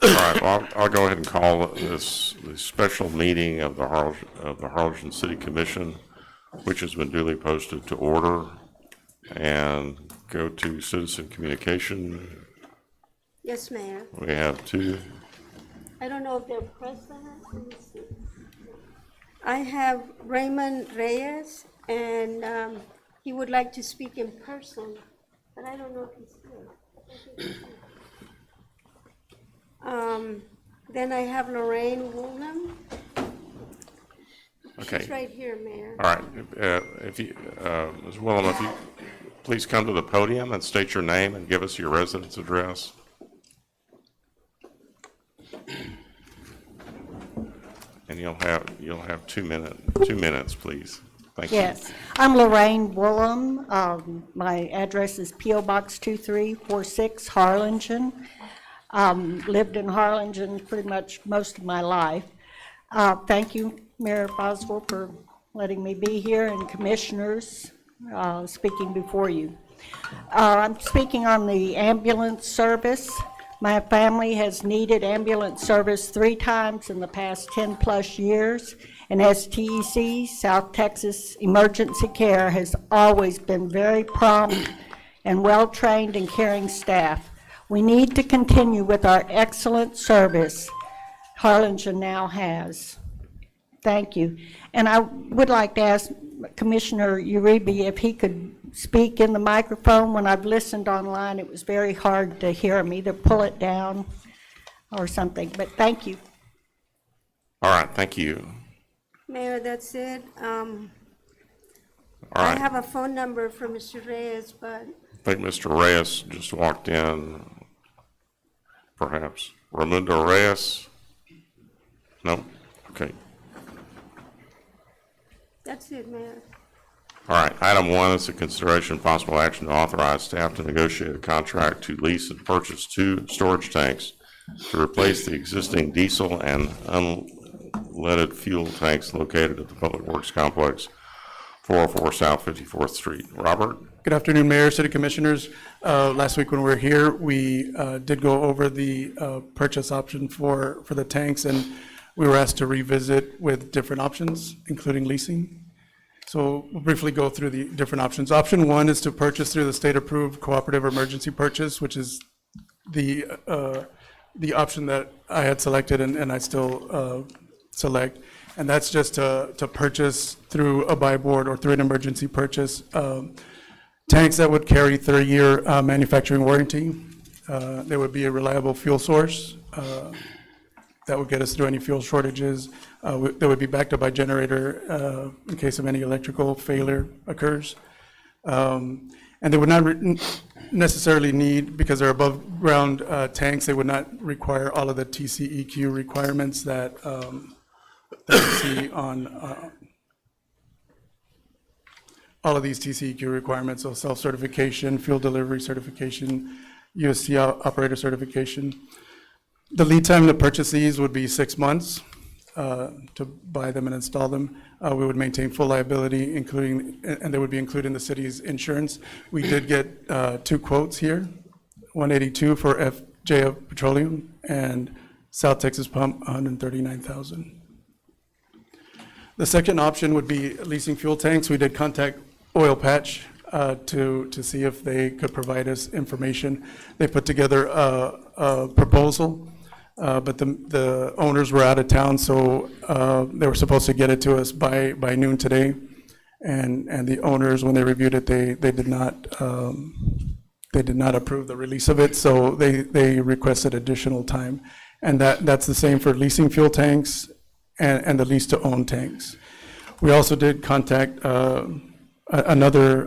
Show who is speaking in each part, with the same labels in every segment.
Speaker 1: All right, well, I'll go ahead and call this the special meeting of the Harlingen City Commission, which has been duly posted, to order, and go to citizen communication.
Speaker 2: Yes, Mayor.
Speaker 1: We have two.
Speaker 2: I don't know if they're present. Let me see. I have Raymond Reyes, and he would like to speak in person, but I don't know if he's here. Then I have Lorraine Woolham.
Speaker 1: Okay.
Speaker 2: She's right here, Mayor.
Speaker 1: All right. If you, Ms. Willem, if you please come to the podium and state your name and give us your residence address. And you'll have 2 minutes, please. Thank you.
Speaker 3: Yes, I'm Lorraine Woolham. My address is P.O. Box 2346, Harlingen. Lived in Harlingen pretty much most of my life. Thank you, Mayor Boswell, for letting me be here, and commissioners speaking before you. I'm speaking on the ambulance service. My family has needed ambulance service 3 times in the past 10 plus years, and STEC, South Texas Emergency Care, has always been very prompt and well-trained and caring staff. We need to continue with our excellent service Harlingen now has. Thank you. And I would like to ask Commissioner Uribe if he could speak in the microphone. When I've listened online, it was very hard to hear him. Either pull it down or something, but thank you.
Speaker 1: All right, thank you.
Speaker 2: Mayor, that's it.
Speaker 1: All
Speaker 2: I
Speaker 1: right.
Speaker 2: have a phone number for Mr. Reyes, but
Speaker 1: I think Mr. Reyes just walked in, perhaps. Raimundo Reyes? No? Okay.
Speaker 2: that's it, Mayor.
Speaker 1: All right, item 1 is a consideration of possible action to authorize staff to negotiate a contract to lease and purchase 2 storage tanks to replace the existing diesel and unleaded fuel tanks located at the Public Works Complex, 404 South 54th Street. Robert?
Speaker 4: Good afternoon, Mayor, City Commissioners. Last week when we were here, we did go over the purchase option for the tanks, and we were asked to revisit with different options, including leasing. So we'll briefly go through the different options. Option 1 is to purchase through the state-approved cooperative emergency purchase, which is the option that I had selected and I still select. And that's just to purchase through a buy board or through an emergency purchase. Tanks that would carry 30-year manufacturing warranty. There would be a reliable fuel source that would get us through any fuel shortages. That would be backed up by generator in case of any electrical failure occurs. And they would not necessarily need, because they're above ground tanks, they would not require all of the TCEQ requirements that we see on all of these TCEQ requirements, so self-certification, fuel delivery certification, USC operator certification. The lead time to purchase these would be 6 months to buy them and install them. We would maintain full liability, including, and they would be included in the city's insurance. We did get 2 quotes here, 182 for FJF Petroleum and South Texas Pump, 139,000. The second option would be leasing fuel tanks. We did contact Oil Patch to see if they could provide us information. They put together a proposal, but the owners were out of town, so they were supposed to get it to us by noon today. And the owners, when they reviewed it, they did not approve the release of it, so they requested additional time. And that's the same for leasing fuel tanks and the lease to own tanks. We also did contact another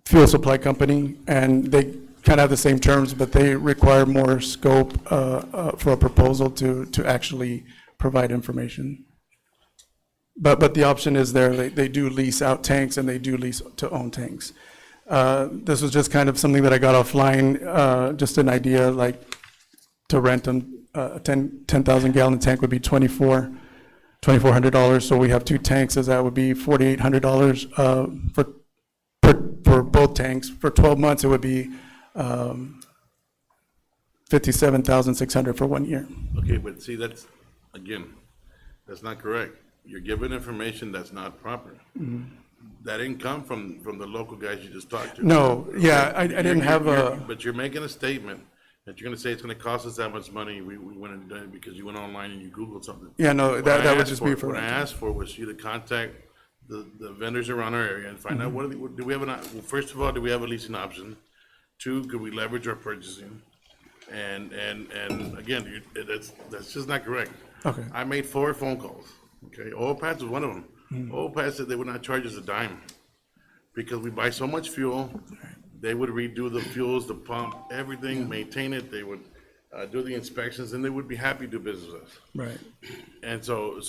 Speaker 4: fuel supply company, and they kind of have the same terms, but they require more scope for a proposal to actually provide information. But the option is there. They do lease out tanks and they do lease to own tanks. This was just kind of something that I got offline, just an idea, like to rent a 10,000 gallon tank would be $2,400. So we have two tanks, as that would be $4,800 for both tanks. For 12 months, it would be $57,600 for 1 year.
Speaker 5: Okay, but see, that's, again, that's not correct. You're giving information that's not proper. That didn't come from the local guys you just talked to.
Speaker 4: No, yeah, I didn't have
Speaker 5: But you're making a statement that you're gonna say it's gonna cost us that much money, we went and done it because you went online and you Googled something.
Speaker 4: yeah, no,
Speaker 5: What
Speaker 4: that
Speaker 5: I
Speaker 4: would
Speaker 5: asked
Speaker 4: just be for
Speaker 5: What I
Speaker 4: rental.
Speaker 5: asked for was you to contact the vendors around our area and find out, do we have well, first of all, do we have a leasing option? Two, could we leverage our purchasing? And again, that's just not correct.
Speaker 4: Okay.
Speaker 5: I made 4 phone calls, okay? Oil Pass was one of them. Oil Pass said they would not charge us a dime because we buy so much fuel. They would redo the fuels, the pump, everything, maintain it. They would do the inspections, and they would be happy to do business with us.
Speaker 4: Right,
Speaker 5: And so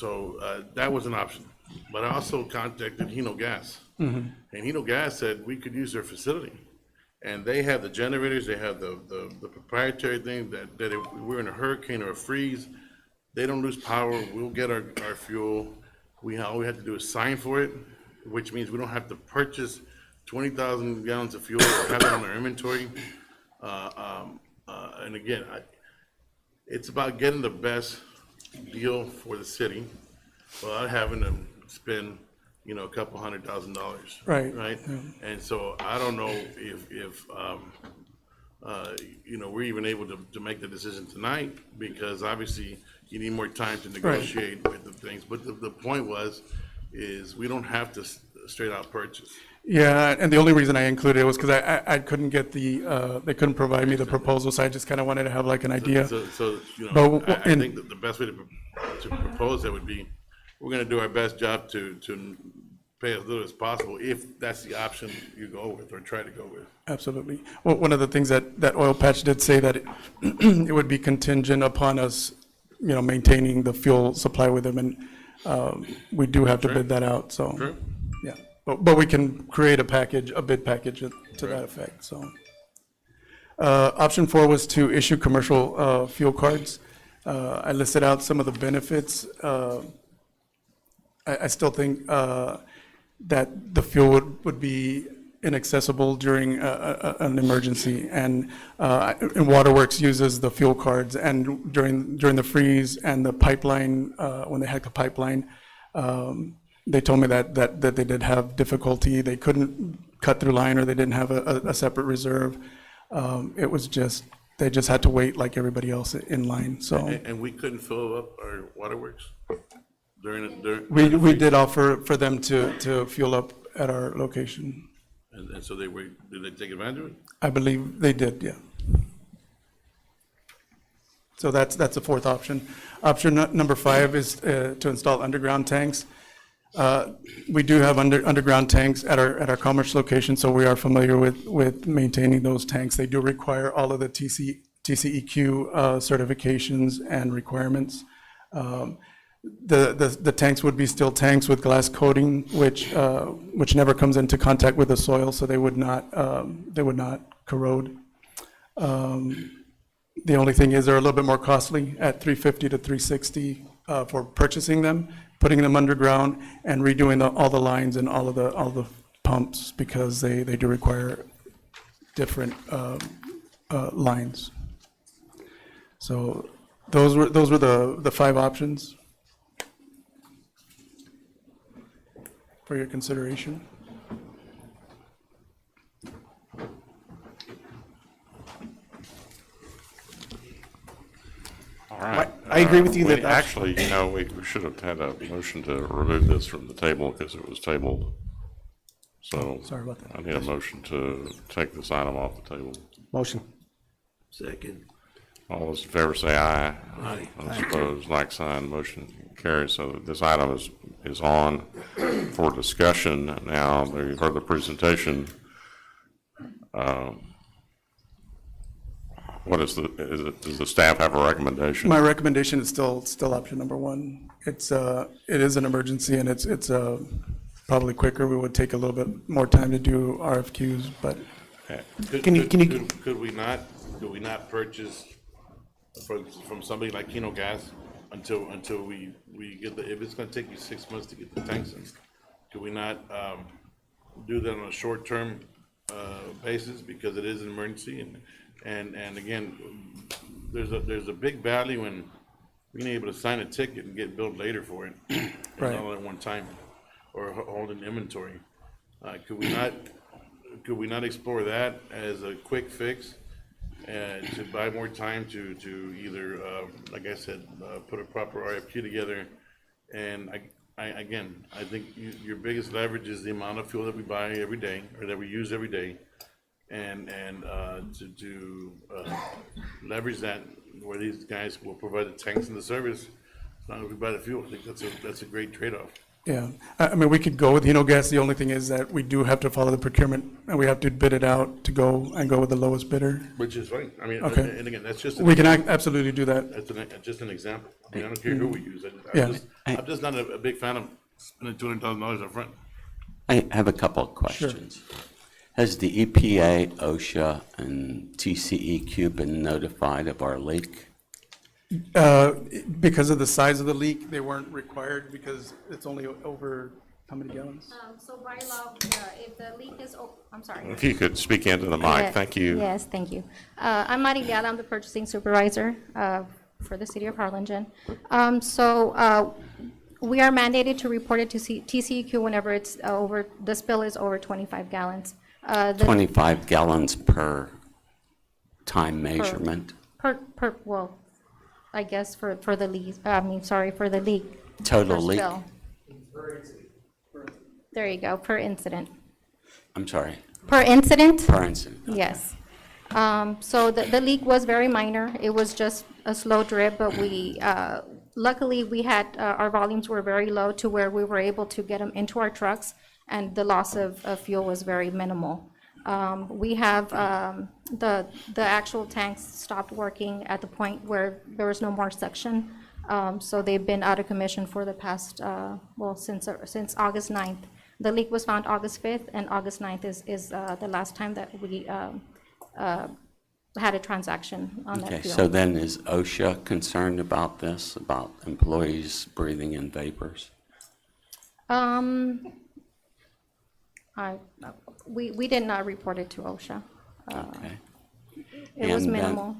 Speaker 5: that was an option. But I also contacted Hino Gas. And Hino Gas said we could use their facility. And they have the generators, they have the proprietary thing that if we're in a hurricane or a freeze, they don't lose power, we'll get our fuel. All we have to do is sign for it, which means we don't have to purchase 20,000 gallons of fuel or have it on our inventory. And again, it's about getting the best deal for the city without having to spend, a couple $100,000.
Speaker 4: Right,
Speaker 5: Right? And so I don't know if we're even able to make the decision tonight, because obviously you need more time to negotiate with the things. But the point is we don't have to straight out purchase.
Speaker 4: yeah, and the only reason I included it was because I couldn't get they couldn't provide me the proposal, so I just kind of wanted to have like an idea.
Speaker 5: So
Speaker 4: But
Speaker 5: I
Speaker 4: in-
Speaker 5: think that the best way to propose that would be, we're gonna do our best job to pay as little as possible, if that's the option you go with or try to go with.
Speaker 4: Absolutely. Well, one of the things that Oil Patch did say that it would be contingent upon us, maintaining the fuel supply with them, and we do have to bid that out, so.
Speaker 5: Sure.
Speaker 4: Yeah, but we can create a bid package to that effect, so. Option 4 was to issue commercial fuel cards. I listed out some of the benefits. I still think that the fuel would be inaccessible during an emergency, and Waterworks uses the fuel cards, and during the freeze and the pipeline, when they hacked the pipeline, they told me that they did have difficulty. They couldn't cut through line, or they didn't have a separate reserve. It was just, they just had to wait like everybody else in line, so.
Speaker 5: And we couldn't fill up our waterworks during.
Speaker 4: We did offer for them to fuel up at our location.
Speaker 5: And so did they take advantage of it?
Speaker 4: I believe they did, yeah. So that's the fourth option. Option number 5 is to install underground tanks. We do have underground tanks at our Commerce location, so we are familiar with maintaining those tanks. They do require all of the TCEQ certifications and requirements. The tanks would be steel tanks with glass coating, which never comes into contact with the soil, so they would not corrode. The only thing is they're a little bit more costly at $350 to $360 for purchasing them, putting them underground, and redoing all the lines and all the pumps, because they do require different lines. So those were the 5 options for your consideration.
Speaker 1: All right.
Speaker 6: I agree with you that that's-
Speaker 1: Actually, we should have had a motion to remove this from the table because it was tabled. So
Speaker 4: Sorry about that.
Speaker 1: I need a motion to take this item off the table.
Speaker 6: Motion.
Speaker 5: Second.
Speaker 1: All those in favor say aye. Aye. Those opposed, like sign, motion carries. So this item is on for discussion now. You've heard the presentation. Does the staff have a recommendation?
Speaker 4: My recommendation is still option number 1. It is an emergency, and it's probably quicker. We would take a little bit more time to do RFQs, but
Speaker 5: Could we not purchase from somebody like Keno Gas until we get if it's gonna take you 6 months to get the tanks in? Could we not, do that on a short-term, basis, because it is an emergency, and again, there's a big value in being able to sign a ticket and get billed later for it, and
Speaker 4: Right.
Speaker 5: not all at one time, or holding inventory. Could we not explore that as a quick fix, to buy more time to either, like I said, put a proper RFQ together? And I think your biggest leverage is the amount of fuel that we buy every day, or that we use every day, and to leverage that, where these guys will provide the tanks and the service, as long as we buy the fuel. I think that's a great trade-off.
Speaker 4: yeah. I mean, we could go with Gas. The only thing is that we do have to follow the procurement, and we have to bid it out to go with the lowest bidder.
Speaker 5: Which is fine. I mean,
Speaker 4: Okay.
Speaker 5: and again, that's just.
Speaker 4: We can absolutely do that.
Speaker 5: That's just an example. I mean, I don't care who we use.
Speaker 4: Yeah.
Speaker 5: I'm just not a big fan of spending $200,000 up front.
Speaker 6: I have a couple of questions. Has the EPA, OSHA, and TCEQ been notified of our leak?
Speaker 4: Because of the size of the leak, they weren't required because it's only over how many gallons?
Speaker 7: So by law, if the leak is, I'm sorry.
Speaker 1: If you could speak into the mic,
Speaker 7: Yes,
Speaker 1: thank you.
Speaker 7: Yes, thank you. I'm Mariliada, I'm the purchasing supervisor for the city of Harlingen. We are mandated to report it to TCEQ whenever it's over, the spill is over 25 gallons.
Speaker 6: 25 gallons per time measurement?
Speaker 7: Well, I guess for the leak, for the leak.
Speaker 6: Total
Speaker 7: per
Speaker 6: leak?
Speaker 7: spill. There you go, per incident.
Speaker 6: I'm sorry,
Speaker 7: Per incident?
Speaker 6: per incident.
Speaker 7: Yes. So the leak was very minor. It was just a slow drip, but luckily we had, our volumes were very low to where we were able to get them into our trucks, and the loss of fuel was very minimal. We have, the actual tanks stopped working at the point where there was no more suction. So they've been out of commission for the past, since August 9th. The leak was found August 5th, and August 9th is the last time that we had a transaction on that
Speaker 6: Okay,
Speaker 7: fuel.
Speaker 6: so then is OSHA concerned about this, about employees breathing in vapors?
Speaker 7: We did not report it to OSHA.
Speaker 6: Okay.
Speaker 7: It was
Speaker 6: And then,
Speaker 7: minimal.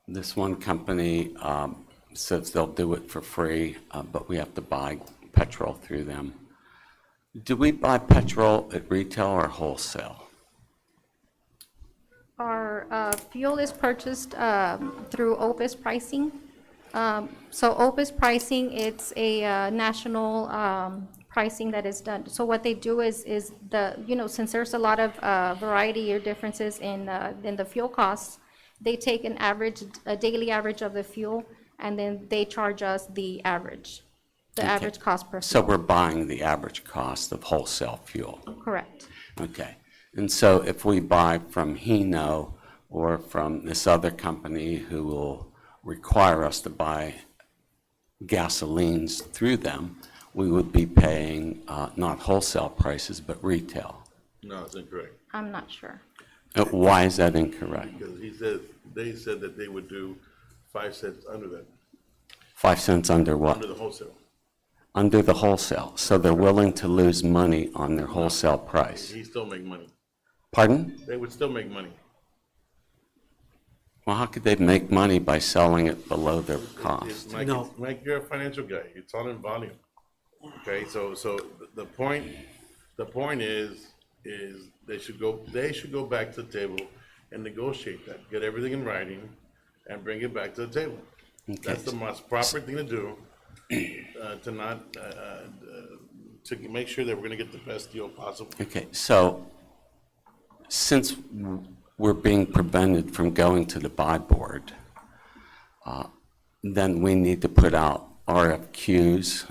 Speaker 6: This one company says they'll do it for free, but we have to buy petrol through them. Do we buy petrol at retail or wholesale?
Speaker 7: Our fuel is purchased through Opus pricing. So Opus pricing, it's a national pricing that is done. So what they do is since there's a lot of variety or differences in the fuel costs, they take a daily average of the fuel, and then they charge us the average cost per
Speaker 6: So
Speaker 7: fuel.
Speaker 6: we're buying the average cost of wholesale fuel?
Speaker 7: Correct.
Speaker 6: Okay. And so if we buy from Hino or from this other company who will require us to buy gasolines through them, we would be paying not wholesale prices, but retail.
Speaker 5: No, it's incorrect.
Speaker 7: I'm not sure.
Speaker 6: Why is that incorrect?
Speaker 5: Because they said that they would do 5 cents under that,
Speaker 6: 5 cents under what?
Speaker 5: under the wholesale.
Speaker 6: Under the wholesale. So they're willing to lose money on their wholesale price.
Speaker 5: He still make money.
Speaker 6: Pardon?
Speaker 5: They would still make money.
Speaker 6: Well, how could they make money by selling it below their cost?
Speaker 5: It's Mike, you're a financial guy. It's all in volume. Okay, so the point is they should go back to the table and negotiate that, get everything in writing, and bring it back to the table. That's the most proper thing to do, to make sure that we're gonna get the best deal possible.
Speaker 6: Okay, so since we're being prevented from going to the buy board, then we need to put out RFQs,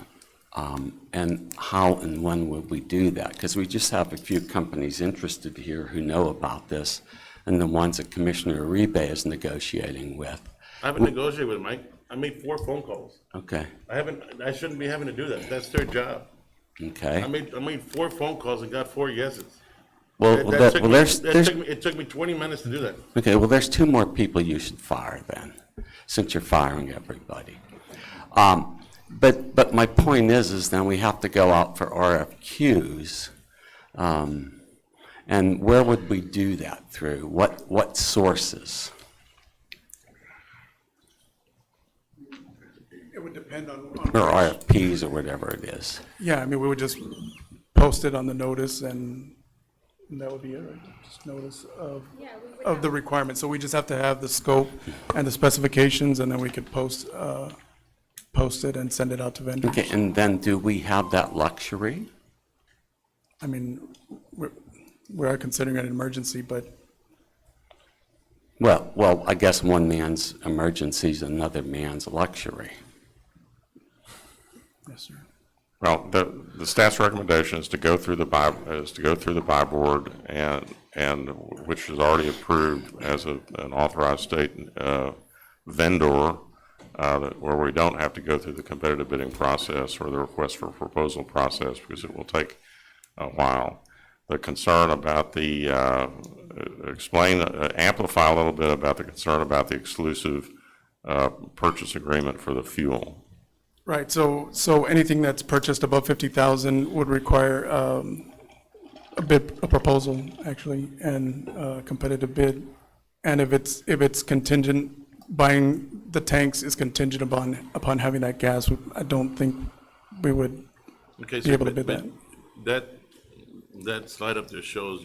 Speaker 6: and how and when would we do that? Because we just have a few companies interested here who know about this, and the ones that Commissioner Uribe is negotiating with.
Speaker 5: I haven't negotiated with Mike. I made 4 phone calls.
Speaker 6: Okay,
Speaker 5: I shouldn't be having to do that. That's their job.
Speaker 6: okay.
Speaker 5: I made 4 phone calls and got 4 yeses.
Speaker 6: Well,
Speaker 5: That-
Speaker 6: well,
Speaker 5: that took me-
Speaker 6: there's,
Speaker 5: It took me 20 minutes to do that.
Speaker 6: okay, well, there's 2 more people you should fire then, since you're firing everybody. But my point is then we have to go out for RFQs. And where would we do that through? What sources?
Speaker 4: It would depend on.
Speaker 6: Or RFPs or whatever it is?
Speaker 4: Yeah, I mean, we would just post it on the notice and that would be it, right? Just notice of the requirements. So we just have to have the scope and the specifications and then we could post it and send it out to vendors.
Speaker 6: Okay, and then do we have that luxury?
Speaker 4: I mean, we are considering it an emergency, but
Speaker 6: Well, I guess one man's emergency is another man's luxury.
Speaker 4: yes, sir.
Speaker 1: Well, the staff's recommendation is to go through the buy board and which is already approved as an authorized state vendor, where we don't have to go through the competitive bidding process or the request for proposal process because it will take a while. The concern about the, amplify a little bit about the concern about the exclusive purchase agreement for the fuel.
Speaker 4: Right, so anything that's purchased above 50,000 would require a proposal, actually, and a competitive bid. And if it's contingent, buying the tanks is contingent upon having that gas, I don't think we would
Speaker 5: Okay,
Speaker 4: be able to bid that.
Speaker 5: That slide up there shows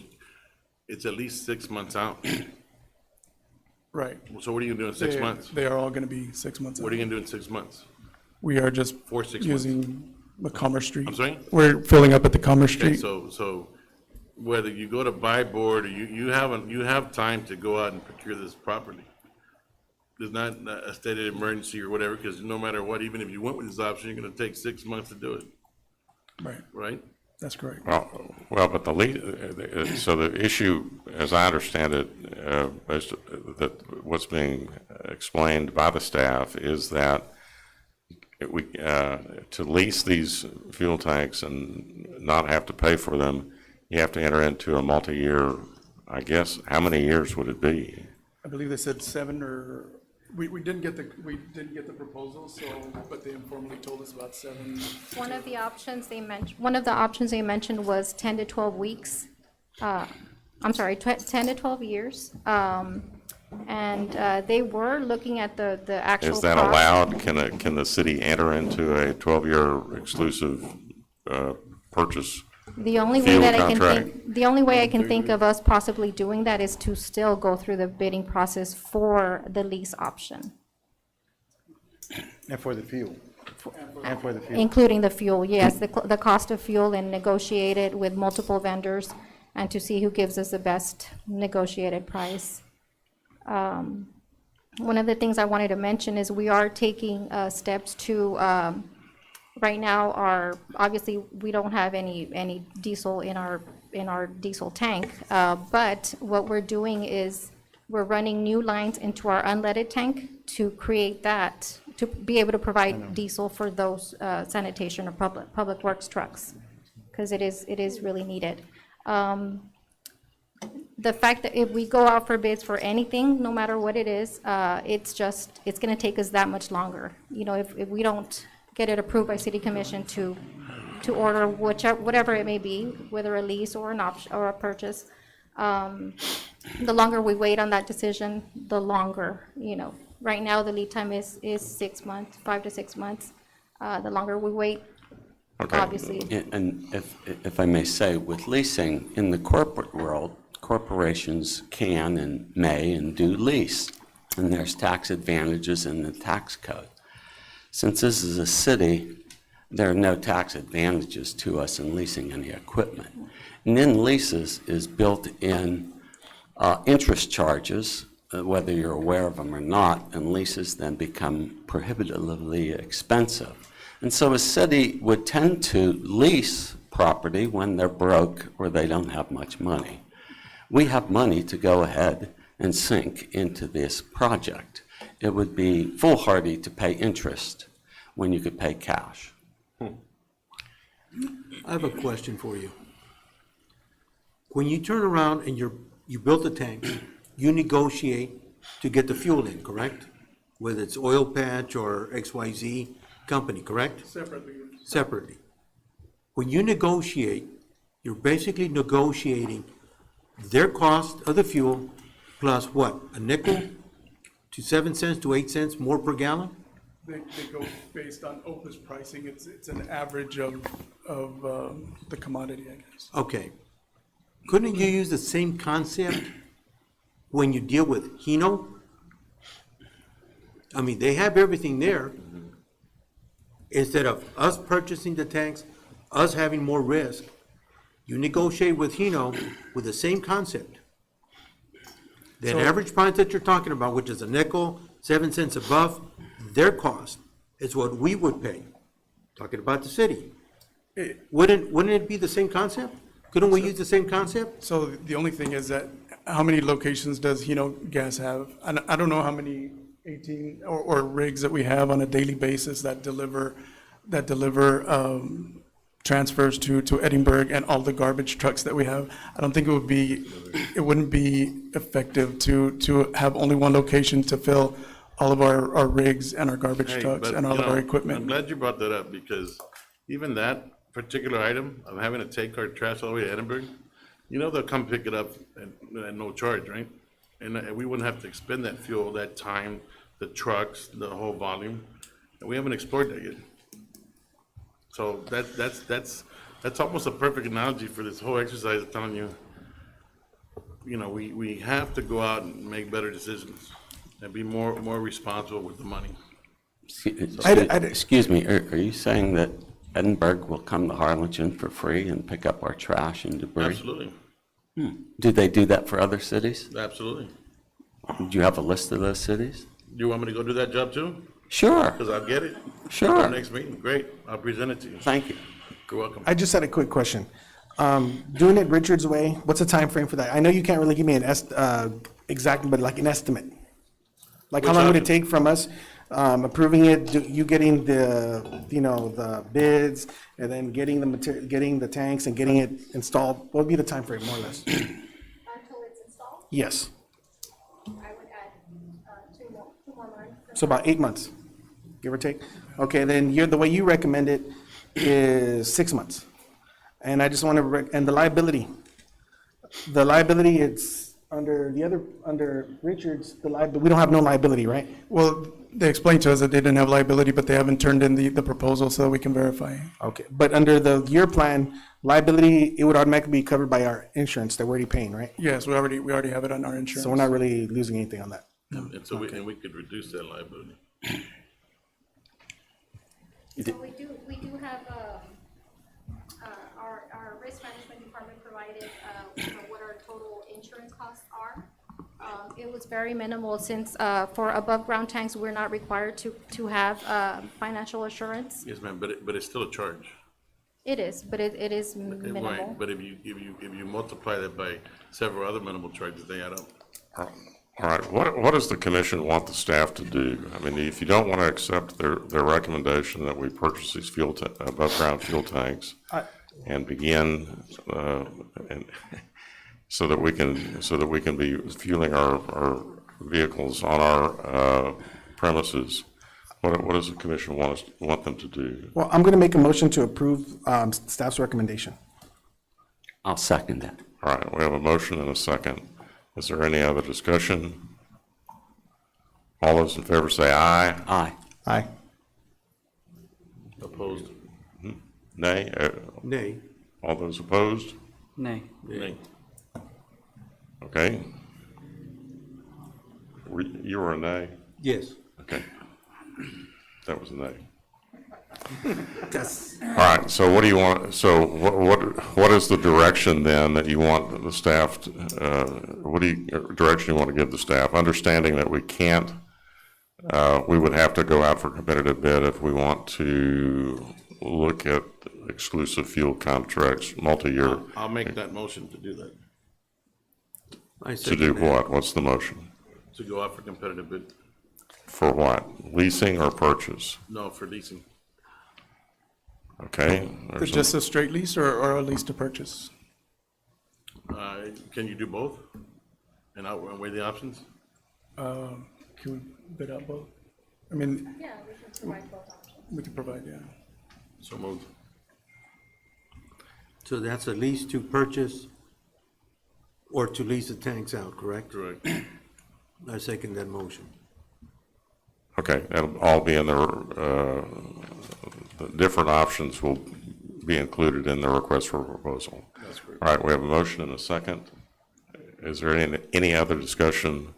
Speaker 5: it's at least 6 months out.
Speaker 4: Right.
Speaker 5: So what are you gonna do in 6 months?
Speaker 4: They are all going to be 6 months out.
Speaker 5: What are you gonna do in 6 months?
Speaker 4: We are just
Speaker 5: 6 months.
Speaker 4: using the Commerce Street.
Speaker 5: I'm sorry?
Speaker 4: We're filling up at the Commerce
Speaker 5: Okay,
Speaker 4: Street.
Speaker 5: so whether you go to buy board or you have time to go out and procure this property. There's not a state of emergency or whatever, because no matter what, even if you went with this option, you're gonna take 6 months to do it,
Speaker 4: Right,
Speaker 5: right?
Speaker 4: that's correct.
Speaker 1: Well, but so the issue, as I understand it, that what's being explained by the staff is that to lease these fuel tanks and not have to pay for them, you have to enter into a multi-year, I guess, how many years would it be?
Speaker 4: I believe they said 7 or, we didn't get the proposal, so, but they informally told us about 7.
Speaker 7: One of the options they mentioned was 10 to 12 weeks. I'm sorry, 10 to 12 years. And they were looking at the actual
Speaker 1: Is that
Speaker 7: cost.
Speaker 1: allowed? Can the city enter into a 12-year exclusive purchase?
Speaker 7: The only way
Speaker 1: fuel
Speaker 7: that I can
Speaker 1: contract?
Speaker 7: think, the only way I can think of us possibly doing that is to still go through the bidding process for the lease option,
Speaker 8: And for the fuel. And for the fuel.
Speaker 7: including the fuel, yes, the cost of fuel, and negotiate it with multiple vendors and to see who gives us the best negotiated price. One of the things I wanted to mention is we are taking steps to, right now, obviously, we don't have any diesel in our diesel tank, but what we're doing is we're running new lines into our unleaded tank to create that, to be able to provide diesel for those sanitation or public works trucks, because it is really needed. The fact that if we go out for bids for anything, no matter what it is, it's gonna take us that much longer. You know, if we don't get it approved by city commission to order whatever it may be, whether a lease or an option or a purchase, the longer we wait on that decision, the longer, you know. Right now, the lead time is 6 months, 5 to 6 months. The longer we wait,
Speaker 1: Okay.
Speaker 7: obviously.
Speaker 6: And if I may say, with leasing, in the corporate world, corporations can and may and do lease, and there's tax advantages in the tax code. Since this is a city, there are no tax advantages to us in leasing any equipment. And in leases is built-in interest charges, whether you're aware of them or not, and leases then become prohibitively expensive. And so a city would tend to lease property when they're broke or they don't have much money. We have money to go ahead and sink into this project. it would be foolhardy to pay interest when you could pay cash.
Speaker 9: I have a question for you. When you turn around and you build the tank, you negotiate to get the fuel in, correct? Whether it's Oil Patch or XYZ company, correct? Separately. When you negotiate, you're basically negotiating their cost of the fuel plus what? A nickel to 7 cents to 8 cents more per gallon?
Speaker 4: They go based on OPUS pricing. It's an average of the commodity, I guess.
Speaker 9: Okay. Couldn't you use the same concept when you deal with Hino? I mean, they have everything there. Instead of us purchasing the tanks, us having more risk, you negotiate with Hino with the same concept. That average price that you're talking about, which is a nickel, 7 cents above, their cost is what we would pay. Talking about the city. Wouldn't it be the same concept? Couldn't we use the same concept?
Speaker 4: So the only thing is that, how many locations does Hino Gas have? And I don't know how many 18 or rigs that we have on a daily basis that deliver transfers to Edinburgh and all the garbage trucks that we have. I don't think it wouldn't be effective to have only one location to fill all of our rigs and our garbage
Speaker 5: Hey,
Speaker 4: trucks
Speaker 5: but,
Speaker 4: and all
Speaker 5: you
Speaker 4: of our
Speaker 5: know,
Speaker 4: equipment.
Speaker 5: I'm glad you brought that up, because even that particular item of having to take our trash all the way to Edinburgh, you know they'll come pick it up at no charge, right? And we wouldn't have to expend that fuel, that time, the trucks, the whole volume, and we haven't explored that yet. So that's almost a perfect analogy for this whole exercise of telling you, you know, we have to go out and make better decisions and be more responsible with the money.
Speaker 6: Excuse me, are you saying that Edinburgh will come to Harlingen for free and pick up our trash and debris?
Speaker 5: Absolutely,
Speaker 6: Do they do that for other cities?
Speaker 5: absolutely.
Speaker 6: Do you have a list of those cities?
Speaker 5: You want me to go do that job too?
Speaker 6: Sure,
Speaker 5: Because I'll get it.
Speaker 6: Sure.
Speaker 5: Our next meeting, great, I'll present it to you.
Speaker 6: thank you.
Speaker 5: You're welcome.
Speaker 8: I just had a quick question. Doing it Richard's way, what's the time frame for that? I know you can't really give me an exact, but like an estimate. Like how
Speaker 5: Which
Speaker 8: long would it
Speaker 5: option?
Speaker 8: take from us approving it, you getting the bids, and then getting the material, getting the tanks and getting it installed? What would be the time frame, more or less?
Speaker 7: Until it's installed,
Speaker 8: Yes,
Speaker 7: I would add 2 more months.
Speaker 8: so about 8 months, give or take. Okay, then the way you recommend it is 6 months. And I just want to, and the liability, it's under Richards, we don't have no liability, right?
Speaker 4: Well, they explained to us that they didn't have liability, but they haven't turned in the proposal so that we can verify.
Speaker 8: Okay, but under your plan, liability, it would automatically be covered by our insurance that we're already paying, right?
Speaker 4: Yes, we already have it on our insurance.
Speaker 8: So we're not really losing anything on that.
Speaker 5: And so we could reduce that liability.
Speaker 7: So we do have, our risk management department provided, what our total insurance costs are. It was very minimal since, for above-ground tanks, we're not required to have, financial assurance.
Speaker 5: Yes, ma'am, but it's still a charge.
Speaker 7: It is, but it is minimal.
Speaker 5: Right, but if you multiply that by several other minimal charges, they add up.
Speaker 1: All right, what does the commission want the staff to do? I mean, if you don't want to accept their recommendation that we purchase these above-ground fuel tanks and begin, and so that we can be fueling our vehicles on our premises, what does the commission want them to do?
Speaker 8: Well, I'm going to make a motion to approve staff's recommendation.
Speaker 6: I'll second that.
Speaker 1: All right, we have a motion and a second. Is there any other discussion? All those in favor say aye.
Speaker 6: Aye.
Speaker 8: Aye.
Speaker 5: Opposed?
Speaker 1: Nay?
Speaker 9: Nay.
Speaker 1: All those opposed?
Speaker 10: Nay.
Speaker 5: Nay.
Speaker 1: Okay. You were a nay?
Speaker 9: Yes.
Speaker 1: Okay. That was a nay.
Speaker 9: That's,
Speaker 1: All right, so what do you want, so what is the direction then that you want the staff, direction you want to give the staff? Understanding that we can't, we would have to go out for competitive bid if we want to look at exclusive fuel contracts, multi-year.
Speaker 5: I'll make that motion to do that,
Speaker 9: I
Speaker 1: To
Speaker 9: second
Speaker 1: do
Speaker 9: that.
Speaker 1: what? What's the motion?
Speaker 5: to go out for competitive bid.
Speaker 1: For what? Leasing or purchase?
Speaker 5: No, for leasing.
Speaker 1: Okay? there's a-
Speaker 4: Just a straight lease or a lease to purchase?
Speaker 5: Can you do both? And weigh the options?
Speaker 4: Can we bid out both? I mean. Yeah, we can provide both options. We can provide, yeah.
Speaker 5: So moved.
Speaker 9: So that's a lease to purchase or to lease the tanks out, correct?
Speaker 5: Correct.
Speaker 9: I second that motion.
Speaker 1: Okay, that'll all be in the different options will be included in the request for proposal.
Speaker 5: That's correct.
Speaker 1: All right, we have a motion and a second. Is there any other discussion?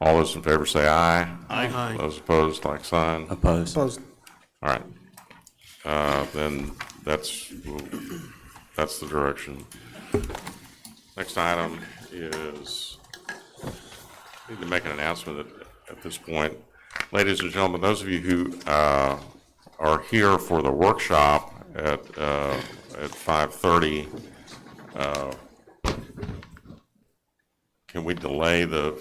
Speaker 1: All those in favor say aye.
Speaker 9: Aye.
Speaker 1: Those opposed, like sign.
Speaker 6: Opposed?
Speaker 8: Opposed.
Speaker 1: All right. Then that's the direction. Next item is, I need to make an announcement at this point. Ladies and gentlemen, those of you who are here for the workshop at 5:30, can we delay the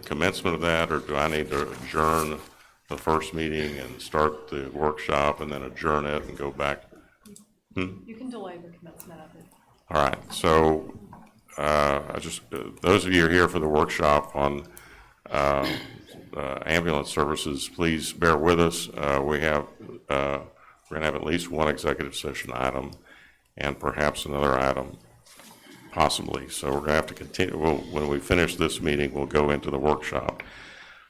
Speaker 1: commencement of that, or do I need to adjourn the first meeting and start the workshop and then adjourn it and go back?
Speaker 10: You can delay the commencement of it.
Speaker 1: All right, so those of you who are here for the workshop on ambulance services, please bear with us. We're going to have at least one executive session item and perhaps another item, possibly. So we're going to have to continue. When we finish this meeting, we'll go into the workshop.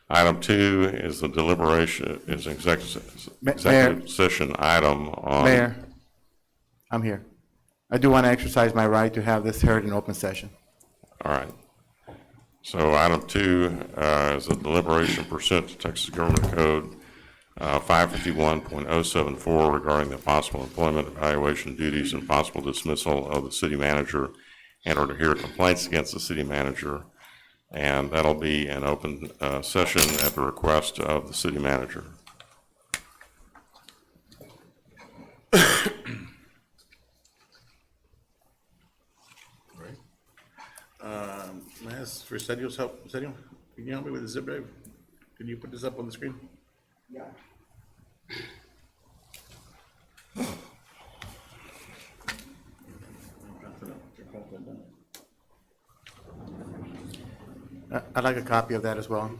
Speaker 1: Item 2 is the deliberation, is an executive session item on.
Speaker 11: Mayor, I'm here. I do want to exercise my right to have this heard in open session.
Speaker 1: All right. So item 2 is a deliberation pursuant to Texas Government Code 551.074 regarding the possible employment, evaluation duties, and possible dismissal of the city manager, and or to hear complaints against the city manager. And that'll be an open session at the request of the city manager.
Speaker 5: May I ask for Sergio's help? Sergio, can you help me with the zip drive? Can you put this up on the screen? Yeah.
Speaker 11: I'd like a copy of that as well.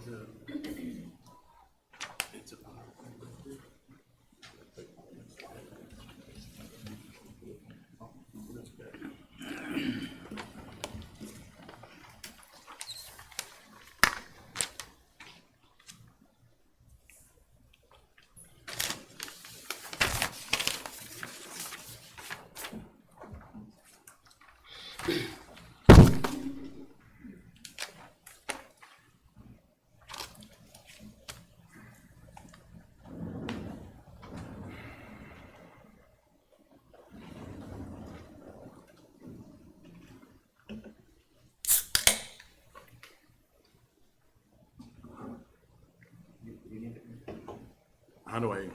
Speaker 5: How do I?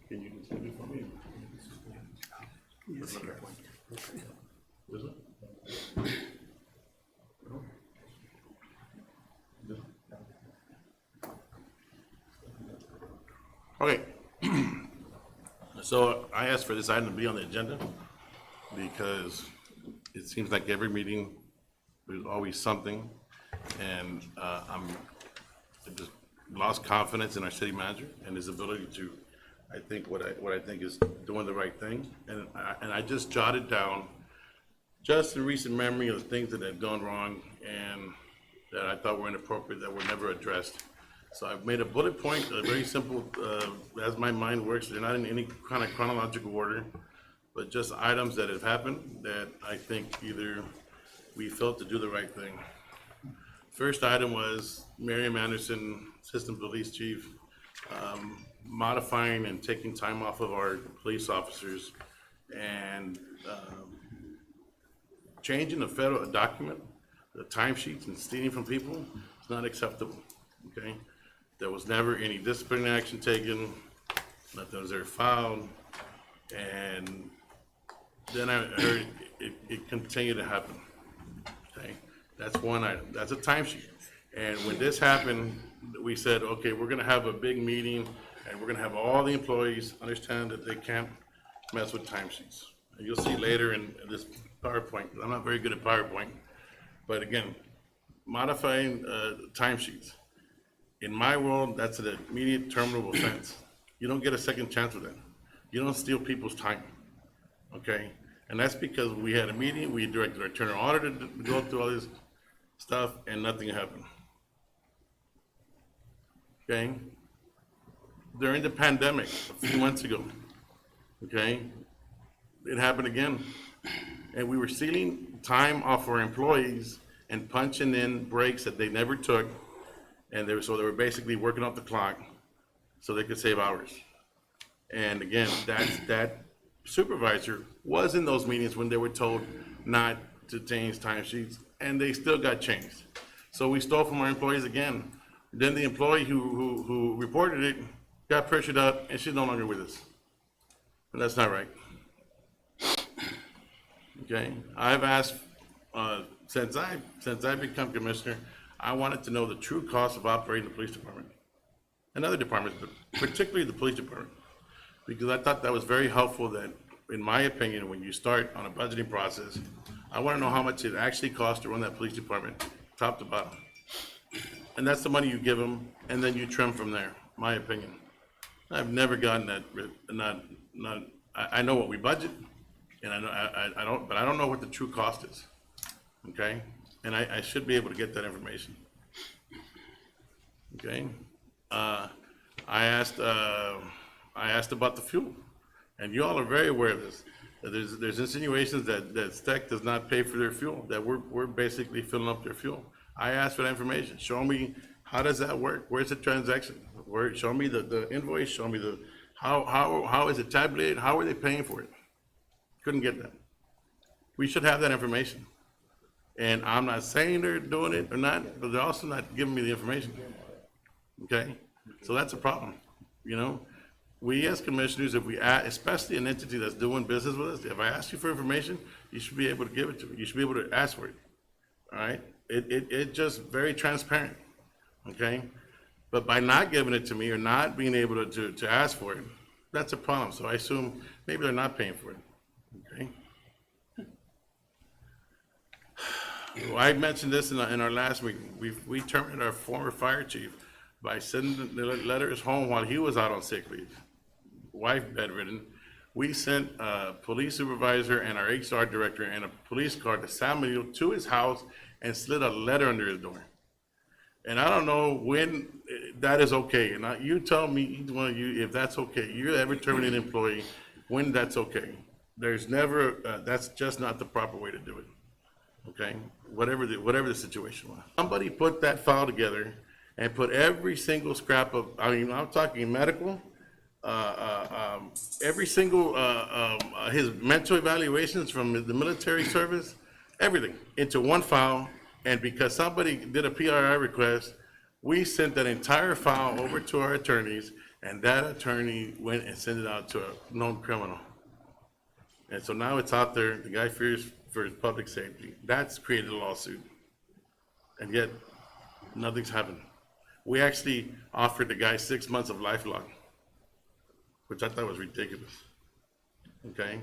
Speaker 5: Can you just do it for me? Yes, here. Is it? Okay. So I asked for this item to be on the agenda because it seems like every meeting, there's always something. And I just lost confidence in our city manager and his ability to, I think, what I think is doing the right thing. And I just jotted down just in recent memory of the things that had gone wrong and that I thought were inappropriate, that were never addressed. So I've made a bullet point, a very simple, as my mind works. They're not in any kind of chronological order, but just items that have happened that I think either we felt to do the right thing. First item was Miriam Anderson, Assistant Police Chief, modifying and taking time off of our police officers and changing a federal document, the timesheets, and stealing from people is not acceptable, okay? There was never any disciplinary action taken, nothing was ever filed, and then I heard it continued to happen, okay? That's one item, that's a timesheet. And when this happened, we said, okay, we're gonna have a big meeting, and we're gonna have all the employees understand that they can't mess with timesheets. And you'll see later in this PowerPoint, I'm not very good at PowerPoint, but again, modifying timesheets. In my world, that's an immediate terminable offense. You don't get a second chance with that. You don't steal people's time, okay? And that's because we had a meeting, we directed our internal auditor to go through all this stuff, and nothing happened. Okay? During the pandemic, a few months ago, okay, it happened again. And we were stealing time off our employees and punching in breaks that they never took. And they were basically working off the clock so they could save hours. And again, that supervisor was in those meetings when they were told not to change timesheets, and they still got changed. So we stole from our employees again. Then the employee who reported it got pressured out, and she's no longer with us. And that's not right. Okay, I've asked, since I've become commissioner, I wanted to know the true cost of operating the police department and other departments, but particularly the police department, because I thought that was very helpful that, in my opinion, when you start on a budgeting process, I want to know how much it actually costs to run that police department, top to bottom. And that's the money you give them, and then you trim from there, my opinion. I've never gotten that, I know what we budget, and I don't know what the true cost is, okay? And I should be able to get that information, okay? I asked about the fuel, and you all are very aware of this. That there's insinuations that STEC does not pay for their fuel, that we're basically filling up their fuel. I asked for that information. Show me, how does that work? Where's the transaction? Show me the invoice, show me how is it tabulated? How are they paying for it? Couldn't get that. We should have that information. And I'm not saying they're doing it or not, but they're also not giving me the information. Okay? So that's a problem, you know? We as commissioners, if we ask, especially an entity that's doing business with us, if I ask you for information, you should be able to give it to me. You should be able to ask for it, all right? It's just very transparent, okay? But by not giving it to me or not being able to ask for it, that's a problem. So I assume maybe they're not paying for it, okay? Well, I mentioned this in our last meeting. We terminated our former fire chief by sending the letters home while he was out on sick leave, wife bedridden. We sent a police supervisor and our HR director and a police car to San Benito to his house and slid a letter under his door. And I don't know when that is okay. And you tell me, each one of you, if that's okay. You're ever terminate an employee, when that's okay. There's never, that's just not the proper way to do it. Okay, whatever the situation was. Somebody put that file together and put every single scrap of, I mean, I'm talking medical, every single, his mental evaluations from the military service, everything into one file. And because somebody did a PRI request, we sent that entire file over to our attorneys, and that attorney went and sent it out to a known criminal. And so now it's out there, the guy fears for his public safety. That's created a lawsuit. And yet, nothing's happened. We actually offered the guy 6 months of lifelong, which I thought was ridiculous, okay?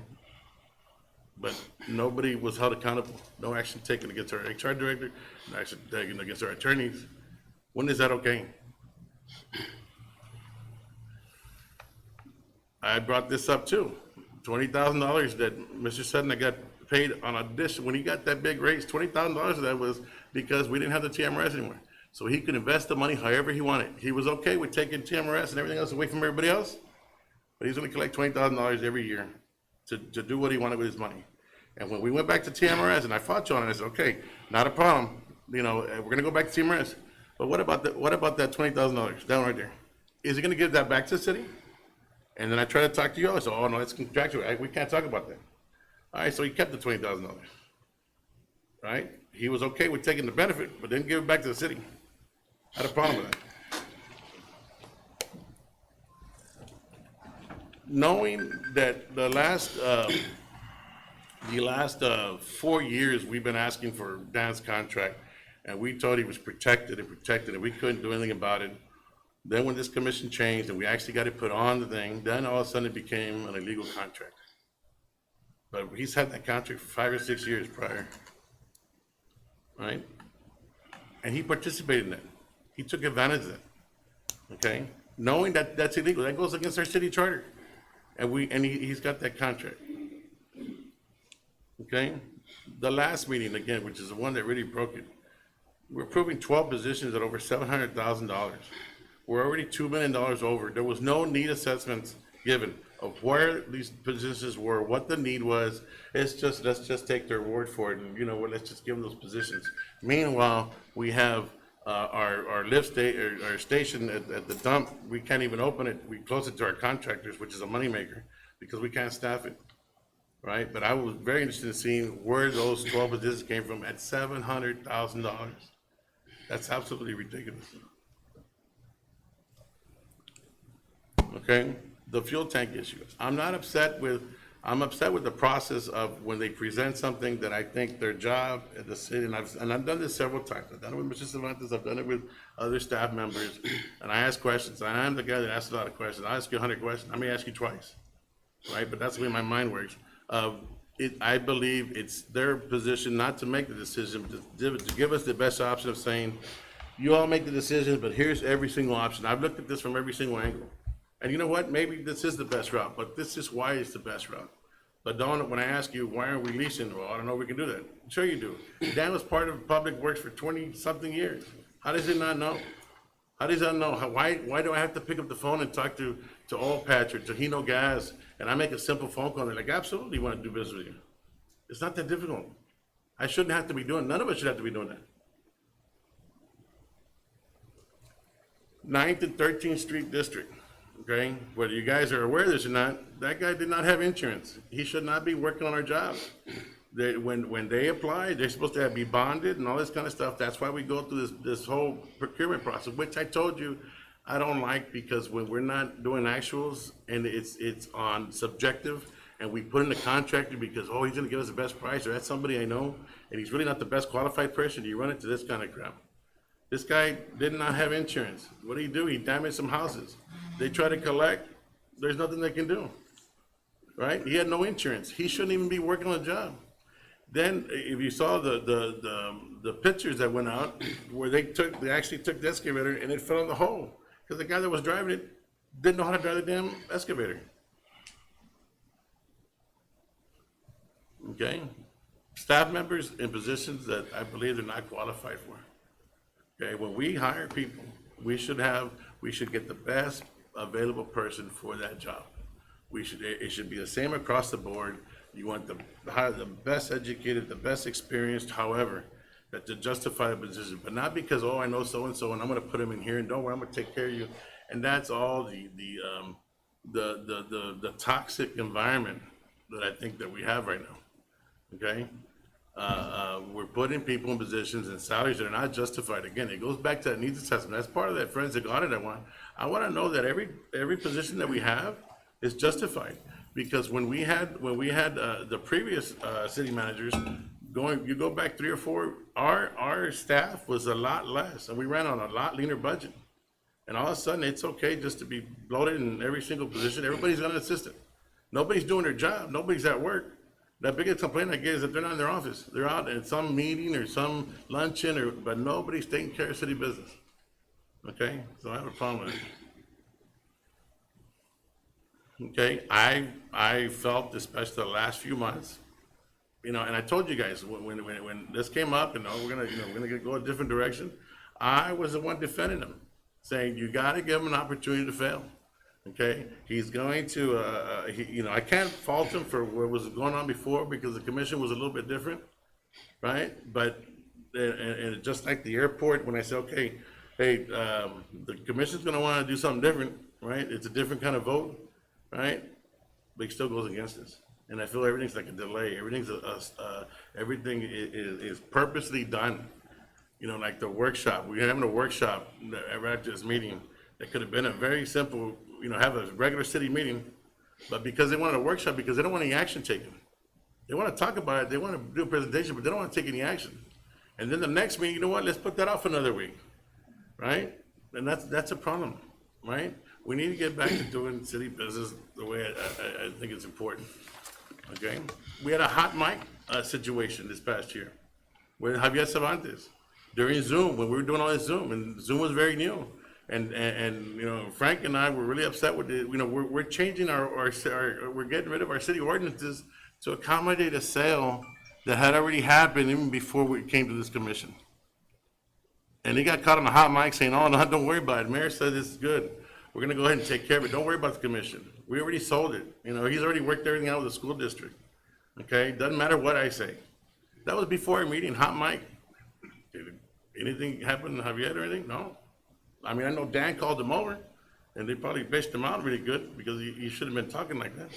Speaker 5: But nobody was held accountable. No action taken against our HR director, no action taken against our attorneys. When is that okay? I brought this up too. $20,000 that Mr. Sutton got paid on audition. When he got that big raise, $20,000 of that was because we didn't have the TMRS anymore. So he could invest the money however he wanted. He was okay with taking TMRS and everything else away from everybody else, but he's gonna collect $20,000 every year to do what he wanted with his money. And when we went back to TMRS, and I fought you on it, I said, okay, not a problem. You know, we're gonna go back to TMRS. But what about that $20,000 down right there? Is he gonna give that back to the city? And then I tried to talk to you all. I said, oh no, it's contractual. We can't talk about that. All right, so he kept the $20,000, right? He was okay with taking the benefit, but didn't give it back to the city. I had a problem with that. Knowing that the last 4 years we've been asking for Dan's contract, And we thought he was protected, and we couldn't do anything about it. Then when this commission changed and we actually got it put on the thing, then all of a sudden it became an illegal contract. But he's had that contract for 5 or 6 years prior, right? And he participated in it. He took advantage of it, okay? Knowing that that's illegal, that goes against our city charter. And he's got that contract, okay? The last meeting, again, which is the one that really broke it, we're approving 12 positions at over $700,000. We're already $2 million over. There was no need assessments given of where these positions were, what the need was. It's just, let's just take their word for it, and you know what, let's just give them those positions. Meanwhile, we have our our station at the dump, we can't even open it. We close it to our contractors, which is a moneymaker, because we can't staff it, right? But I was very interested in seeing where those 12 positions came from at $700,000. That's absolutely ridiculous. Okay, the fuel tank issue. I'm upset with the process of when they present something that I think their job at the city, and I've done this several times. I've done it with Mr. Cervantes, I've done it with other staff members, and I ask questions. And I'm the guy that asks a lot of questions. I ask you 100 questions. I may ask you twice, right? But that's the way my mind works. I believe it's their position not to make the decision, but to give us the best option of saying, you all make the decision, but here's every single option. I've looked at this from every single angle. And you know what? Maybe this is the best route, but this is why it's the best route. But don't, when I ask you, why aren't we leasing? Well, I don't know if we can do that. Sure you do. Dan was part of Public Works for 20-something years. How does he not know? How does he not know? Why do I have to pick up the phone and talk to Oil Patch or to Hino Gas, and I make a simple phone call, and they're like, absolutely want to do business with you. It's not that difficult. I shouldn't have to be doing, none of us should have to be doing that. 9th and 13th Street District. Okay, whether you guys are aware of this or not, that guy did not have insurance. He should not be working on our job. When they apply, they're supposed to be bonded and all this kind of stuff. That's why we go through this whole procurement process, which I told you I don't like, because when we're not doing actuals and it's on subjective, and we put in the contractor because, oh, he's gonna give us the best price, or that's somebody I know, and he's really not the best qualified person, you run into this kind of crap. This guy did not have insurance. What do? He damaged some houses. They try to collect, there's nothing they can do, right? He had no insurance. He shouldn't even be working on the job. Then, if you saw the pictures that went out, where they actually took the excavator and it fell in the hole, because the guy that was driving it didn't know how to drive the damn excavator. Okay? Staff members in positions that I believe they're not qualified for. Okay, when we hire people, we should get the best available person for that job. It should be the same across the board. You want to hire the best educated, the best experienced, however, that to justify the position, but not because, oh, I know so-and-so and I'm gonna put him in here and don't worry, I'm gonna take care of you. And that's all the toxic environment that I think that we have right now, okay? We're putting people in positions and salaries that are not justified. Again, it goes back to that needs assessment. That's part of that forensic audit I want to know that every position that we have is justified. Because when we had the previous city managers you go back 3 or 4, our staff was a lot less, and we ran on a lot leaner budget. And all of a sudden, it's okay just to be bloated in every single position. Everybody's got an assistant. Nobody's doing their job. Nobody's at work. The biggest complaint I get is that they're not in their office. They're out at some meeting or some luncheon, but nobody's taking care of city business. Okay, so I have a problem with it. Okay, I felt, especially the last few months, and I told you guys when this came up, and we're gonna go a different direction. I was the one defending him, saying you got to give him an opportunity to fail. Okay, he's going to, I can't fault him for what was going on before, because the commission was a little bit different, right? But, and just like the airport, when I say, okay, hey, the commission's gonna wanna do something different, right? It's a different kind of vote, right? But he still goes against us. And I feel everything's like a delay. Everything is purposely done. Like the workshop, we're having a workshop right after this meeting. It could have been a very simple, have a regular city meeting, but because they wanted a workshop, because they don't want any action taken. They want to talk about it, they want to do a presentation, but they don't want to take any action. And then the next meeting, you know what, let's put that off another week, right? And that's a problem, right? We need to get back to doing city business the way I think it's important, okay? We had a hot mic situation this past year with Javier Cervantes during Zoom, when we were doing all this Zoom, and Zoom was very new. And you know, Frank and I were really upset with it. You know, we're changing we're getting rid of our city ordinances to accommodate a sale that had already happened even before we came to this commission. And he got caught on a hot mic saying, oh, no, don't worry about it. Mayor said this is good. We're gonna go ahead and take care of it. Don't worry about the commission. We already sold it. You know, he's already worked everything out with the school district. Okay, doesn't matter what I say. That was before our meeting, hot mic. Did anything happen to Javier or anything? No. I mean, I know Dan called him over, and they probably bitched him out really good because he should have been talking like that,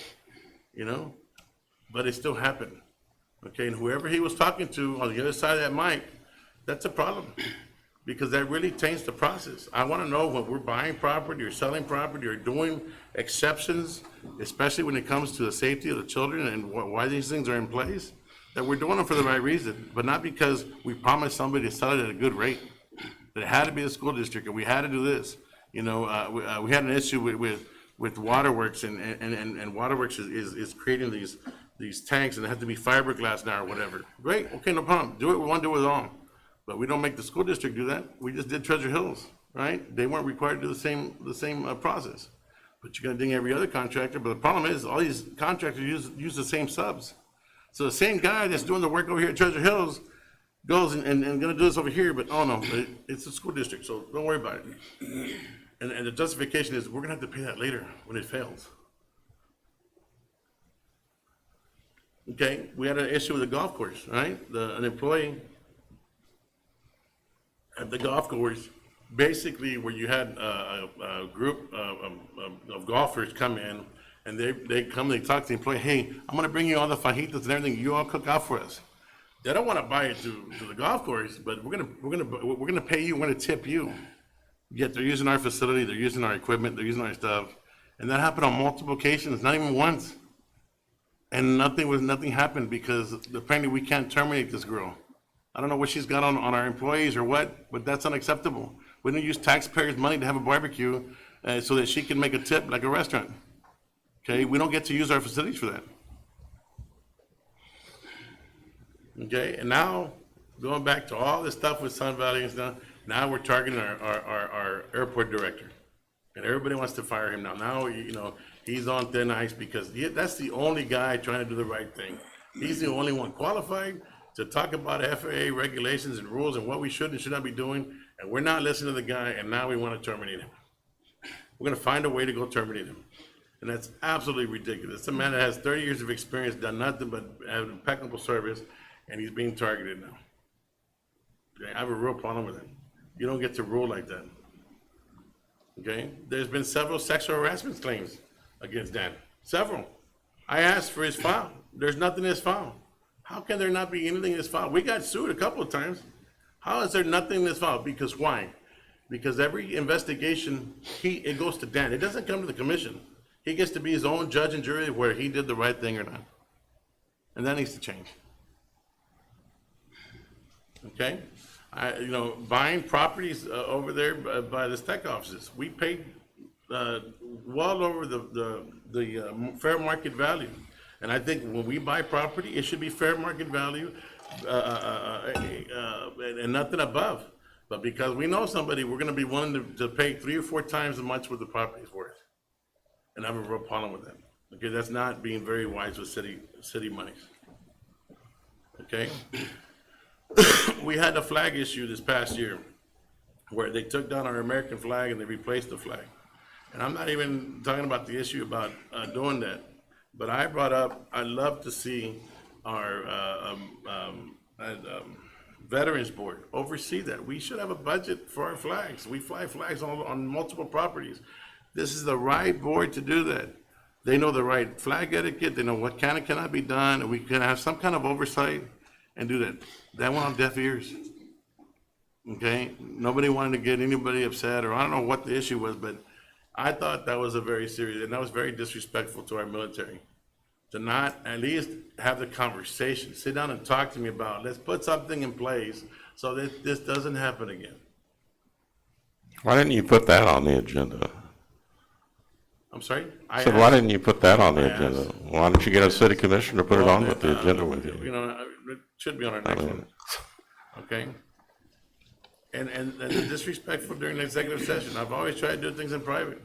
Speaker 5: you know? But it still happened, okay? And whoever he was talking to on the other side of that mic, that's a problem because that really taints the process. I want to know when we're buying property or selling property or doing exceptions, especially when it comes to the safety of the children and why these things are in place, that we're doing them for the right reason, but not because we promised somebody to sell it at a good rate. That it had to be the school district, and we had to do this. You know, we had an issue with Waterworks, and Waterworks is creating these tanks, and they have to be fiberglass now or whatever. Great, okay, no problem. Do it, we want to do it all. But we don't make the school district do that. We just did Treasure Hills, right? They weren't required to do the same process. But you're gonna ding every other contractor, but the problem is, all these contractors use the same subs. So the same guy that's doing the work over here at Treasure Hills goes and gonna do this over here, but oh no, it's a school district, so don't worry about it. And the justification is, we're gonna have to pay that later when it fails. Okay, we had an issue with the golf course, right? An employee at the golf course, basically where you had a group of golfers come in, and they talk to the employee, hey, I'm gonna bring you all the fajitas and everything, you all cook out for us. They don't want to buy it to the golf course, but we're gonna pay you. We're gonna tip you. Yet they're using our facility, they're using our equipment, they're using our stuff, and that happened on multiple occasions, not even once. And nothing happened because apparently we can't terminate this girl. I don't know what she's got on our employees or what, but that's unacceptable. We don't use taxpayers' money to have a barbecue so that she can make a tip like a restaurant. Okay, we don't get to use our facilities for that. Okay, and now, going back to all this stuff with Sun Valley and stuff, now we're targeting our airport director. And everybody wants to fire him now. Now, you know, he's on thin ice because that's the only guy trying to do the right thing. He's the only one qualified to talk about FAA regulations and rules and what we should and should not be doing. And we're not listening to the guy, and now we want to terminate him. We're gonna find a way to go terminate him. And that's absolutely ridiculous. It's a man that has 30 years of experience, done nothing but have impeccable service, and he's being targeted now. Okay, I have a real problem with that. You don't get to rule like that. Okay, there's been several sexual harassment claims against Dan. Several. I asked for his file. There's nothing in his file. How can there not be anything in his file? We got sued a couple of times. How is there nothing in this file? Because why? Because every investigation, it goes to Dan. It doesn't come to the commission. He gets to be his own judge and jury where he did the right thing or not. And that needs to change. Okay? You know, buying properties over there by the tech offices, we paid well over the fair market value. And I think when we buy property, it should be fair market value and nothing above. But because we know somebody, we're gonna be willing to pay 3 or 4 times as much what the property is worth. And I have a real problem with that. Okay, that's not being very wise with city monies. Okay? We had a flag issue this past year where they took down our American flag and they replaced the flag. And I'm not even talking about the issue about doing that, but I brought up, I'd love to see our Veterans Board oversee that. We should have a budget for our flags. We fly flags on multiple properties. This is the right board to do that. They know the right flag etiquette, they know what can and cannot be done, and we can have some kind of oversight and do that. That went on deaf ears. Okay? Nobody wanted to get anybody upset, or I don't know what the issue was, but I thought that was a very serious, and that was very disrespectful to our military. To not at least have the conversation, sit down and talk to me about, let's put something in place So this doesn't happen again.
Speaker 1: Why didn't you put that on the agenda?
Speaker 5: I'm sorry?
Speaker 1: So why didn't you put that on the
Speaker 5: I
Speaker 1: agenda?
Speaker 5: asked.
Speaker 1: Why don't you get a city commissioner to put it on with the
Speaker 5: Well,
Speaker 1: agenda with you?
Speaker 5: You know, it should be on our next one, okay? And disrespectful during the executive session, I've always tried to do things in private.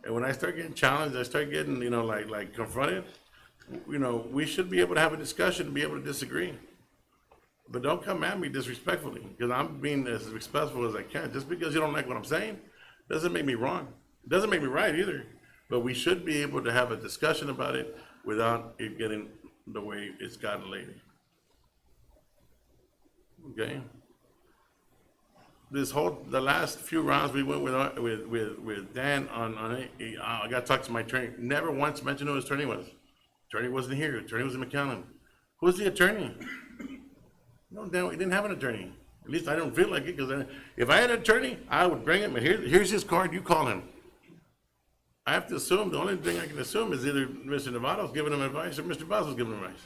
Speaker 5: And when I start getting challenged, I start getting, you know, like confronted, you know, we should be able to have a discussion and be able to disagree. But don't come at me disrespectfully, because I'm being as respectful as I can. Just because you don't like what I'm saying, doesn't make me wrong. It doesn't make me right either. But we should be able to have a discussion about it without it getting the way it's gotten lately. Okay? The last few rounds we went with Dan on I got to talk to my attorney. Never once mentioned who his attorney was. Attorney wasn't here. Attorney was in McAllen. Who's the attorney? No, Dan, we didn't have an attorney. At least I don't feel like it, because if I had an attorney, I would bring him, and here's his card, you call him. I have to assume, the only thing I can assume is either Mr. Novato's giving him advice or Mr. Boswell's giving him advice.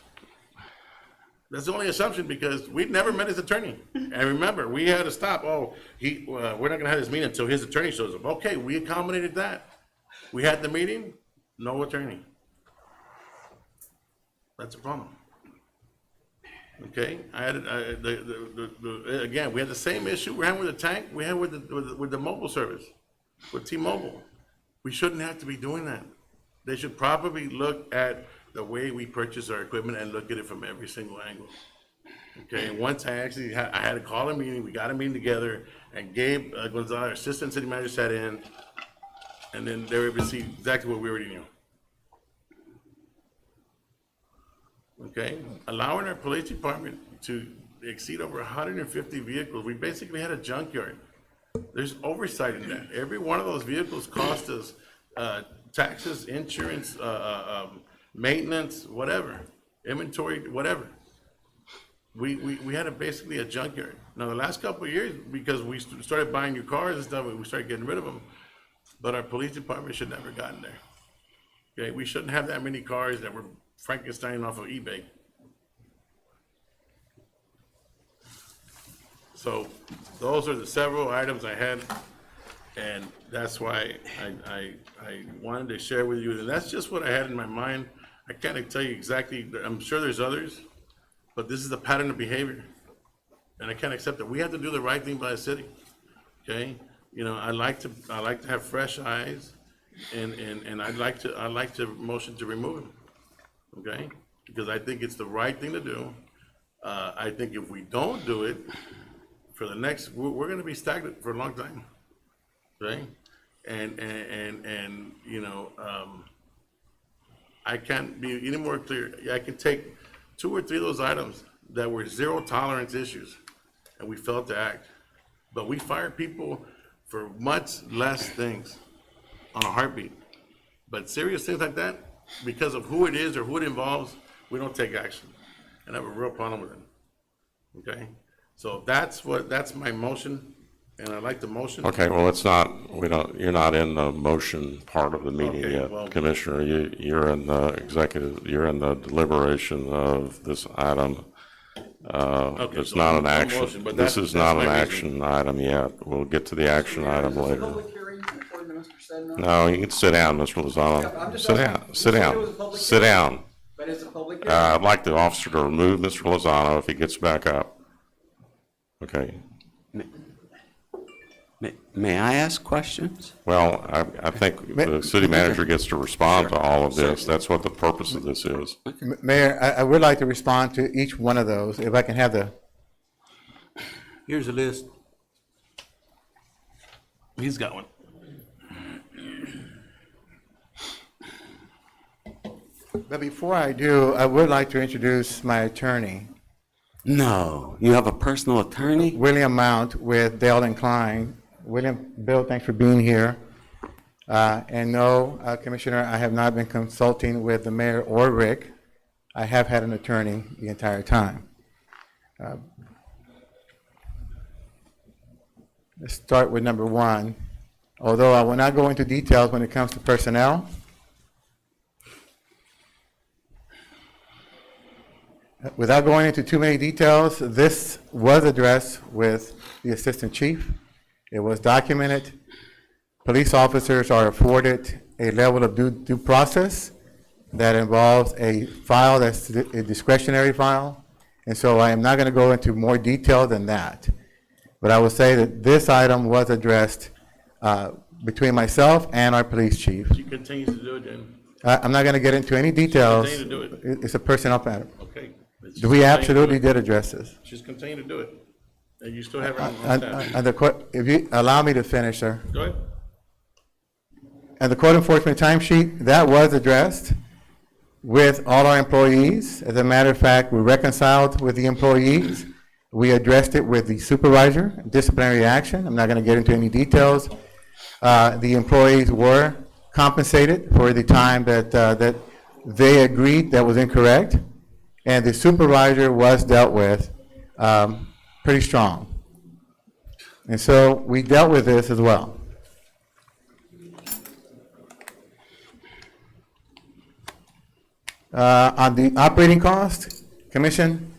Speaker 5: That's the only assumption, because we'd never met his attorney. And remember, we had to stop, we're not gonna have this meeting until his attorney shows up. Okay, we accommodated that. We had the meeting, no attorney. That's a problem. Okay, again, we had the same issue we're having with the tank, we had with the mobile service, with T-Mobile. We shouldn't have to be doing that. They should probably look at the way we purchase our equipment and look at it from every single angle. Okay, and once I had to call a meeting, we got a meeting together, and Gabe Gonzalez, our assistant city manager, sat in, and then they were able to see exactly what we already knew. Okay, allowing our police department to exceed over 150 vehicles, we basically had a junkyard. There's oversight in that. Every one of those vehicles cost us taxes, insurance, maintenance, whatever, inventory, whatever. We had basically a junkyard. Now, the last couple of years, because we started buying new cars and stuff, we started getting rid of them. But our police department should never have gotten there. Okay, we shouldn't have that many cars that were Frankenstein off of eBay. So those are the several items I had, and that's why I wanted to share with you. And that's just what I had in my mind. I can't tell you exactly. I'm sure there's others, but this is a pattern of behavior, and I can't accept it. We have to do the right thing by the city. Okay, you know, I like to have fresh eyes, and I'd like to motion to remove him. Okay, because I think it's the right thing to do. I think if we don't do it, for the next, we're going to be stagnant for a long time. Okay, and you know, I can't be any more clear. I can take 2 or 3 of those items that were zero tolerance issues, and we failed to act. But we fired people for much less things on a heartbeat. But serious things like that, because of who it is or who it involves, we don't take action. And I have a real problem with it. Okay? So that's my motion, and I like the motion.
Speaker 1: Okay, well, you're not in the motion part of the meeting
Speaker 5: Okay,
Speaker 1: yet,
Speaker 5: well-
Speaker 1: Commissioner. You're in the deliberation of this item. It's
Speaker 5: so
Speaker 1: not an
Speaker 5: no
Speaker 1: action.
Speaker 5: motion, but
Speaker 1: This
Speaker 5: that's
Speaker 1: is not
Speaker 5: my
Speaker 1: an
Speaker 5: reasoning.
Speaker 1: action item yet. We'll get to the action item later.
Speaker 12: Public hearing according to Mr. Sedno?
Speaker 1: No, you can sit down, Mr.
Speaker 12: Yeah, but
Speaker 1: Lozano.
Speaker 12: I'm just
Speaker 1: Sit
Speaker 12: asking,
Speaker 1: down,
Speaker 12: you
Speaker 1: sit
Speaker 12: said it
Speaker 1: down,
Speaker 12: was a public
Speaker 1: sit
Speaker 12: hearing.
Speaker 1: down.
Speaker 12: But it's a public hearing.
Speaker 1: I'd like the officer to remove Mr. Lozano if he gets back up. Okay.
Speaker 6: May I ask questions?
Speaker 1: Well, I think the city manager gets to respond to all of this. That's what the purpose of this is.
Speaker 11: Mayor, I would like to respond to each one of those, if I can have the,
Speaker 9: Here's a list.
Speaker 5: He's got one.
Speaker 11: but before I do, I would like to introduce my attorney,
Speaker 6: No, you have a personal attorney?
Speaker 11: William Mount with Dale and Klein. William, Bill, thanks for being here. And no, Commissioner, I have not been consulting with the mayor or Rick. I have had an attorney the entire time. Let's start with number 1. Although I will not go into details when it comes to personnel, Without going into too many details, this was addressed with the Assistant Chief. It was documented. Police officers are afforded a level of due process that involves a file that's a discretionary file. And so I am not going to go into more detail than that. But I will say that this item was addressed between myself and our police chief.
Speaker 5: She continues to do it, then,
Speaker 11: I'm not going to get into any details.
Speaker 5: continue to do it.
Speaker 11: It's a personnel matter.
Speaker 5: Okay. Let's
Speaker 11: We
Speaker 5: just continue to do
Speaker 11: absolutely
Speaker 5: it.
Speaker 11: did address this.
Speaker 5: Just continue to do it. And you still have it on
Speaker 11: And
Speaker 5: staff.
Speaker 11: if you allow me to finish, sir.
Speaker 5: Go ahead.
Speaker 11: And the code enforcement timesheet, that was addressed with all our employees. As a matter of fact, we reconciled with the employees. We addressed it with the supervisor, disciplinary action. I'm not going to get into any details. The employees were compensated for the time that they agreed that was incorrect. And the supervisor was dealt with pretty strong. And so we dealt with this as well. On the operating cost, Commission,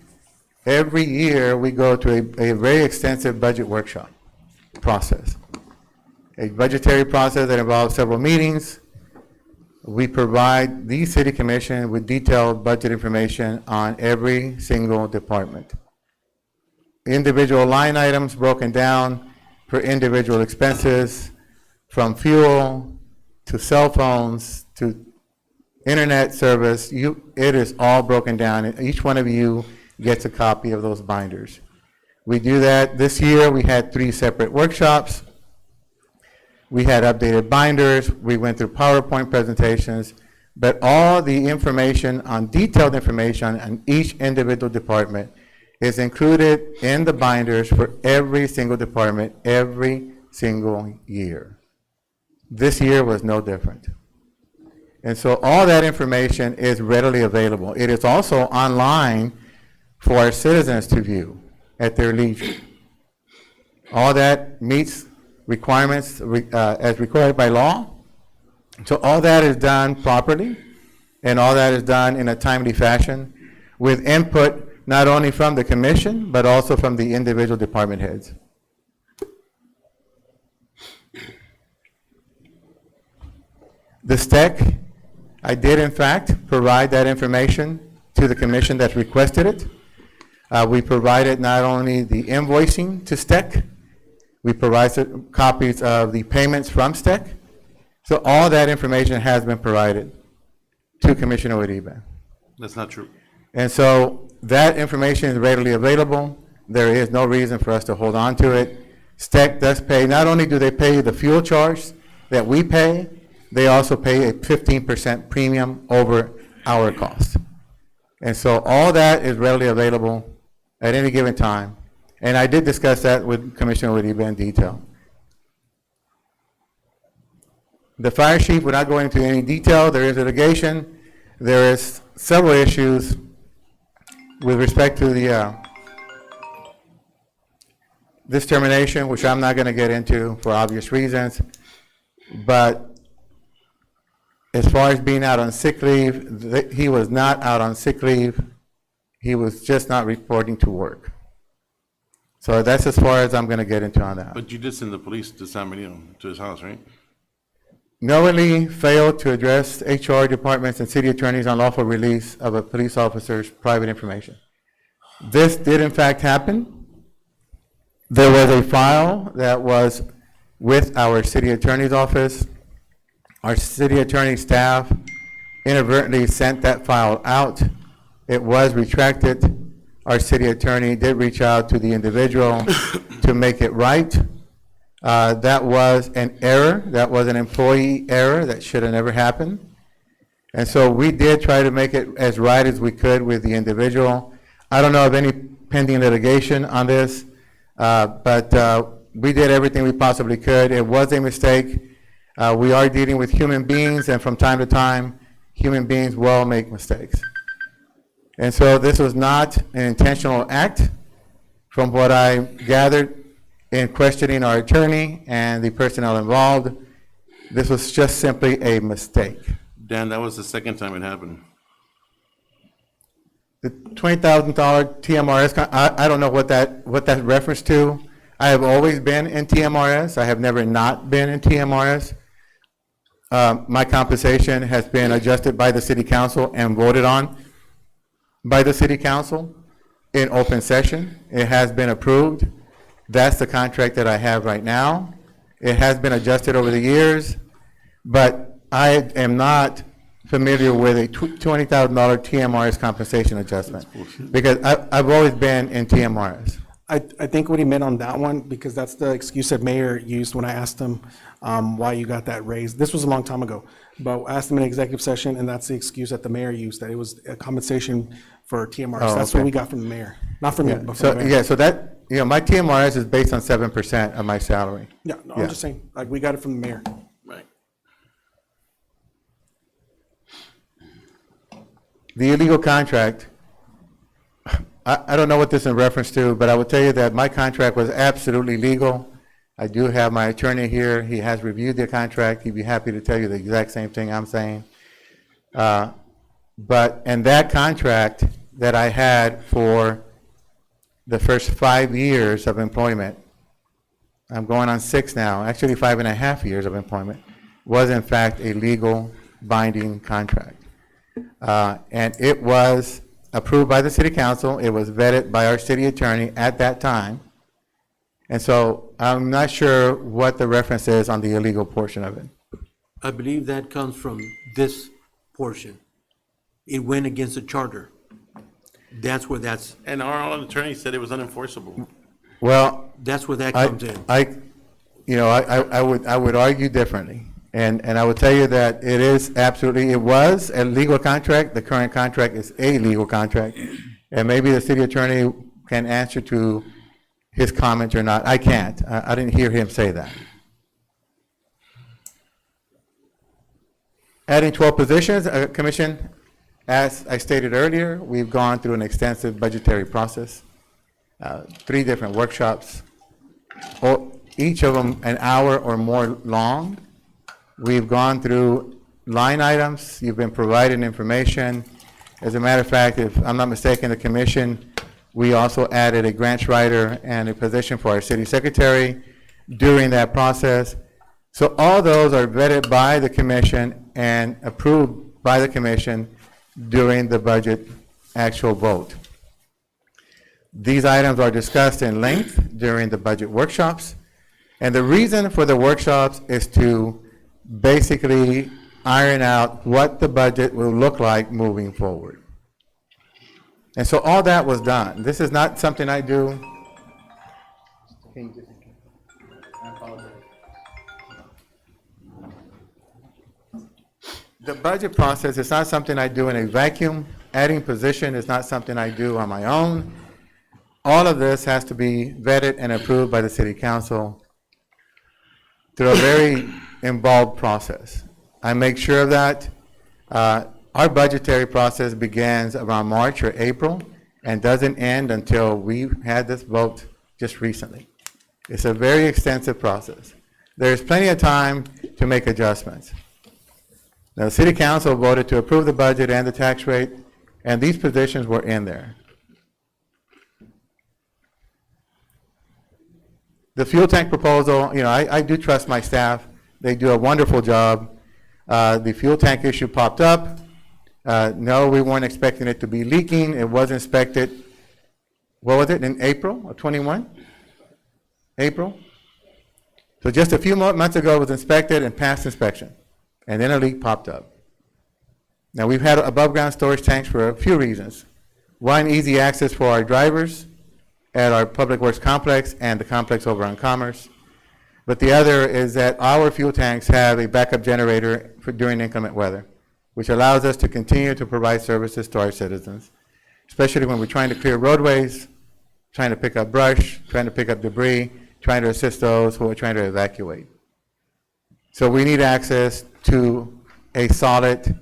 Speaker 11: every year we go to a very extensive budget workshop process. A budgetary process that involves several meetings. We provide the City Commission with detailed budget information on every single department. Individual line items broken down for individual expenses, from fuel to cell phones to internet service, it is all broken down. Each one of you gets a copy of those binders. We do that. This year, we had 3 separate workshops. We had updated binders. We went through PowerPoint presentations. But all the information detailed information on each individual department is included in the binders for every single department every single year. This year was no different. And so all that information is readily available. It is also online for our citizens to view at their leisure. All that meets requirements as required by law. So all that is done properly, and all that is done in a timely fashion with input not only from the commission, but also from the individual department heads. The STEC, I did in fact provide that information to the commission that requested it. We provided not only the invoicing to STEC, we provided copies of the payments from STEC. So all that information has been provided to Commissioner Uribe.
Speaker 5: That's not true.
Speaker 11: And so that information is readily available. There is no reason for us to hold on to it. STEC does pay, not only do they pay the fuel charge that we pay, they also pay a 15% premium over our cost. And so all that is readily available at any given time. And I did discuss that with Commissioner Uribe in detail. The fire chief, without going into any detail, there is litigation. There is several issues with respect to the this termination, which I'm not going to get into for obvious reasons. But as far as being out on sick leave, he was not out on sick leave. He was just not reporting to work. So that's as far as I'm going to get into on that.
Speaker 5: But you did send the police to San Benito, to his house, right?
Speaker 11: Knowingly failed to address HR departments and city attorneys' unlawful release of a police officer's private information. This did in fact happen. There was a file that was with our city attorney's office. Our city attorney staff inadvertently sent that file out. It was retracted. Our city attorney did reach out to the individual to make it right. That was an error. That was an employee error that should have never happened. And so we did try to make it as right as we could with the individual. I don't know of any pending litigation on this, but we did everything we possibly could. It was a mistake. We are dealing with human beings, and from time to time, human beings will make mistakes. And so this was not an intentional act. From what I gathered in questioning our attorney and the personnel involved, this was just simply a mistake.
Speaker 5: Dan, that was the second time it happened.
Speaker 11: The $20,000 TMRS, I don't know what that reference to. I have always been in TMRS. I have never not been in TMRS. My compensation has been adjusted by the city council and voted on by the city council in open session. It has been approved. That's the contract that I have right now. It has been adjusted over the years, but I am not familiar with a $20,000 TMRS compensation adjustment, because I've always been in TMRS.
Speaker 8: I think what he meant on that one, because that's the excuse that mayor used when I asked him why you got that raise. This was a long time ago, but I asked him in executive session, and that's the excuse that the mayor used, that it was a compensation for TMRS.
Speaker 11: Oh,
Speaker 8: That's
Speaker 11: okay.
Speaker 8: what we got from the mayor, not from you,
Speaker 11: Yeah,
Speaker 8: but from
Speaker 11: so,
Speaker 8: the mayor.
Speaker 11: yeah, so that, my TMRS is based on 7% of my salary.
Speaker 8: Yeah, no,
Speaker 11: Yeah.
Speaker 8: I'm just saying, like, we got it from the mayor.
Speaker 5: Right.
Speaker 11: The illegal contract, I don't know what this is in reference to, but I will tell you that my contract was absolutely legal. I do have my attorney here. He has reviewed the contract. He'd be happy to tell you the exact same thing I'm saying. But in that contract that I had for the first 5 years of employment, I'm going on 6 now, actually 5.5 years of employment, was in fact a legal binding contract. And it was approved by the city council. It was vetted by our city attorney at that time. And so I'm not sure what the reference is on the illegal portion of it.
Speaker 9: I believe that comes from this portion. It went against the charter. That's where
Speaker 5: And our own attorney said it was unenforceable.
Speaker 11: Well,
Speaker 9: that's where that
Speaker 11: I,
Speaker 9: comes in.
Speaker 11: I would argue differently. And I would tell you that it is absolutely, it was a legal contract. The current contract is a legal contract. And maybe the city attorney can answer to his comment or not. I can't. I didn't hear him say that. Adding 12 positions, Commission, as I stated earlier, we've gone through an extensive budgetary process, 3 different workshops, each of them an hour or more long. We've gone through line items. You've been provided information. As a matter of fact, if I'm not mistaken, the Commission, we also added a grants writer and a position for our city secretary during that process. So all those are vetted by the Commission and approved by the Commission during the budget actual vote. These items are discussed in length during the budget workshops. And the reason for the workshops is to basically iron out what the budget will look like moving forward. And so all that was done. This is not something I do. The budget process is not something I do in a vacuum. Adding position is not something I do on my own. All of this has to be vetted and approved by the city council through a very involved process. I make sure of that. Our budgetary process begins around March or April and doesn't end until we had this vote just recently. It's a very extensive process. There's plenty of time to make adjustments. Now, the city council voted to approve the budget and the tax rate, and these positions were in there. The fuel tank proposal, I do trust my staff. They do a wonderful job. The fuel tank issue popped up. No, we weren't expecting it to be leaking. It was inspected, what was it, in April of 21? April? So just a few months ago, it was inspected and passed inspection. And then a leak popped up. Now, we've had above-ground storage tanks for a few reasons. One, easy access for our drivers at our Public Works complex and the complex over on Commerce. But the other is that our fuel tanks have a backup generator during inclement weather, which allows us to continue to provide services to our citizens, especially when we're trying to clear roadways, trying to pick up brush, trying to pick up debris, trying to assist those who are trying to evacuate. So we need access to a solid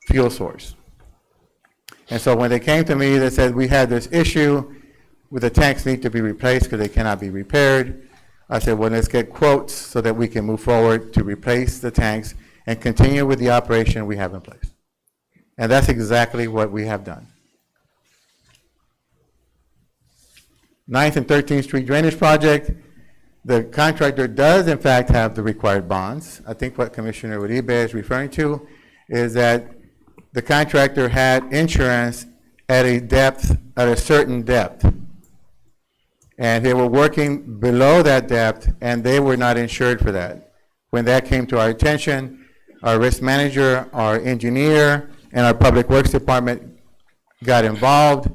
Speaker 11: fuel source. And so when they came to me, they said, we had this issue where the tanks need to be replaced because they cannot be repaired. I said, well, let's get quotes so that we can move forward to replace the tanks and continue with the operation we have in place. And that's exactly what we have done. 9th and 13th Street Drainage Project, the contractor does in fact have the required bonds. I think what Commissioner Uribe is referring to is that the contractor had insurance at a certain depth. And they were working below that depth, and they were not insured for that. When that came to our attention, our risk manager, our engineer, and our public works department got involved,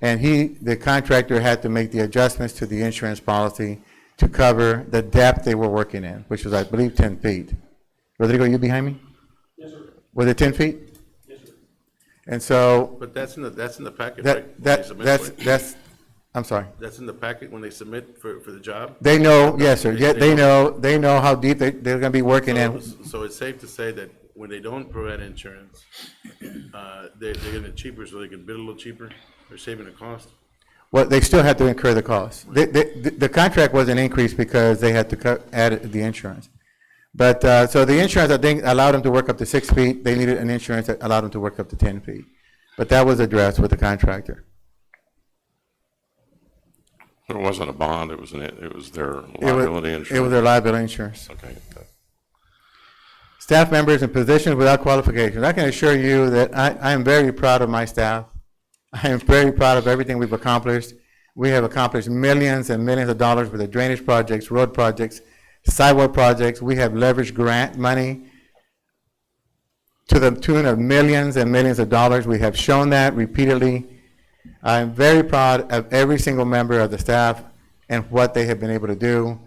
Speaker 11: and the contractor had to make the adjustments to the insurance policy to cover the depth they were working in, which was, I believe, 10 feet. Rodrigo, you behind me? Yes, sir. Was it 10 feet? Yes, sir. And so,
Speaker 5: But that's in the packet, right? When they submit for it?
Speaker 11: that's, I'm sorry.
Speaker 5: That's in the packet when they submit for the job?
Speaker 11: They know, yes, sir, yeah, they know how deep they're gonna be working in.
Speaker 5: So it's safe to say that when they don't provide insurance, they're getting it cheaper so they can bid a little cheaper? They're saving the cost?
Speaker 11: Well, they still have to incur the cost. The contract wasn't increased because they had to add the insurance. But, so the insurance, I think, allowed them to work up to 6 feet. They needed an insurance that allowed them to work up to 10 feet. But that was addressed with the contractor.
Speaker 1: It wasn't a bond, it was their liability insurance?
Speaker 11: It was their liability insurance.
Speaker 1: Okay.
Speaker 11: Staff members in positions without qualifications. I can assure you that I am very proud of my staff. I am very proud of everything we've accomplished. We have accomplished millions and millions of dollars with the drainage projects, road projects, sidewalk projects. We have leveraged grant money to the tune of millions and millions of dollars. We have shown that repeatedly. I'm very proud of every single member of the staff and what they have been able to do.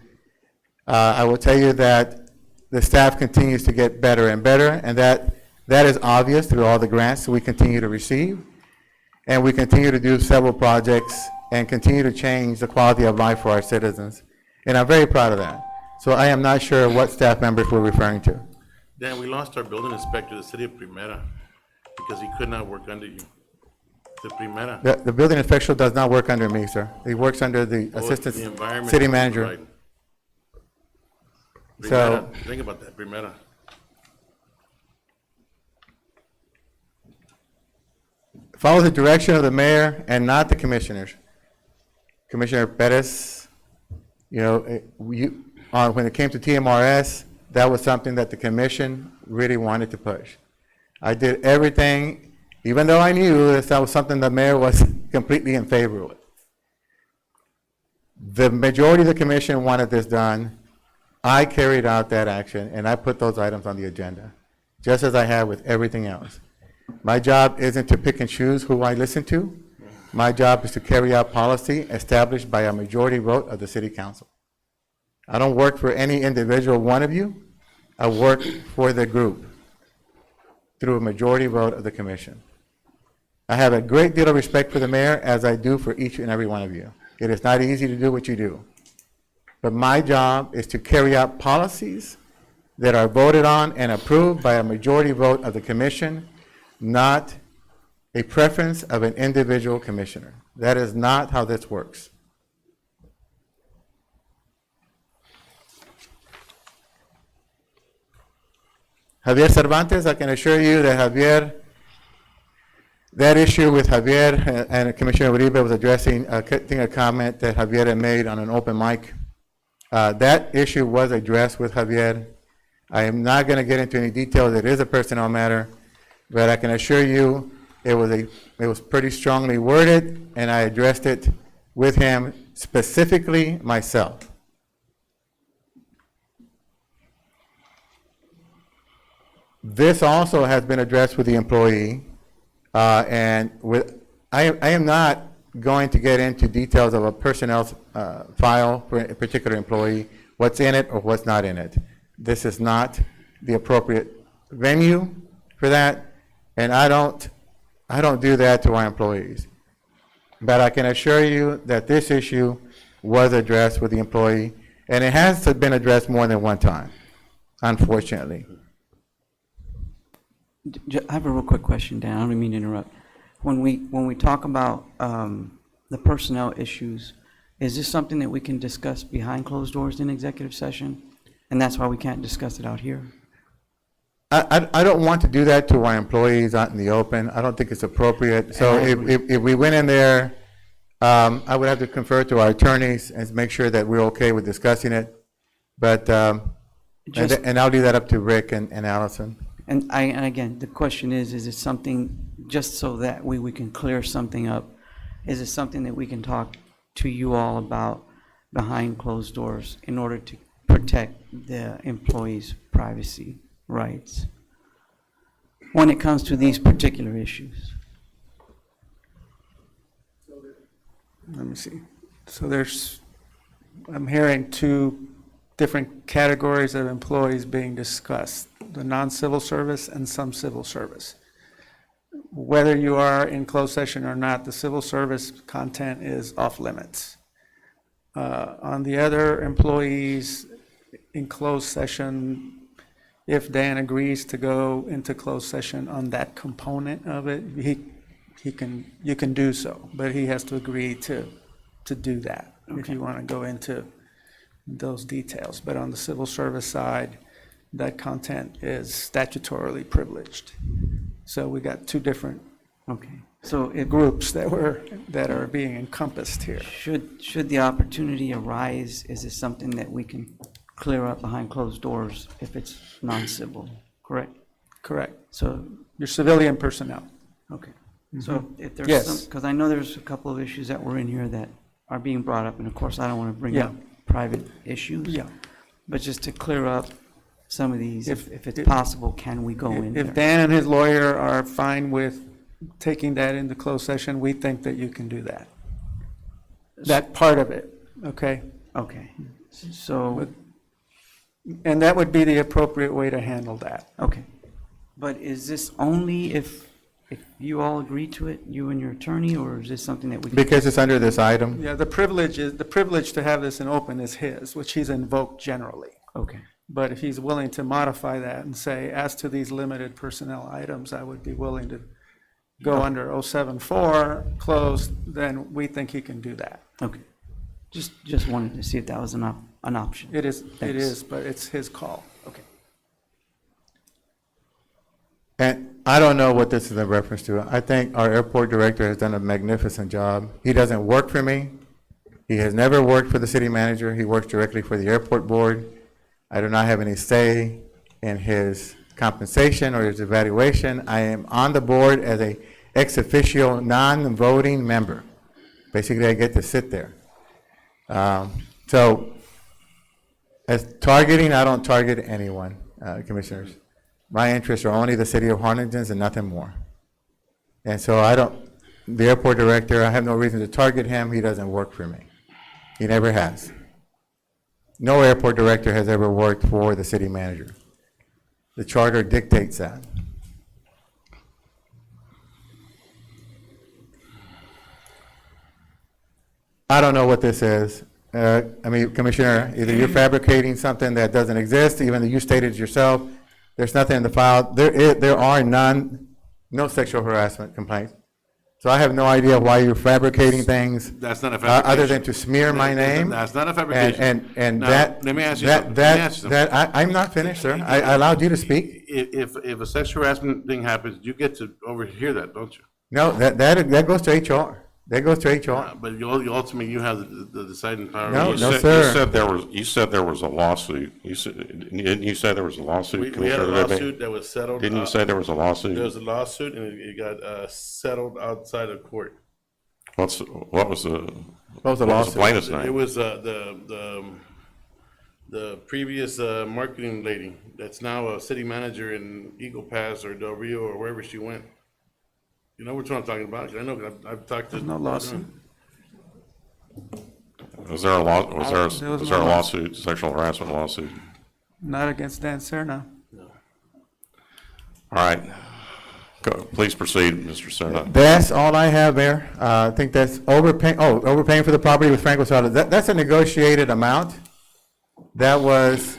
Speaker 11: I will tell you that the staff continues to get better and better, and that is obvious through all the grants we continue to receive. And we continue to do several projects and continue to change the quality of life for our citizens. And I'm very proud of that. So I am not sure what staff members we're referring to.
Speaker 5: Dan, we lost our building inspector, the city of Primera, because he could not work under you. The Primera.
Speaker 11: The building inspector does not work under me, sir. He works under the assistant
Speaker 5: The environment
Speaker 11: city manager.
Speaker 5: right.
Speaker 11: So-
Speaker 5: Primera, think about that, Primera.
Speaker 11: Follow the direction of the mayor and not the commissioners. Commissioner Perez, you know, when it came to TMRS, that was something that the commission really wanted to push. I did everything, even though I knew that was something the mayor was completely in favor of. The majority of the commission wanted this done. I carried out that action, and I put those items on the agenda, just as I have with everything else. My job isn't to pick and choose who I listen to. My job is to carry out policy established by a majority vote of the city council. I don't work for any individual one of you. I work for the group through a majority vote of the commission. I have a great deal of respect for the mayor, as I do for each and every one of you. It is not easy to do what you do. But my job is to carry out policies that are voted on and approved by a majority vote of the commission, not a preference of an individual commissioner. That is not how this works. Javier Cervantes, I can assure you that that issue with Javier and Commissioner Uribe was addressing, I think, a comment that Javier had made on an open mic. That issue was addressed with Javier. I am not going to get into any details. It is a personnel matter, but I can assure you it was pretty strongly worded, and I addressed it with him specifically myself. This also has been addressed with the employee, and I am not going to get into details of a personnel file for a particular employee, what's in it or what's not in it. This is not the appropriate venue for that, and I don't do that to our employees. But I can assure you that this issue was addressed with the employee, and it has been addressed more than one time, unfortunately.
Speaker 12: I have a real quick question, Dan. I don't mean to interrupt. When we talk about the personnel issues, is this something that we can discuss behind closed doors in executive session? And that's why we can't discuss it out here?
Speaker 11: I don't want to do that to our employees out in the open. I don't think it's appropriate. So if we went in there I would have to confer to our attorneys and make sure that we're okay with discussing it. But,
Speaker 12: Just-
Speaker 11: and I'll leave that up to Rick and Allison.
Speaker 12: And again, the question is it something, just so that we can clear something up, is it something that we can talk to you all about behind closed doors in order to protect the employees' privacy rights when it comes to these particular issues?
Speaker 4: Let me see. So I'm hearing two different categories of employees being discussed, the non-civil service and some civil service. Whether you are in closed session or not, the civil service content is off limits. On the other employees in closed session, if Dan agrees to go into closed session on that component of it, you can do so, but he has to agree to do that if you want to go into those details. But on the civil service side, that content is statutorily privileged. So we got two different
Speaker 12: Okay, so if,
Speaker 4: groups that are being encompassed here.
Speaker 12: should the opportunity arise, is it something that we can clear up behind closed doors if it's non-civil, correct?
Speaker 4: Correct.
Speaker 12: So,
Speaker 4: Your civilian personnel.
Speaker 12: okay. So if there's
Speaker 4: Yes.
Speaker 12: some, because I know there's a couple of issues that were in here that are being brought up, and of course, I don't want to bring
Speaker 4: Yeah.
Speaker 12: up private issues.
Speaker 4: Yeah.
Speaker 12: But just to clear up some of these,
Speaker 4: If-
Speaker 12: if it's
Speaker 4: if-
Speaker 12: possible, can we go in
Speaker 4: If
Speaker 12: there?
Speaker 4: Dan and his lawyer are fine with taking that into closed session, we think that you can do that. That part of it, okay?
Speaker 12: Okay, so,
Speaker 4: And that would be the appropriate way to handle that.
Speaker 12: okay. But is this only if you all agree to it, you and your attorney, or is this something that we can?
Speaker 11: Because it's under this item,
Speaker 4: Yeah, the privilege to have this in open is his, which he's invoked generally.
Speaker 12: Okay,
Speaker 4: But if he's willing to modify that and say, as to these limited personnel items, I would be willing to go under 074 closed, then we think he can do that.
Speaker 12: okay. Just wanted to see if that was an option.
Speaker 4: It
Speaker 12: Thanks.
Speaker 4: is, but it's his call.
Speaker 12: Okay.
Speaker 11: and I don't know what this is in reference to. I think our airport director has done a magnificent job. He doesn't work for me. He has never worked for the city manager. He works directly for the airport board. I do not have any say in his compensation or his evaluation. I am on the board as a ex officio, non-voting member. Basically, I get to sit there. So, as targeting, I don't target anyone, commissioners. My interests are only the city of Harlingen's and nothing more. And so the airport director, I have no reason to target him. He doesn't work for me. He never has. No airport director has ever worked for the city manager. The charter dictates that. I don't know what this is. I mean, Commissioner, either you're fabricating something that doesn't exist, even though you stated yourself, there's nothing in the file. There are no sexual harassment complaints. So I have no idea why you're fabricating things.
Speaker 5: That's not a fabrication.
Speaker 11: Other than to smear my name.
Speaker 5: That's not a fabrication.
Speaker 11: And
Speaker 5: Now,
Speaker 11: that.
Speaker 5: let me ask you
Speaker 11: that-
Speaker 5: something.
Speaker 11: that-
Speaker 5: Let me ask you something.
Speaker 11: I'm not finished, sir. I allowed you to speak.
Speaker 5: If a sexual harassment thing happens, you get to overhear that, don't you?
Speaker 11: No, that goes to HR. That goes to HR.
Speaker 5: But you ultimately, you have the deciding power.
Speaker 11: No,
Speaker 1: You
Speaker 11: no,
Speaker 1: said-
Speaker 11: sir.
Speaker 1: You said there was a lawsuit. Didn't you say there was a lawsuit,
Speaker 5: We had a
Speaker 1: Commissioner Libby?
Speaker 5: lawsuit that was settled.
Speaker 1: Didn't you say there was a
Speaker 5: There
Speaker 1: lawsuit?
Speaker 5: was a lawsuit and it got settled outside of court.
Speaker 1: What was the
Speaker 11: What was the
Speaker 1: what was the
Speaker 11: lawsuit?
Speaker 1: plaintiff's
Speaker 5: It
Speaker 1: name?
Speaker 5: was the previous marketing lady that's now a city manager in Eagle Pass or Del Rio or wherever she went. You know which one I'm talking about? 'Cause I know, 'cause I've talked to.
Speaker 4: There's no lawsuit.
Speaker 1: Was there a
Speaker 4: There was
Speaker 1: was there
Speaker 4: no
Speaker 1: a lawsuit, sexual harassment lawsuit?
Speaker 4: Not against Dan Cerna.
Speaker 1: All right. Please proceed, Mr. Serna.
Speaker 11: That's all I have there. I think that's overpaying for the property with Frank Gonzalez. That's a negotiated amount. That was,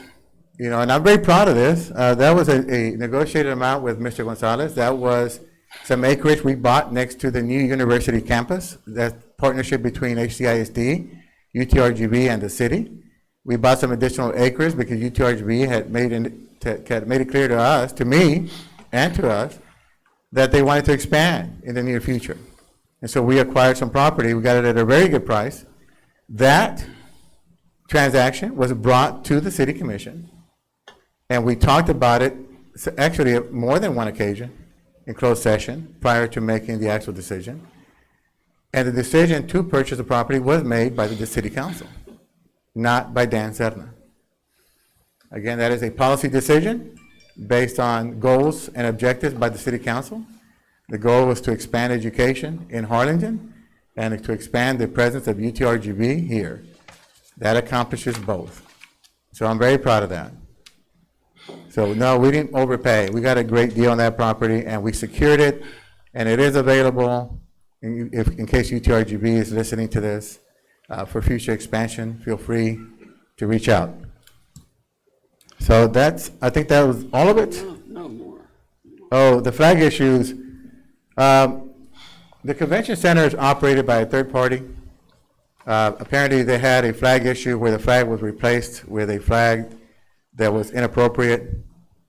Speaker 11: and I'm very proud of this. That was a negotiated amount with Mr. Gonzalez. That was some acreage we bought next to the new university campus. That partnership between HCISD, UTRGV, and the city. We bought some additional acres because UTRGV had made it clear to us, to me, and to us, that they wanted to expand in the near future. And so we acquired some property, we got it at a very good price. That transaction was brought to the city commission, and we talked about it, actually more than one occasion, in closed session, prior to making the actual decision. And the decision to purchase the property was made by the city council, not by Dan Sedna. Again, that is a policy decision based on goals and objectives by the city council. The goal was to expand education in Harlingen and to expand the presence of UTRGV here. That accomplishes both. So I'm very proud of that. So no, we didn't overpay. We got a great deal on that property and we secured it, and it is available in case UTRGV is listening to this. For future expansion, feel free to reach out. So I think that was all of it?
Speaker 6: No more.
Speaker 11: Oh, the flag issues. The convention center is operated by a third party. Apparently they had a flag issue where the flag was replaced with a flag that was inappropriate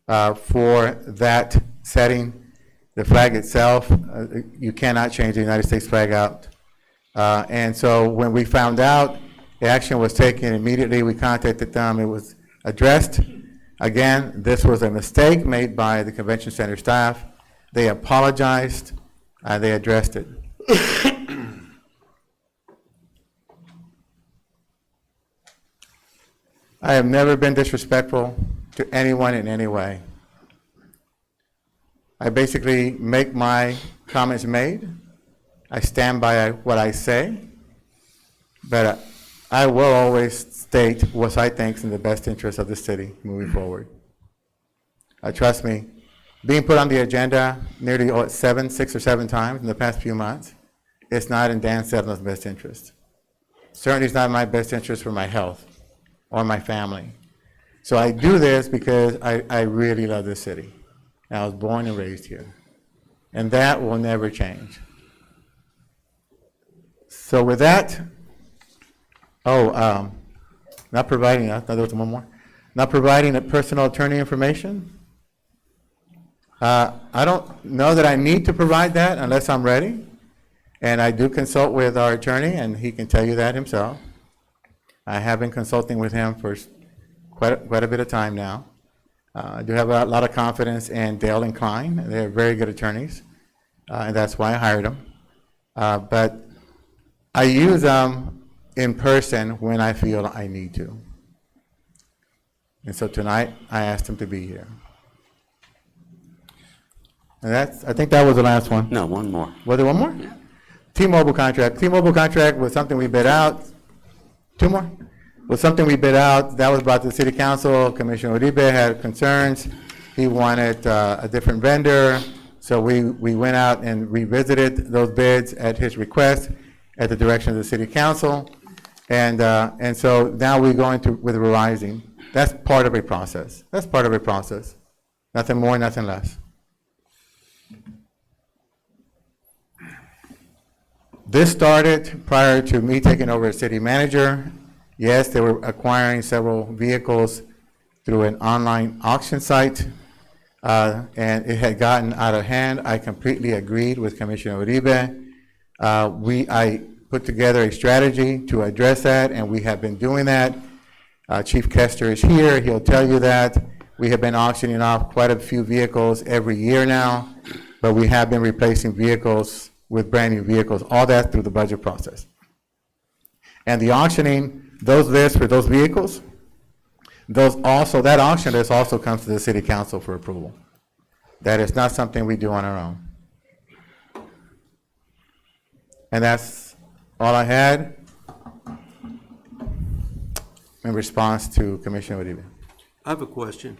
Speaker 11: for that setting. The flag itself, you cannot change the United States flag out. And so when we found out, the action was taken immediately. We contacted them. It was addressed. Again, this was a mistake made by the convention center staff. They apologized, and they addressed it. I have never been disrespectful to anyone in any way. I basically make my comments made. I stand by what I say, but I will always state what I think is in the best interest of the city moving forward. Trust me, being put on the agenda nearly 6 or 7 times in the past few months, it's not in Dan Sedna's best interest. Certainly it's not in my best interest for my health or my family. So I do this because I really love this city. I was born and raised here. And that will never change. So with that, not providing, there was one more. Not providing a personal attorney information. I don't know that I need to provide that unless I'm ready. And I do consult with our attorney, and he can tell you that himself. I have been consulting with him for quite a bit of time now. I do have a lot of confidence in Dale and Klein. They're very good attorneys, and that's why I hired them. But I use them in person when I feel I need to. And so tonight, I asked him to be here. And I think that was the last one.
Speaker 6: No, one more.
Speaker 11: Was there one more?
Speaker 6: Yeah.
Speaker 11: T-Mobile contract. T-Mobile contract was something we bid out. 2 more? Was something we bid out. That was brought to the city council. Commissioner Uribe had concerns. He wanted a different vendor. So we went out and revisited those bids at his request, at the direction of the city council. And so now we're going with Verizon. That's part of a process. That's part of a process. Nothing more, nothing less. This started prior to me taking over as city manager. Yes, they were acquiring several vehicles through an online auction site, and it had gotten out of hand. I completely agreed with Commissioner Uribe. I put together a strategy to address that, and we have been doing that. Chief Kester is here. He'll tell you that. We have been auctioning off quite a few vehicles every year now, but we have been replacing vehicles with brand new vehicles, all that through the budget process. And the auctioning, those lists for those vehicles, that auction list also comes to the city council for approval. That is not something we do on our own. And that's all I had in response to Commissioner Uribe.
Speaker 9: I have a question.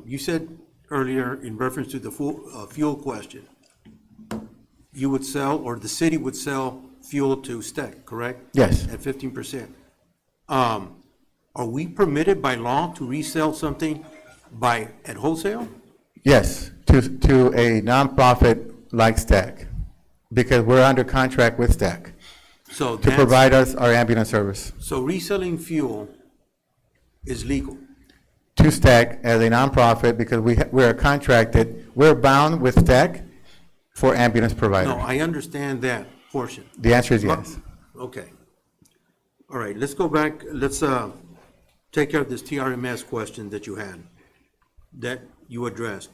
Speaker 9: You said earlier in reference to the fuel question, you would sell, or the city would sell fuel to STEC, correct?
Speaker 11: Yes.
Speaker 9: At 15%. Are we permitted by law to resell something at wholesale?
Speaker 11: Yes, to a nonprofit like STEC, because we're under contract with STEC
Speaker 9: So
Speaker 11: to provide us our ambulance service.
Speaker 9: So reselling fuel is legal?
Speaker 11: To STEC as a nonprofit, because we're contracted, we're bound with STEC for ambulance providers.
Speaker 9: No, I understand that portion.
Speaker 11: The answer is yes.
Speaker 9: Okay. All right, let's go back, let's take care of this TRMS question that you had, that you addressed.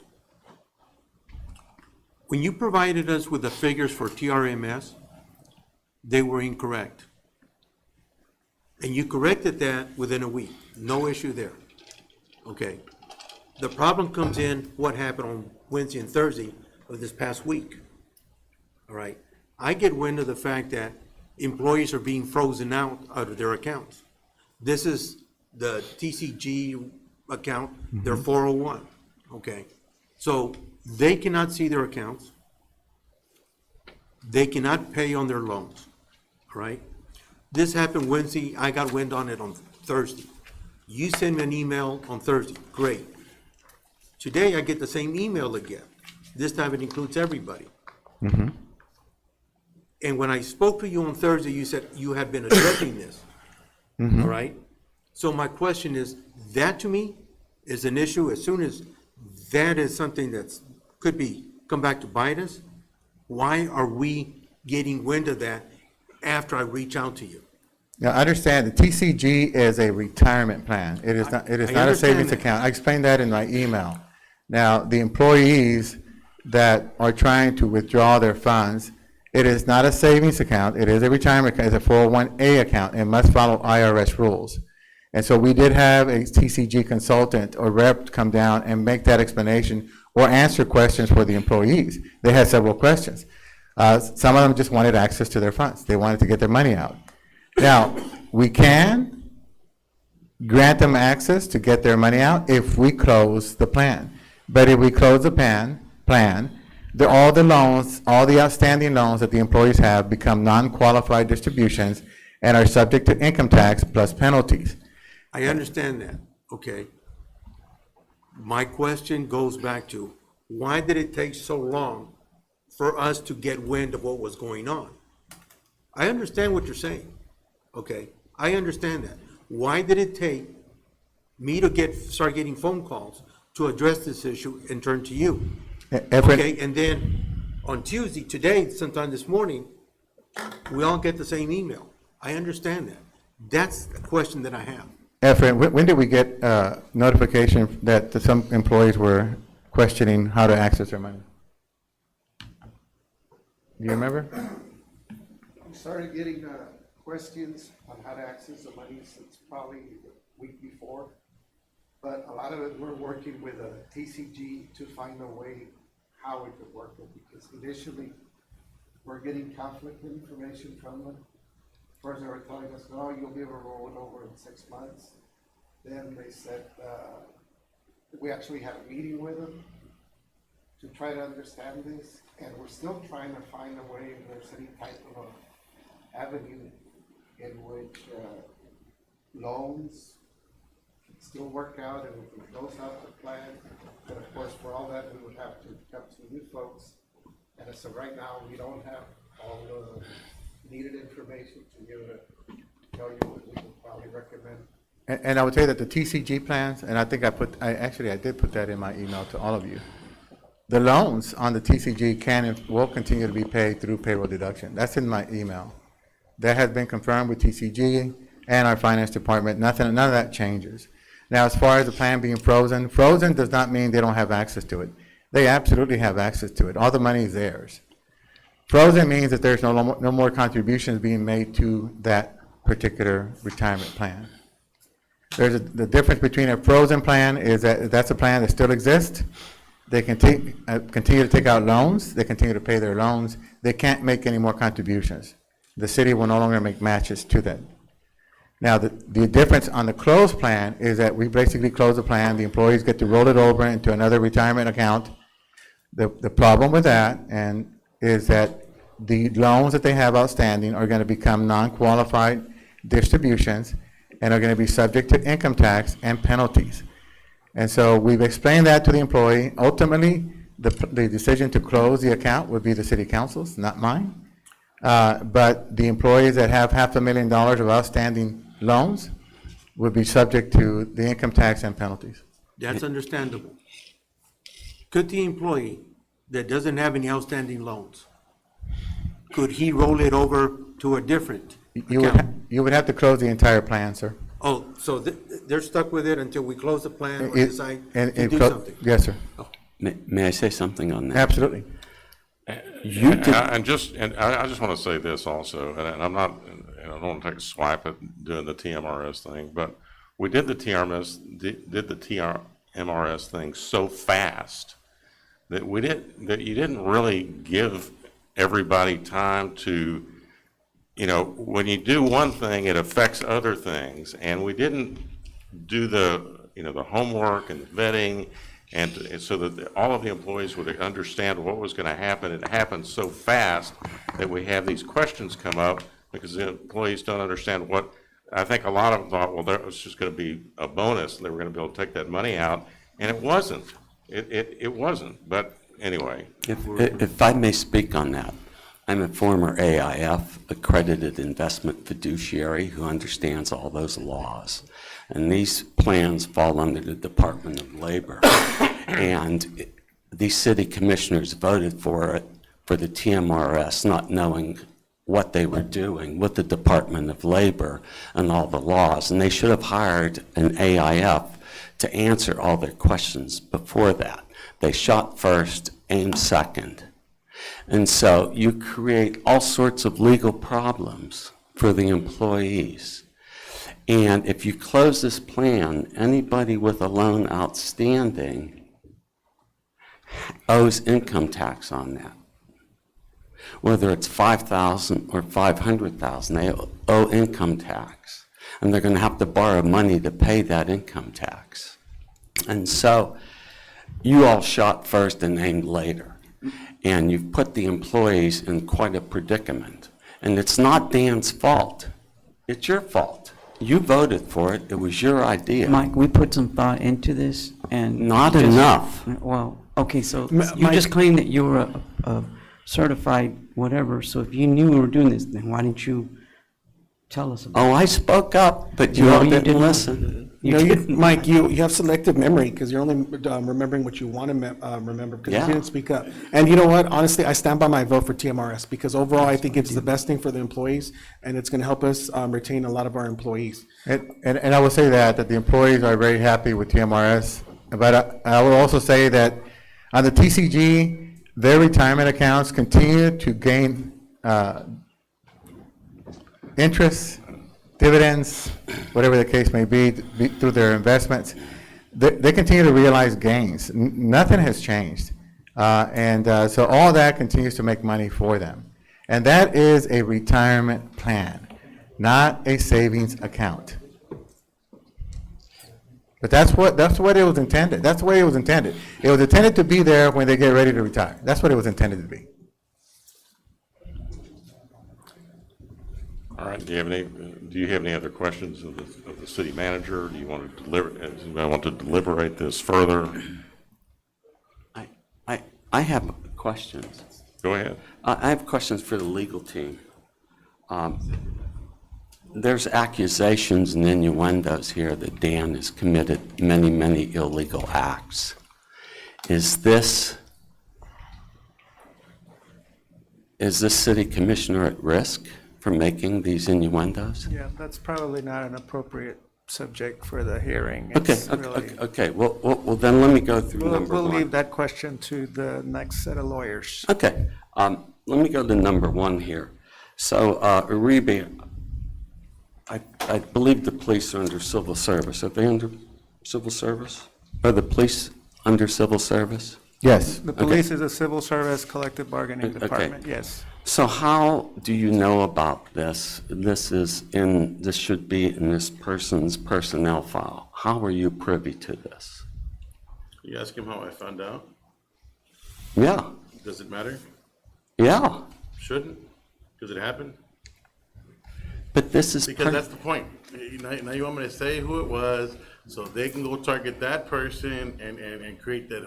Speaker 9: When you provided us with the figures for TRMS, they were incorrect. And you corrected that within a week, no issue there. Okay. The problem comes in what happened on Wednesday and Thursday of this past week. All right. I get wind of the fact that employees are being frozen out of their accounts. This is the TCG account, their 401, okay? So they cannot see their accounts. They cannot pay on their loans, all right? This happened Wednesday, I got wind on it on Thursday. You send me an email on Thursday, great. Today I get the same email again. This time it includes everybody. And when I spoke to you on Thursday, you said you had been addressing this, all right? So my question is, that to me is an issue. As soon as that is something that's, could be, come back to bite us, why are we getting wind of that after I reach out to you?
Speaker 11: Now, understand, the TCG is a retirement plan. It is not a
Speaker 9: understand
Speaker 11: savings
Speaker 9: that.
Speaker 11: account. I explained that in my email. Now, the employees that are trying to withdraw their funds, it is not a savings account. It is a retirement account. It's a 401A account and must follow IRS rules. And so we did have a TCG consultant or rep come down and make that explanation or answer questions for the employees. They had several questions. Some of them just wanted access to their funds. They wanted to get their money out. Now, we can grant them access to get their money out if we close the plan. But if we close the plan, all the loans, all the outstanding loans that the employees have become non-qualified distributions and are subject to income tax plus penalties.
Speaker 9: I understand that, okay. My question goes back to, why did it take so long for us to get wind of what was going on? I understand what you're saying, okay? I understand that. Why did it take me to start getting phone calls to address this issue and turn to you? Okay, and then on Tuesday, today, sometime this morning, we all get the same email. I understand that. That's a question that I have.
Speaker 11: Efren, when did we get notification that some employees were questioning how to access their money? Do you remember?
Speaker 13: We started getting questions on how to access the money since probably the week before. But a lot of it, we're working with a TCG to find a way how we could work it, because initially, we're getting conflict information from them. First, they were telling us, no, you'll be able to roll it over in 6 months. Then they said, we actually had a meeting with them to try to understand this, and we're still trying to find a way if there's any type of avenue in which loans can still work out and we can close out the plan. But of course, for all that, we would have to come to you folks. And as of right now, we don't have all the needed information to be able to tell you what we would probably recommend.
Speaker 11: And I would say that the TCG plans, and I think I did put that in my email to all of you. The loans on the TCG can and will continue to be paid through payroll deduction. That's in my email. That has been confirmed with TCG and our finance department. None of that changes. Now, as far as the plan being frozen does not mean they don't have access to it. They absolutely have access to it. All the money is theirs. Frozen means that there's no more contributions being made to that particular retirement plan. The difference between a frozen plan is that that's a plan that still exists. They can continue to take out loans. They continue to pay their loans. They can't make any more contributions. The city will no longer make matches to that. Now, the difference on the closed plan is that we basically close the plan. The employees get to roll it over into another retirement account. The problem with that is that the loans that they have outstanding are going to become non-qualified distributions and are going to be subject to income tax and penalties. And so we've explained that to the employee. Ultimately, the decision to close the account would be the city council's, not mine. But the employees that have $500,000 of outstanding loans would be subject to the income tax and penalties.
Speaker 9: That's understandable. Could the employee that doesn't have any outstanding loans, could he roll it over to a different account?
Speaker 11: You would have to close the entire plan, sir.
Speaker 9: Oh, so they're stuck with it until we close the plan or
Speaker 11: It-
Speaker 9: decide
Speaker 11: and
Speaker 9: to
Speaker 11: it
Speaker 9: do
Speaker 11: clo-
Speaker 9: something?
Speaker 11: Yes, sir.
Speaker 6: May I say something on that?
Speaker 11: Absolutely.
Speaker 6: You did,
Speaker 1: And I just want to say this also, and I'm not, I don't want to take a swipe at doing the TMRS thing, but we did the TMRS thing so fast that you didn't really give everybody time to, when you do one thing, it affects other things, and we didn't do the homework and the vetting, and so that all of the employees would understand what was going to happen. It happened so fast that we have these questions come up because the employees don't understand what, I think a lot of them thought, well, that was just going to be a bonus, and they were going to be able to take that money out, and it wasn't. It wasn't, but anyway.
Speaker 6: if I may speak on that, I'm a former AIF accredited investment fiduciary who understands all those laws. And these plans fall under the Department of Labor. And these city commissioners voted for it, for the TMRS, not knowing what they were doing with the Department of Labor and all the laws. And they should have hired an AIF to answer all their questions before that. They shot first, aimed second. And so you create all sorts of legal problems for the employees. And if you close this plan, anybody with a loan outstanding owes income tax on that. Whether it's $5,000 or $500,000, they owe income tax. And they're going to have to borrow money to pay that income tax. And so you all shot first and aimed later. And you've put the employees in quite a predicament. And it's not Dan's fault. It's your fault. You voted for it. It was your idea.
Speaker 12: Mike, we put some thought into this and.
Speaker 6: Not
Speaker 12: just-
Speaker 6: enough.
Speaker 12: Well, okay, so you
Speaker 8: Mike-
Speaker 12: just claimed that you were a certified whatever, so if you knew we were doing this, then why didn't you tell us about it?
Speaker 6: Oh, I spoke up, but you
Speaker 12: No,
Speaker 6: all
Speaker 12: you
Speaker 6: didn't
Speaker 12: didn't.
Speaker 6: listen.
Speaker 12: You
Speaker 8: No,
Speaker 12: didn't.
Speaker 8: Mike, you have selective memory because you're only remembering what you want to remember because
Speaker 6: Yeah.
Speaker 8: you didn't speak up. And you know what? Honestly, I stand by my vote for TMRS because overall, I think it's the best thing for the employees and it's going to help us retain a lot of our employees.
Speaker 11: And I will say that the employees are very happy with TMRS. But I will also say that on the TCG, their retirement accounts continue to gain interest, dividends, whatever the case may be, through their investments. They continue to realize gains. Nothing has changed. So all that continues to make money for them. And that is a retirement plan, not a savings account. But that's what it was intended. That's the way it was intended. It was intended to be there when they get ready to retire. That's what it was intended to be.
Speaker 1: All right, do you have any other questions of the city manager? Do you want to does anybody want to deliberate this further?
Speaker 6: I have questions.
Speaker 1: Go ahead.
Speaker 6: I have questions for the legal team. There's accusations and innuendos here that Dan has committed many, many illegal acts. Is this city commissioner at risk for making these innuendos?
Speaker 14: Yeah, that's probably not an appropriate subject for the hearing.
Speaker 6: Okay,
Speaker 14: It's really-
Speaker 6: okay. Well, then let me go through number
Speaker 14: We'll
Speaker 6: one.
Speaker 14: leave that question to the next set of lawyers.
Speaker 6: Okay, let me go to number one here. So, Uribe, I believe the police are under civil service. Are they under civil service? Are the police under civil service?
Speaker 11: Yes.
Speaker 14: The police is a civil service collective bargaining department, yes.
Speaker 6: So how do you know about this? This should be in this person's personnel file. How are you privy to this?
Speaker 5: You ask him how I found out?
Speaker 6: Yeah,
Speaker 5: Does it matter?
Speaker 6: yeah,
Speaker 5: Shouldn't? Because it happened?
Speaker 6: but this is.
Speaker 5: Because that's the point. Now you want me to say who it was, so they can go target that person and create that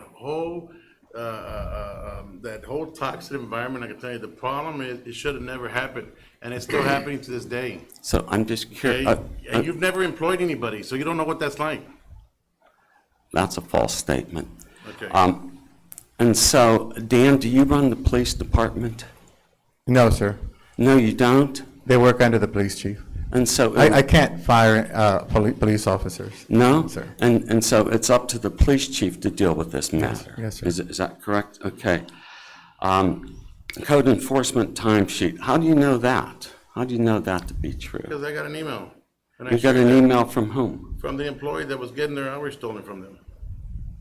Speaker 5: whole toxic environment. I can tell you, the problem is, it should have never happened, and it's still happening to this day.
Speaker 6: So I'm just
Speaker 5: Okay?
Speaker 6: curious.
Speaker 5: And you've never employed anybody, so you don't know what that's like.
Speaker 6: That's a false statement.
Speaker 5: Okay.
Speaker 6: And so, Dan, do you run the police department?
Speaker 11: No, sir.
Speaker 6: No, you don't?
Speaker 11: They work under the police chief.
Speaker 6: And so.
Speaker 11: I can't fire police officers.
Speaker 6: No?
Speaker 11: Sir.
Speaker 6: And so it's up to the police chief to deal with this matter?
Speaker 11: Yes, sir.
Speaker 6: Is that correct? Okay. Code enforcement timesheet, how do you know that? How do you know that to be true?
Speaker 5: Because I got an email. And I
Speaker 6: You got
Speaker 5: shared
Speaker 6: an
Speaker 5: that
Speaker 6: email from whom?
Speaker 5: From the employee that was getting their hours stolen from them.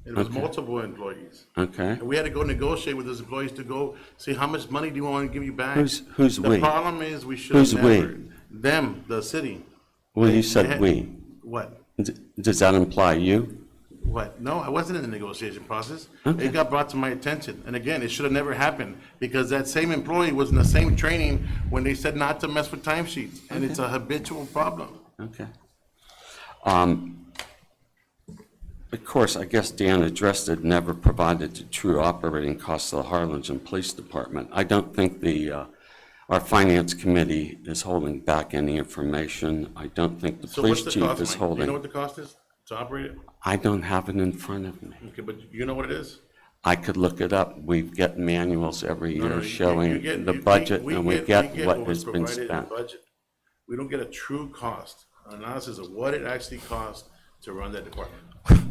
Speaker 5: It was
Speaker 6: Okay.
Speaker 5: multiple employees.
Speaker 6: Okay.
Speaker 5: And we had to go negotiate with those employees to go see how much money do you want to give you back.
Speaker 6: Who's we?
Speaker 5: The problem is we should
Speaker 6: Who's
Speaker 5: have
Speaker 6: we?
Speaker 5: never, them, the city.
Speaker 6: Well,
Speaker 5: They-
Speaker 6: you
Speaker 5: they
Speaker 6: said
Speaker 5: had-
Speaker 6: we.
Speaker 5: What?
Speaker 6: Does that imply you?
Speaker 5: What? No, I wasn't in the negotiation process.
Speaker 6: Okay.
Speaker 5: It got brought to my attention. And again, it should have never happened because that same employee was in the same training when they said not to mess with timesheets. And it's a habitual problem.
Speaker 6: Okay. Of course, I guess Dan addressed it, never provided the true operating costs of the Harlingen Police Department. I don't think our finance committee is holding back any information. I don't think the
Speaker 5: So
Speaker 6: police
Speaker 5: what's the
Speaker 6: chief
Speaker 5: cost,
Speaker 6: is
Speaker 5: Mike? Do you
Speaker 6: holding.
Speaker 5: know what the cost is to operate it?
Speaker 6: I don't have it in front of me.
Speaker 5: Okay, but you know what it is?
Speaker 6: I could look it up. We get manuals every
Speaker 5: No, no,
Speaker 6: year
Speaker 5: you
Speaker 6: showing
Speaker 5: get-
Speaker 6: the
Speaker 5: you-
Speaker 6: budget, and we get what
Speaker 5: was
Speaker 6: has been
Speaker 5: provided in
Speaker 6: spent.
Speaker 5: budget. We don't get a true cost, analysis of what it actually costs to run that department.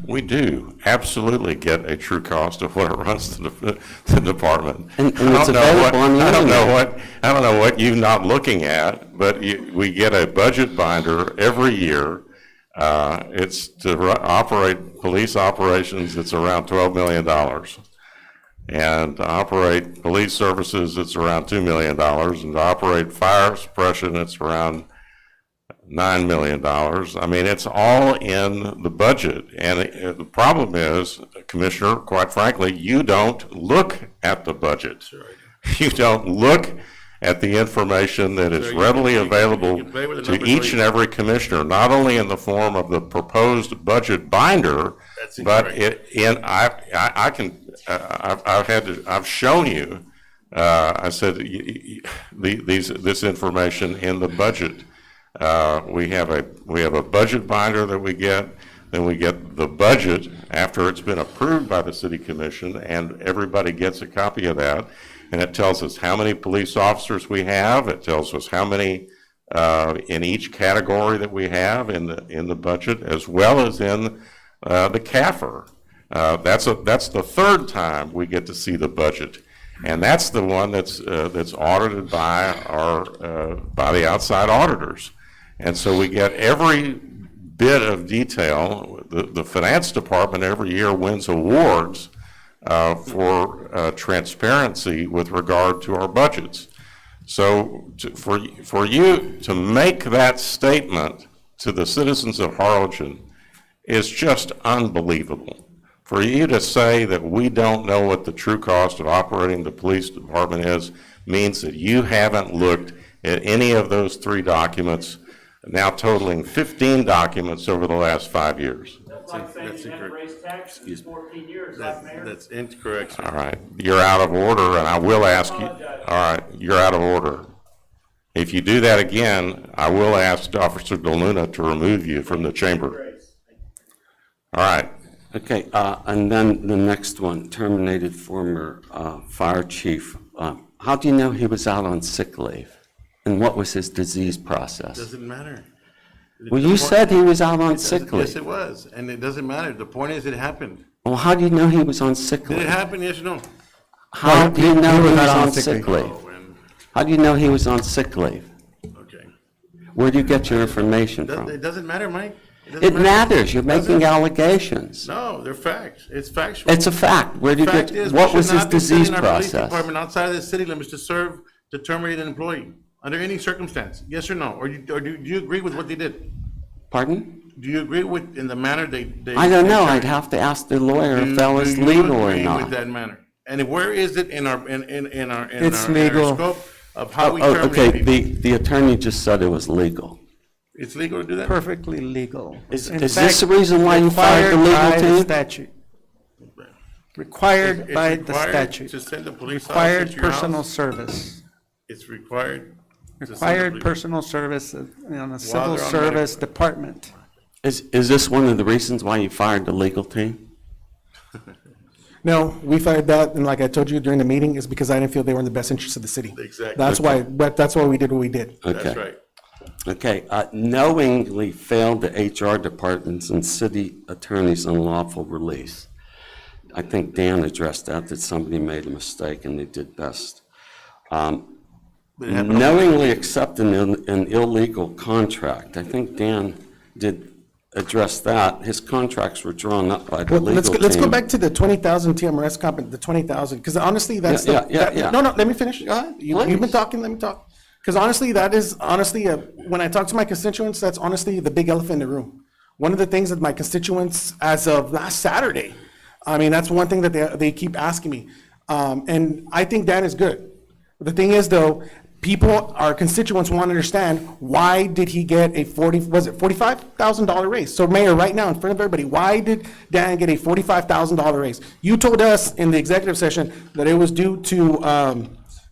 Speaker 1: We do absolutely get a true cost of what it runs the department.
Speaker 6: And
Speaker 1: I don't
Speaker 6: it's
Speaker 1: know
Speaker 6: available
Speaker 1: what-
Speaker 6: on the
Speaker 1: I don't know
Speaker 6: internet.
Speaker 1: I don't know what you're not looking at, but we get a budget binder every year. It's to operate police operations, it's around $12 million. And to operate police services, it's around $2 million. And to operate fire suppression, it's around $9 million. I mean, it's all in the budget. And the problem is, Commissioner, quite frankly, you don't look at the budget. You don't look at the information that is
Speaker 5: Sir, you
Speaker 1: readily
Speaker 5: can- you can-
Speaker 1: available
Speaker 5: you can play with the
Speaker 1: to
Speaker 5: numbers
Speaker 1: each
Speaker 5: all
Speaker 1: and
Speaker 5: you-
Speaker 1: every commissioner, not only in the form of the proposed budget binder,
Speaker 5: That's
Speaker 1: but
Speaker 5: incorrect.
Speaker 1: I've shown you, I said, this information in the budget. We have a budget binder that we get, then we get the budget after it's been approved by the city commission, and everybody gets a copy of that. And it tells us how many police officers we have, it tells us how many in each category that we have in the budget, as well as in the CAFR. That's the third time we get to see the budget. And that's the one that's audited by by the outside auditors. And so we get every bit of detail. The finance department every year wins awards for transparency with regard to our budgets. So for you to make that statement to the citizens of Harlingen is just unbelievable. For you to say that we don't know what the true cost of operating the police department is means that you haven't looked at any of those 3 documents, now totaling 15 documents over the last 5 years.
Speaker 5: That's incorrect.
Speaker 15: tax for 14 years,
Speaker 5: That's incorrect, sir.
Speaker 1: All right, you're out of order, and I will ask you, all right, you're out of order. If you do that again, I will ask Officer DeLuna to remove you from the chamber. All right.
Speaker 6: Okay, and then the next one, terminated former fire chief. How do you know he was out on sick leave? And what was his disease process?
Speaker 5: Doesn't matter.
Speaker 6: Well, you said he was out on sick
Speaker 5: Yes,
Speaker 6: leave.
Speaker 5: it was, and it doesn't matter. The point is, it happened.
Speaker 6: Well, how do you know he was on sick
Speaker 5: Did it
Speaker 6: leave?
Speaker 5: happen, yes or no?
Speaker 6: How do you know
Speaker 11: he
Speaker 6: he
Speaker 11: was
Speaker 6: was
Speaker 11: not
Speaker 6: on sick leave?
Speaker 5: Oh, and,
Speaker 6: How do you know he was on sick leave?
Speaker 5: okay.
Speaker 6: Where do you get your information
Speaker 5: It
Speaker 6: from?
Speaker 5: doesn't matter, Mike. doesn't
Speaker 6: It
Speaker 5: matter.
Speaker 6: matters, you're making
Speaker 5: Doesn't-
Speaker 6: allegations.
Speaker 5: No, they're facts. It's factual.
Speaker 6: It's a fact. Where do you
Speaker 5: Fact
Speaker 6: get,
Speaker 5: is, we
Speaker 6: what
Speaker 5: should
Speaker 6: was his
Speaker 5: not be
Speaker 6: disease
Speaker 5: sending our police
Speaker 6: process?
Speaker 5: department outside of the city limits to terminate an employee, under any circumstance, yes or no? Or do you agree with what they did?
Speaker 6: Pardon?
Speaker 5: Do you agree with, in the manner they?
Speaker 6: I don't know,
Speaker 5: they
Speaker 6: I'd have to ask the lawyer if
Speaker 5: Do-
Speaker 6: that was
Speaker 5: do you
Speaker 6: legal or
Speaker 5: agree
Speaker 6: not.
Speaker 5: with that manner? And where is it in our,
Speaker 14: It's
Speaker 5: in our
Speaker 14: legal.
Speaker 5: scope of how we
Speaker 6: Oh,
Speaker 5: terminate
Speaker 6: okay,
Speaker 5: people?
Speaker 6: the attorney just said it was legal.
Speaker 5: It's legal to do that?
Speaker 14: Perfectly legal.
Speaker 6: Is
Speaker 14: In
Speaker 6: this
Speaker 14: fact,
Speaker 6: the reason why you fired the legal
Speaker 14: required by the
Speaker 6: team?
Speaker 14: statute. Required
Speaker 5: It's
Speaker 14: by the
Speaker 5: required
Speaker 14: statute.
Speaker 5: to send a police officer
Speaker 14: Required
Speaker 5: to your house?
Speaker 14: personal service.
Speaker 5: It's required. to send a
Speaker 14: Required
Speaker 5: police-
Speaker 14: personal service on a civil
Speaker 5: they're on
Speaker 14: service
Speaker 5: medical.
Speaker 14: department.
Speaker 6: Is this one of the reasons why you fired the legal team?
Speaker 8: No, we fired that, and like I told you during the meeting, is because I didn't feel they were in the best interest of the city.
Speaker 5: Exactly.
Speaker 8: That's why we did what we did.
Speaker 5: That's
Speaker 6: Okay.
Speaker 5: right.
Speaker 6: Okay, knowingly failed the HR departments and city attorney's unlawful release. I think Dan addressed that somebody made a mistake and they did best. Knowingly accept an illegal contract. I think Dan did address that. His contracts were drawn up by the
Speaker 8: Well,
Speaker 6: legal team.
Speaker 8: let's go back to the 20,000 TMRS the 20,000, because honestly, that's the.
Speaker 6: Yeah.
Speaker 8: No, let me finish.
Speaker 6: Go ahead,
Speaker 8: You've been
Speaker 6: please.
Speaker 8: talking, let me talk. Because honestly, that is honestly, when I talk to my constituents, that's honestly the big elephant in the room. One of the things that my constituents, as of last Saturday, I mean, that's one thing that they keep asking me. And I think that is good. The thing is, though, our constituents want to understand, why did he get a $45,000 raise? So Mayor, right now, in front of everybody, why did Dan get a $45,000 raise? You told us in the executive session that it was due to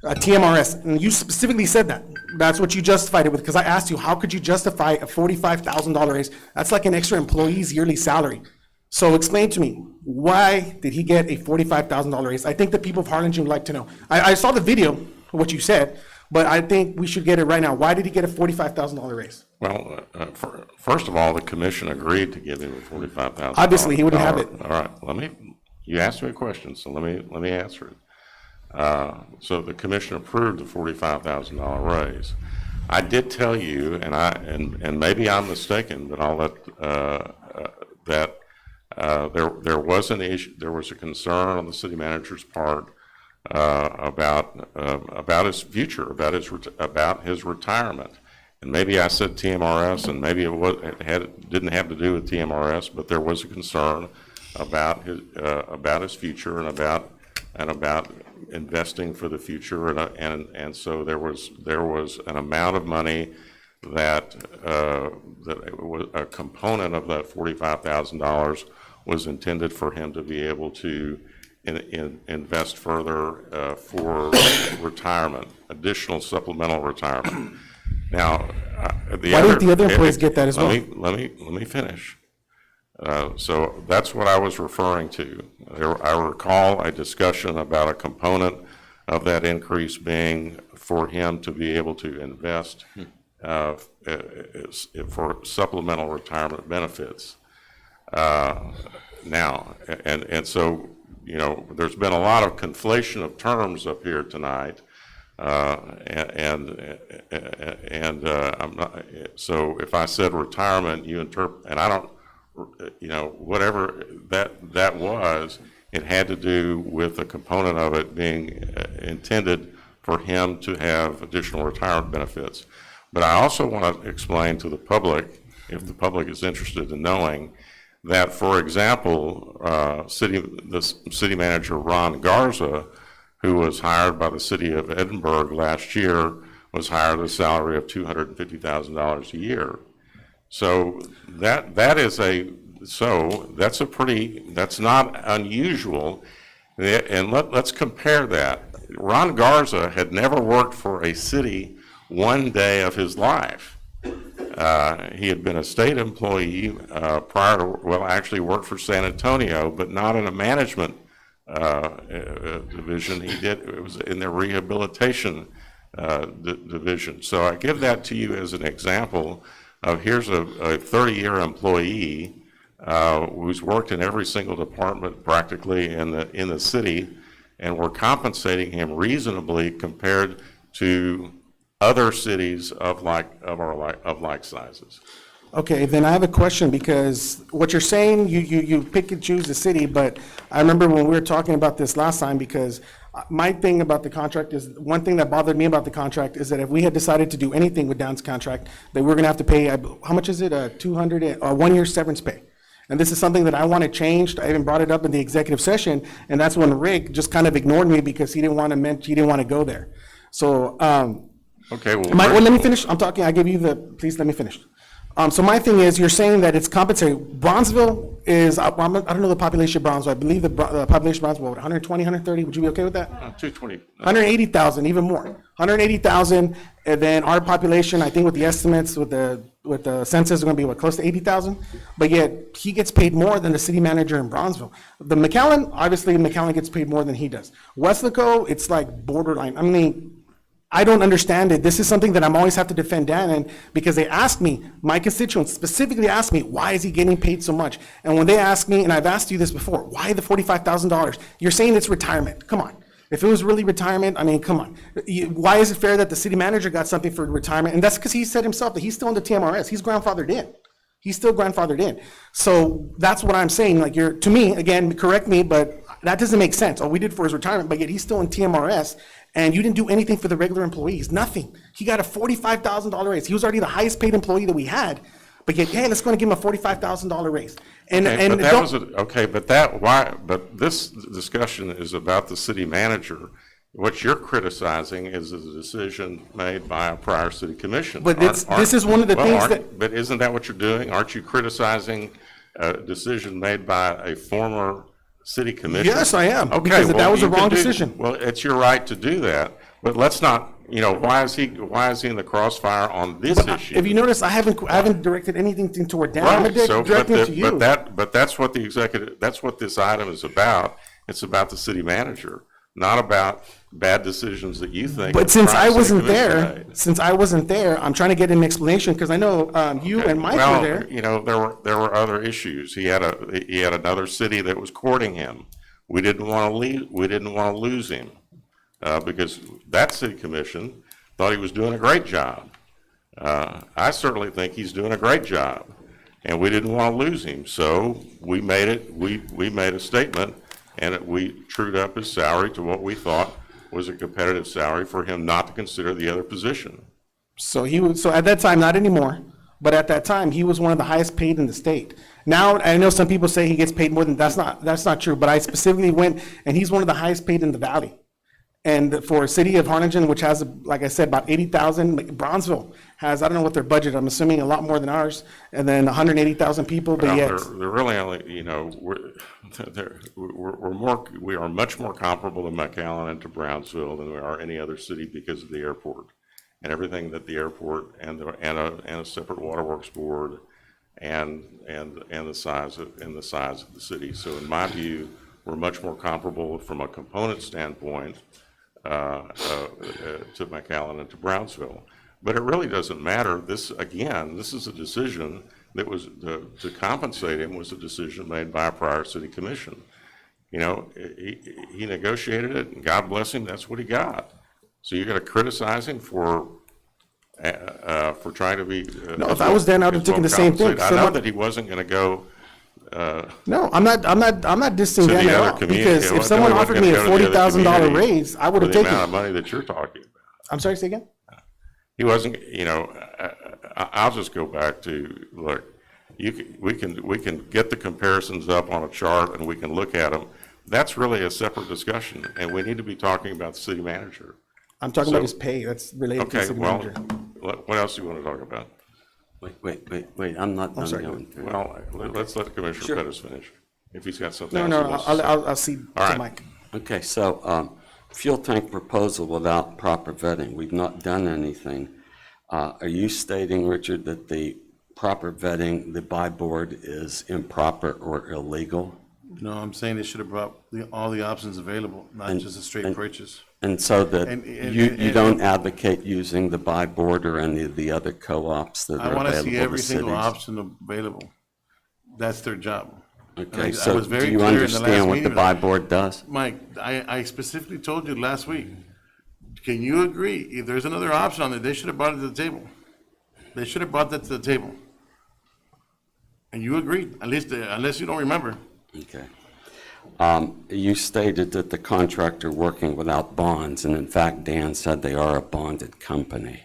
Speaker 8: TMRS, and you specifically said that. That's what you justified it with, because I asked you, how could you justify a $45,000 raise? That's like an extra employee's yearly salary. So explain to me, why did he get a $45,000 raise? I think the people of Harlingen would like to know. I saw the video, what you said, but I think we should get it right now. Why did he get a $45,000 raise?
Speaker 1: Well, first of all, the commission agreed to give him a $45,000.
Speaker 8: Obviously, he wouldn't have it.
Speaker 1: All right, you asked me a question, so let me answer it. So the commission approved the $45,000 raise. I did tell you, and maybe I'm mistaken, but I'll let that there was an issue. There was a concern on the city manager's part about his future, about his retirement. And maybe I said TMRS, and maybe it didn't have to do with TMRS, but there was a concern about his future and about investing for the future, and so there was an amount of money that it was a component of that $45,000 was intended for him to be able to invest further for retirement, additional supplemental retirement. Now,
Speaker 8: Why didn't the other employees get that as well?
Speaker 1: Let me finish. So that's what I was referring to. I recall a discussion about a component of that increase being for him to be able to invest for supplemental retirement benefits. Now, and so, you know, there's been a lot of conflation of terms up here tonight. I'm not, so if I said retirement, you interpret, and I don't, you know, whatever that was, it had to do with a component of it being intended for him to have additional retirement benefits. But I also want to explain to the public, if the public is interested in knowing, that, for example, the city manager Ron Garza, who was hired by the city of Edinburgh last year, was hired at a salary of $250,000 a year. So that's not unusual. And let's compare that. Ron Garza had never worked for a city one day of his life. He had been a state employee prior to, well, actually worked for San Antonio, but not in a management division. It was in their rehabilitation division. So I give that to you as an example of, here's a 30-year employee who's worked in every single department practically in the city, and we're compensating him reasonably compared to other cities of like sizes.
Speaker 8: Okay, then I have a question, because what you're saying, you pick and choose the city, but I remember when we were talking about this last time, because my thing about the contract is, one thing that bothered me about the contract is that if we had decided to do anything with Dan's contract, that we're gonna have to pay, how much is it, 1-year severance pay? And this is something that I want to change. I even brought it up in the executive session, and that's when Rick just kind of ignored me because he didn't want to go there. So,
Speaker 1: Okay, well,
Speaker 8: let me finish. I'm talking, I give you please let me finish. So my thing is, you're saying that it's compensated. Bronzeville is, I don't know the population of Bronzeville. I believe the population of Bronzeville, what, 120, 130? Would you be okay with that?
Speaker 1: 220.
Speaker 8: 180,000, even more. 180,000, and then our population, I think with the estimates, with the with the census is gonna be, what, close to 80,000? But yet, he gets paid more than the city manager in Bronzeville. The McAllen, obviously, McAllen gets paid more than he does. Westlaco, it's like borderline. I mean, I don't understand it. This is something that I'm always have to defend Dan, and because they ask me, my constituents specifically ask me, why is he getting paid so much? And when they ask me, and I've asked you this before, why the $45,000? You're saying it's retirement. Come on. If it was really retirement, I mean, come on. Why is it fair that the city manager got something for retirement? And that's because he said himself that he's still in the TMRS. He's grandfathered in. He's still grandfathered in. So that's what I'm saying. Like, to me, again, correct me, but that doesn't make sense. All we did for his retirement, but yet he's still in TMRS, and you didn't do anything for the regular employees, nothing. He got a $45,000 raise. He was already the highest paid employee that we had, but yet, hey, let's go and give him a $45,000 raise. And
Speaker 1: but this discussion is about the city manager. What you're criticizing is a decision made by a prior city commission.
Speaker 8: But this is one of the things that.
Speaker 1: But isn't that what you're doing? Aren't you criticizing a decision made by a former city commission?
Speaker 8: Yes, I am.
Speaker 1: Okay,
Speaker 8: because
Speaker 1: well,
Speaker 8: that was a
Speaker 1: you can
Speaker 8: wrong
Speaker 1: do-
Speaker 8: decision.
Speaker 1: Well, it's your right to do that, but let's not, why is he in the crossfire on this issue?
Speaker 8: If you notice, I haven't directed anything toward Dan. I'm
Speaker 1: Right, so,
Speaker 8: directing it to you.
Speaker 1: but that's what that's what this item is about. It's about the city manager, not about bad decisions that you think.
Speaker 8: But
Speaker 1: the
Speaker 8: since
Speaker 1: prior
Speaker 8: I
Speaker 1: city
Speaker 8: wasn't
Speaker 1: commission
Speaker 8: there,
Speaker 1: made.
Speaker 8: I'm trying to get an explanation, because I know you
Speaker 1: Okay,
Speaker 8: and Mike
Speaker 1: well,
Speaker 8: were there.
Speaker 1: there were other issues. He had another city that was courting him. We didn't want to lose him, because that city commission thought he was doing a great job. I certainly think he's doing a great job, and we didn't want to lose him. So we made a statement, and we trued up his salary to what we thought was a competitive salary for him not to consider the other position.
Speaker 8: So at that time, not anymore, but at that time, he was one of the highest paid in the state. Now, I know some people say he gets paid more than, that's not true, but I specifically went, and he's one of the highest paid in the valley. And for a city of Harlingen, which has, like I said, about 80,000, Bronzeville has, I don't know what their budget, I'm assuming a lot more than ours, and then 180,000 people, but
Speaker 1: Well,
Speaker 8: yet.
Speaker 1: they're really only, we are much more comparable to McAllen and to Brownsville than we are any other city because of the airport and everything that the airport and a separate waterworks board and the size of the city. So in my view, we're much more comparable from a component standpoint to McAllen and to Brownsville. But it really doesn't matter. This is a decision that was, to compensate him was a decision made by a prior city commission. He negotiated it, and God bless him, that's what he got. So you're going to criticize him for trying to be.
Speaker 8: No, if I was Dan, I would have taken the same thing.
Speaker 1: I know that he wasn't going to go.
Speaker 8: No, I'm not dissing
Speaker 1: To the
Speaker 8: Dan at
Speaker 1: other
Speaker 8: all,
Speaker 1: community,
Speaker 8: because if someone offered me a $40,000 raise, I would have taken
Speaker 1: For the amount of
Speaker 8: it.
Speaker 1: money that you're talking about.
Speaker 8: I'm sorry, say again?
Speaker 1: He wasn't, I'll just go back to, look, we can get the comparisons up on a chart and we can look at them. That's really a separate discussion, and we need to be talking about the city manager.
Speaker 8: I'm talking about his pay, that's related to the
Speaker 1: Okay,
Speaker 8: city
Speaker 1: well,
Speaker 8: manager.
Speaker 1: what else do you want to talk about?
Speaker 6: Wait, I'm not done
Speaker 8: sorry.
Speaker 6: going through.
Speaker 1: Well, let's let Commissioner
Speaker 6: Sure.
Speaker 1: Pettis finish, if he's got something
Speaker 8: No,
Speaker 1: else. he
Speaker 8: no,
Speaker 1: wants to say.
Speaker 8: I'll see
Speaker 1: All
Speaker 8: to
Speaker 1: right.
Speaker 8: Mike.
Speaker 6: Okay, so fuel tank proposal without proper vetting, we've not done anything. Are you stating, Richard, that the proper vetting, the buy board is improper or illegal?
Speaker 5: No, I'm saying they should have brought all the options available, not just a straight purchase.
Speaker 6: And so that
Speaker 5: And-
Speaker 6: you don't advocate using the buy board or any of the other co-ops that
Speaker 5: I
Speaker 6: are
Speaker 5: want to
Speaker 6: available
Speaker 5: see
Speaker 6: to
Speaker 5: every single
Speaker 6: cities?
Speaker 5: option available. That's their job. And
Speaker 6: Okay,
Speaker 5: I
Speaker 6: so
Speaker 5: was
Speaker 6: do
Speaker 5: very
Speaker 6: you
Speaker 5: clear in the
Speaker 6: understand
Speaker 5: last
Speaker 6: what the
Speaker 5: meeting.
Speaker 6: buy board does?
Speaker 5: Mike, I specifically told you last week, can you agree, if there's another option on there, they should have brought it to the table. They should have brought that to the table. And you agreed, at least, unless you don't remember.
Speaker 6: Okay. You stated that the contractor working without bonds, and in fact, Dan said they are a bonded company.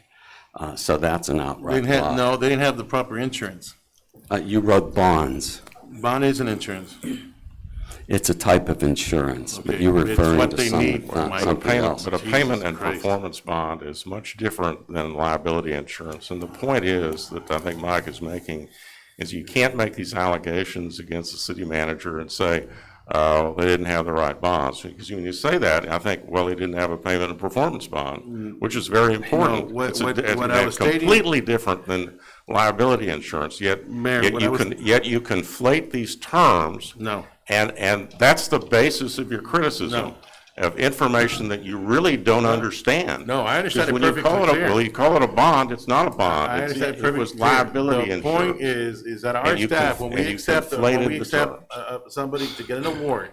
Speaker 6: So that's an
Speaker 5: They
Speaker 6: outright
Speaker 5: didn't have,
Speaker 6: lie.
Speaker 5: no, they didn't have the proper insurance.
Speaker 6: You wrote bonds.
Speaker 5: Bond isn't insurance.
Speaker 6: It's a type of insurance, but
Speaker 5: Okay,
Speaker 6: you're
Speaker 5: it's
Speaker 6: referring
Speaker 5: what
Speaker 6: to
Speaker 5: they need, Mike.
Speaker 6: something else.
Speaker 1: But a
Speaker 5: Jesus
Speaker 1: payment and
Speaker 5: Christ.
Speaker 1: performance bond is much different than liability insurance. And the point is, that I think Mike is making, is you can't make these allegations against the city manager and say, they didn't have the right bonds. Because when you say that, I think, well, he didn't have a payment and performance bond, which is very important.
Speaker 5: what-
Speaker 1: It's
Speaker 5: what I was stating-
Speaker 1: completely different than liability insurance,
Speaker 5: Mayor,
Speaker 1: yet
Speaker 5: what I was-
Speaker 1: you conflate these terms.
Speaker 5: No.
Speaker 1: And that's the basis of your criticism.
Speaker 5: No.
Speaker 1: Of information that you really don't understand.
Speaker 5: No, I understand it
Speaker 1: Because when you call
Speaker 5: perfectly
Speaker 1: it
Speaker 5: clear.
Speaker 1: well, you call it a bond, it's not a bond.
Speaker 5: I
Speaker 1: It's-
Speaker 5: understand
Speaker 1: It
Speaker 5: perfectly.
Speaker 1: was liability
Speaker 5: The point
Speaker 1: insurance.
Speaker 5: is that our
Speaker 1: And you
Speaker 5: staff,
Speaker 1: conf-
Speaker 5: when
Speaker 1: and
Speaker 5: we
Speaker 1: you
Speaker 5: accept,
Speaker 1: conflated the terms.
Speaker 5: somebody to get an award,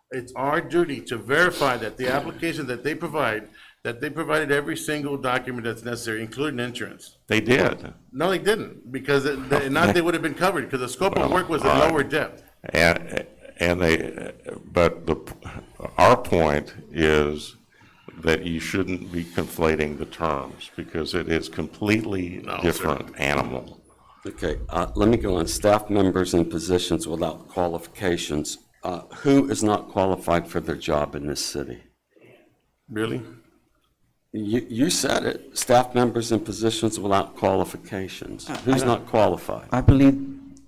Speaker 5: it's our duty to verify that the application that they provide, that they provided every single document that's necessary, including insurance.
Speaker 1: They did.
Speaker 5: No, they didn't, because not they would have been covered, because the scope of work was at lower depth.
Speaker 1: And our point is that you shouldn't be conflating the terms because it is completely different animal.
Speaker 6: Okay, let me go on. Staff members in positions without qualifications. Who is not qualified for their job in this city?
Speaker 5: Really?
Speaker 6: You said it. Staff members in positions without qualifications. Who's not qualified?
Speaker 12: I believe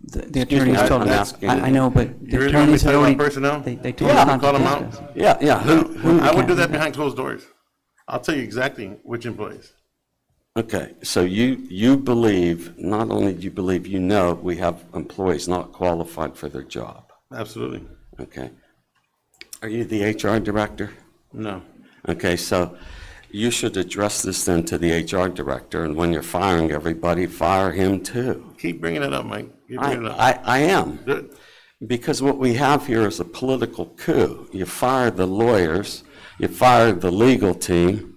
Speaker 12: the
Speaker 6: Excuse me,
Speaker 12: attorneys told
Speaker 6: I'm
Speaker 12: us.
Speaker 6: asking-
Speaker 12: I know, but
Speaker 5: You
Speaker 12: the
Speaker 5: really want me
Speaker 12: attorneys
Speaker 5: to
Speaker 12: had
Speaker 5: tell you
Speaker 12: already,
Speaker 5: about personnel?
Speaker 12: they told us not
Speaker 5: Call
Speaker 12: to
Speaker 5: them out?
Speaker 12: discuss.
Speaker 6: Yeah. Who
Speaker 5: I would do
Speaker 12: can't
Speaker 5: that
Speaker 12: do
Speaker 5: behind closed doors. I'll tell you exactly which employees.
Speaker 6: Okay, so you believe, not only do you believe, you know we have employees not qualified for their job.
Speaker 5: Absolutely.
Speaker 6: Okay. Are you the HR director?
Speaker 5: No.
Speaker 6: Okay, so you should address this then to the HR director, and when you're firing everybody, fire him too.
Speaker 5: Keep bringing it up, Mike. Keep bringing it up.
Speaker 6: I am.
Speaker 5: Good.
Speaker 6: Because what we have here is a political coup. You fire the lawyers, you fire the legal team,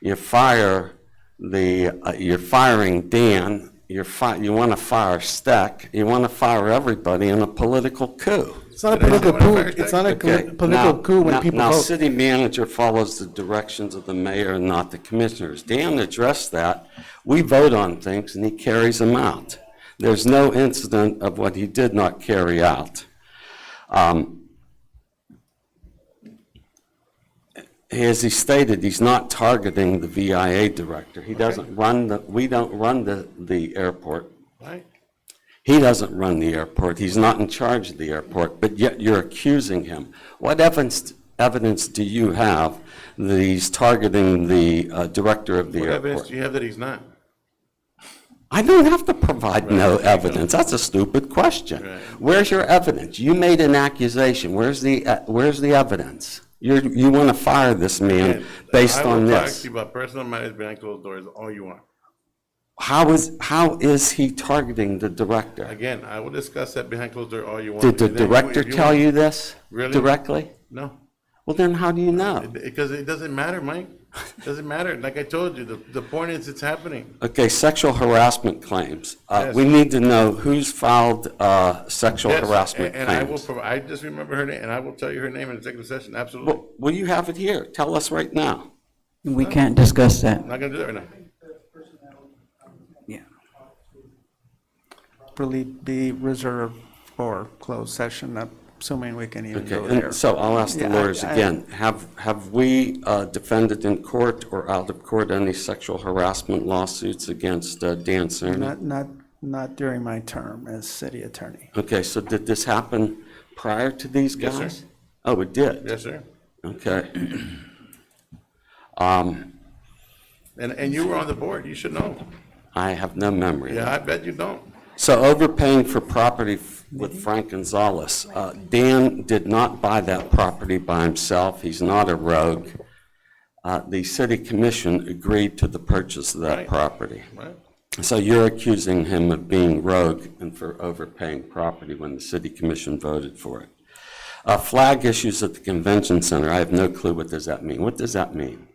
Speaker 6: you fire you're firing Dan, you want to fire Steck, you want to fire everybody in a political coup.
Speaker 8: It's not a political coup, it's not a
Speaker 6: Okay,
Speaker 8: political coup when people
Speaker 6: Now,
Speaker 8: vote.
Speaker 6: city manager follows the directions of the mayor and not the commissioners. Dan addressed that. We vote on things and he carries them out. There's no incident of what he did not carry out. As he stated, he's not targeting the VIA director. He doesn't run we don't run the airport.
Speaker 5: Right?
Speaker 6: He doesn't run the airport. He's not in charge of the airport, but yet you're accusing him. What evidence do you have that he's targeting the director of the
Speaker 5: What evidence
Speaker 6: airport?
Speaker 5: do you have that he's not?
Speaker 6: I don't have to provide no evidence. That's a stupid question.
Speaker 5: Right.
Speaker 6: Where's your evidence? You made an accusation. Where's the evidence? You want to fire this man
Speaker 5: And
Speaker 6: based on
Speaker 5: I will talk
Speaker 6: this.
Speaker 5: to you about personal matters behind closed doors all you want.
Speaker 6: How is he targeting the director?
Speaker 5: Again, I will discuss that behind closed doors all you want.
Speaker 6: Did the
Speaker 5: And then
Speaker 6: director
Speaker 5: if
Speaker 6: tell
Speaker 5: want-
Speaker 6: you this
Speaker 5: Really?
Speaker 6: directly?
Speaker 5: No.
Speaker 6: Well, then how do you know?
Speaker 5: Because it doesn't matter, Mike. It doesn't matter. Like I told you, the point is it's happening.
Speaker 6: Okay, sexual harassment claims.
Speaker 5: Yes.
Speaker 6: We need to know who's filed sexual
Speaker 5: Yes,
Speaker 6: harassment
Speaker 5: and I will
Speaker 6: claims.
Speaker 5: provide, I just remember her name, and I will tell you her name in executive session, absolutely.
Speaker 6: Well, you have it here. Tell us right now.
Speaker 12: We can't discuss that.
Speaker 5: I'm not gonna do that right now.
Speaker 12: Yeah.
Speaker 14: Really be reserved for closed session, assuming we can even
Speaker 6: Okay,
Speaker 14: go there.
Speaker 6: and so I'll ask the
Speaker 14: Yeah,
Speaker 6: lawyers again. Have we defended in court or out of court any sexual harassment lawsuits against Dan Cerny?
Speaker 14: Not during my term as city attorney.
Speaker 6: Okay, so did this happen prior to these
Speaker 5: Yes, sir.
Speaker 6: guys? Oh, it did?
Speaker 5: Yes, sir.
Speaker 6: Okay.
Speaker 5: And you were on the board, you should know.
Speaker 6: I have no memory.
Speaker 5: Yeah, I bet you don't.
Speaker 6: So overpaying for property with Frank Gonzalez. Dan did not buy that property by himself. He's not a rogue. The city commission agreed to the purchase of that
Speaker 5: Right.
Speaker 6: property.
Speaker 5: Right?
Speaker 6: So you're accusing him of being rogue and for overpaying property when the city commission voted for it. Flag issues at the convention center. I have no clue what does that mean. What does that mean?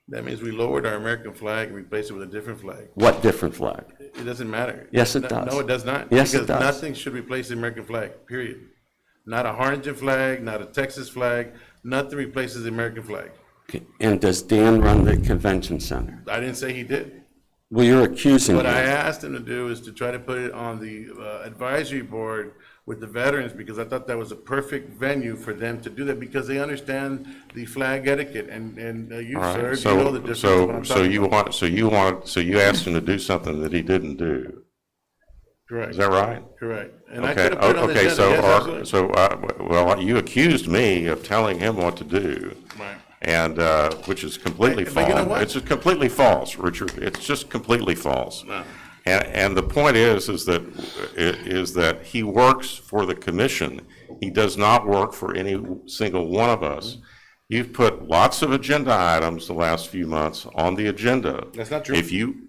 Speaker 5: That means we lowered our American flag and replaced it with a different flag.
Speaker 6: What different flag?
Speaker 5: It doesn't matter.
Speaker 6: Yes, it
Speaker 5: No-
Speaker 6: does.
Speaker 5: No, it does not.
Speaker 6: Yes, it does.
Speaker 5: Because nothing should replace the American flag, period. Not a Harlingen flag, not a Texas flag, nothing replaces the American flag.
Speaker 6: Okay, and does Dan run the convention center?
Speaker 5: I didn't say he did.
Speaker 6: Well, you're accusing
Speaker 5: What I
Speaker 6: him.
Speaker 5: asked him to do is to try to put it on the advisory board with the veterans, because I thought that was a perfect venue for them to do that, because they understand the flag etiquette, and you,
Speaker 1: All
Speaker 5: sir,
Speaker 1: right,
Speaker 5: you know the difference of what I'm talking about.
Speaker 1: so you asked him to do something that he didn't do.
Speaker 5: Correct.
Speaker 1: Is that right?
Speaker 5: Correct. And I
Speaker 1: Okay,
Speaker 5: could have put it on the
Speaker 1: okay,
Speaker 5: agenda,
Speaker 1: so,
Speaker 5: yes, absolutely.
Speaker 1: well, you accused me of telling him what to do.
Speaker 5: Right.
Speaker 1: And, which is completely
Speaker 5: But you know
Speaker 1: false.
Speaker 5: what?
Speaker 1: It's just completely false, Richard. It's just completely false.
Speaker 5: No.
Speaker 1: And the point is that he works for the commission. He does not work for any single one of us. You've put lots of agenda items the last few months on the agenda.
Speaker 5: That's not true.
Speaker 1: If you.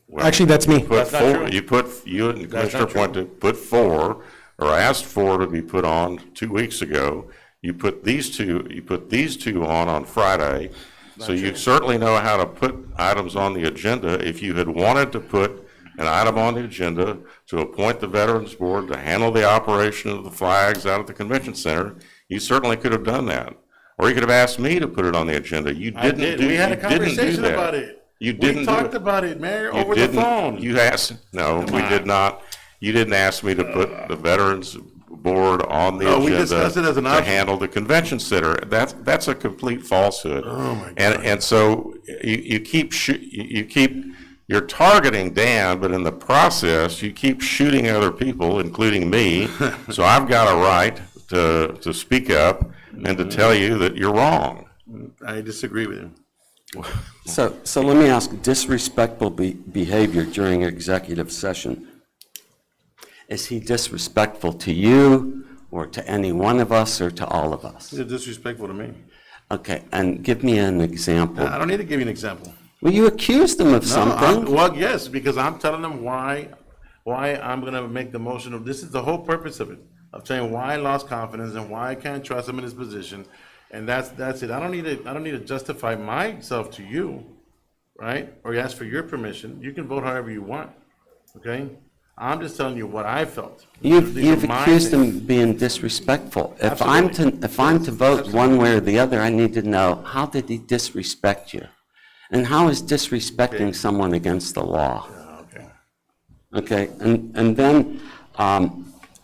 Speaker 1: Well,
Speaker 8: Actually, that's me.
Speaker 1: put
Speaker 5: That's not
Speaker 1: four-
Speaker 5: true.
Speaker 1: You and
Speaker 5: That's
Speaker 1: Commissioner
Speaker 5: not true.
Speaker 1: Puente put four, or asked four to be put on 2 weeks ago. You put these two on Friday. So you certainly know how to put items on the agenda. If you had wanted to put an item on the agenda to appoint the Veterans Board to handle the operation of the flags out at the convention center, you certainly could have done that. Or you could have asked me to put it on the agenda. You
Speaker 5: I
Speaker 1: didn't
Speaker 5: did.
Speaker 1: do,
Speaker 5: We had a
Speaker 1: you didn't do
Speaker 5: conversation
Speaker 1: that.
Speaker 5: about it.
Speaker 1: You didn't
Speaker 5: We
Speaker 1: do
Speaker 5: talked
Speaker 1: it.
Speaker 5: about it, Mayor,
Speaker 1: You
Speaker 5: over the
Speaker 1: didn't-
Speaker 5: phone.
Speaker 1: You asked, no,
Speaker 5: Come
Speaker 1: we
Speaker 5: on.
Speaker 1: did not. You didn't ask me to put the Veterans Board on the
Speaker 5: No, we
Speaker 1: agenda
Speaker 5: discussed it as an
Speaker 1: to
Speaker 5: option.
Speaker 1: handle the convention center. That's a complete falsehood.
Speaker 5: Oh, my God.
Speaker 1: And so you keep, you're targeting Dan, but in the process, you keep shooting other people, including me. So I've got a right to speak up and to tell you that you're wrong.
Speaker 5: I disagree with you.
Speaker 6: So let me ask, disrespectful behavior during executive session. Is he disrespectful to you, or to any one of us, or to all of us?
Speaker 5: You're disrespectful to me.
Speaker 6: Okay, and give me an example.
Speaker 5: I don't need to give you an example.
Speaker 6: Well, you accused him of something.
Speaker 5: Well, yes, because I'm telling them why I'm gonna make the motion of, this is the whole purpose of it, of saying why I lost confidence and why I can't trust him in his position, and that's it. I don't need to justify myself to you, right? Or ask for your permission. You can vote however you want, okay? I'm just telling you what I felt.
Speaker 6: You've
Speaker 5: These are my
Speaker 6: accused
Speaker 5: things.
Speaker 6: him of being disrespectful. If I'm to vote one way or the other, I need to know, how did he disrespect you? And how is disrespecting someone against the law?
Speaker 5: Okay.
Speaker 6: Okay, and then,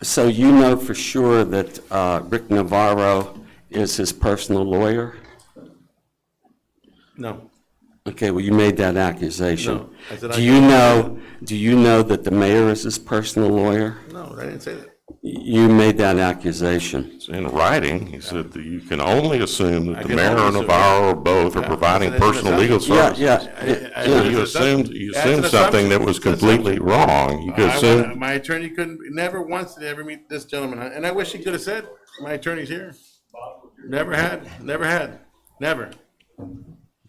Speaker 6: so you know for sure that Rick Navarro is his personal lawyer?
Speaker 5: No.
Speaker 6: Okay, well, you made that accusation.
Speaker 5: No, I said
Speaker 6: Do you know that the mayor is his personal lawyer?
Speaker 5: No, I didn't say that.
Speaker 6: You made that accusation.
Speaker 1: It's in writing. He said that you can only assume that
Speaker 5: I
Speaker 1: the
Speaker 5: can
Speaker 1: mayor
Speaker 5: only
Speaker 1: and
Speaker 5: assume.
Speaker 1: Navarro or both are
Speaker 5: Yeah,
Speaker 1: providing
Speaker 5: that's an
Speaker 1: personal legal
Speaker 5: assumption.
Speaker 1: services.
Speaker 6: Yeah,
Speaker 1: So
Speaker 6: yeah.
Speaker 1: you assumed
Speaker 5: That's an
Speaker 1: something
Speaker 5: assumption.
Speaker 1: that was
Speaker 5: It's an
Speaker 1: completely
Speaker 5: assumption.
Speaker 1: wrong. You could assume,
Speaker 5: My attorney never once did ever meet this gentleman, and I wish he could have said, my attorney's here. Never had.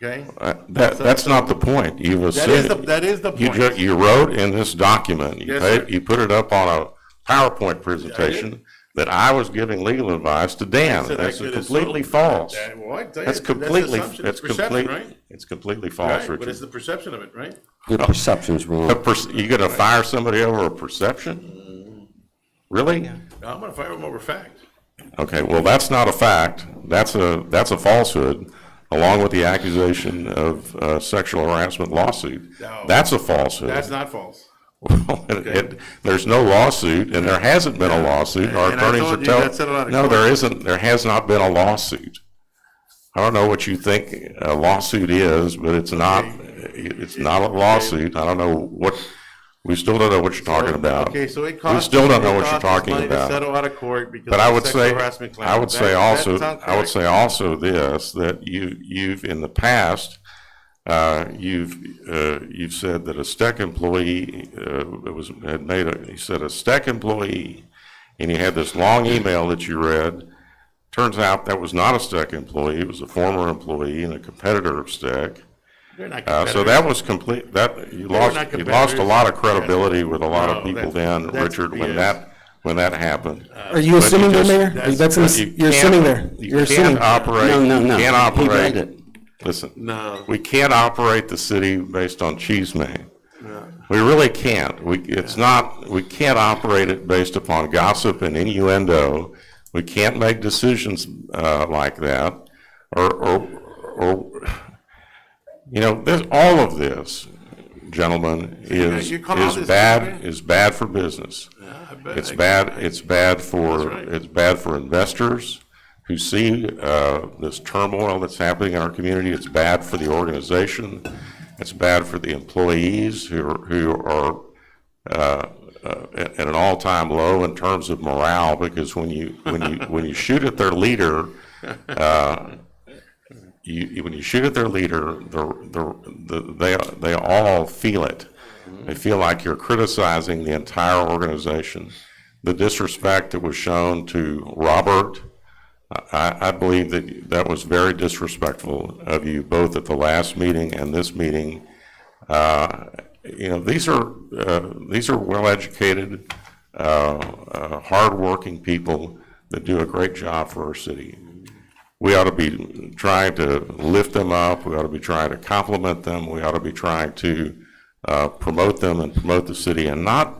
Speaker 5: Okay?
Speaker 1: that's not the point. You've assumed.
Speaker 5: That is the point.
Speaker 1: You wrote in this document,
Speaker 5: Yes, sir.
Speaker 1: you put it up on a PowerPoint presentation that I was giving legal advice to Dan.
Speaker 5: said I
Speaker 1: That's
Speaker 5: could
Speaker 1: completely
Speaker 5: assume.
Speaker 1: false.
Speaker 5: Well, I tell you,
Speaker 1: That's
Speaker 5: an
Speaker 1: completely,
Speaker 5: assumption.
Speaker 1: that's
Speaker 5: It's perception,
Speaker 1: complete,
Speaker 5: right?
Speaker 1: it's completely false,
Speaker 5: Right, but
Speaker 1: Richard.
Speaker 5: it's the perception of it, right?
Speaker 6: Your perception's wrong.
Speaker 1: You gonna fire somebody over a perception? Really?
Speaker 5: I'm gonna fire him over fact.
Speaker 1: Okay, well, that's not a fact. That's a falsehood, along with the accusation of sexual harassment lawsuit.
Speaker 5: No.
Speaker 1: That's a falsehood.
Speaker 5: That's not false.
Speaker 1: Well, there's no lawsuit, and there hasn't been a lawsuit. Our
Speaker 5: And I
Speaker 1: attorneys
Speaker 5: told
Speaker 1: are
Speaker 5: you
Speaker 1: telling.
Speaker 5: that settled out of
Speaker 1: No,
Speaker 5: court.
Speaker 1: there isn't. There has not been a lawsuit. I don't know what you think a lawsuit is, but it's not. It's not a lawsuit. I don't know what. We still don't know what you're talking about.
Speaker 5: Okay, so it
Speaker 1: We
Speaker 5: costs.
Speaker 1: still don't know
Speaker 5: it
Speaker 1: what you're
Speaker 5: costs us
Speaker 1: talking
Speaker 5: money to
Speaker 1: about.
Speaker 5: settle out of court because
Speaker 1: But I
Speaker 5: of
Speaker 1: would
Speaker 5: sexual
Speaker 1: say,
Speaker 5: harassment claim.
Speaker 1: I would say
Speaker 5: That
Speaker 1: also,
Speaker 5: sound
Speaker 1: I would
Speaker 5: correct?
Speaker 1: say also this, that you've in the past, you've said that a STEC employee he said a STEC employee, and you had this long email that you read. Turns out that was not a STEC employee. It was a former employee and a competitor of STEC.
Speaker 5: They're not
Speaker 1: So
Speaker 5: competitors.
Speaker 1: that was complete, that, you
Speaker 5: were not
Speaker 1: lost a
Speaker 5: competitors.
Speaker 1: lot of credibility with a lot
Speaker 5: No,
Speaker 1: of people
Speaker 5: that's-
Speaker 1: then,
Speaker 5: that's
Speaker 1: Richard,
Speaker 5: BS.
Speaker 1: when that happened.
Speaker 8: Are you
Speaker 1: But
Speaker 8: assuming there,
Speaker 1: just-
Speaker 8: Mayor?
Speaker 5: that's-
Speaker 8: You're assuming there. You're
Speaker 1: You
Speaker 8: assuming.
Speaker 1: can't operate.
Speaker 6: No,
Speaker 1: You can't
Speaker 6: he read
Speaker 1: operate.
Speaker 6: it.
Speaker 1: Listen,
Speaker 5: No.
Speaker 1: we can't operate the city based on chisme. We really can't. We can't operate it based upon gossip and innuendo. We can't make decisions like that. Or all of this, gentlemen,
Speaker 5: you call all this
Speaker 1: is bad for business.
Speaker 5: I bet.
Speaker 1: It's bad for,
Speaker 5: That's right.
Speaker 1: it's bad for investors who see this turmoil that's happening in our community. It's bad for the organization. It's bad for the employees who are at an all-time low in terms of morale, because when you shoot at their leader, when you shoot at their leader, they all feel it. They feel like you're criticizing the entire organization. The disrespect that was shown to Robert, I believe that was very disrespectful of you, both at the last meeting and this meeting. These are well-educated, hard-working people that do a great job for our city. We ought to be trying to lift them up. We ought to be trying to compliment them. We ought to be trying to promote them and promote the city, and not,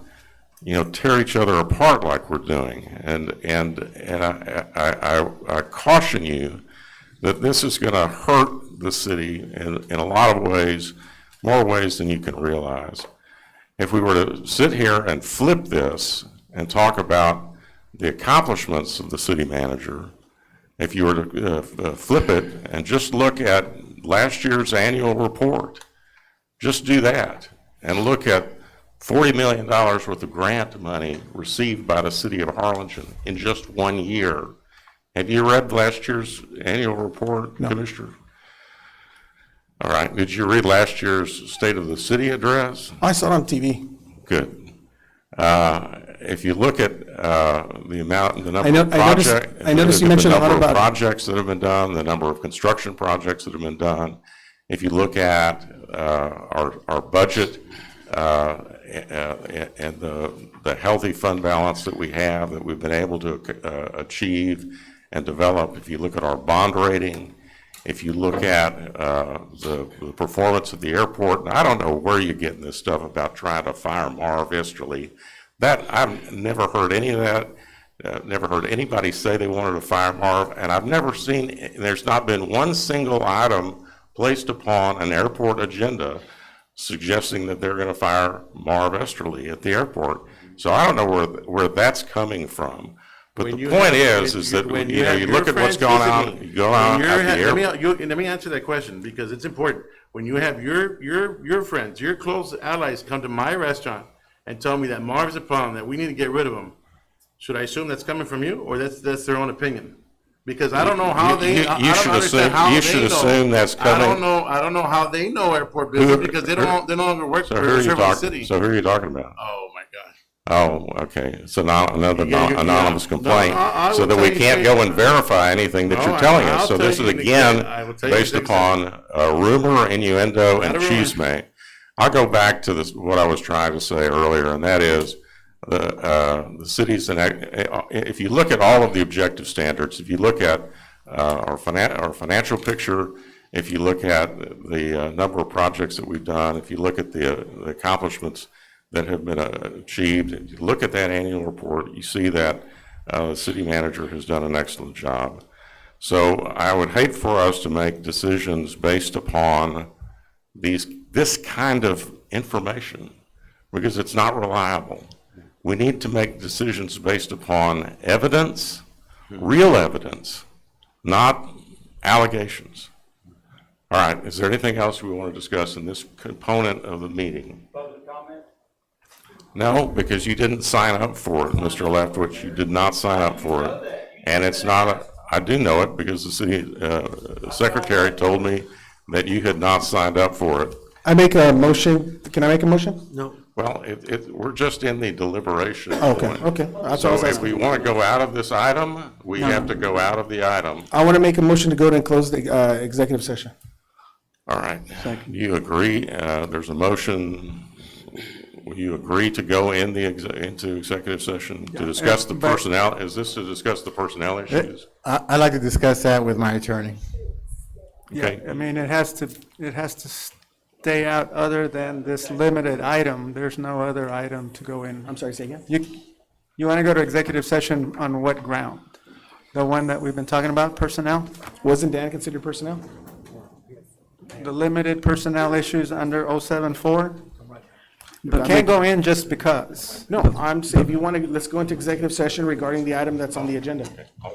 Speaker 1: tear each other apart like we're doing. And I caution you that this is going to hurt the city in a lot of ways, more ways than you can realize. If we were to sit here and flip this and talk about the accomplishments of the city manager, if you were to flip it and just look at last year's annual report, just do that and look at $40 million worth of grant money received by the city of Harlingen in just 1 year. Have you read last year's annual report,
Speaker 8: No.
Speaker 1: Commissioner? All right. Did you read last year's State of the City address?
Speaker 8: I saw it on TV.
Speaker 1: Good. If you look at the amount, the number of
Speaker 8: I noticed you mentioned a lot about
Speaker 1: projects that have been done, the number of construction projects that have been done. If you look at our budget and the healthy fund balance that we have, that we've been able to achieve and develop, if you look at our bond rating, if you look at the performance of the airport, and I don't know where you're getting this stuff about trying to fire Marv Easterly. That, I've never heard any of that. Never heard anybody say they wanted to fire Marv, and I've never seen, there's not been one single item placed upon an airport agenda suggesting that they're going to fire Marv Easterly at the airport. So I don't know where that's coming from. But the point is that you look at what's going on, you go out at the airport.
Speaker 5: Let me answer that question, because it's important. When you have your friends, your close allies come to my restaurant and tell me that Marv's a problem, that we need to get rid of him, should I assume that's coming from you, or that's their own opinion? Because I don't know how
Speaker 1: You should assume that's coming.
Speaker 5: I don't know how they know airport business, because they no longer work for the city.
Speaker 1: So who are you talking about?
Speaker 5: Oh, my gosh.
Speaker 1: Oh, okay. It's another anonymous complaint,
Speaker 5: I
Speaker 1: so
Speaker 5: will
Speaker 1: that
Speaker 5: tell
Speaker 1: we
Speaker 5: you
Speaker 1: can't go and verify anything that you're telling us. So this is again based upon rumor, innuendo, and chisme. I'll go back to what I was trying to say earlier, and that is the cities, and if you look at all of the objective standards, if you look at our financial picture, if you look at the number of projects that we've done, if you look at the accomplishments that have been achieved, if you look at that annual report, you see that the city manager has done an excellent job. So I would hate for us to make decisions based upon this kind of information, because it's not reliable. We need to make decisions based upon evidence, real evidence, not allegations. All right, is there anything else we want to discuss in this component of the meeting?
Speaker 12: Public comment?
Speaker 1: No, because you didn't sign up for it, Mr. Leftwich. You did not sign up for it. And it's not I do know it, because the city secretary told me that you had not signed up for it.
Speaker 8: I make a motion. Can I make a motion?
Speaker 9: No.
Speaker 1: Well, we're just in the deliberation.
Speaker 8: Okay,
Speaker 1: point.
Speaker 8: okay. That's what I
Speaker 1: So
Speaker 8: was
Speaker 1: if
Speaker 8: asking.
Speaker 1: we want to go out of this item, we have to go out of the item.
Speaker 8: I want to make a motion to go ahead and close the executive session.
Speaker 1: All right. You agree? There's a motion. Will you agree to go into executive session to discuss the personnel? Is this to discuss the personnel issues?
Speaker 11: I'd like to discuss that with my attorney.
Speaker 1: Okay.
Speaker 14: Yeah, I mean, it has to stay out other than this limited item. There's no other item to go in.
Speaker 8: I'm sorry, say again?
Speaker 14: You want to go to executive session on what ground? The one that we've been talking about, personnel?
Speaker 8: Wasn't Dan considered personnel?
Speaker 14: The limited personnel issues under 074? But can't go in just because.
Speaker 8: No, I'm saying, if you want to, let's go into executive session regarding the item that's on the agenda,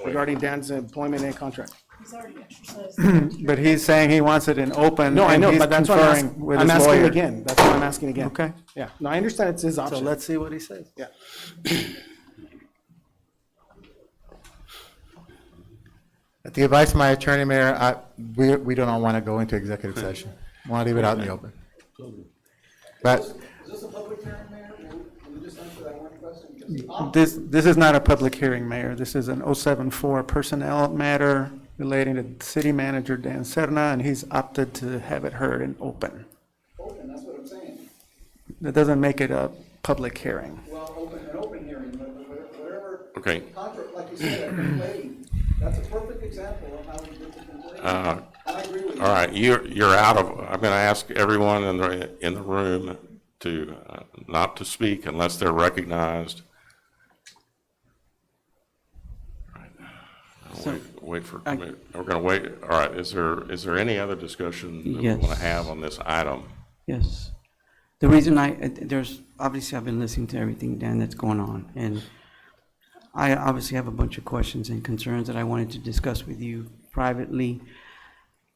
Speaker 8: regarding Dan's employment and contract.
Speaker 10: He's already exercised.
Speaker 14: But he's saying he wants it in open.
Speaker 8: No, I
Speaker 14: and
Speaker 8: know,
Speaker 14: he's
Speaker 8: but that's what
Speaker 14: conferring with
Speaker 8: I'm
Speaker 14: his
Speaker 8: asking
Speaker 14: lawyer.
Speaker 8: again. That's what I'm asking again.
Speaker 14: Okay.
Speaker 8: Yeah, no, I understand it's his
Speaker 14: So
Speaker 8: option.
Speaker 14: let's see what he says.
Speaker 8: Yeah.
Speaker 11: At the advice of my attorney, Mayor, we do not want to go into executive session. I want to leave it out in the open. But
Speaker 13: Is this a public hearing, Mayor? Will you just answer that one question?
Speaker 14: This is not a public hearing, Mayor. This is an 074 personnel matter relating to City Manager Dan Serna, and he's opted to have it heard in open.
Speaker 13: Open, that's what I'm saying.
Speaker 14: That doesn't make it a public hearing.
Speaker 13: Well, an open hearing, but whatever.
Speaker 1: Okay.
Speaker 13: Like you said, a complaint, that's a perfect example of how we get to complain. I agree with you.
Speaker 1: All right, you're out of, I'm going to ask everyone in the room to, not to speak unless they're recognized. All right.
Speaker 12: So-
Speaker 1: Wait for, we're going to wait, all right, is there any other discussion that we
Speaker 12: Yes.
Speaker 1: want to have on this item?
Speaker 12: Yes. The reason there's, obviously I've been listening to everything, Dan, that's going on, and I obviously have a bunch of questions and concerns that I wanted to discuss with you privately.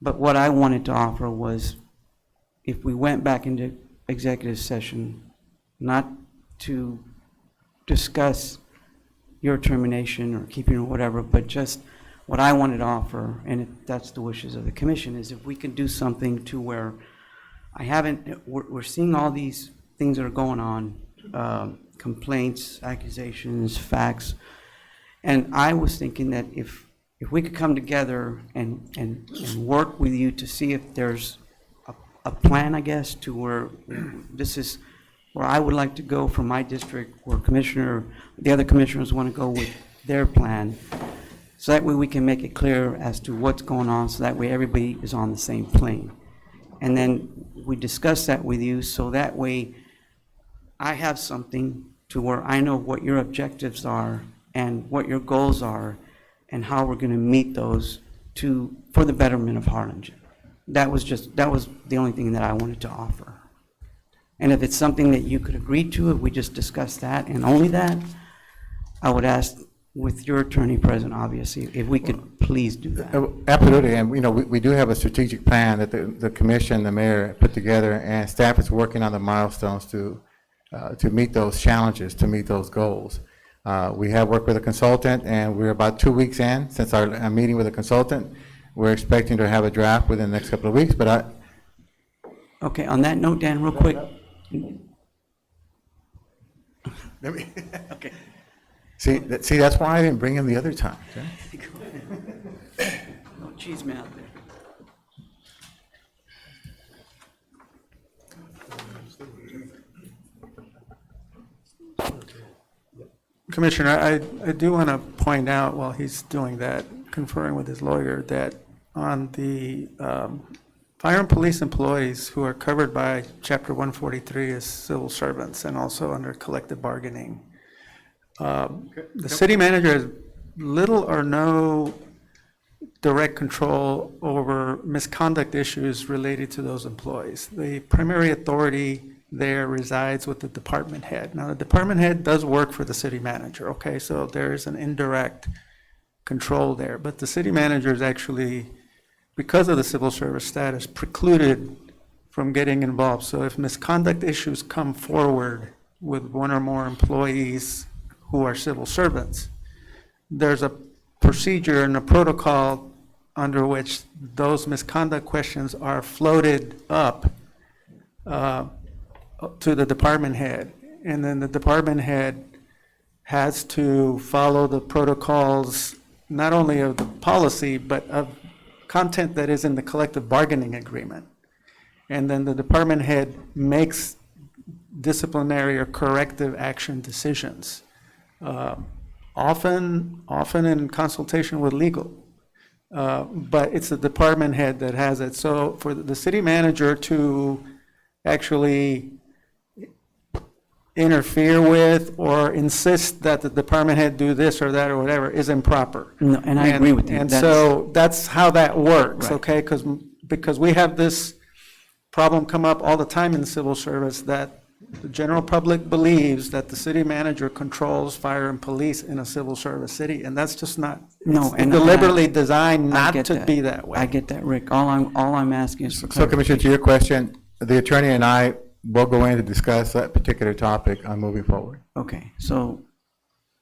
Speaker 12: But what I wanted to offer was, if we went back into executive session, not to discuss your termination or keeping or whatever, but just what I wanted to offer, and if that's the wishes of the commission, is if we could do something to where we're seeing all these things that are going on, complaints, accusations, facts, and I was thinking that if we could come together and work with you to see if there's a plan, I guess, to where this is where I would like to go from my district, where the other commissioners want to go with their plan, so that way we can make it clear as to what's going on, so that way everybody is on the same plane. And then we discuss that with you, so that way I have something to where I know what your objectives are and what your goals are and how we're going to meet those for the betterment of Harlingen. That was the only thing that I wanted to offer. And if it's something that you could agree to, if we just discuss that and only that, I would ask, with your attorney present, obviously, if we could please do that.
Speaker 11: absolutely, and we do have a strategic plan that the commission, the mayor put together, and staff is working on the milestones to meet those challenges, to meet those goals. We have worked with a consultant, and we're about 2 weeks in since our meeting with a consultant. We're expecting to have a draft within the next couple of weeks, but
Speaker 12: Okay, on that note, Dan, real quick. Okay.
Speaker 11: See, that's why I didn't bring him the other time. Okay?
Speaker 12: No cheese man out there.
Speaker 14: Commissioner, I do want to point out while he's doing that, conferring with his lawyer, that on the fire and police employees who are covered by Chapter 143 as civil servants and also under collective bargaining, the city manager has little or no direct control over misconduct issues related to those employees. The primary authority there resides with the department head. Now, the department head does work for the city manager, okay? So there is an indirect control there. But the city manager is actually, because of the civil service status, precluded from getting involved. So if misconduct issues come forward with one or more employees who are civil servants, there's a procedure and a protocol under which those misconduct questions are floated up to the department head. And then the department head has to follow the protocols, not only of the policy, but of content that is in the collective bargaining agreement. And then the department head makes disciplinary or corrective action decisions, often in consultation with legal. But it's the department head that has it. So for the city manager to actually interfere with or insist that the department head do this or that or whatever is improper.
Speaker 12: No, and I agree with you.
Speaker 14: And
Speaker 12: That's-
Speaker 14: so that's how that works,
Speaker 12: Right.
Speaker 14: okay? Because we have this problem come up all the time in civil service, that The general public believes that the city manager controls fire and police in a civil service city, and that's just not,
Speaker 12: No,
Speaker 14: it's
Speaker 12: and
Speaker 14: deliberately designed
Speaker 12: I
Speaker 14: not
Speaker 12: get
Speaker 14: to
Speaker 12: that.
Speaker 14: be that way.
Speaker 12: I get that, Rick. All I'm asking is for
Speaker 11: So Commissioner,
Speaker 12: clarification.
Speaker 11: to your question, the attorney and I will go in to discuss that particular topic on moving forward.
Speaker 12: Okay, so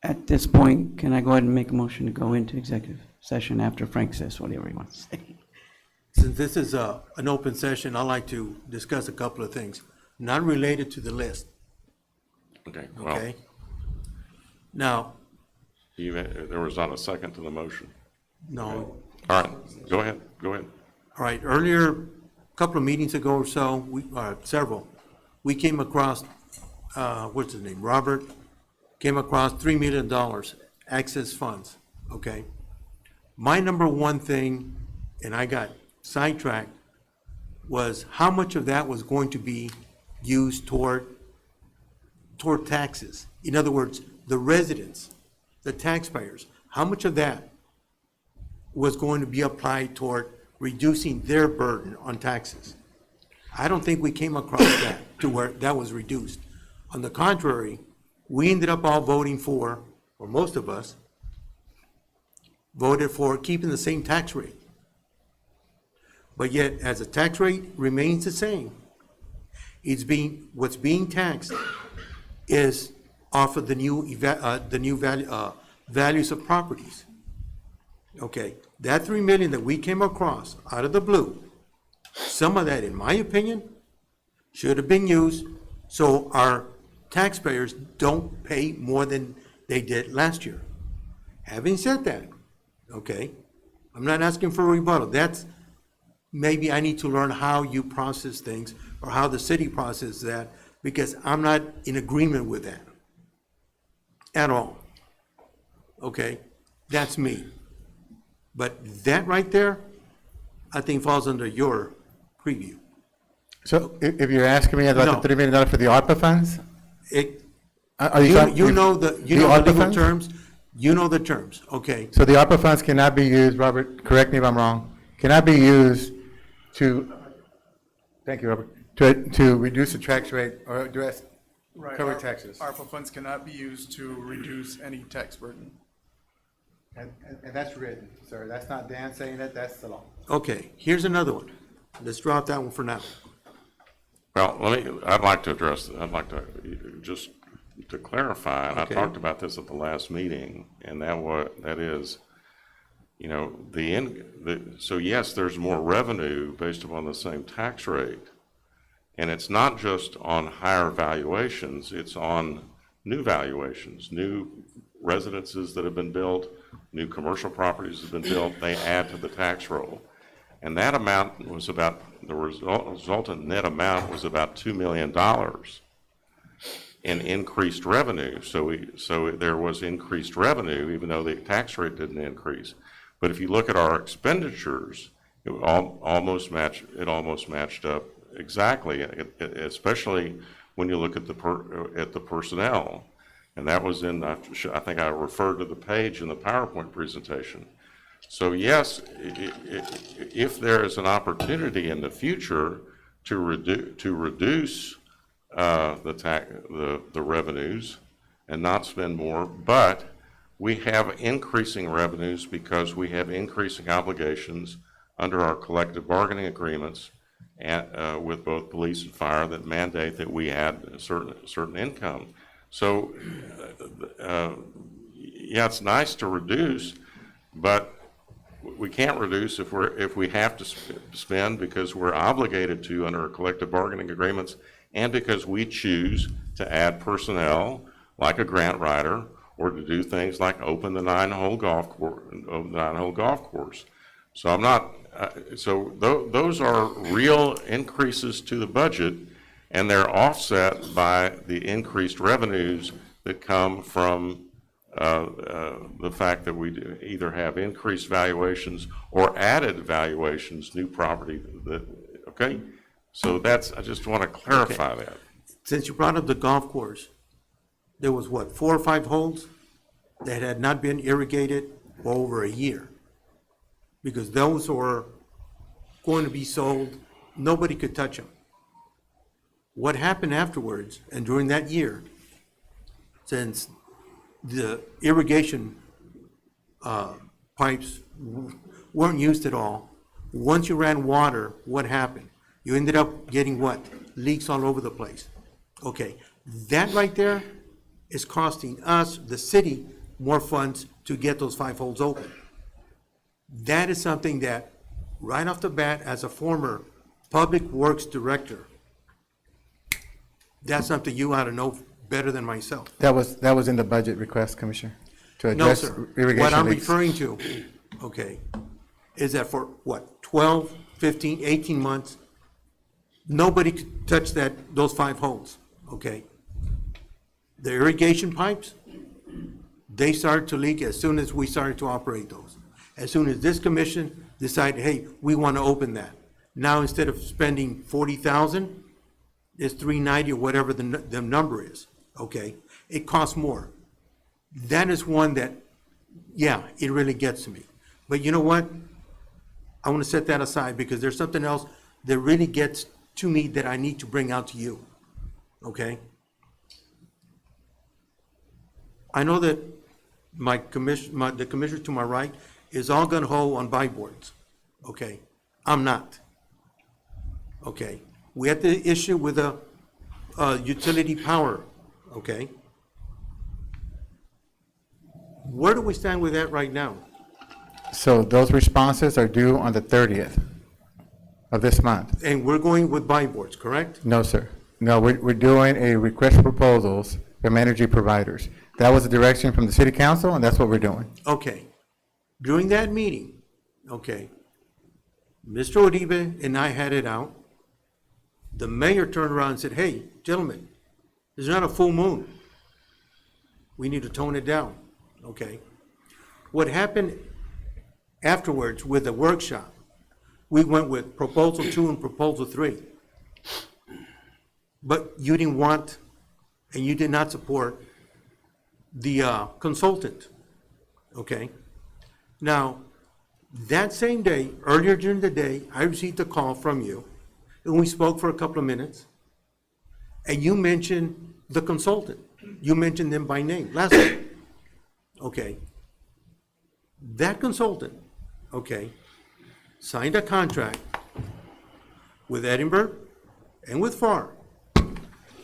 Speaker 12: at this point, can I go ahead and make a motion to go into executive session after Frank says whatever he wants to say?
Speaker 9: Since this is an open session, I'd like to discuss a couple of things, not related to the list,
Speaker 1: Okay, well,
Speaker 9: okay? Now,
Speaker 1: there was not a second to the motion.
Speaker 9: no,
Speaker 1: All right, go ahead.
Speaker 9: all right, earlier, a couple of meetings ago or so, several, we came across, what's his name, Robert, came across $3 million access funds, okay? My number one thing, and I got sidetracked, was how much of that was going to be used toward taxes. In other words, the residents, the taxpayers, how much of that was going to be applied toward reducing their burden on taxes? I don't think we came across that to where that was reduced. On the contrary, we ended up all voting for, or most of us, voted for keeping the same tax rate. But yet, as the tax rate remains the same, what's being taxed is off of the new values of properties. Okay, that 3 million that we came across out of the blue, some of that, in my opinion, should have been used so our taxpayers don't pay more than they did last year. Having said that, okay, I'm not asking for a rebuttal. That's, maybe I need to learn how you process things or how the city processes that, because I'm not in agreement with that at all. Okay, that's me. But that right there, I think falls under your preview.
Speaker 11: So if you're asking me about
Speaker 9: No.
Speaker 11: the $3 million for the ARPA funds?
Speaker 9: It,
Speaker 11: Are you talking-
Speaker 9: you know the
Speaker 11: ARPA
Speaker 9: legal
Speaker 11: funds?
Speaker 9: terms, you know the terms, okay?
Speaker 11: So the ARPA funds cannot be used, Robert, correct me if I'm wrong, cannot be used to, thank you, Robert, to reduce the tax rate or address cover taxes.
Speaker 4: ARPA funds cannot be used to reduce any tax burden.
Speaker 11: And that's written, sir. That's not Dan saying it, that's the law.
Speaker 9: Okay, here's another one. Let's drop that one for now.
Speaker 1: Well, I'd like to address, just to clarify, and I
Speaker 9: Okay.
Speaker 1: talked about this at the last meeting, and that is, you know, so yes, there's more revenue based upon the same tax rate. And it's not just on higher valuations, it's on new valuations, new residences that have been built, new commercial properties that have been built, they add to the tax roll. And that amount was about, the resultant net amount was about $2 million in increased revenue. So there was increased revenue, even though the tax rate didn't increase. But if you look at our expenditures, it almost matched up exactly, especially when you look at the personnel. And that was in, I think I referred to the page in the PowerPoint presentation. So yes, if there is an opportunity in the future to reduce the revenues and not spend more, but we have increasing revenues because we have increasing obligations under our collective bargaining agreements and with both police and fire that mandate that we add a certain income. So yeah, it's nice to reduce, but we can't reduce if we have to spend because we're obligated to under our collective bargaining agreements, and because we choose to add personnel like a grant writer or to do things like open the nine-hole golf course. So I'm not. So those are real increases to the budget, and they're offset by the increased revenues that come from the fact that we either have increased valuations or added valuations, new property. Okay, so I just want to clarify that.
Speaker 9: Since you brought up the golf course, there was what, 4 or 5 holes that had not been irrigated for over a year? Because those were going to be sold, nobody could touch them. What happened afterwards and during that year, since the irrigation pipes weren't used at all, once you ran water, what happened? You ended up getting what? Leaks all over the place. Okay, that right there is costing us, the city, more funds to get those 5 holes open. That is something that, right off the bat, as a former Public Works Director, that's something you ought to know better than myself.
Speaker 11: That was in the budget request, Commissioner, to
Speaker 9: No,
Speaker 11: address
Speaker 9: sir.
Speaker 11: irrigation
Speaker 9: What I'm
Speaker 11: leaks.
Speaker 9: referring to, okay, is that for what, 12, 15, 18 months, nobody could touch those 5 holes, okay? The irrigation pipes, they started to leak as soon as we started to operate those. As soon as this commission decided, hey, we want to open that. Now, instead of spending 40,000, it's 390 or whatever the number is, okay? It costs more. That is one that, yeah, it really gets to me. But you know what? I want to set that aside because there's something else that really gets to me that I need to bring out to you, okay? I know that the commissioner to my right is all gung-ho on buy boards, okay? I'm not, okay? We had the issue with the utility power, okay? Where do we stand with that right now?
Speaker 11: So those responses are due on the 30th of this month.
Speaker 9: And we're going with buy boards, correct?
Speaker 11: No, sir. No, we're doing a request for proposals from energy providers. That was the direction from the city council, and that's what we're doing.
Speaker 9: Okay. During that meeting, okay, Mr. Uribe and I had it out. The mayor turned around and said, hey, gentlemen, there's not a full moon. We need to tone it down, okay? What happened afterwards with the workshop, we went with proposal 2 and proposal 3. But you didn't want, and you did not support the consultant, okay? Now, that same day, earlier during the day, I received a call from you, and we spoke for a couple of minutes, and you mentioned the consultant. You mentioned them by name last week. Okay. That consultant, okay, signed a contract with Edinburgh and with FAR.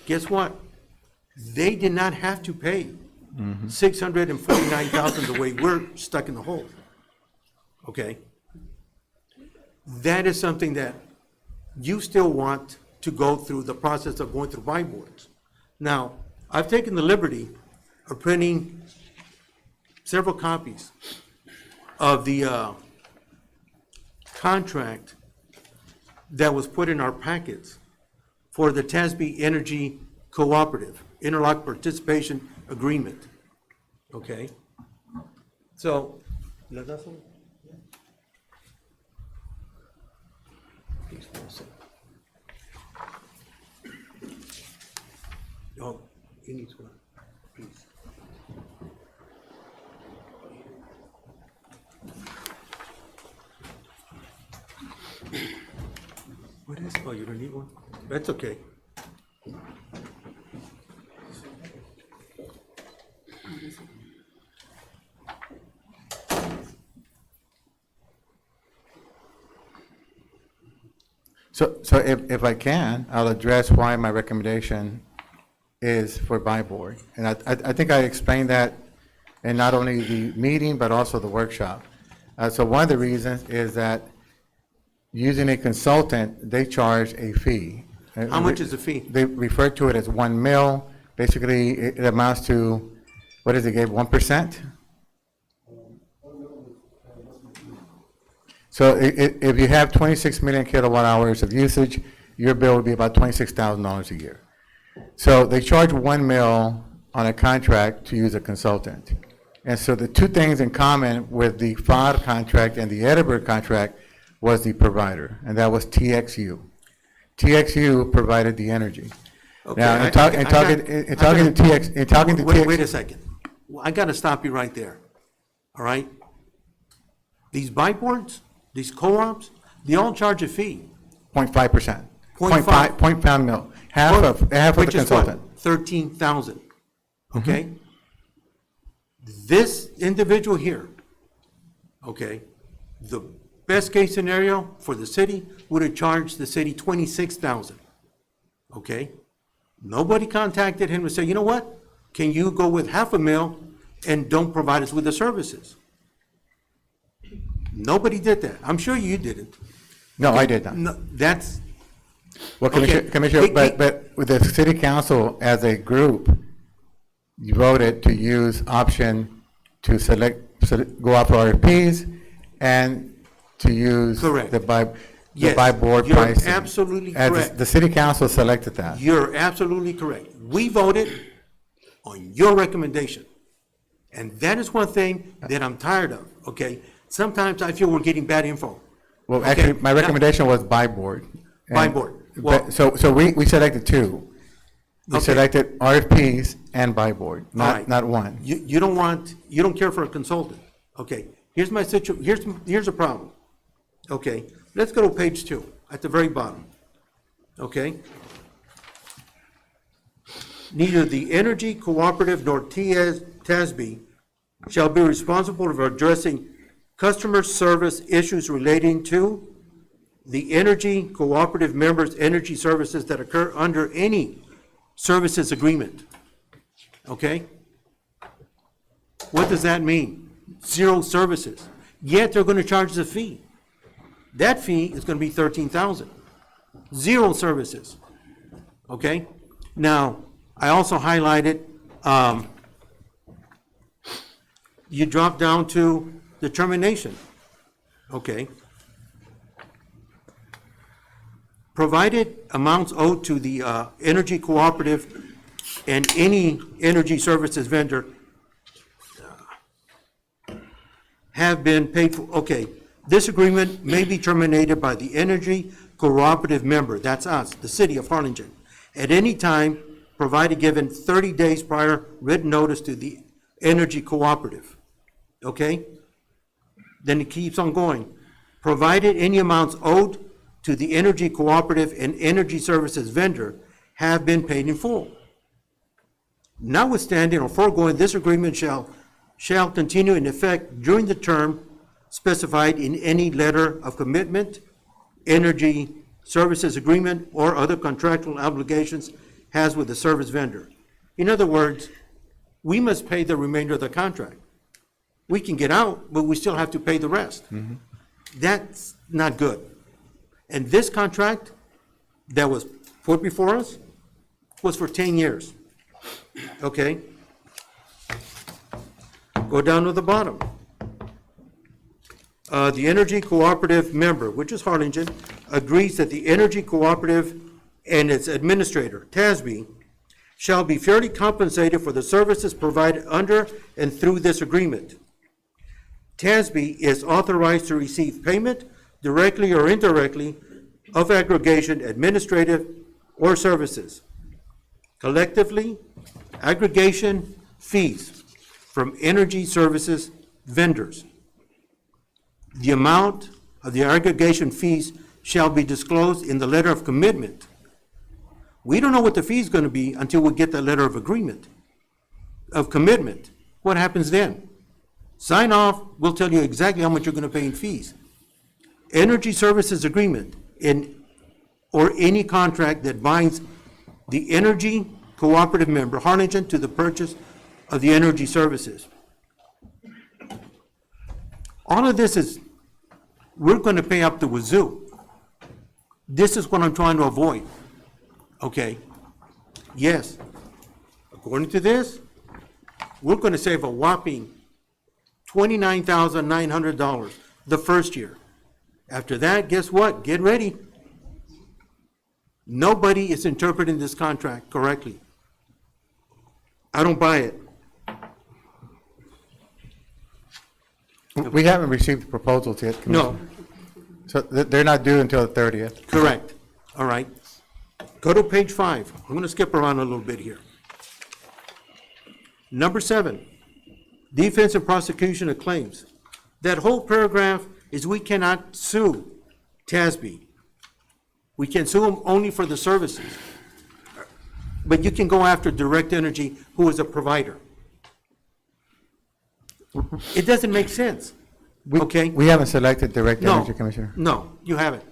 Speaker 9: Guess what? They did not have to pay $649,000 the way we're stuck in the hole. Okay? That is something that you still want to go through the process of going through buy boards. Now, I've taken the liberty of printing several copies of the contract that was put in our packets for the TASB Energy Cooperative, Interlock Participation Agreement, okay? So, oh, he needs one, please. What is, oh, you don't need one? That's okay.
Speaker 11: So if I can, I'll address why my recommendation is for buy board. And I think I explained that in not only the meeting, but also the workshop. So one of the reasons is that using a consultant, they charge a fee.
Speaker 9: How much is the fee?
Speaker 11: They refer to it as 1 mil. Basically, it amounts to, what is it, Gabe, 1%? So if you have 26 million kilowatt hours of usage, your bill would be about $26,000 a year. So they charge 1 mil on a contract to use a consultant. And so the two things in common with the FAR contract and the Edinburgh contract was the provider, and that was TXU. TXU provided the energy.
Speaker 9: Okay,
Speaker 11: Now, in talking to TX,
Speaker 9: Wait a second. I gotta stop you right there, all right? These buy boards, these co-ops, they all charge a fee.
Speaker 11: 0.5%. Point pound mill, half of the
Speaker 9: Which is what?
Speaker 11: consultant.
Speaker 9: 13,000, okay? This individual here, okay, the best case scenario for the city would have charged the city 26,000, okay? Nobody contacted him to say, you know what? Can you go with half a mil and don't provide us with the services? Nobody did that. I'm sure you didn't.
Speaker 11: No, I did not.
Speaker 9: No, that's,
Speaker 11: Well,
Speaker 9: Okay.
Speaker 11: Commissioner, but with the city council as a group, you voted to use option to go out for RFPs and to use
Speaker 9: Correct.
Speaker 11: the
Speaker 9: Yes,
Speaker 11: by board
Speaker 9: you're
Speaker 11: pricing.
Speaker 9: absolutely
Speaker 11: As
Speaker 9: correct.
Speaker 11: the city council selected that.
Speaker 9: you're absolutely correct. We voted on your recommendation. And that is one thing that I'm tired of, okay? Sometimes I feel we're getting bad info.
Speaker 11: Well,
Speaker 9: Okay,
Speaker 11: actually, my
Speaker 9: now-
Speaker 11: recommendation was by board.
Speaker 9: By
Speaker 11: And-
Speaker 9: board.
Speaker 11: but-
Speaker 9: Well-
Speaker 11: So we selected two. We
Speaker 9: Okay.
Speaker 11: selected RFPs and by board,
Speaker 9: All right.
Speaker 11: not one.
Speaker 9: You don't care for a consultant. Okay, here's my here's a problem. Okay, let's go to page 2, at the very bottom. Okay? Neither the Energy Cooperative nor TASB shall be responsible for addressing customer service issues relating to the Energy Cooperative members' energy services that occur under any services agreement. Okay? What does that mean? 0 services. Yet they're going to charge the fee. That fee is going to be 13,000. 0 services. Okay? Now, I also highlighted, you drop down to the termination. Okay? Provided amounts owed to the Energy Cooperative and any energy services vendor have been paid for, okay, this agreement may be terminated by the Energy Cooperative member, that's us, the city of Harlingen, at any time, provided given 30 days prior written notice to the Energy Cooperative. Okay? Then it keeps on going. Provided any amounts owed to the Energy Cooperative and energy services vendor have been paid in full. Notwithstanding or foregoing, this agreement shall continue in effect during the term specified in any letter of commitment, energy services agreement, or other contractual obligations has with the service vendor. In other words, we must pay the remainder of the contract. We can get out, but we still have to pay the rest. That's not good. And this contract that was put before us was for 10 years. Okay? Go down to the bottom. The Energy Cooperative member, which is Harlingen, agrees that the Energy Cooperative and its administrator, TASB, shall be fairly compensated for the services provided under and through this agreement. TASB is authorized to receive payment directly or indirectly of aggregation, administrative, or services. Collectively, aggregation fees from energy services vendors. The amount of the aggregation fees shall be disclosed in the letter of commitment. We don't know what the fee is going to be until we get the letter of agreement, of commitment. What happens then? Sign off, we'll tell you exactly how much you're going to pay in fees. Energy services agreement or any contract that binds the Energy Cooperative member, Harlingen, to the purchase of the energy services. All of this is, we're going to pay up the wazoo. This is what I'm trying to avoid. Okay? Yes. According to this, we're going to save a whopping $29,900 the first year. After that, guess what? Get ready. Nobody is interpreting this contract correctly. I don't buy it.
Speaker 11: We haven't received the proposals yet, Commissioner.
Speaker 9: No,
Speaker 11: So they're not due until the 30th.
Speaker 9: correct. All right. Go to page 5. I'm going to skip around a little bit here. Number 7, defense and prosecution of claims. That whole paragraph is we cannot sue TASB. We can sue them only for the services. But you can go after Direct Energy, who is a provider. It doesn't make sense, okay?
Speaker 11: We haven't selected direct
Speaker 9: No,
Speaker 11: energy, Commissioner.
Speaker 9: no, you haven't.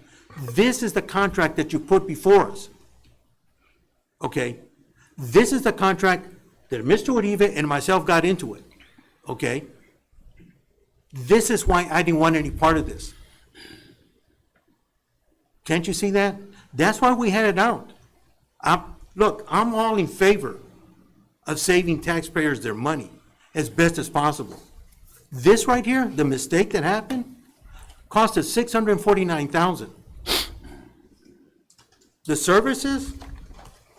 Speaker 9: This is the contract that you put before us. Okay? This is the contract that Mr. Uribe and myself got into it. Okay? This is why I didn't want any part of this. Can't you see that? That's why we had it out. Look, I'm all in favor of saving taxpayers their money as best as possible. This right here, the mistake that happened, cost us $649,000. The services,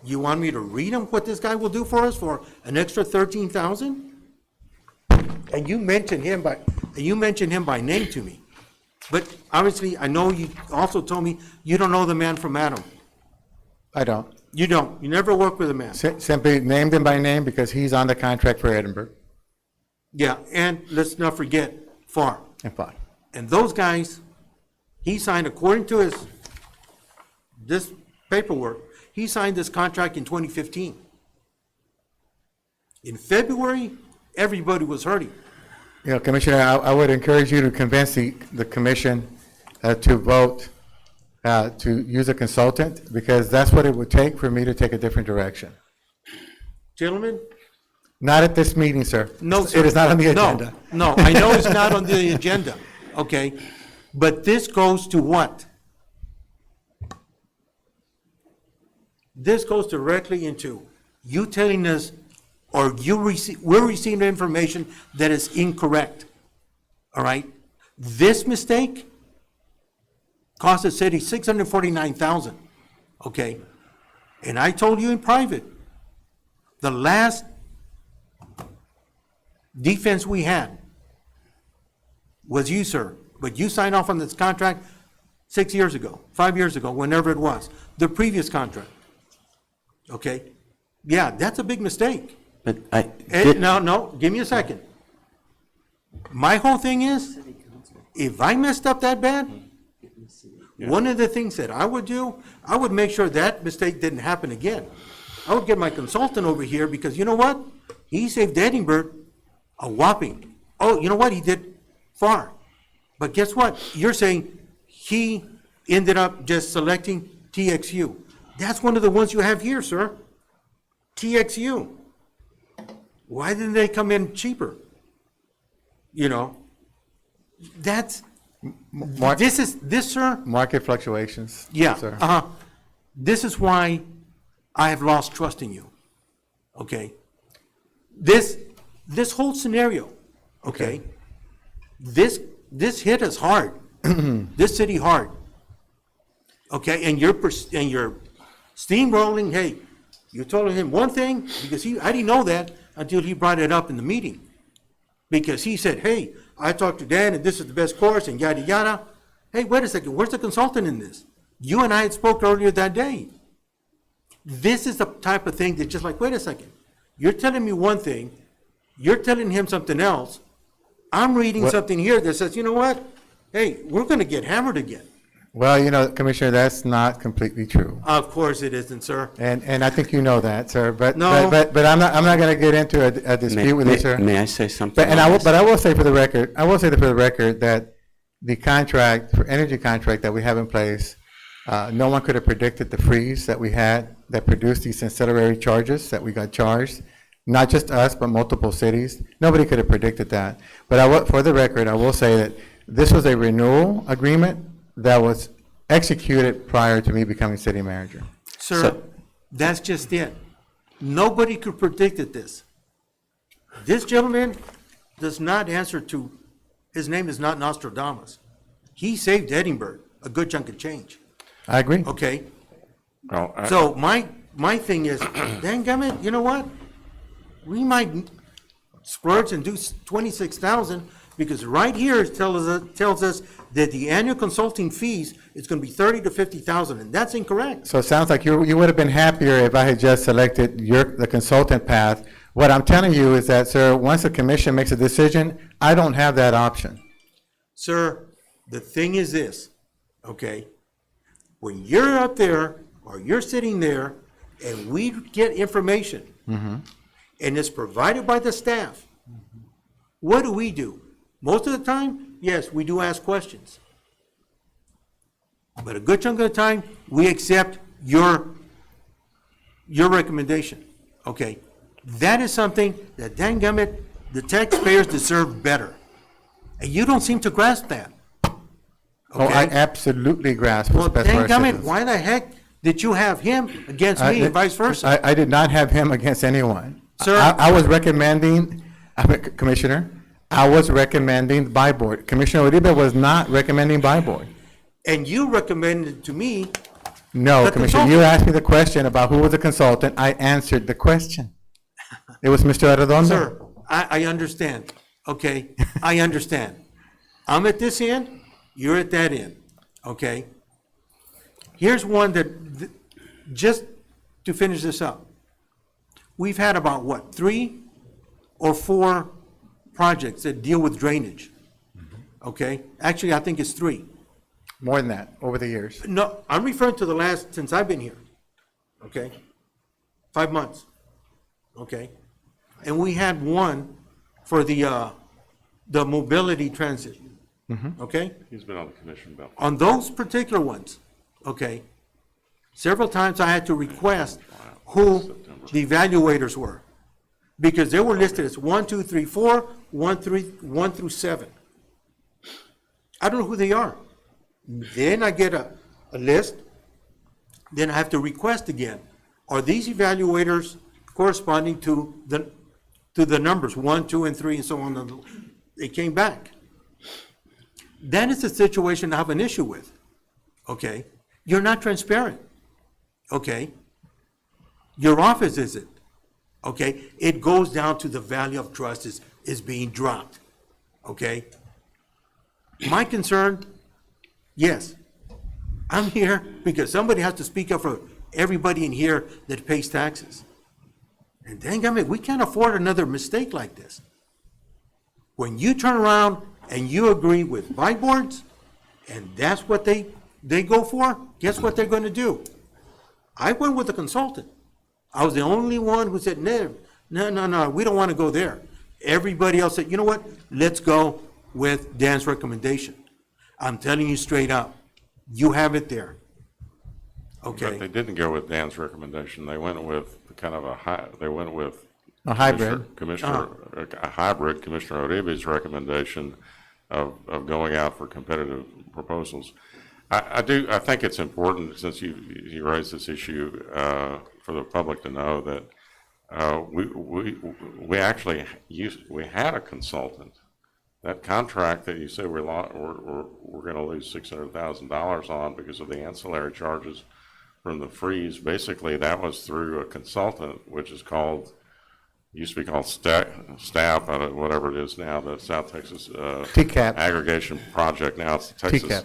Speaker 9: you want me to read them what this guy will do for us for an extra $13,000? And you mentioned him by name to me. But obviously, I know you also told me you don't know the man from Adam.
Speaker 11: I don't.
Speaker 9: You don't. You never work with a man.
Speaker 11: Simply named him by name because he's on the contract for Edinburgh
Speaker 9: Yeah, and let's not forget FAR.
Speaker 11: and fine.
Speaker 9: And those guys, he signed, according to this paperwork, he signed this contract in 2015. In February, everybody was hurting.
Speaker 11: You know, Commissioner, I would encourage you to convince the commission to vote to use a consultant, because that's what it would take for me to take a different direction.
Speaker 9: Gentlemen?
Speaker 11: Not at this meeting, sir.
Speaker 9: No, sir.
Speaker 11: It is not on the
Speaker 9: No,
Speaker 11: agenda.
Speaker 9: No, I know it's not on the agenda, okay? But this goes to what? This goes directly into you telling us, or we're receiving information that is incorrect, all right? This mistake cost the city $649,000, okay? And I told you in private, the last defense we had was you, sir, but you signed off on this contract 6 years ago, 5 years ago, whenever it was, the previous contract. Okay? Yeah, that's a big mistake.
Speaker 6: But
Speaker 9: No, give me a second. My whole thing is, if I messed up that bad, one of the things that I would do, I would make sure that mistake didn't happen again. I would get my consultant over here, because you know what? He saved Edinburgh a whopping, you know what? He did far. But guess what? You're saying he ended up just selecting TXU. That's one of the ones you have here, sir. TXU. Why didn't they come in cheaper? You know, that's, this, sir,
Speaker 11: Market fluctuations.
Speaker 9: yeah,
Speaker 11: Sir.
Speaker 9: This is why I have lost trust in you, okay? This whole scenario, okay? This hit us hard, this city hard, okay? And you're steamrolling, hey, you told him one thing, because I didn't know that until he brought it up in the meeting. Because he said, hey, I talked to Dan, and this is the best course, and yada, yada. Hey, wait a second, where's the consultant in this? You and I had spoke earlier that day. This is the type of thing that's just like, wait a second, you're telling me one thing, you're telling him something else. I'm reading something here that says, you know what? Hey, we're gonna get hammered again.
Speaker 11: Well, you know, Commissioner, that's not completely true.
Speaker 9: Of course it isn't, sir.
Speaker 11: And I think you know that, sir, but
Speaker 9: No.
Speaker 11: I'm not gonna get into a dispute with you, sir.
Speaker 6: May I say something?
Speaker 11: But
Speaker 6: on this?
Speaker 11: I will say for the record, that the contract, for energy contract that we have in place, no one could have predicted the freeze that we had that produced these ancillary charges that we got charged. Not just us, but multiple cities. Nobody could have predicted that. But for the record, I will say that this was a renewal agreement that was executed prior to me becoming city manager.
Speaker 9: Sir, that's just it. Nobody could predicted this. This gentleman does not answer to, his name is not Nostradamus. He saved Edinburgh a good chunk of change,
Speaker 11: I agree.
Speaker 9: okay?
Speaker 1: Well,
Speaker 9: So my thing is, dadgummit, you know what? We might splurge and do 26,000, because right here it tells us that the annual consulting fees is gonna be 30 to 50,000, and that's incorrect.
Speaker 11: So it sounds like you would have been happier if I had just selected the consultant path. What I'm telling you is that, sir, once the commission makes a decision, I don't have that option.
Speaker 9: Sir, the thing is this, okay? When you're up there, or you're sitting there, and we get information, and it's provided by the staff, what do? Most of the time, yes, we do ask questions. But a good chunk of the time, we accept your recommendation, okay? That is something that, dadgummit, the taxpayers deserve better. And you don't seem to grasp that.
Speaker 11: Oh, I
Speaker 9: Okay?
Speaker 11: absolutely grasp
Speaker 9: Well,
Speaker 11: what's best for our
Speaker 9: dadgummit,
Speaker 11: citizens.
Speaker 9: why the heck did you have him against me and vice versa?
Speaker 11: I did not have him against anyone.
Speaker 9: Sir?
Speaker 11: I was recommending, Commissioner, I was recommending by board. Commissioner Uribe was not recommending by board.
Speaker 9: And you recommended to me,
Speaker 11: No,
Speaker 9: The
Speaker 11: Commissioner, you
Speaker 9: consultant.
Speaker 11: asked me the question about who was the consultant. I answered the question. It was Mr. Arredondo.
Speaker 9: sir, I understand, okay? I understand. I'm at this end, you're at that end, okay? Here's one just to finish this up. We've had about, what, 3 or 4 projects that deal with drainage, okay? Actually, I think it's 3.
Speaker 11: More than that, over the years.
Speaker 9: No, I'm referring to the last, since I've been here, okay? 5 months, okay? And we had one for the mobility transit, okay?
Speaker 1: He's been on the commission, Bill.
Speaker 9: On those particular ones, okay, several times I had to request who the evaluators were, because they were listed as 1, 2, 3, 4, 1 through 7. I don't know who they are. Then I get a list, then I have to request again. Are these evaluators corresponding to the numbers, 1, 2, and 3, and so on? They came back. That is the situation I have an issue with, okay? You're not transparent, okay? Your office isn't, okay? It goes down to the value of trust is being dropped, okay? My concern, yes, I'm here because somebody has to speak up for everybody in here that pays taxes. And dang, I mean, we can't afford another mistake like this. When you turn around and you agree with buy boards, and that's what they go for, guess what they're gonna do? I went with a consultant. I was the only one who said, no, we don't wanna go there. Everybody else said, you know what, let's go with Dan's recommendation. I'm telling you straight up, you have it there.
Speaker 1: But they
Speaker 9: Okay,
Speaker 1: didn't go with Dan's recommendation. They went with kind of they went with.
Speaker 11: A hybrid.
Speaker 1: Commissioner, a hybrid, Commissioner Uribe's recommendation of going out for competitive proposals. I think it's important, since you raised this issue, for the public to know that we actually we had a consultant. That contract that you say we're going to lose $600,000 on because of the ancillary charges from the freeze, basically that was through a consultant, which is called, used to be called staff, whatever it is now, the South Texas
Speaker 11: TCAP.
Speaker 1: Aggregation Project. Now it's the Texas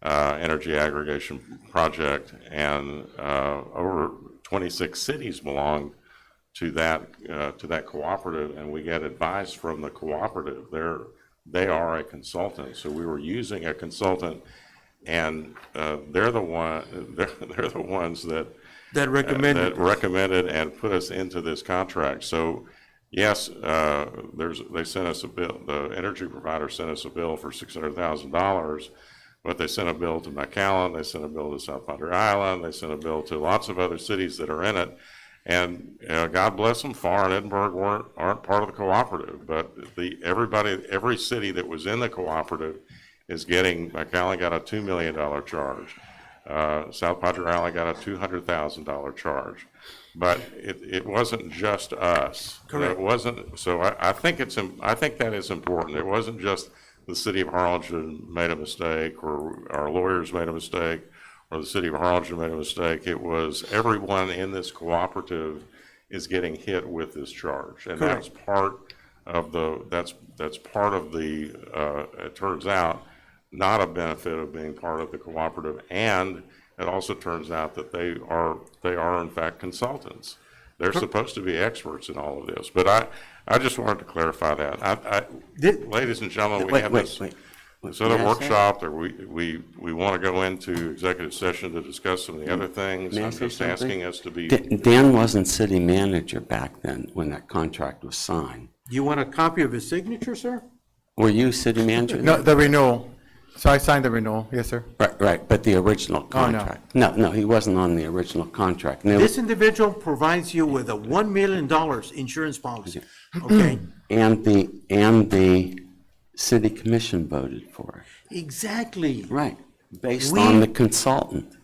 Speaker 11: TCAP.
Speaker 1: Energy Aggregation Project, and over 26 cities belong to that cooperative, and we get advice from the cooperative. They are a consultant, so we were using a consultant, and they're the ones that recommended and put us into this contract. So yes, they sent us a bill. The energy provider sent us a bill for $600,000, but they sent a bill to McAllen, they sent a bill to South Padre Island, they sent a bill to lots of other cities that are in it. And God bless them, FAR and Edinburgh aren't part of the cooperative, but every city that was in the cooperative is getting. McAllen got a $2 million charge. South Padre Island got a $200,000 charge. But it wasn't just us.
Speaker 9: Correct.
Speaker 1: It wasn't. So I think that is important. It wasn't just the city of Harlingen made a mistake, or our lawyers made a mistake, or the city of Harlingen made a mistake. It was everyone in this cooperative is getting hit with this charge, and
Speaker 9: Correct.
Speaker 1: that's part of the. It turns out, not a benefit of being part of the cooperative, and it also turns out that they are in fact consultants. They're supposed to be experts in all of this, but I just wanted to clarify that. Ladies and gentlemen, we have this. Is that
Speaker 6: May
Speaker 1: a
Speaker 6: I say?
Speaker 1: workshop, or we want to go into executive session to discuss some of the other things?
Speaker 6: May I
Speaker 1: I'm
Speaker 6: say
Speaker 1: just
Speaker 6: something?
Speaker 1: asking us to be,
Speaker 6: Dan wasn't city manager back then when that contract was signed.
Speaker 9: You want a copy of his signature, sir?
Speaker 6: Were you city manager?
Speaker 11: No, the renewal. So I signed the renewal, yes, sir.
Speaker 6: Right, but the original contract? No, he wasn't on the original contract. And there-
Speaker 9: This individual provides you with a $1 million insurance policy, okay?
Speaker 6: And the city commission voted for it.
Speaker 9: Exactly.
Speaker 6: Right, based
Speaker 9: We-
Speaker 6: on the consultant.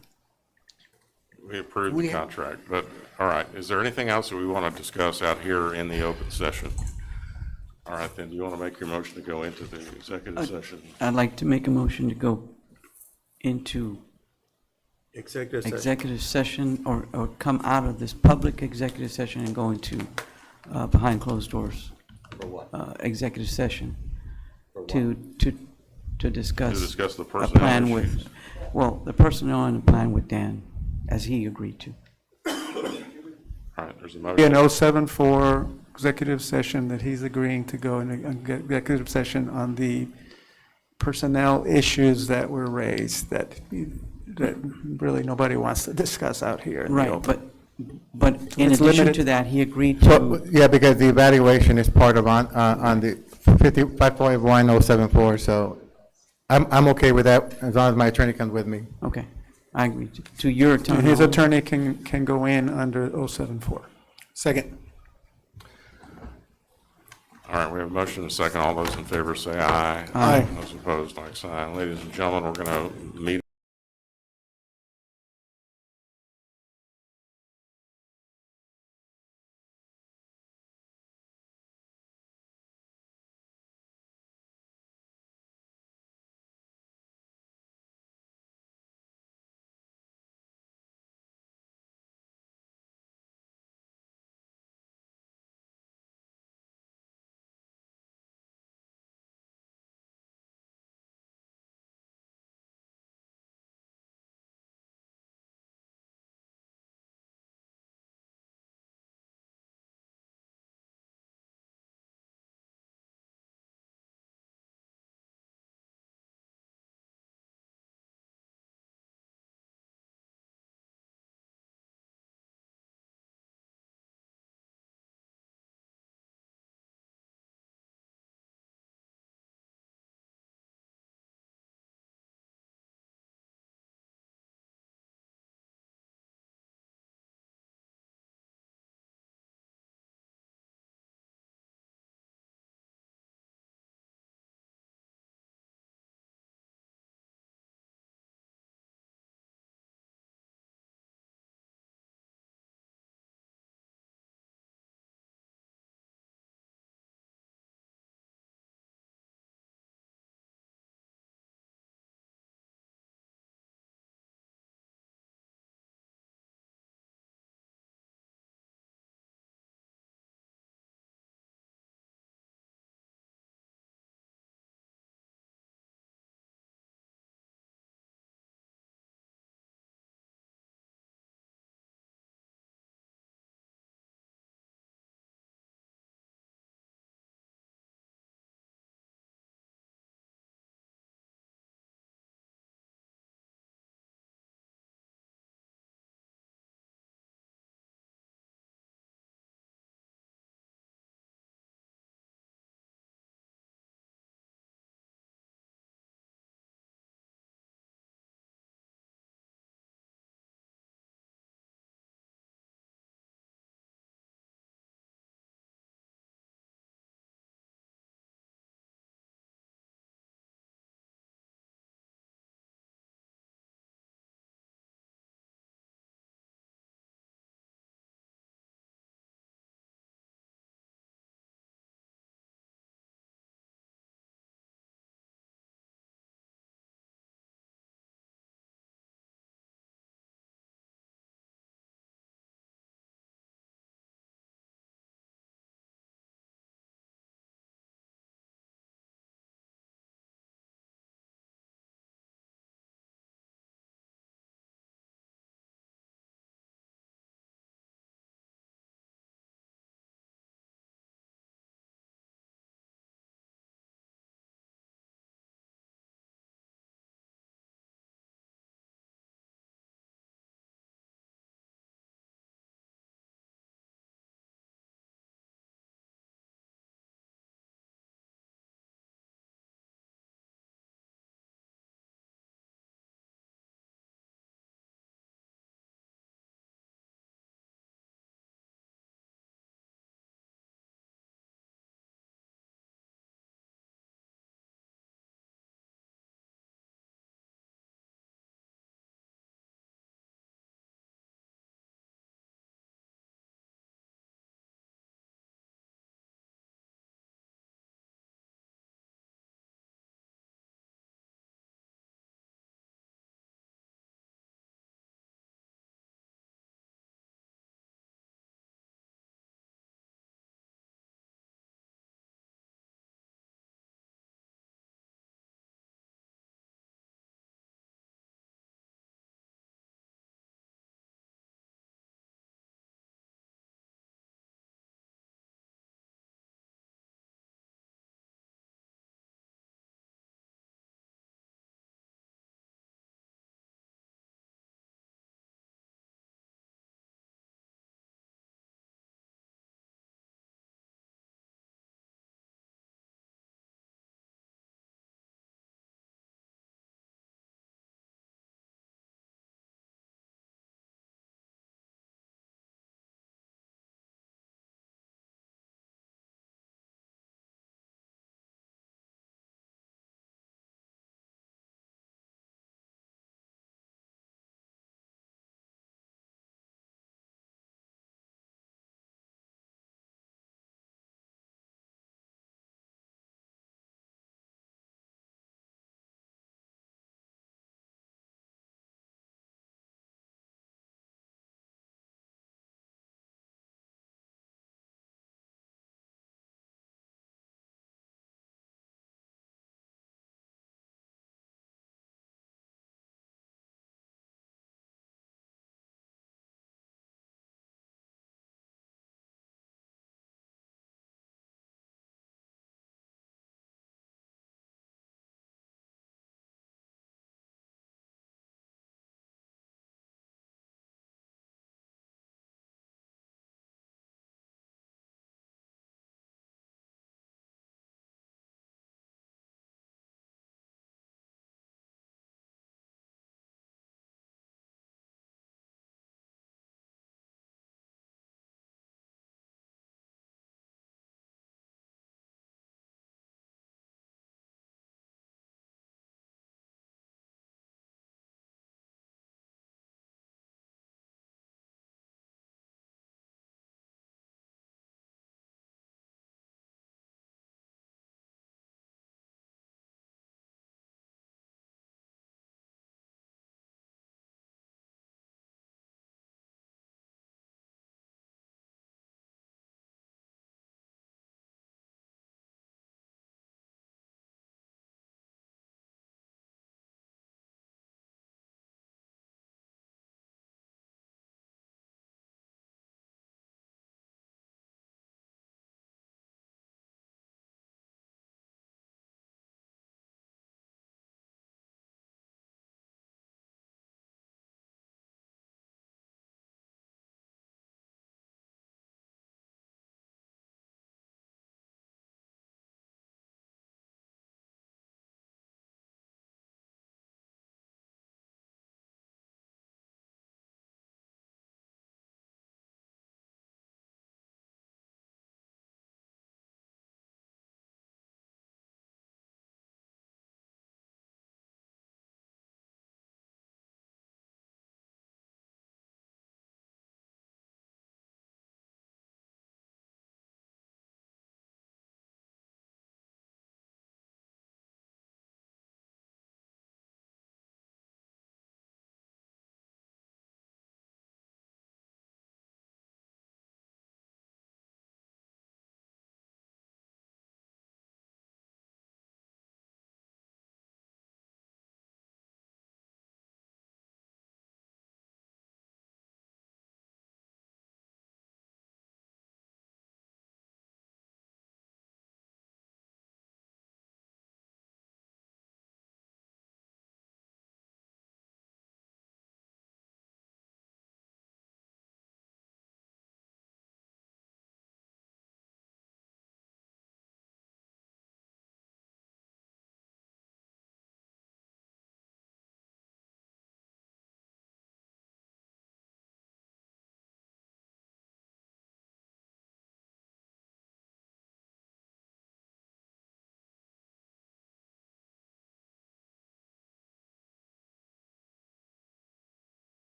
Speaker 1: we approved
Speaker 9: We
Speaker 1: the
Speaker 9: have-
Speaker 1: contract, but, all right, is there anything else that we want to discuss out here in the open session? All right, then, do you want to make your motion to go into the executive session?
Speaker 12: I'd like to make a motion to go into
Speaker 9: Executive session.
Speaker 12: executive session or come out of this public executive session and go into behind closed doors.
Speaker 6: For what?
Speaker 12: Executive session.
Speaker 6: For what?
Speaker 12: To discuss.
Speaker 1: To discuss the
Speaker 12: a
Speaker 1: personnel
Speaker 12: plan
Speaker 1: issues.
Speaker 12: with, well, the personnel and the plan with Dan, as he agreed to.
Speaker 1: All right, there's a
Speaker 14: Be
Speaker 1: motion.
Speaker 14: an 074 executive session that he's agreeing to go in executive session on the personnel issues that were raised that really nobody wants to discuss out here in the
Speaker 12: Right,
Speaker 14: open.
Speaker 12: but in
Speaker 14: It's
Speaker 12: addition
Speaker 14: limited-
Speaker 12: to that, he agreed
Speaker 11: Well,
Speaker 12: to,
Speaker 11: yeah, because the evaluation is part of on the 5.1074, so I'm okay with that as long as my attorney comes with me.
Speaker 12: okay, I agree to your
Speaker 14: And
Speaker 12: attorney.
Speaker 14: his attorney can go in under 074.
Speaker 8: Second.
Speaker 1: All right, we have a motion and a second. All those in favor say aye.
Speaker 8: Aye.
Speaker 1: Those opposed, like sign. Ladies and gentlemen, we're going to meet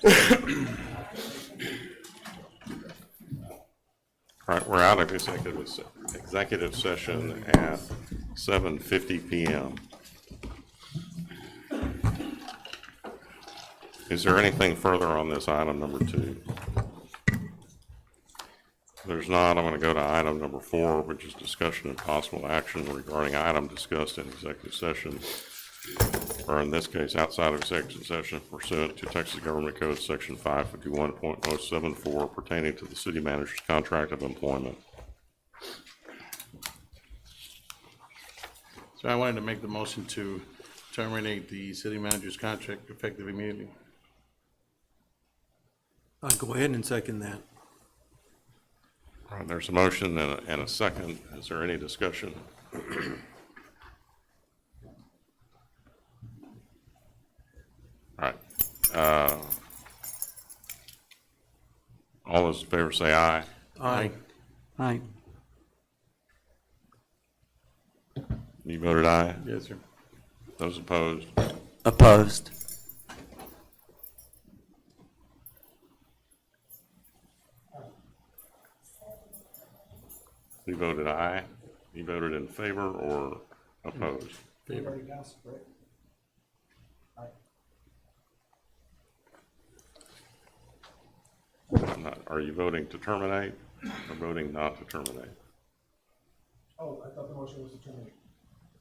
Speaker 1: All right, we're out of executive session at 7:50 PM. Is there anything further on this item number 2? If there's not, I'm going to go to item number 4, which is discussion and possible action regarding item discussed in executive session, or in this case, outside of executive session pursuant to Texas Government Code Section 551.074 pertaining to the city manager's contract of employment.
Speaker 5: So I wanted to make the motion to terminate the city manager's contract effective immediately.
Speaker 9: I'll go ahead and second that.
Speaker 1: All right, there's a motion and a second. Is there any discussion? All right. All those in favor say aye.
Speaker 9: Aye.
Speaker 12: Aye.
Speaker 1: You voted aye?
Speaker 5: Yes, sir.
Speaker 1: Those opposed?
Speaker 6: Opposed?
Speaker 1: You voted aye? You voted in favor or opposed?
Speaker 5: Favor.
Speaker 1: Are you voting to terminate or voting not to terminate?
Speaker 13: Oh, I thought the motion was to terminate.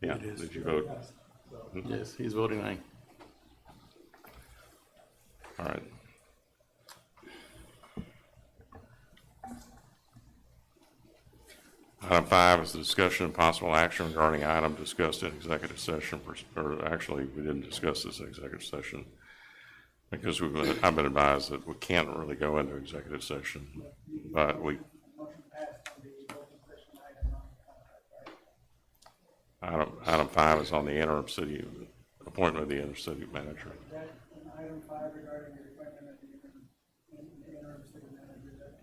Speaker 1: Yeah,
Speaker 5: It is.
Speaker 1: did you vote?
Speaker 5: Yes, he's voting aye.
Speaker 1: All right. Item 5 is the discussion and possible action regarding item discussed in executive session, or actually, we didn't discuss this in executive session because I've been advised that we can't really go into executive session, but item 5 is on the interim city, appointment of the interim city manager.
Speaker 14: Item 5 regarding the appointment of the interim city manager, that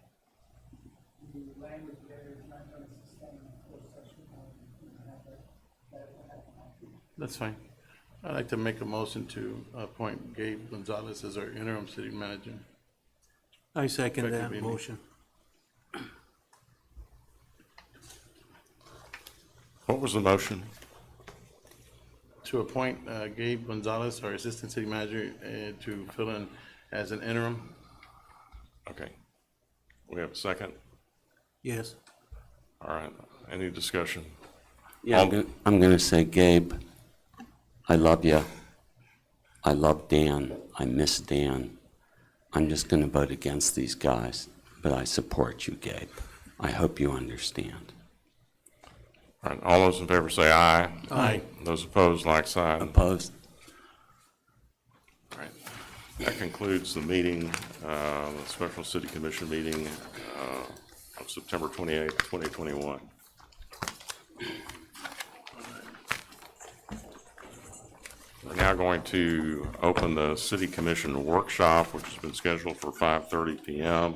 Speaker 14: the language there is not going to sustain a closed session.
Speaker 5: That's fine. I'd like to make a motion to appoint Gabe Gonzalez as our interim city manager.
Speaker 9: I second
Speaker 5: Effective
Speaker 9: that
Speaker 5: immediately.
Speaker 9: motion.
Speaker 1: What was the motion?
Speaker 5: To appoint Gabe Gonzalez, our assistant city manager, to fill in as an interim.
Speaker 1: Okay. We have a second?
Speaker 9: Yes.
Speaker 1: All right. Any discussion?
Speaker 6: Yeah, I'm gonna say, Gabe, I love you. I love Dan. I miss Dan. I'm just gonna vote against these guys, but I support you, Gabe. I hope you understand.
Speaker 1: All right. All those in favor say aye.
Speaker 5: Aye.
Speaker 1: Those opposed, like sign.
Speaker 6: Opposed?
Speaker 1: All right. That concludes the special city commission meeting of September 28th, 2021. We're now going to open the city commission workshop, which has been scheduled for 5:30 PM.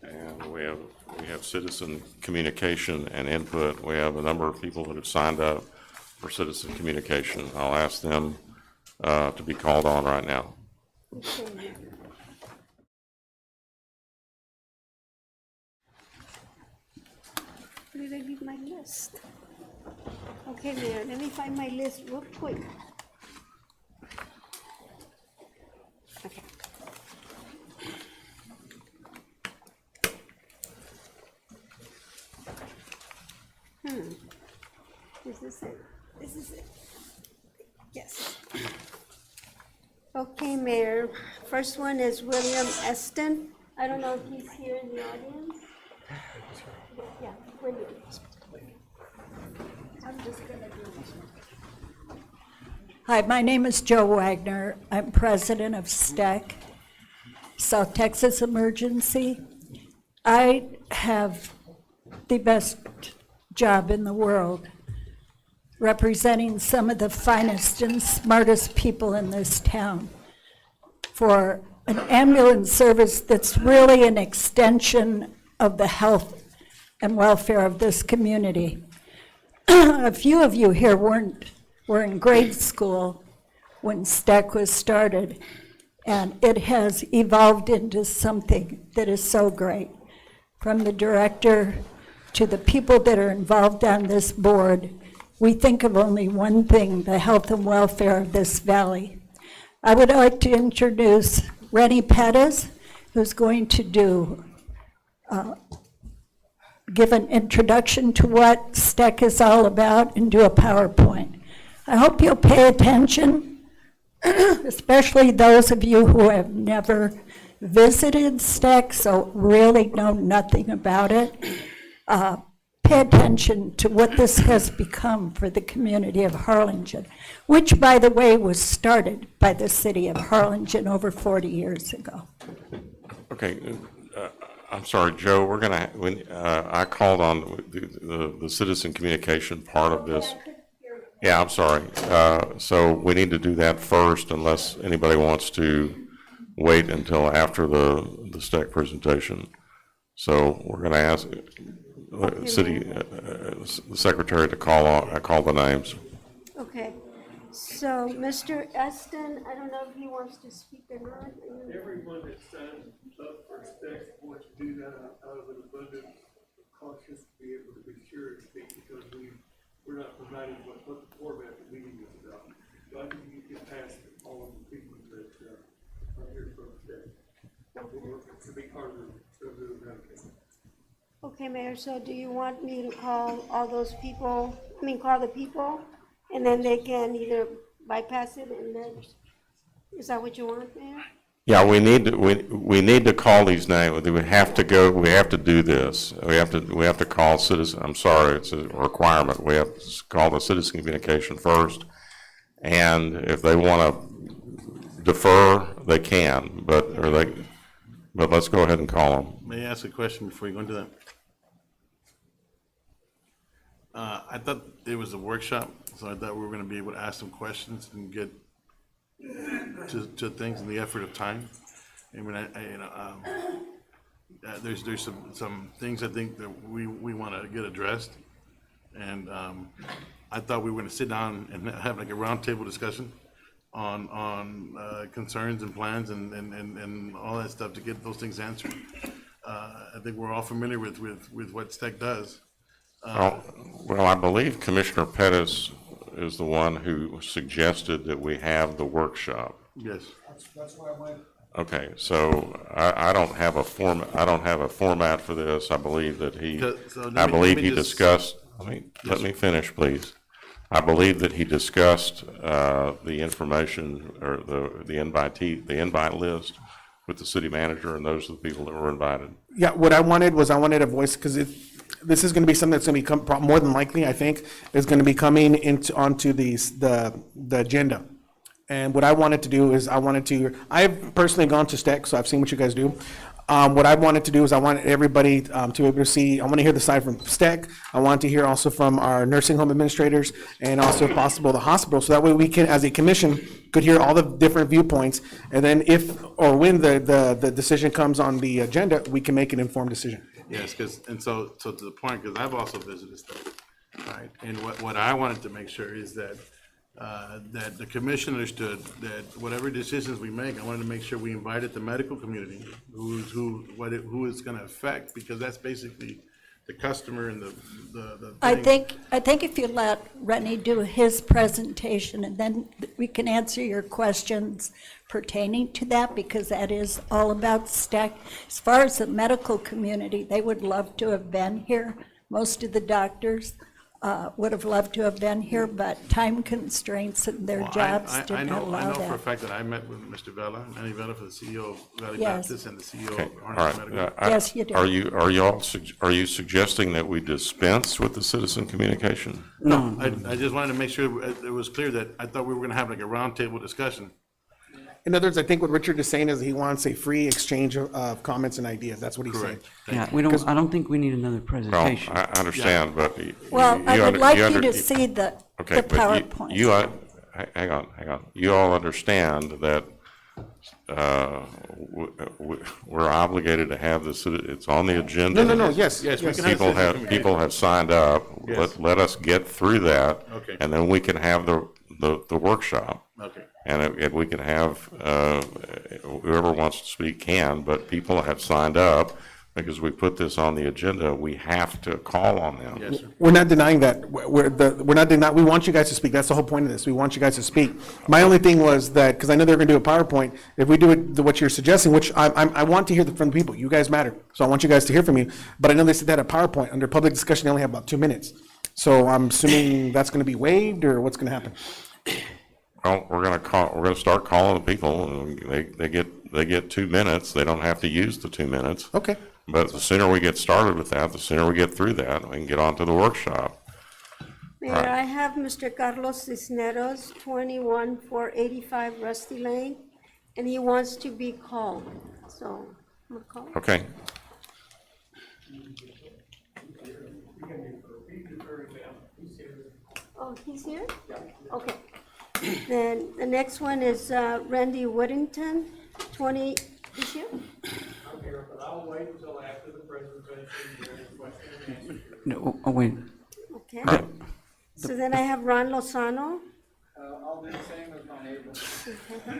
Speaker 1: And we have citizen communication and input. We have a number of people that have signed up for citizen communication. I'll ask them to be called on right now.
Speaker 2: Okay. Where did I leave my list? Okay, Mayor, let me find my list real quick. Okay. Is this it? This is it. Yes. Okay, Mayor. First one is William Eston. I don't know if he's here in the audience. Yeah, William. I'm just gonna do this.
Speaker 3: Hi, my name is Joe Wagner. I'm president of STEC, South Texas Emergency. I have the best job in the world, representing some of the finest and smartest people in this town for an ambulance service that's really an extension of the health and welfare of this community. A few of you here were in grade school when STEC was started, and it has evolved into something that is so great. From the director to the people that are involved on this board, we think of only one thing, the health and welfare of this valley. I would like to introduce Rennie Pettis, who's going to give an introduction to what STEC is all about and do a PowerPoint. I hope you'll pay attention, especially those of you who have never visited STEC, so really know nothing about it. Pay attention to what this has become for the community of Harlingen, which, by the way, was started by the city of Harlingen over 40 years ago.
Speaker 1: Okay, I'm sorry, Joe, I called on the citizen communication part of this. Yeah, I'm sorry. So we need to do that first unless anybody wants to wait until after the STEC presentation. So we're going to ask the secretary to call the names.
Speaker 2: Okay, so Mr. Eston, I don't know if he wants to speak or not.
Speaker 15: Everyone that signs up for STEC wants to do that out of an abundance of caution to be able to be sure to speak because we're not providing what the format of the meeting is about. So I think you can pass all of the people that are here from STEC. To be part of the eradication.
Speaker 2: Okay, Mayor, so do you want me to call all those people, call the people, and then they can either bypass it and then, is that what you want, Mayor?
Speaker 1: Yeah, we need to call these names. We have to do this. We have to call citizen, I'm sorry, it's a requirement. We have to call the citizen communication first. And if they want to defer, they can, but let's go ahead and call them.
Speaker 5: May I ask a question before you go into that? I thought it was a workshop, so I thought we were going to be able to ask some questions and get to things in the effort of time. I mean, there's some things I think that we want to get addressed, and I thought we were going to sit down and have like a roundtable discussion on concerns and plans and all that stuff to get those things answered. I think we're all familiar with what STEC does.
Speaker 1: Well, I believe Commissioner Pettis is the one who suggested that we have the workshop.
Speaker 5: Yes.
Speaker 13: That's why I went.
Speaker 1: Okay, so I don't have a format for this. I believe that he discussed. Let me finish, please. I believe that he discussed the information or the invite list with the city manager, and those are the people that were invited.
Speaker 8: Yeah, what I wanted a voice, because this is going to be something that's going to be more than likely, I think, is going to be coming onto the agenda. And what I wanted to do is I've personally gone to STEC, so I've seen what you guys do. What I wanted to do is I wanted everybody to be able to see, I want to hear the side from STEC. I want to hear also from our nursing home administrators and also if possible the hospital. So that way we can, as a commission, could hear all the different viewpoints. And then if or when the decision comes on the agenda, we can make an informed decision.
Speaker 5: Yes, so to the point, because I've also visited STEC, right? And what I wanted to make sure is that the commission understood that whatever decisions we make, I wanted to make sure we invited the medical community, who it's going to affect, because that's basically the customer and the
Speaker 3: I think if you let Rennie do his presentation, and then we can answer your questions pertaining to that, because that is all about STEC. As far as the medical community, they would love to have been here. Most of the doctors would have loved to have been here, but time constraints and their jobs did not allow that.
Speaker 5: I know for a fact that I met with Mr. Vela, Manny Vela, for the CEO of Valley
Speaker 3: Yes.
Speaker 5: Baptist and the CEO
Speaker 1: Okay,
Speaker 5: of
Speaker 1: all
Speaker 5: Harness
Speaker 1: right.
Speaker 5: Medical.
Speaker 3: Yes, you do.
Speaker 1: Are you suggesting that we dispense with the citizen communication?
Speaker 5: No, I just wanted to make sure it was clear that I thought we were going to have like a roundtable discussion.
Speaker 8: In other words, I think what Richard is saying is he wants a free exchange of comments and ideas. That's what he's saying.
Speaker 5: Correct.
Speaker 12: Yeah, I don't think we need another
Speaker 1: Well,
Speaker 12: presentation.
Speaker 1: I understand, but.
Speaker 3: Well, I would like you to see the
Speaker 1: Okay, but
Speaker 3: PowerPoint.
Speaker 1: hang on. You all understand that we're obligated to have this, it's on the agenda.
Speaker 8: No, yes.
Speaker 5: Yes, we can have
Speaker 1: People
Speaker 5: citizen
Speaker 1: people have signed up.
Speaker 5: Yes.
Speaker 1: Let us get through that.
Speaker 5: Okay.
Speaker 1: And then we can have the workshop.
Speaker 5: Okay.
Speaker 1: And if we can have, whoever wants to speak can, but people have signed up because we put this on the agenda, we have to call on them.
Speaker 5: Yes, sir.
Speaker 8: We're not denying that. We're not denying, we want you guys to speak. That's the whole point of this. We want you guys to speak. My only thing was that, because I know they're going to do a PowerPoint, if we do it, what you're suggesting, which I want to hear from the people. You guys matter. So I want you guys to hear from you. But I know they said that a PowerPoint, under public discussion, they only have about 2 minutes. So I'm assuming that's going to be waived, or what's going to happen?
Speaker 1: Well, we're going to start calling the people, and they get 2 minutes. They don't have to use the 2 minutes.
Speaker 8: Okay.
Speaker 1: But the sooner we get started with that, the sooner we get through that, we can get on to the workshop.
Speaker 2: Mayor, I have Mr. Carlos Cisneros, 21485 Rusty Lane, and he wants to be called. So, I'm going to call.
Speaker 1: Okay.
Speaker 2: Oh, he's here? Okay. Then the next one is Randy Whittington, 20, he's here?
Speaker 15: I'm here, but I'll wait until after the presentation, during the question and answer.
Speaker 12: No, oh, wait.
Speaker 2: Okay.
Speaker 1: All right.
Speaker 2: So then I have Ron Lozano.
Speaker 15: I'll do the same as my neighbor.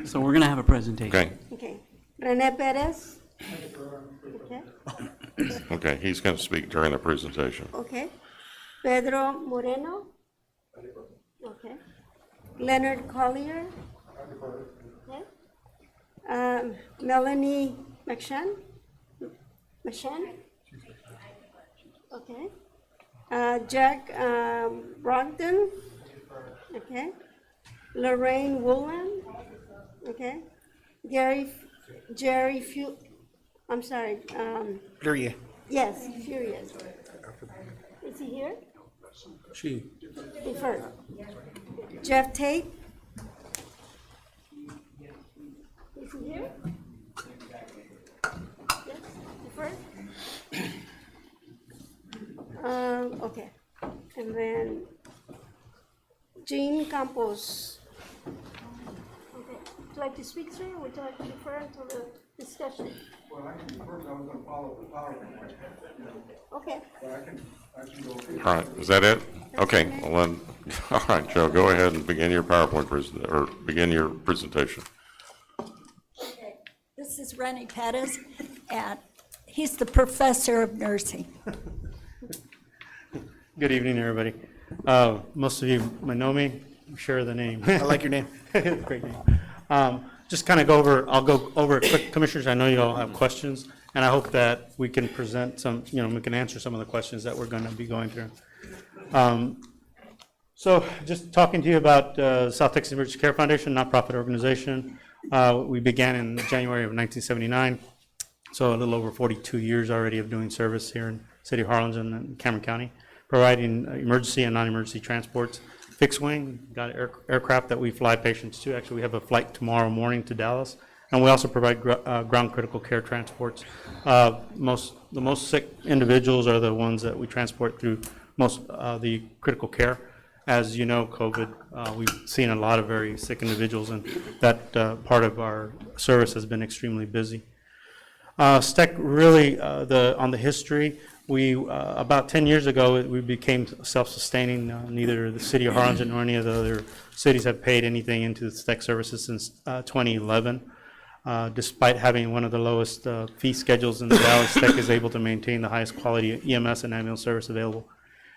Speaker 12: So we're going to have a presentation.
Speaker 1: Okay.
Speaker 2: Okay. Rene Perez. Okay.
Speaker 1: Okay. He's going to speak during the presentation.
Speaker 2: Okay. Pedro Moreno. Okay. Leonard Collier. Okay. Melanie McShann. Okay. Jack Brogdon. Okay. Lorraine Woolen. Okay. Jerry I'm sorry.
Speaker 8: Furia.
Speaker 2: Yes, Furious. Is he here?
Speaker 8: She.
Speaker 2: Deferred. Jeff Tate. Is he here? Yes, deferred. Okay. And then Jean Campos. Okay. Would you like to speak, sir, or would you like to defer until the discussion?
Speaker 13: Well, I can, first I was gonna follow the PowerPoint,
Speaker 2: Okay.
Speaker 13: but I can go.
Speaker 1: All right. Is that it? Okay. Well, then, all right, Joe, go ahead and begin your begin your presentation.
Speaker 10: Okay, this is Rennie Pettis, and he's the professor of nursing.
Speaker 14: Good evening, everybody. Most of you might know me, share the name.
Speaker 8: I like your name.
Speaker 14: Great name. Just kind of I'll go over it quick, Commissioners. I know you all have questions, and I hope that we can present some, we can answer some of the questions that we're going to be going through. So just talking to you about South Texas Emergency Care Foundation, nonprofit organization. We began in January of 1979, so a little over 42 years already of doing service here in City of Harlingen and Cameron County, providing emergency and non-emergency transports. Fixed wing, got aircraft that we fly patients to. Actually, we have a flight tomorrow morning to Dallas. And we also provide ground critical care transports. The most sick individuals are the ones that we transport through most the critical care. As you know, COVID, we've seen a lot of very sick individuals, and that part of our service has been extremely busy. STEC really, on the history, we, about 10 years ago, we became self-sustaining. Neither the city of Harlingen nor any of the other cities have paid anything into the STEC services since 2011. Despite having one of the lowest fee schedules in the valley, STEC is able to maintain the highest quality EMS and ambulance service available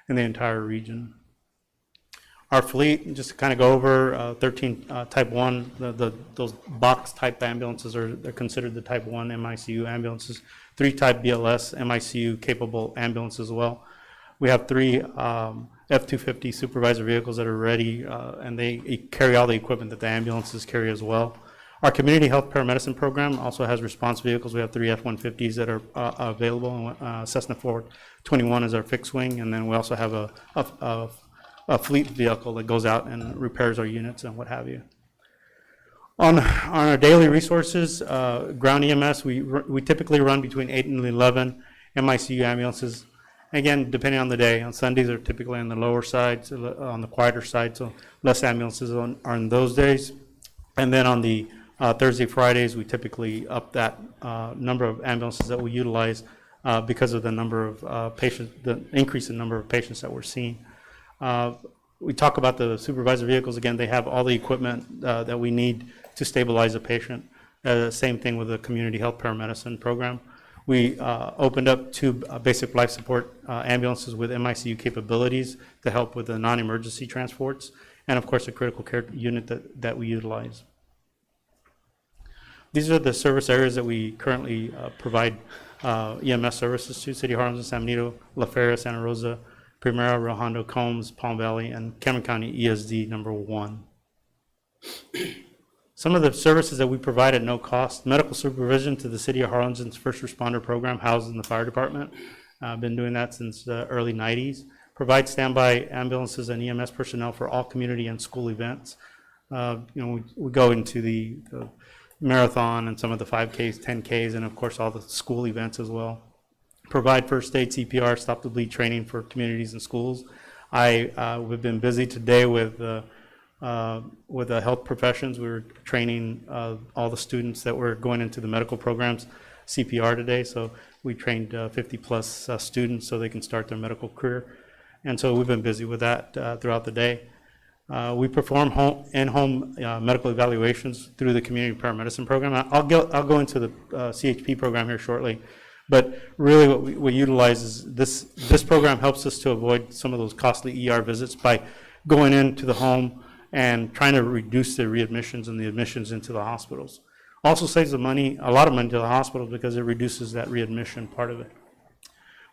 Speaker 14: in the entire region. Our fleet, just to kind of go over, 13 Type 1, those box type ambulances they're considered the Type 1 MICU ambulances, 3 Type BLS MICU capable ambulances as well. We have 3 F-250 supervisor vehicles that are ready, and they carry all the equipment that the ambulances carry as well. Our community health paramedicine program also has response vehicles. We have 3 F-150s that are available. Cessna 421 is our fixed wing, and then we also have a fleet vehicle that goes out and repairs our units and what have you. On our daily resources, ground EMS, we typically run between 8 and 11 MICU ambulances. Again, depending on the day. On Sundays are typically on the lower side, so on the quieter side, so less ambulances are on those days. And then on the Thursday, Fridays, we typically up that number of ambulances that we utilize because of the number of patients, the increase in number of patients that we're seeing.
Speaker 16: we talk about the supervisor vehicles, again, they have all the equipment that we need to stabilize a patient. Same thing with the community health paramedicine program. We opened up 2 basic life support ambulances with MICU capabilities to help with the non-emergency transports, and of course, a critical care unit that we utilize. These are the service areas that we currently provide EMS services to: City of Harlingen, San Benito, La Feria, Santa Rosa, Primera, Rio Hondo, Combs, Palm Valley, and Cameron County ESD number 1. Some of the services that we provide at no cost: medical supervision to the City of Harlingen's first responder program housed in the fire department. I've been doing that since the early 90s. Provide standby ambulances and EMS personnel for all community and school events. We go into the marathon and some of the 5Ks, 10Ks, and of course all the school events as well. Provide first aid, CPR, stop the bleed training for communities and schools. We've been busy today with the health professions. We were training all the students that were going into the medical programs CPR today, so we trained 50 plus students so they can start their medical career. And so we've been busy with that throughout the day. We perform in-home medical evaluations through the community paramedicine program. I'll go into the CHP program here shortly, but really what we utilize is this program helps us to avoid some of those costly ER visits by going into the home and trying to reduce the readmissions and the admissions into the hospitals. Also saves the money, a lot of money to the hospitals, because it reduces that readmission part of it.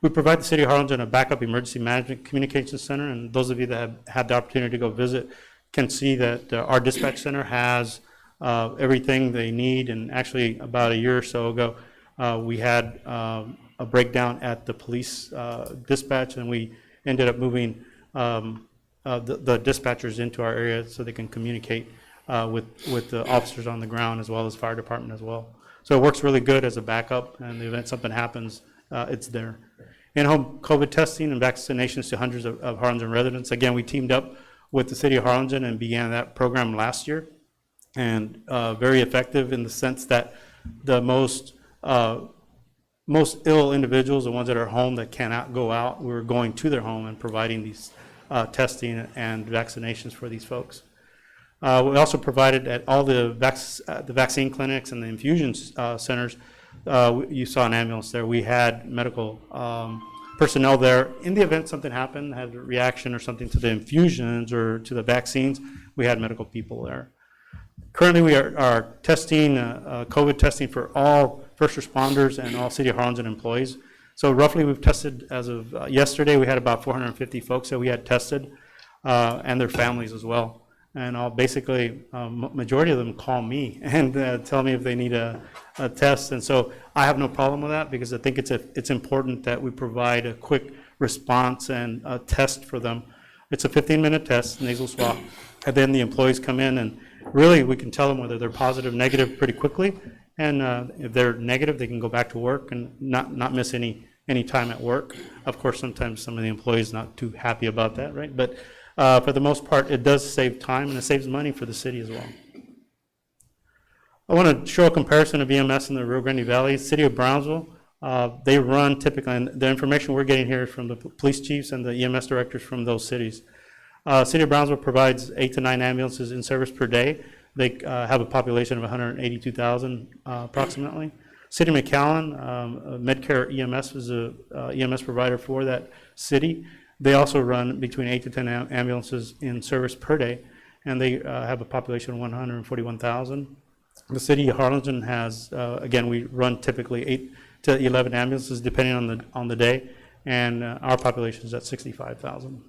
Speaker 16: We provide the City of Harlingen a backup emergency management communications center, and those of you that have had the opportunity to go visit can see that our dispatch center has everything they need. And actually, about a year or so ago, we had a breakdown at the police dispatch, and we ended up moving the dispatchers into our area so they can communicate with the officers on the ground as well as fire department as well. So it works really good as a backup, and in the event something happens, it's there. In-home COVID testing and vaccinations to hundreds of Harlingen residents. Again, we teamed up with the City of Harlingen and began that program last year, and very effective in the sense that the most ill individuals, the ones that are home that cannot go out, we're going to their home and providing these testing and vaccinations for these folks. We also provided at all the vaccine clinics and the infusion centers. You saw an ambulance there. We had medical personnel there. In the event something happened, had a reaction or something to the infusions or to the vaccines, we had medical people there. Currently, we are testing, COVID testing for all first responders and all City of Harlingen employees. So roughly we've tested, as of yesterday, we had about 450 folks that we had tested, and their families as well. And I'll basically, majority of them call me and tell me if they need a test. And so I have no problem with that, because I think it's important that we provide a quick response and a test for them. It's a 15-minute test, nasal swab, and then the employees come in, and really we can tell them whether they're positive, negative pretty quickly. And if they're negative, they can go back to work and not miss any time at work. Of course, sometimes some of the employees not too happy about that, right? But for the most part, it does save time, and it saves money for the city as well. I want to show a comparison of EMS in the Rio Grande Valley. City of Brownsville, they run typically, and the information we're getting here is from the police chiefs and the EMS directors from those cities. City of Brownsville provides 8 to 9 ambulances in service per day. They have a population of 182,000 approximately. City of McAllen, Medcare EMS is a EMS provider for that city. They also run between 8 to 10 ambulances in service per day, and they have a population of 141,000. The City of Harlingen has, again, we run typically 8 to 11 ambulances depending on the day, and our population is at 65,000.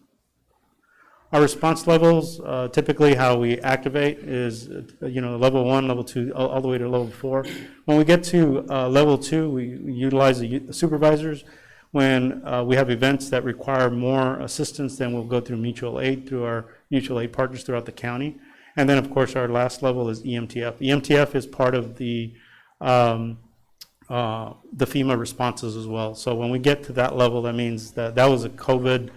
Speaker 16: Our response levels, typically how we activate is, level 1, level 2, all the way to level 4. When we get to level 2, we utilize the supervisors. When we have events that require more assistance, then we'll go through mutual aid, through our mutual aid partners throughout the county. And then, of course, our last level is EMTF. EMTF is part of the FEMA responses as well. So when we get to that level, that means that was a COVID.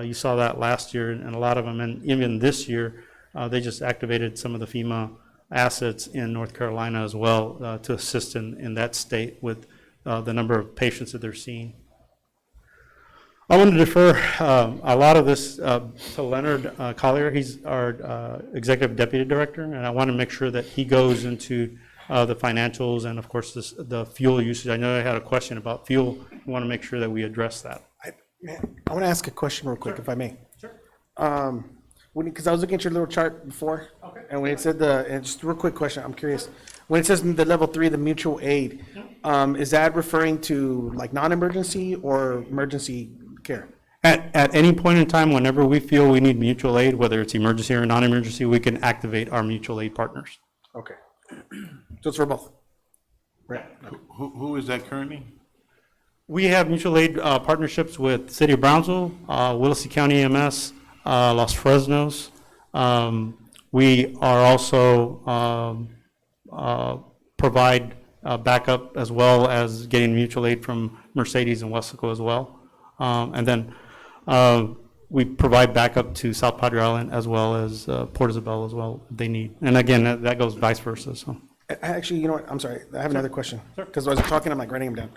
Speaker 16: You saw that last year, and a lot of them, and even this year, they just activated some of the FEMA assets in North Carolina as well to assist in that state with the number of patients that they're seeing. I want to defer a lot of this to Leonard Collier. He's our Executive Deputy Director, and I want to make sure that he goes into the financials and, of course, the fuel usage. I know I had a question about fuel. I want to make sure that we address that.
Speaker 8: I want to ask a question real quick, if I may. Sure. Because I was looking at your little chart before. Okay. And when it said and just a real quick question, I'm curious. When it says in the level 3, the mutual aid, is that referring to like non-emergency or emergency care?
Speaker 16: At any point in time, whenever we feel we need mutual aid, whether it's emergency or non-emergency, we can activate our mutual aid partners.
Speaker 8: Okay. So it's for both? Right.
Speaker 5: Who is that currently?
Speaker 16: We have mutual aid partnerships with City of Brownsville, Willacy County EMS, Los Fresnos. We are also provide backup as well as getting mutual aid from Mercedes and Wesco as well. And then we provide backup to South Padre Island as well as Port Isabel as well if they need. And again, that goes vice versa. So.
Speaker 8: Actually, you know what? I'm sorry. I have another question. Because I was talking, I'm like writing them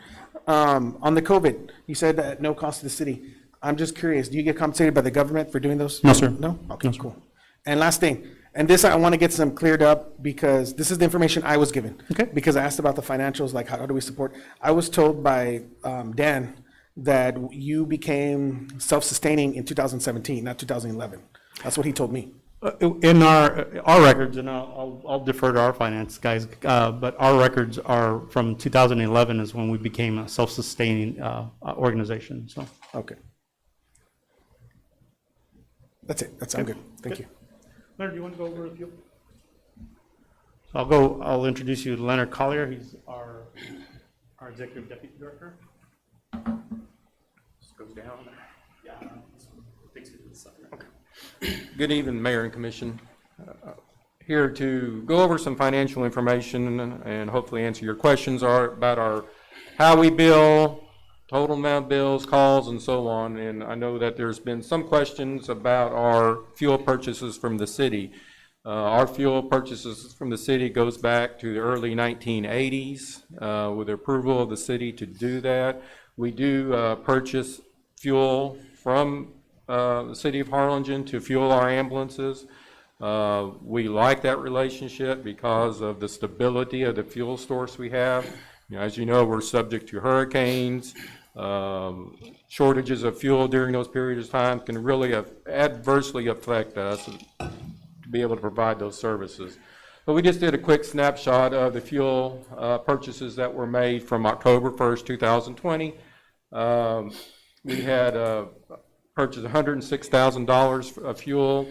Speaker 8: down. On the COVID, you said at no cost to the city. I'm just curious, do you get compensated by the government for doing those?
Speaker 16: No, sir.
Speaker 8: No? Okay,
Speaker 16: No, sir.
Speaker 8: cool. And last thing, and this I want to get some cleared up because this is the information I was given.
Speaker 16: Okay.
Speaker 8: Because I asked about the financials, like how do we support? I was told by Dan that you became self-sustaining in 2017, not 2011. That's what he told me.
Speaker 16: In our records, and I'll defer to our finance guys, but our records are from 2011 is when we became a self-sustaining organization, so.
Speaker 8: Okay. That's it. I'm good. Thank you.
Speaker 16: Leonard, do you want to go over a few? So I'll introduce you to Leonard Collier. He's our Executive Deputy Director. Just goes down. Yeah. Takes you to the side. Okay.
Speaker 17: Good evening, Mayor and Commission. Here to go over some financial information and hopefully answer your questions about how we bill, total amount of bills, calls, and so on. And I know that there's been some questions about our fuel purchases from the city. Our fuel purchases from the city goes back to the early 1980s with the approval of the city to do that. We do purchase fuel from the city of Harlingen to fuel our ambulances. We like that relationship because of the stability of the fuel source we have. You know, as you know, we're subject to hurricanes. Shortages of fuel during those periods of time can really adversely affect us to be able to provide those services. But we just did a quick snapshot of the fuel purchases that were made from October 1st, 2020. We had purchased $106,000 of fuel.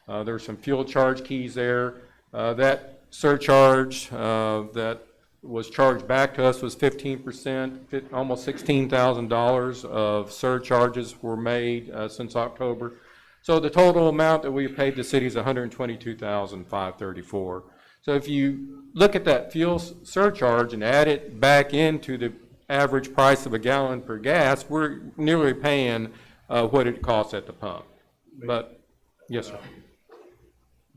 Speaker 17: There's some fuel charge keys there. That surcharge that was charged back to us was 15%, almost $16,000 of surcharges were made since October. So the total amount that we paid the city is $122,534. So if you look at that fuel surcharge and add it back into the average price of a gallon per gas, we're nearly paying what it costs at the pump. But, yes, sir.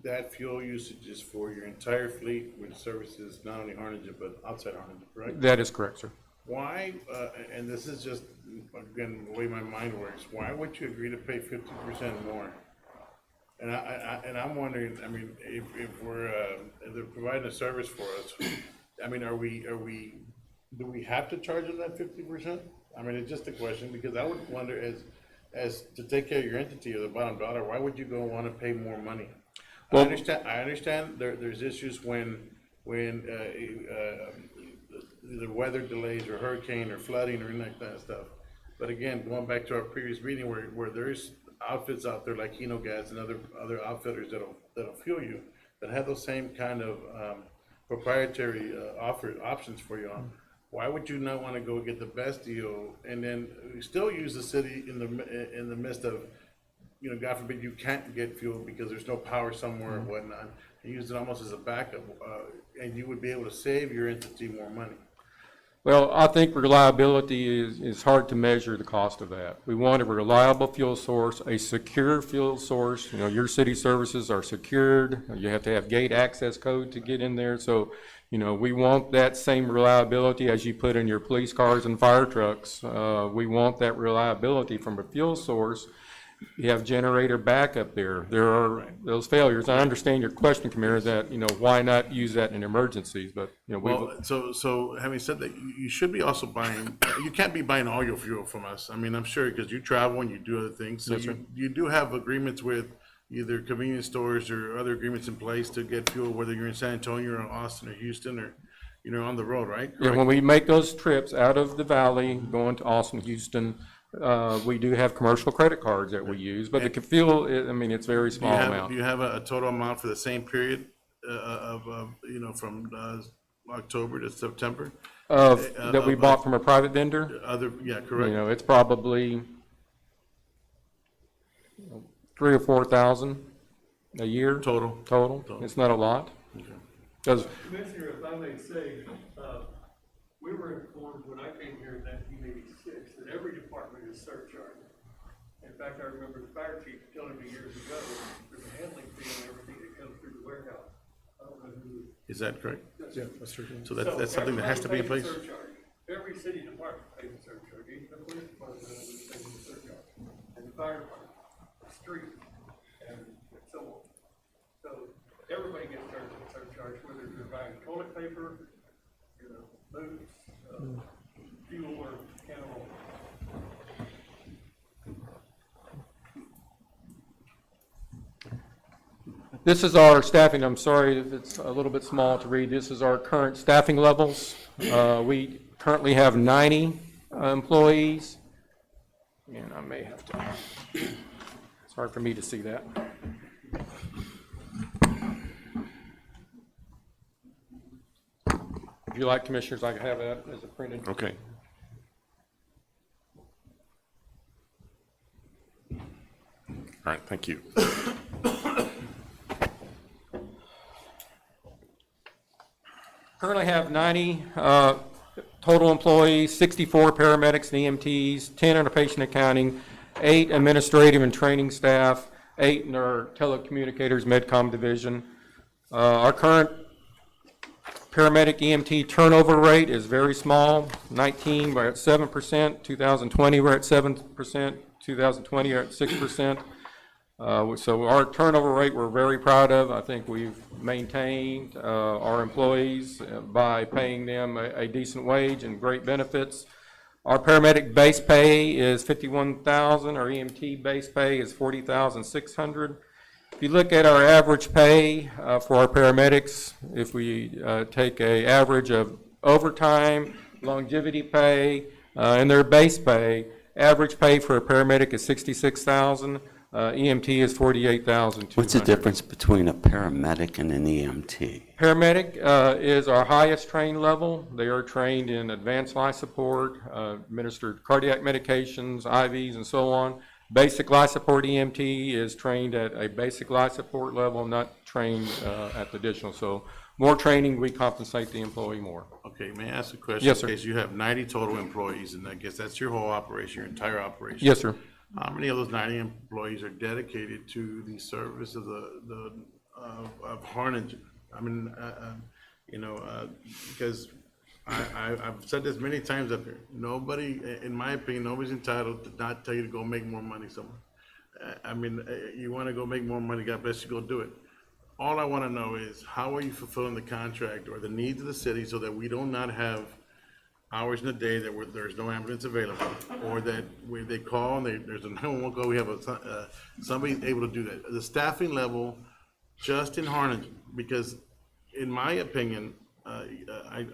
Speaker 5: That fuel usage is for your entire fleet, which services not only Harlingen, but outside Harlingen, correct?
Speaker 17: That is correct, sir.
Speaker 5: Why, and this is just, again, the way my mind works, why would you agree to pay 50% more? And I'm wondering, I mean, if they're providing a service for us, I mean, do we have to charge them that 50%? I mean, it's just a question, because I would wonder as to take care of your entity or the bottom dollar, why would you go want to pay more money? Well, I understand there's issues when either weather delays or hurricane or flooding or any like that stuff. But again, going back to our previous meeting where there's outfits out there like Hino Gas and other outfitters that'll fuel you that have those same kind of proprietary options for you on. Why would you not want to go get the best deal and then still use the city in the midst of, you know, God forbid you can't get fuel because there's no power somewhere or whatnot, and use it almost as a backup, and you would be able to save your entity more money.
Speaker 17: Well, I think reliability is hard to measure the cost of that. We want a reliable fuel source, a secure fuel source. You know, your city services are secured. You have to have gate access code to get in there. So, you know, we want that same reliability as you put in your police cars and fire trucks. We want that reliability from a fuel source. You have generator backup there. There are those failures. I understand your question, Kamira, that, you know, why not use that in emergencies? But, you know,
Speaker 5: Well, so having said that, you should be also buying, you can't be buying all your fuel from us. I mean, I'm sure, because you travel and you do other things. So
Speaker 17: Yes, sir.
Speaker 5: you do have agreements with either convenience stores or other agreements in place to get fuel, whether you're in San Antonio or Austin or Houston or, you know, on the road, right?
Speaker 17: Yeah, when we make those trips out of the valley, going to Austin, Houston, we do have commercial credit cards that we use, but the fuel, I mean, it's very small amount.
Speaker 5: Do you have a total amount for the same period you know, from October to September?
Speaker 17: That we bought from a private vendor?
Speaker 5: Yeah, correct.
Speaker 17: You know, it's probably 3,000 or 4,000 a year. Total. It's not a lot. Because
Speaker 15: Commissioner, if I may say, we were informed when I came here in 1986 that every department is surcharged. In fact, I remember the fire chief telling me years ago, there's a handling fee on everything that comes through the warehouse. I don't know who.
Speaker 5: Is that correct?
Speaker 4: Yeah, that's true.
Speaker 5: So that's something that has to be in place?
Speaker 15: everybody pays a surcharge. Every city department pays a surcharge, even the police department pays a surcharge, and the fire department, the street, and so on. So everybody gets charged a surcharge, whether they're buying toilet paper, you know, boots, fuel, or can of oil.
Speaker 17: this is our staffing, I'm sorry if it's a little bit small to read, this is our current staffing levels. We currently have 90 employees, and I may have to, it's hard for me to see that. If you like, Commissioners, I can have that as a printed.
Speaker 1: Okay. All right, thank you.
Speaker 17: Currently have 90 total employees, 64 paramedics and EMTs, 10 under patient accounting, 8 administrative and training staff, 8 in our telecommunicators medcom division. Our current paramedic EMT turnover rate is very small, 19, we're at 7%, 2020 we're at 7%, 2020 we're at 6%. So our turnover rate we're very proud of. I think we've maintained our employees by paying them a decent wage and great benefits. Our paramedic base pay is $51,000. Our EMT base pay is $40,600. If you look at our average pay for our paramedics, if we take an average of overtime, longevity pay, and their base pay, average pay for a paramedic is $66,000. EMT is $48,200.
Speaker 6: What's the difference between a paramedic and an EMT?
Speaker 17: Paramedic is our highest trained level. They are trained in advanced life support, administered cardiac medications, IVs, and so on. Basic life support EMT is trained at a basic life support level, not trained at the additional. So more training, we compensate the employee more.
Speaker 5: Okay, may I ask a question?
Speaker 17: Yes, sir.
Speaker 5: Okay, so you have 90 total employees, and I guess that's your whole operation, your entire operation.
Speaker 17: Yes, sir.
Speaker 5: How many of those 90 employees are dedicated to the service of of Harlingen? I mean, you know, because I've said this many times up here. Nobody, in my opinion, nobody's entitled to not tell you to go make more money somewhere. I mean, you want to go make more money, God bless you, go do it. All I want to know is how are you fulfilling the contract or the needs of the city so that we do not have hours in a day that there's no ambulance available, or that when they call and there's a 911 call, we have somebody able to do that. The staffing level just in Harlingen, because in my opinion, I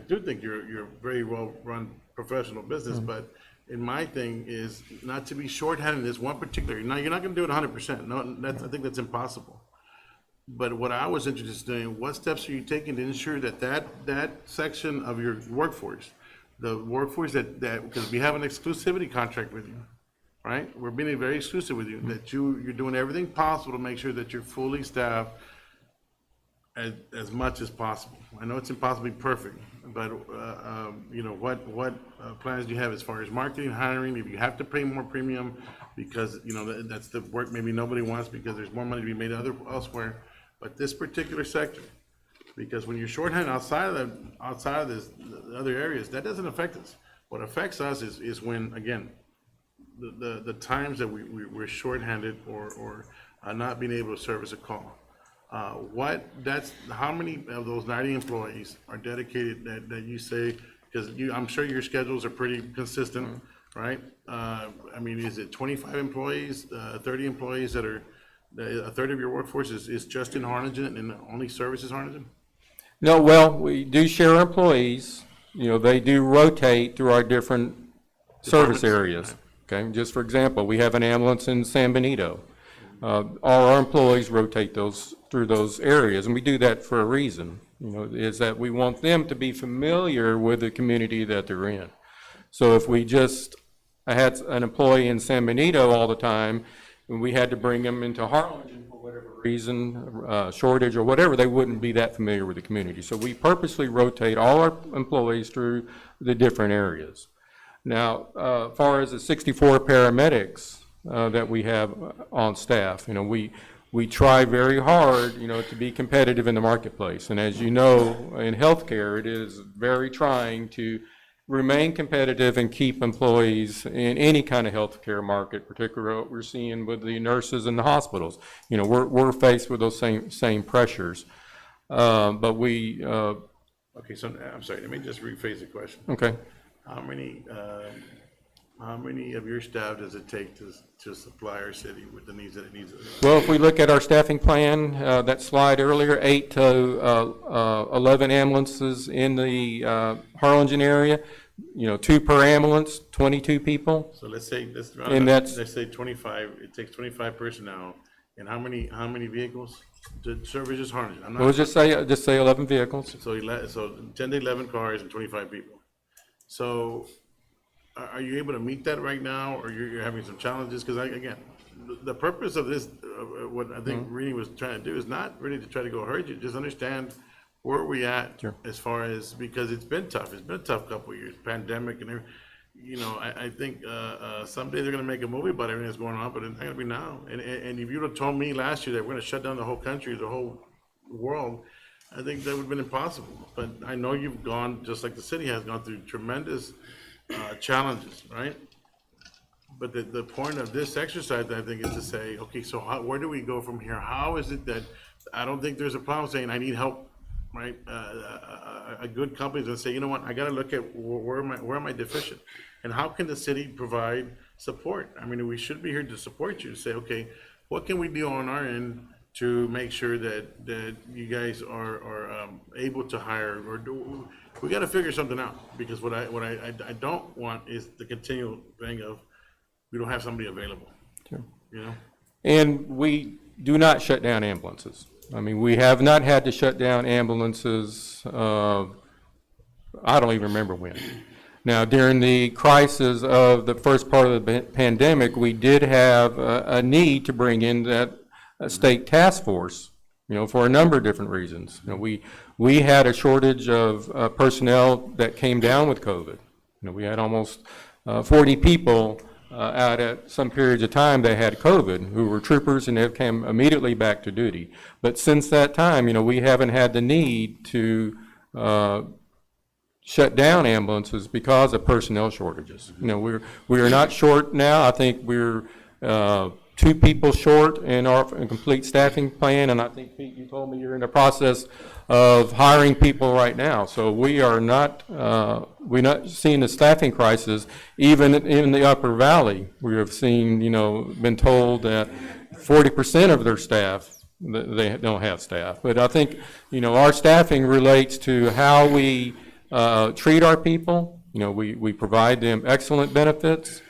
Speaker 5: do think you're a very well-run professional business, but in my thing is not to be shorthanded in this one particular. Now, you're not going to do it 100%. No, I think that's impossible. But what I was interested in doing, what steps are you taking to ensure that section of your workforce, the workforce that because we have an exclusivity contract with you, right? We're being very exclusive with you, that you're doing everything possible to make sure that you're fully staffed as much as possible. I know it's impossible to be perfect, but, you know, what plans do you have as far as marketing, hiring? If you have to pay more premium because, you know, that's the work maybe nobody wants because there's more money to be made elsewhere, but this particular sector, because when you're shorthanded outside of this, the other areas, that doesn't affect us. What affects us is when, again, the times that we're shorthanded or not being able to service a call. How many of those 90 employees are dedicated that you say, because I'm sure your schedules are pretty consistent, right? I mean, is it 25 employees, 30 employees that are, a third of your workforce is just in Harlingen and only services Harlingen?
Speaker 17: No, well, we do share employees. You know, they do rotate through our different service areas. Okay, just for example, we have an ambulance in San Benito. All our employees rotate through those areas, and we do that for a reason. You know, is that we want them to be familiar with the community that they're in. So if we just had an employee in San Benito all the time, and we had to bring them into Harlingen for whatever reason, shortage or whatever, they wouldn't be that familiar with the community. So we purposely rotate all our employees through the different areas. Now, as far as the 64 paramedics that we have on staff, you know, we try very hard, you know, to be competitive in the marketplace. And as you know, in healthcare, it is very trying to remain competitive and keep employees in any kind of healthcare market, particularly what we're seeing with the nurses in the hospitals. You know, we're faced with those same pressures. But we...
Speaker 5: Okay, so I'm sorry, let me just rephrase the question.
Speaker 17: Okay.
Speaker 5: How many of your staff does it take to supply our city with the needs that it needs?
Speaker 17: Well, if we look at our staffing plan, that slide earlier, 8 to 11 ambulances in the Harlingen area, you know, 2 per ambulance, 22 people.
Speaker 5: So let's say,
Speaker 17: And that's-
Speaker 5: let's say 25, it takes 25 personnel, and how many vehicles to service just Harlingen? I'm not-
Speaker 17: We'll just say 11 vehicles.
Speaker 5: So 10 to 11 cars and 25 people. So are you able to meet that right now, or you're having some challenges? Because again, the purpose of this, what I think Rini was trying to do is not really to try to go hurt you, just understand where are we at as far as, because it's been tough. It's been a tough couple of years, pandemic and everything. You know, I think someday they're gonna make a movie about everything that's going on, but it's not gonna be now. And if you'd have told me last year that we're gonna shut down the whole country, the whole world, I think that would have been impossible. But I know you've gone, just like the city has gone through tremendous challenges, right? But the point of this exercise, I think, is to say, okay, so where do we go from here? How is it that, I don't think there's a problem saying I need help, right? A good company is gonna say, you know what, I gotta look at where am I deficient? And how can the city provide support? I mean, we should be here to support you, to say, okay, what can we do on our end to make sure that you guys are able to hire, or we got to figure something out, because what I don't want is the continual thing of we don't have somebody available.
Speaker 17: Sure.
Speaker 5: You know.
Speaker 17: And we do not shut down ambulances. I mean, we have not had to shut down ambulances. I don't even remember when. Now, during the crisis of the first part of the pandemic, we did have a need to bring in that state task force, you know, for a number of different reasons. You know, we had a shortage of personnel that came down with COVID. You know, we had almost 40 people out at some periods of time that had COVID who were troopers, and they came immediately back to duty. But since that time, you know, we haven't had the need to shut down ambulances because of personnel shortages. You know, we are not short now. I think we're 2 people short in our complete staffing plan, and I think, Pete, you told me you're in the process of hiring people right now. So we're not seeing the staffing crisis. Even in the Upper Valley, we have seen, you know, been told that 40% of their staff, they don't have staff. But I think, you know, our staffing relates to how we treat our people. You know, we provide them excellent benefits.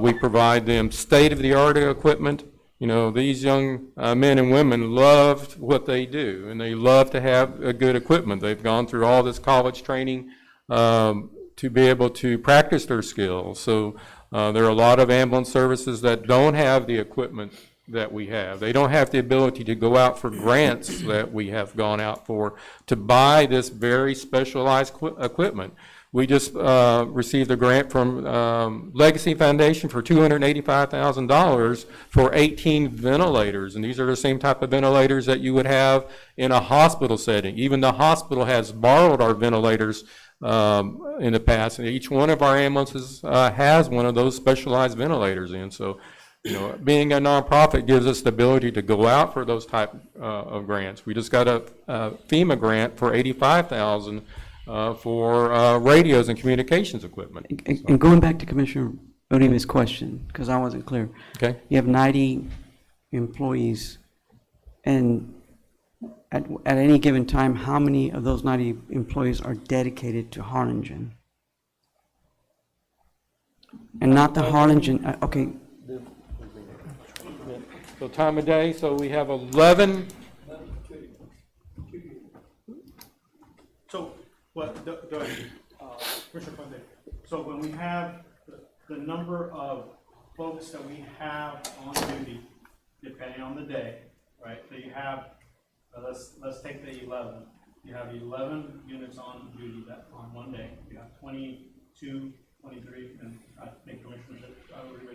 Speaker 17: We provide them state-of-the-art equipment. You know, these young men and women love what they do, and they love to have a good equipment. They've gone through all this college training to be able to practice their skills. So there are a lot of ambulance services that don't have the equipment that we have. They don't have the ability to go out for grants that we have gone out for to buy this very specialized equipment. We just received a grant from Legacy Foundation for $285,000 for 18 ventilators, and these are the same type of ventilators that you would have in a hospital setting. Even the hospital has borrowed our ventilators in the past, and each one of our ambulances has one of those specialized ventilators in. So, you know, being a nonprofit gives us the ability to go out for those type of grants. We just got a FEMA grant for $85,000 for radios and communications equipment.
Speaker 12: And going back to Commissioner Uribe's question, because I wasn't clear.
Speaker 17: Okay.
Speaker 12: You have 90 employees, and at any given time, how many of those 90 employees are dedicated to Harlingen? And not the Harlingen, okay.
Speaker 17: So time of day, so we have 11.
Speaker 16: So, Commissioner Fuente, so when we have the number of folks that we have on duty, depending on the day, right? So you have, let's take the 11. You have 11 units on duty on one day. You have 22, 23, and I think Commissioner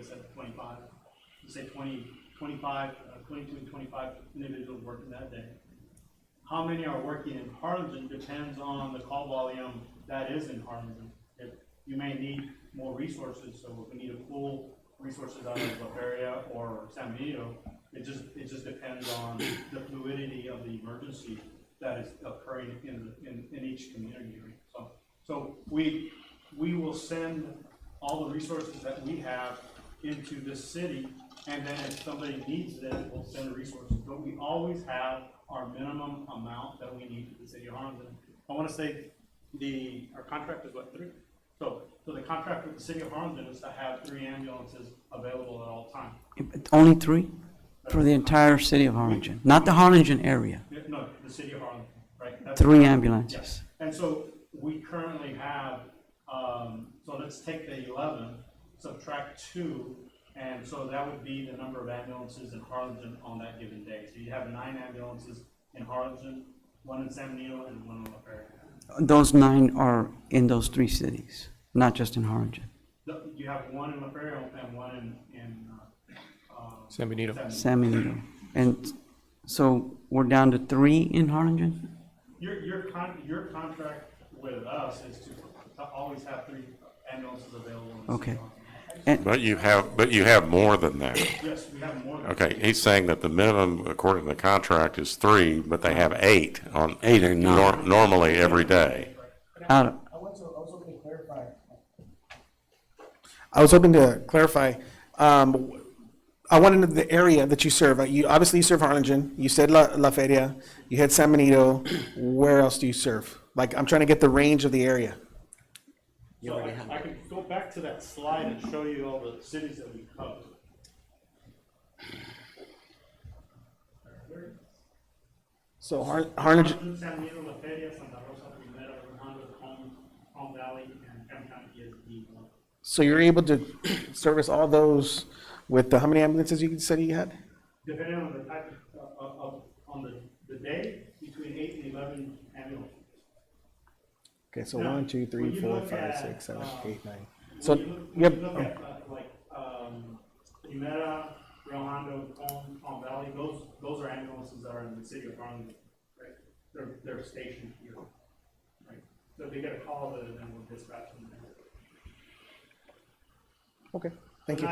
Speaker 16: said 25. You say 22 and 25 individuals working that day. How many are working in Harlingen depends on the call volume that is in Harlingen. If you may need more resources, so if we need to pull resources out of La Feria or San Benito, it just depends on the fluidity of the emergency that is occurring in each community. So we will send all the resources that we have into this city, and then if somebody needs them, we'll send resources. But we always have our minimum amount that we need for the city of Harlingen. I want to say our contract is what, 3? So the contract with the city of Harlingen is to have 3 ambulances available at all times.
Speaker 12: Only 3? For the entire city of Harlingen, not the Harlingen area?
Speaker 16: No, the city of Harlingen, right? That's
Speaker 12: 3 ambulances.
Speaker 16: Yes. And so we currently have, so let's take the 11, subtract 2, and so that would be the number of ambulances in Harlingen on that given day. So you have 9 ambulances in Harlingen, 1 in San Benito, and 1 in La Feria.
Speaker 12: Those 9 are in those 3 cities, not just in Harlingen.
Speaker 16: You have 1 in La Feria and 1 in
Speaker 17: San Benito.
Speaker 12: San Benito. And so we're down to 3 in Harlingen?
Speaker 16: Your contract with us is to always have 3 ambulances available in the city of Harlingen.
Speaker 1: But you have more than that.
Speaker 16: Yes, we have more than
Speaker 1: Okay, he's saying that the minimum, according to the contract, is 3, but they have 8 on
Speaker 6: 8 or 9
Speaker 1: normally every day.
Speaker 8: I was hoping to clarify. I wanted to know the area that you serve. You obviously serve Harlingen. You said La Feria. You had San Benito. Where else do you serve? Like, I'm trying to get the range of the area.
Speaker 16: So I can go back to that slide and show you all the cities that we cover.
Speaker 8: So Harlingen.
Speaker 16: San Benito, La Feria, Santa Rosa, Primera, Remando, Palm Valley, and Kern County ESD.
Speaker 8: So you're able to service all those with how many ambulances you said you had?
Speaker 16: Depending on the type on the day, between 8 and 11 ambulances.
Speaker 8: Okay, so
Speaker 16: Now,
Speaker 8: 1, 2, 3,
Speaker 16: when you
Speaker 8: 4,
Speaker 16: look
Speaker 8: 5,
Speaker 16: at,
Speaker 8: 6, 7, 8, 9.
Speaker 16: When
Speaker 8: So
Speaker 16: you look at Primera, Rio Hondo, Palm Valley, those are ambulances that are in the city of Harlingen, right? They're stationed here, right? So they get a call, then we'll dispatch them there.
Speaker 8: Okay, thank you.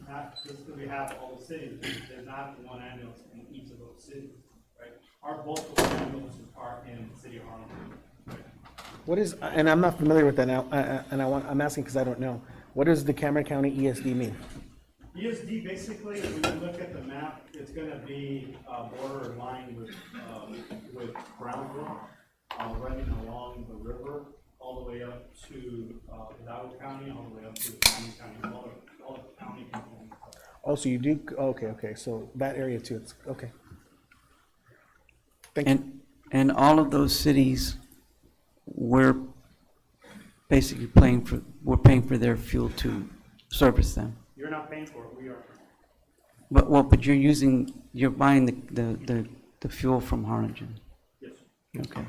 Speaker 16: Not just because we have all the cities, there's not one ambulance in each of those cities, right? Our bulk of ambulances are in the city of Harlingen.
Speaker 8: What is, and I'm not familiar with that now, and I'm asking because I don't know. What does the Cameron County ESD mean?
Speaker 16: ESD, basically, when you look at the map, it's going to be border line with Brownsville, running along the river, all the way up to Hidalgo County, all the way up to Miami County, all the county components.
Speaker 8: Oh, so you do, okay, so that area too, it's, okay. Thank you.
Speaker 12: And all of those cities, we're basically paying for their fuel to service them.
Speaker 16: You're not paying for it, we are.
Speaker 12: But you're buying the fuel from Harlingen?
Speaker 16: Yes.
Speaker 12: Okay.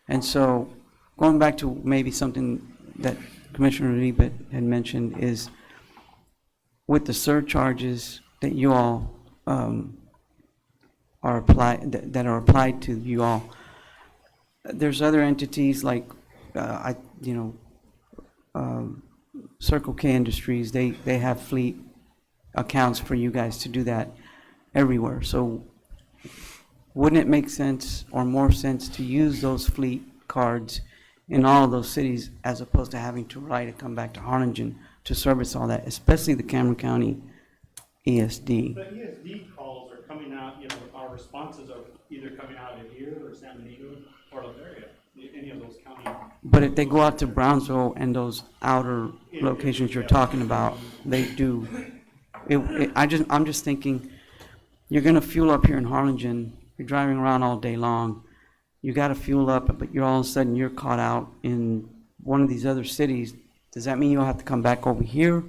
Speaker 12: And so, going back to maybe something that Commissioner Uribe had mentioned is, with the surcharges that you all are applied to you all, there's other entities like, Circle K Industries, they have fleet accounts for you guys to do that everywhere. So wouldn't it make sense or more sense to use those fleet cards in all of those cities as opposed to having to ride and come back to Harlingen to service all that, especially the Cameron County ESD?
Speaker 16: The ESD calls are coming out, our responses are either coming out of here or San Benito or La area, any of those counties.
Speaker 12: But if they go out to Brownsville and those outer locations you're talking about, they do. I'm just thinking, you're gonna fuel up here in Harlingen, you're driving around all day long, you gotta fuel up, but all of a sudden you're caught out in one of these other cities. Does that mean you'll have to come back over here,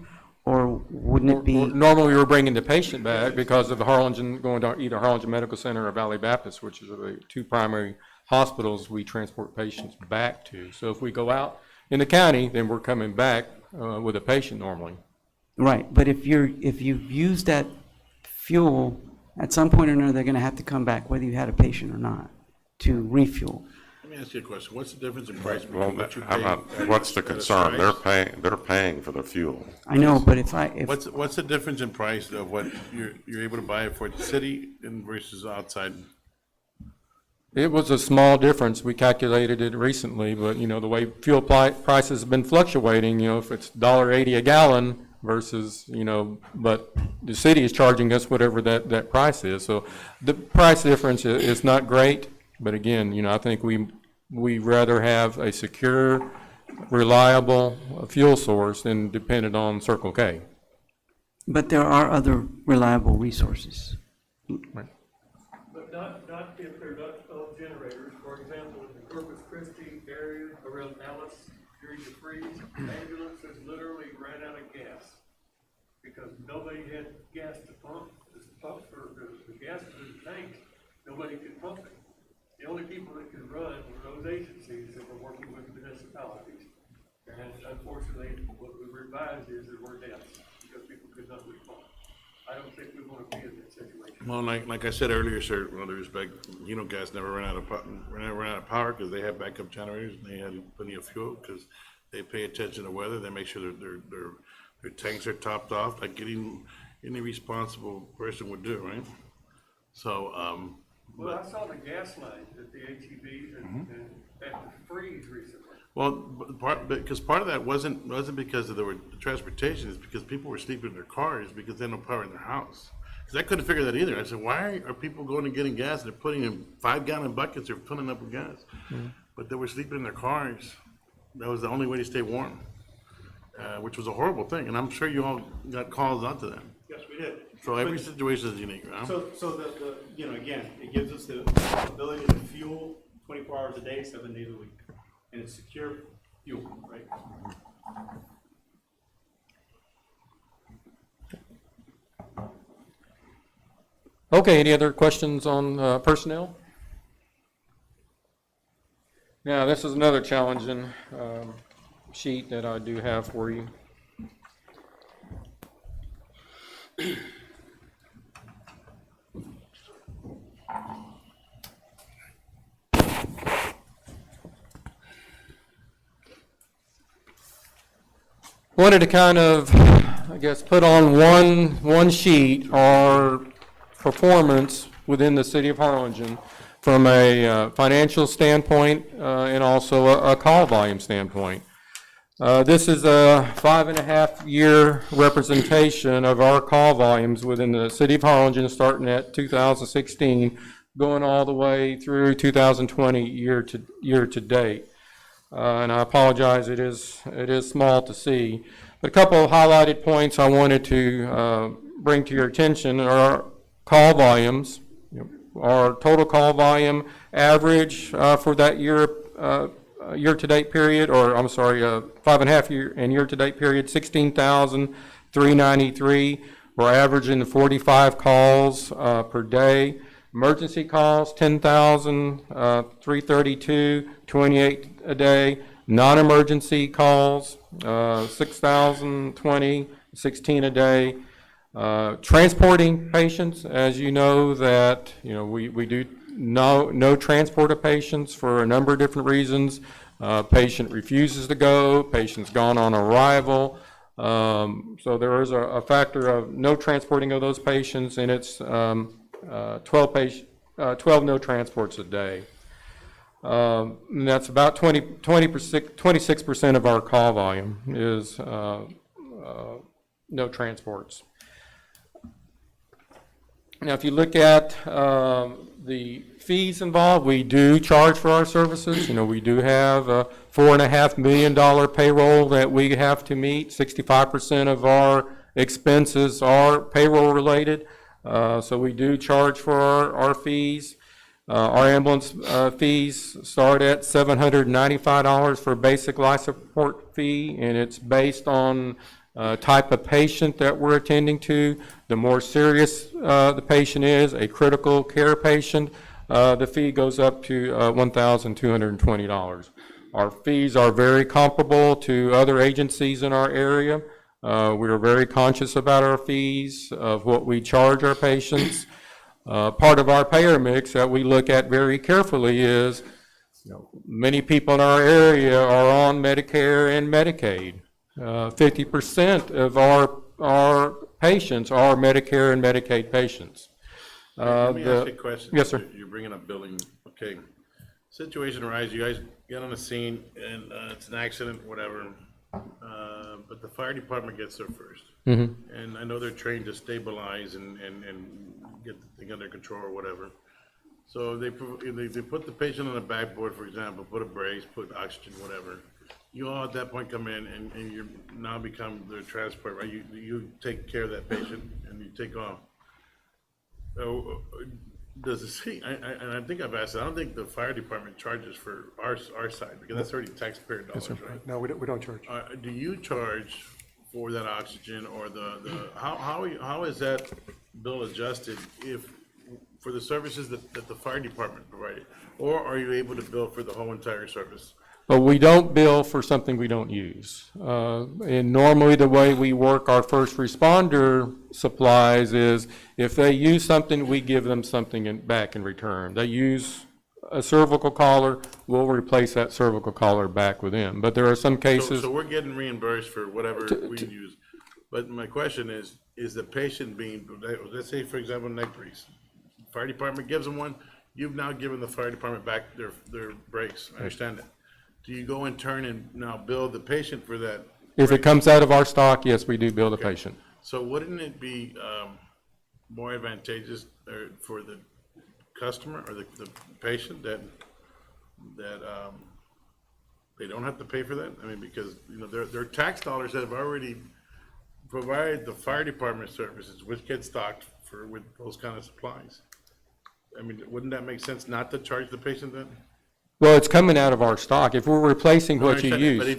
Speaker 12: or wouldn't it be?
Speaker 17: Normally, we were bringing the patient back because of the Harlingen, going to either Harlingen Medical Center or Valley Baptist, which is the two primary hospitals we transport patients back to. So if we go out in the county, then we're coming back with a patient normally.
Speaker 12: Right, but if you've used that fuel, at some point or another, they're gonna have to come back, whether you had a patient or not, to refuel.
Speaker 5: Let me ask you a question. What's the difference in price
Speaker 1: Well,
Speaker 5: between what you
Speaker 1: how
Speaker 5: pay?
Speaker 1: about, what's the concern? They're paying for the fuel.
Speaker 12: I know, but if
Speaker 5: What's the difference in price of what you're able to buy it for the city and versus outside?
Speaker 17: It was a small difference. We calculated it recently, but, the way fuel prices have been fluctuating, if it's $1.80 a gallon versus, but the city is charging us whatever that price is. So the price difference is not great, but again, I think we rather have a secure, reliable fuel source than dependent on Circle K.
Speaker 12: But there are other reliable resources.
Speaker 17: Right.
Speaker 15: But not if they're not generators. For example, in the Corpus Christi area around Dallas, during the freeze, ambulances literally ran out of gas because nobody had gas to pump. The gas was in the tank, nobody could pump it. The only people that could run were those agencies that were working with municipalities. And unfortunately, what we revised is there were deaths because people could not repump. I don't think we want to be in that situation.
Speaker 5: Well, like I said earlier, sir, with all due respect, Gas never ran out of power because they have backup generators and they had plenty of fuel because they pay attention to weather. They make sure that their tanks are topped off, like any responsible person would do, right? So,
Speaker 15: Well, I saw the gas lines at the HEBs and at the freeze recently.
Speaker 5: well, because part of that wasn't because of the transportation, it's because people were sleeping in their cars because they had no power in their house. Because I couldn't figure that either. I said, why are people going and getting gas? They're putting in 5-gallon buckets, they're filling up with gas. But they were sleeping in their cars. That was the only way to stay warm, which was a horrible thing. And I'm sure you all got calls onto that.
Speaker 16: Yes, we did.
Speaker 5: So every situation is unique, right?
Speaker 16: So again, it gives us the ability to fuel 24 hours a day, 7 days a week. And it's secure fuel, right?
Speaker 17: Okay, any other questions on personnel? Now, this is another challenging sheet that I do have for you. Wanted to kind of, put on one sheet our performance within the city of Harlingen from a financial standpoint and also a call volume standpoint. This is a 5.5-year representation of our call volumes within the city of Harlingen, starting at 2016, going all the way through 2020 year to date. And I apologize, it is small to see. But a couple of highlighted points I wanted to bring to your attention are call volumes. Our total call volume average for that year-to-date period, 5.5 year and year-to-date period, 16,393. We're averaging 45 calls per day. Emergency calls, 10,332, 28 a day. Non-emergency calls, 6,020, 16 a day. Transporting patients, as you know, that, we do no transport of patients for a number of different reasons. Patient refuses to go, patient's gone on arrival. So there is a factor of no transporting of those patients, and it's 12 no transports a day. And that's about 26% of our call volume is no transports. Now, if you look at the fees involved, we do charge for our services. We do have a $4.5 million payroll that we have to meet. 65% of our expenses are payroll related. So we do charge for our fees. Our ambulance fees start at $795 for a basic life support fee, and it's based on type of patient that we're attending to. The more serious the patient is, a critical care patient, the fee goes up to $1,220. Our fees are very comparable to other agencies in our area. We are very conscious about our fees, of what we charge our patients. Part of our payer mix that we look at very carefully is, many people in our area are on Medicare and Medicaid. 50% of our patients are Medicare and Medicaid patients.
Speaker 5: Let me ask you a question.
Speaker 17: Yes, sir.
Speaker 5: You're bringing up billing. Okay. Situation arises, you guys get on the scene and it's an accident, whatever. But the fire department gets there first. And I know they're trained to stabilize and get the thing under control or whatever. So they put the patient on a backboard, for example, put a brace, put oxygen, whatever. You all at that point come in and you now become the transport, right? You take care of that patient and you take off. Does the city, and I think I've asked, I don't think the fire department charges for our side, because that's already taxpayer dollars, right?
Speaker 4: No, we don't charge.
Speaker 5: Do you charge for that oxygen, or how is that bill adjusted for the services that the fire department provided? Or are you able to bill for the whole entire service?
Speaker 17: But we don't bill for something we don't use. And normally the way we work our first responder supplies is, if they use something, we give them something back in return. They use a cervical collar, we'll replace that cervical collar back with them. But there are some cases.
Speaker 5: So we're getting reimbursed for whatever we use. But my question is the patient being, let's say, for example, neck brace. Fire department gives them one, you've now given the fire department back their brace. I understand that. Do you go in turn and now bill the patient for that?
Speaker 17: If it comes out of our stock, yes, we do bill the patient.
Speaker 5: So wouldn't it be more advantageous for the customer or the patient that they don't have to pay for that? I mean, because their tax dollars that have already provided the fire department services, which get stocked with those kind of supplies. I mean, wouldn't that make sense not to charge the patient then?
Speaker 17: Well, it's coming out of our stock. If we're replacing what you use.
Speaker 5: But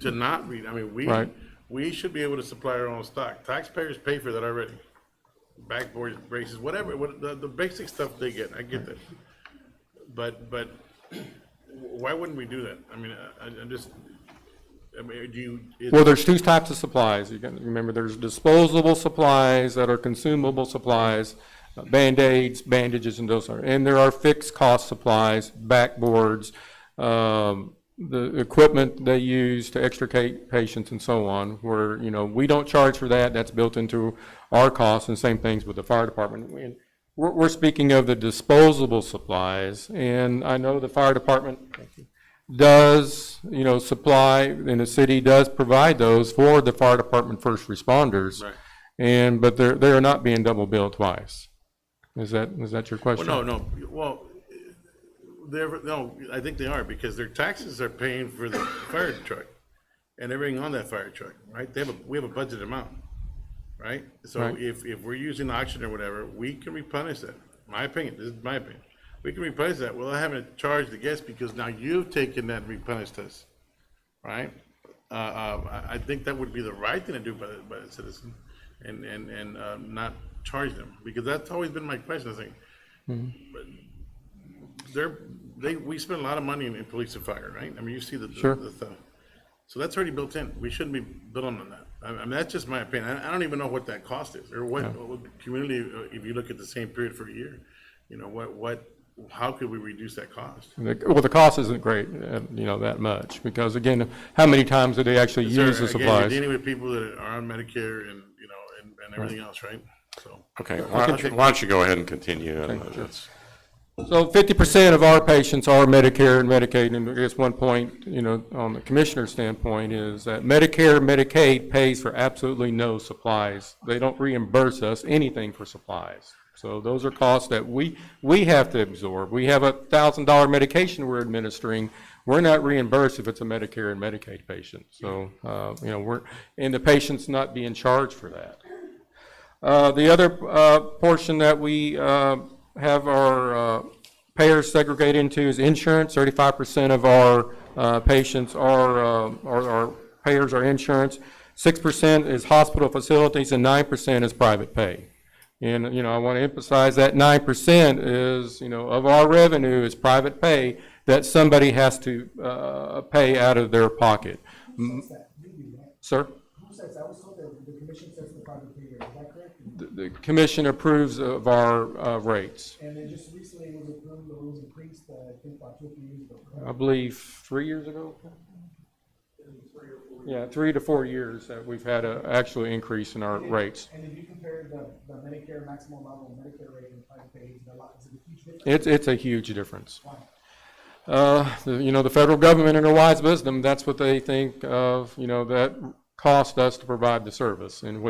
Speaker 5: to not read, I mean, we should be able to supply our own stock. Taxpayers pay for that already. Backboards, braces, whatever, the basic stuff they get, I get that. But why wouldn't we do that? I mean,
Speaker 17: Well, there's two types of supplies. You got to remember, there's disposable supplies that are consumable supplies. Band-Aids, bandages, and those are, and there are fixed cost supplies, backboards, the equipment they use to extricate patients and so on, where, we don't charge for that, that's built into our costs, and same things with the fire department. And we're speaking of the disposable supplies, and I know the fire department does, supply, and the city does provide those for the fire department first responders. Right. But they are not being double billed twice. Is that your question?
Speaker 5: Well, no. Well, no, I think they are, because their taxes are paying for the fire truck and everything on that fire truck, right? We have a budget amount, right? So right. If we're using oxygen or whatever, we can replenish that. My opinion, this is my opinion. We can replenish that without having to charge the guest, because now you've taken that and replenished us, right? I think that would be the right thing to do by the citizen. and not charge them? Because that's always been my question, I think. We spend a lot of money in police and fire, right? I mean, you see the
Speaker 17: Sure.
Speaker 5: stuff. So that's already built in. We shouldn't be billing on that. I mean, that's just my opinion. I don't even know what that cost is, or what community, if you look at the same period for a year, you know, how could we reduce that cost?
Speaker 17: Well, the cost isn't great, that much, because again, how many times do they actually use the
Speaker 5: Again, you're
Speaker 17: supplies?
Speaker 5: dealing with people that are on Medicare and, and everything else, right? So.
Speaker 1: Okay, why don't you go ahead and continue? And
Speaker 17: Okay, sure.
Speaker 1: that's-
Speaker 17: So 50% of our patients are Medicare and Medicaid, and I guess one point, on the commissioner's standpoint is that Medicare and Medicaid pays for absolutely no supplies. They don't reimburse us anything for supplies. So those are costs that we have to absorb. We have a $1,000 medication we're administering. We're not reimbursed if it's a Medicare and Medicaid patient. So, and the patient's not being charged for that. The other portion that we have our payers segregate into is insurance. 35% of our patients our payers are insurance. 6% is hospital facilities, and 9% is private pay. And, I want to emphasize that 9% is, of our revenue is private pay that somebody has to pay out of their pocket. Sir?
Speaker 8: Who sets that? I was told that the commission sets the private pay rate, is that correct?
Speaker 17: The commission approves of our rates.
Speaker 8: And then just recently it was approved, or it was increased, I think about 2 or 3 years ago.
Speaker 17: I believe 3 years ago? Yeah, 3 to 4 years that we've had an actual increase in our rates.
Speaker 8: And if you compare the Medicare maximum level Medicare rate and private pay, is it a huge difference?
Speaker 17: It's a huge difference.
Speaker 8: Why?
Speaker 17: The federal government in their wise wisdom, that's what they think of, that cost us to provide the service, and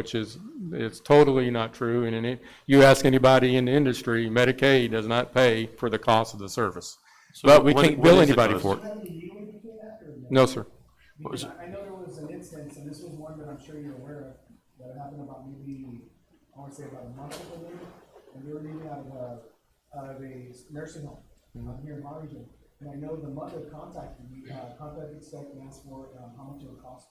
Speaker 17: it's totally not true. And you ask anybody in the industry, Medicaid does not pay for the cost of the service.
Speaker 1: So
Speaker 17: But we
Speaker 1: what-
Speaker 17: can't
Speaker 1: what
Speaker 17: bill
Speaker 1: is it,
Speaker 17: anybody
Speaker 1: Doug?
Speaker 17: for it.
Speaker 8: Do you have any leeway between that, or no?
Speaker 17: No, sir.
Speaker 8: Because I know there was an instance, and this was one that I'm sure you're aware of, that happened about maybe, I want to say about a month ago maybe, and they were leaving out of a nursing home here in Harlingen. And I know the mother contacted staff and asked for how much it would cost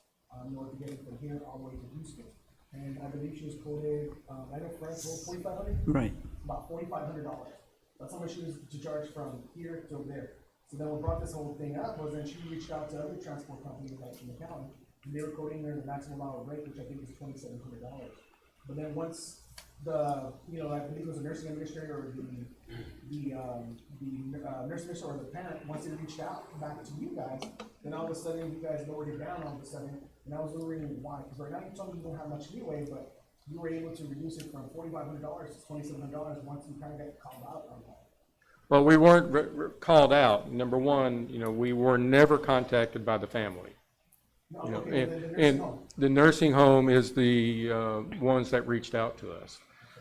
Speaker 8: in order to get it from here all the way to Houston. And I believe she was quoted, I know Frank quoted $4,500?
Speaker 12: Right.
Speaker 8: About $4,500. That's how much she was to charge from here to there. So then what brought this whole thing up was then she reached out to other transport companies like in the county, and they were quoting her the maximum hour rate, which I think is $2,700. But then once I believe it was a nursing administrator or the nurse administrator or the parent, once they reached out back to you guys, then all of a sudden you guys lowered it down all of a sudden, and I was wondering why, because right now you told me you don't have much leeway, but you were able to reduce it from $4,500 to $2,700 once you kind of got called out on that.
Speaker 17: Well, we weren't called out. Number one, we were never contacted by the family. And the nursing home is the ones that reached out to us.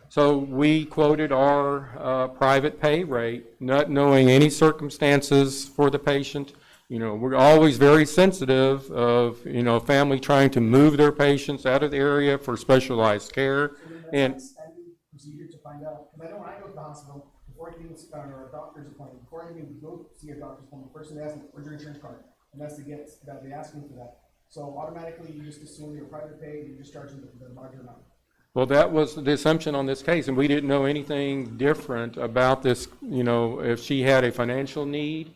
Speaker 17: So we quoted our private pay rate, not knowing any circumstances for the patient. We're always very sensitive of, family trying to move their patients out of the area for specialized care. And
Speaker 8: standard procedure to find out, because I know when I go to the hospital, before I can even or a doctor's appointment, before I even go see a doctor's appointment, first thing they ask me, where's your insurance card? And that's they ask me for that. So automatically, you just assume you're private pay, you just charge them the larger amount.
Speaker 17: well, that was the assumption on this case, and we didn't know anything different about this, if she had a financial need,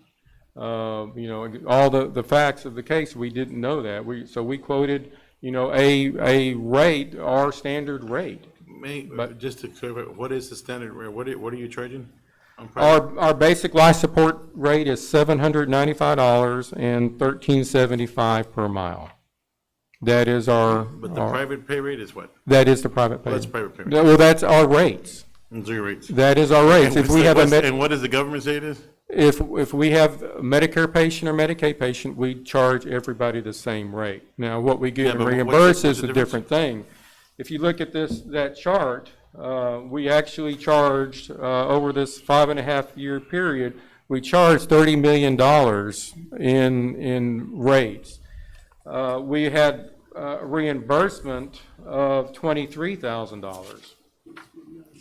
Speaker 17: all the facts of the case, we didn't know that. So we quoted, a rate, our standard rate.
Speaker 5: But just to clarify, what is the standard rate? What are you charging? on private?
Speaker 17: Our basic life support rate is $795 and $13.75 per mile. That is our.
Speaker 5: But the private pay rate is what?
Speaker 17: That is the private pay.
Speaker 5: Well, that's private pay rate.
Speaker 17: Well, that's our rates.
Speaker 5: Those are your rates.
Speaker 17: That is our rates. If we have
Speaker 5: And what does the government say it is?
Speaker 17: If we have a Medicare patient or Medicaid patient, we charge everybody the same rate. Now, what we get
Speaker 5: but
Speaker 17: reimbursed
Speaker 5: what's
Speaker 17: is
Speaker 5: the
Speaker 17: a different thing. If you look at that chart, we actually charged, over this 5.5-year period, we charged $30 million in rates. We had reimbursement of $23,000.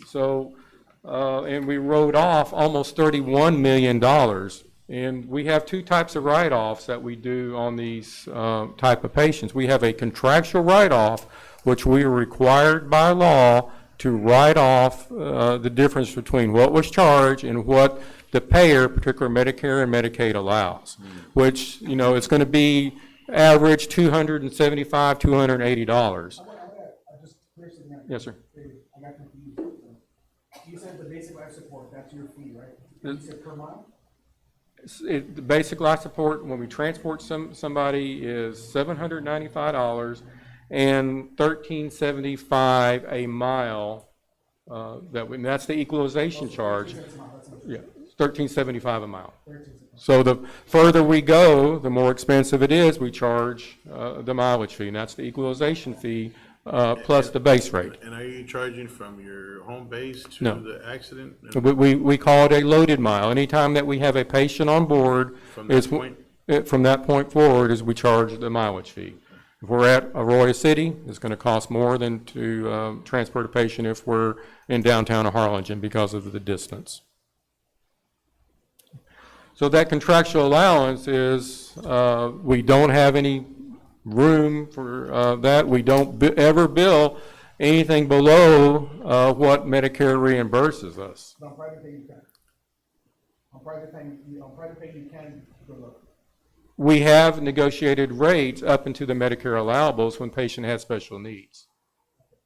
Speaker 17: So, and we wrote off almost $31 million. And we have two types of write-offs that we do on these type of patients. We have a contractual write-off which we are required by law to write off the difference between what was charged and what the payer, particularly Medicare and Medicaid, allows, which, you know, it's going to be average $275, $280. Yes, sir.
Speaker 8: I got confused. You said the basic life support, that's your fee, right? You said per mile?
Speaker 17: The basic life support, when we transport somebody, is $795 and $13.75 a mile. And that's the equalization charge. Yeah, $13.75 a mile. So the further we go, the more expensive it is. We charge the mileage fee, and that's the equalization fee plus the base rate.
Speaker 5: And are you charging from your home base to
Speaker 17: No.
Speaker 5: the accident?
Speaker 17: We call it a loaded mile. Anytime that we have a patient on board,
Speaker 5: From that point?
Speaker 17: From that point forward is we charge the mileage fee. If we're at Arroyo City, it's going to cost more than to transport a patient if we're in downtown Harlingen because of the distance. So that contractual allowance is, we don't have any room for that. We don't ever bill anything below what Medicare reimburses us.
Speaker 8: On private pay, you can. On private pay, you can go lower.
Speaker 17: We have negotiated rates up into the Medicare allowables when patient has special needs,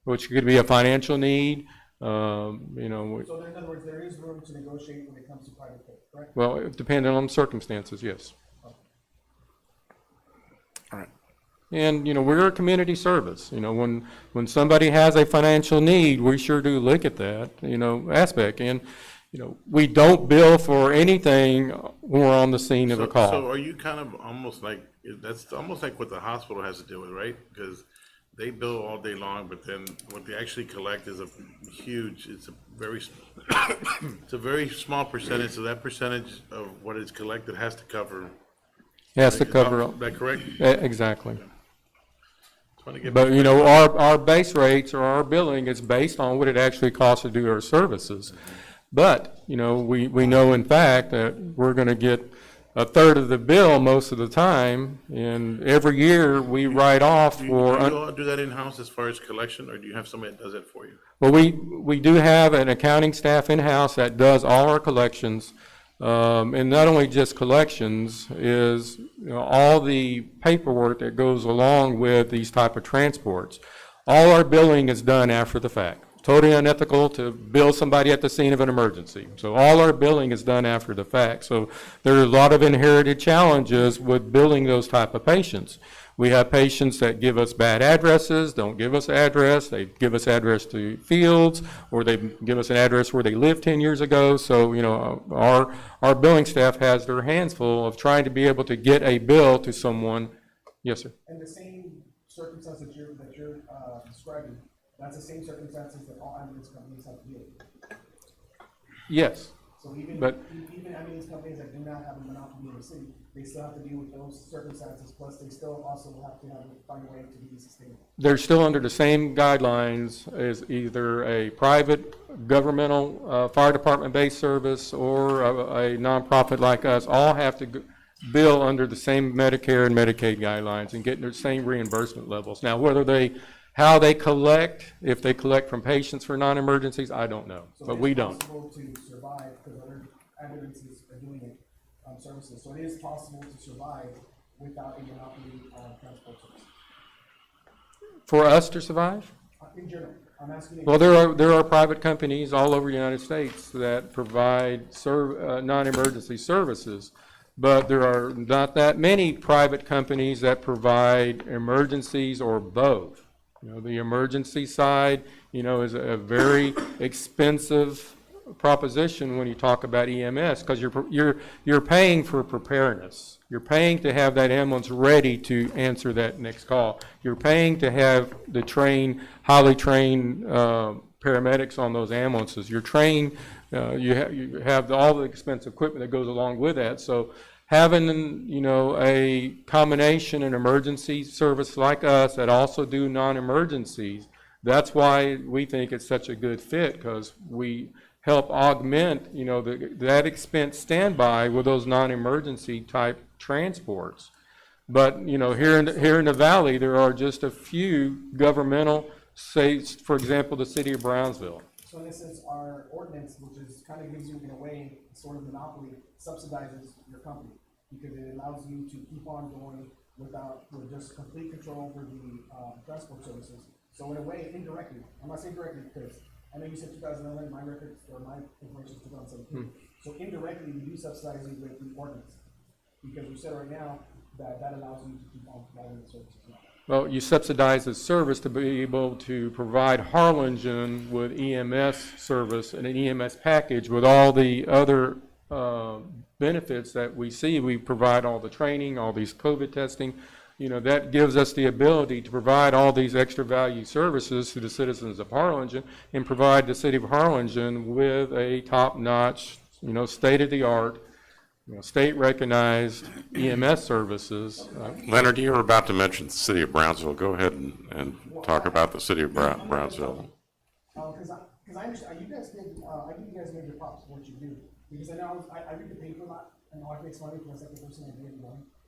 Speaker 17: which could be a financial need, you know.
Speaker 8: So in other words, there is room to negotiate when it comes to private pay, correct?
Speaker 17: Well, depending on circumstances, yes.
Speaker 1: All right.
Speaker 17: And, you know, we're a community service. You know, when somebody has a financial need, we sure do look at that, you know, aspect. And, you know, we don't bill for anything when we're on the scene of a call.
Speaker 5: So are you kind of almost like, that's almost like what the hospital has to deal with, right? Because they bill all day long, but then what they actually collect is it's a very small percentage, so that percentage of what is collected has to cover.
Speaker 17: Has to cover.
Speaker 5: Is that correct?
Speaker 17: Exactly.
Speaker 5: But,
Speaker 17: But, you know, our base rates or our billing is based on what it actually costs to do our services. But, you know, we know in fact that we're going to get a third of the bill most of the time, and every year we write off for.
Speaker 5: Do you all do that in-house as far as collection, or do you have somebody that does it for you?
Speaker 17: Well, we do have an accounting staff in-house that does all our collections. And not only just collections, is, you know, all the paperwork that goes along with these type of transports. All our billing is done after the fact. Totally unethical to bill somebody at the scene of an emergency. So all our billing is done after the fact. So there are a lot of inherited challenges with billing those type of patients. We have patients that give us bad addresses, don't give us address, they give us address to fields, or they give us an address where they lived 10 years ago. So, you know, our billing staff has their hands full of trying to be able to get a bill to someone. Yes, sir.
Speaker 8: And the same circumstance that you're describing, that's the same circumstances that all ambulance companies have to deal with.
Speaker 17: Yes.
Speaker 8: So even ambulance companies that do not have a monopoly in the city, they still have to deal with those circumstances, plus they still also have to find a way to be sustainable.
Speaker 17: They're still under the same guidelines as either a private governmental fire department-based service or a nonprofit like us. All have to bill under the same Medicare and Medicaid guidelines and get the same reimbursement levels. Now, how they collect, if they collect from patients for non-emergencies, I don't know, but we don't.
Speaker 8: So it is possible to survive because other ambulances are doing it, services. So it is possible to survive without a monopoly transport service.
Speaker 17: For us to survive?
Speaker 8: In general, I'm asking.
Speaker 17: Well, there are private companies all over the United States that provide non-emergency services, but there are not that many private companies that provide emergencies or both. You know, the emergency side, you know, is a very expensive proposition when you talk about EMS, because you're paying for preparedness. You're paying to have that ambulance ready to answer that next call. You're paying to have the highly trained paramedics on those ambulances. You're trained. You have all the expensive equipment that goes along with that. So having, you know, a combination, an emergency service like us that also do non-emergencies, that's why we think it's such a good fit, because we help augment, you know, that expense standby with those non-emergency type transports. But, here in the valley, there are just a few governmental, say, for example, the city of Brownsville.
Speaker 8: So in this sense, our ordinance, which is kind of gives you in a way sort of monopoly, subsidizes your company because it allows you to keep on going with just complete control over the transport services. So in a way, indirectly, I'm not saying directly because I know you said 2011, my records or my information is 2017. So indirectly, we do subsidize you with the ordinance because we said right now that allows you to keep on providing the services now.
Speaker 17: Well, you subsidize the service to be able to provide Harlingen with EMS service and an EMS package with all the other benefits that we see. We provide all the training, all these COVID testing. That gives us the ability to provide all these extra value services to the citizens of Harlingen and provide the city of Harlingen with a top-notch, state-of-the-art, state-recognized EMS services.
Speaker 1: Leonard, you were about to mention the city of Brownsville. Go ahead and talk about the city of Brownsville.
Speaker 8: Because I understand, you guys did, I give you guys major props for what you do. Because I know I read the paper a lot, and I make money because that's like the person I did,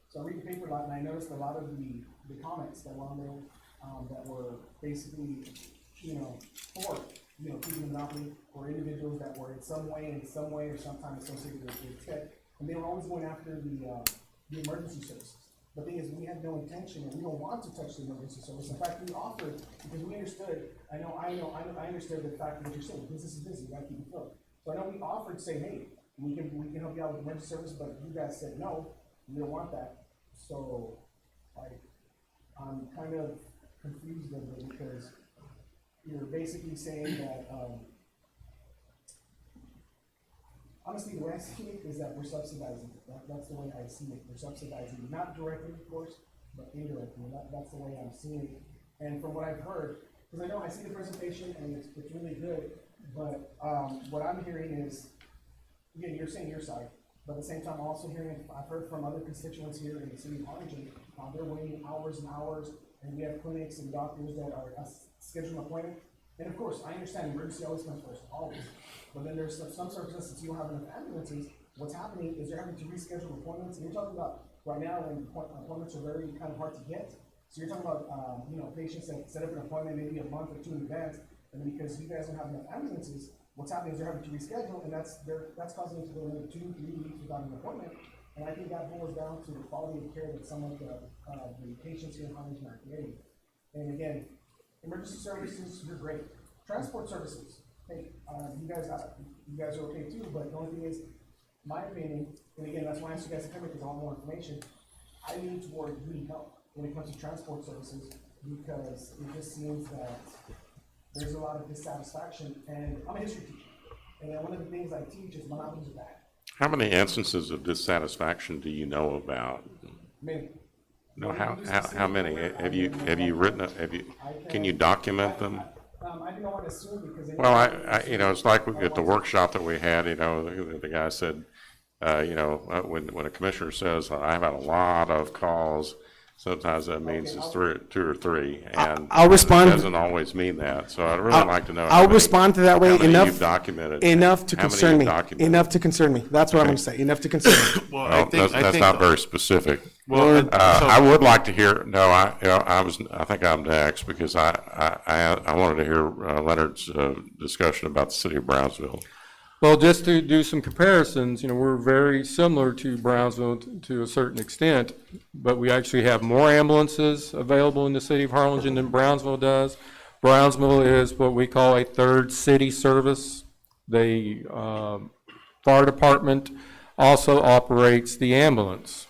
Speaker 8: So I read the paper a lot, and I noticed a lot of the comments that were on there that were basically, for, keeping the monopoly, or individuals that were in some way, or sometime associated with tech. And they were always going after the emergency services. The thing is, we had no intention, and we don't want to touch the emergency service. In fact, we offered, because we understood, I understood the fact that what you're saying, business is busy, you gotta keep it filled. So I know we offered, say, hey, we can help you out with emergency service, but you guys said, no, we don't want that. So, I'm kind of confused a bit because you're basically saying that, honestly, the way I see it is that we're subsidizing it. That's the way I see it. We're subsidizing it, not directly, of course, but indirectly. That's the way I'm seeing it. And from what I've heard, because I know I see the presentation and it's really good, but what I'm hearing is, again, you're saying your side, but at the same time, I'm also hearing, I've heard from other constituents here in the city of Harlingen, they're waiting hours and hours, and we have clinics and doctors that are scheduling an appointment. And of course, I understand emergency always comes first, always. But then there's some services, since you don't have enough ambulances, what's happening is they're having to reschedule appointments. And you're talking about right now when appointments are very kind of hard to get. So you're talking about, patients that set up an appointment maybe a month or two in advance, and then because you guys don't have enough ambulances, what's happening is they're having to reschedule, and that's causing them to go another 2-3 weeks without an appointment. And I think that boils down to the quality of care that some of the patients here in Harlingen are getting. And again, emergency services, you're great. Transport services, hey, you guys are okay too, but the only thing is, my opinion, and again, that's why I asked you guys to come here because I want more information. I lean toward you need help when it comes to transport services because it just seems that there's a lot of dissatisfaction. And I'm a history teacher, and one of the things I teach is monopolies are bad.
Speaker 1: How many instances of dissatisfaction do you know about?
Speaker 8: Many.
Speaker 1: No, how many? Have you written? Can you document them?
Speaker 8: I do not want to assume because.
Speaker 1: Well, it's like at the workshop that we had. The guy said, when a commissioner says, "I've had a lot of calls," sometimes that means it's two or three, and
Speaker 8: I'll respond.
Speaker 1: It doesn't always mean that. So I'd really like to know.
Speaker 8: I'll respond to that way enough.
Speaker 1: You've documented
Speaker 8: enough to
Speaker 1: how many
Speaker 8: concern
Speaker 1: you've
Speaker 8: me.
Speaker 1: documented.
Speaker 8: Enough to concern me. That's what I'm going to say. Enough to concern me.
Speaker 1: Well, that's not very specific.
Speaker 5: Well,
Speaker 1: I would like to hear. No, I think I'm next because I wanted to hear Leonard's discussion about the city of Brownsville.
Speaker 17: Well, just to do some comparisons, we're very similar to Brownsville to a certain extent, but we actually have more ambulances available in the city of Harlingen than Brownsville does. Brownsville is what we call a third city service. The fire department also operates the ambulance.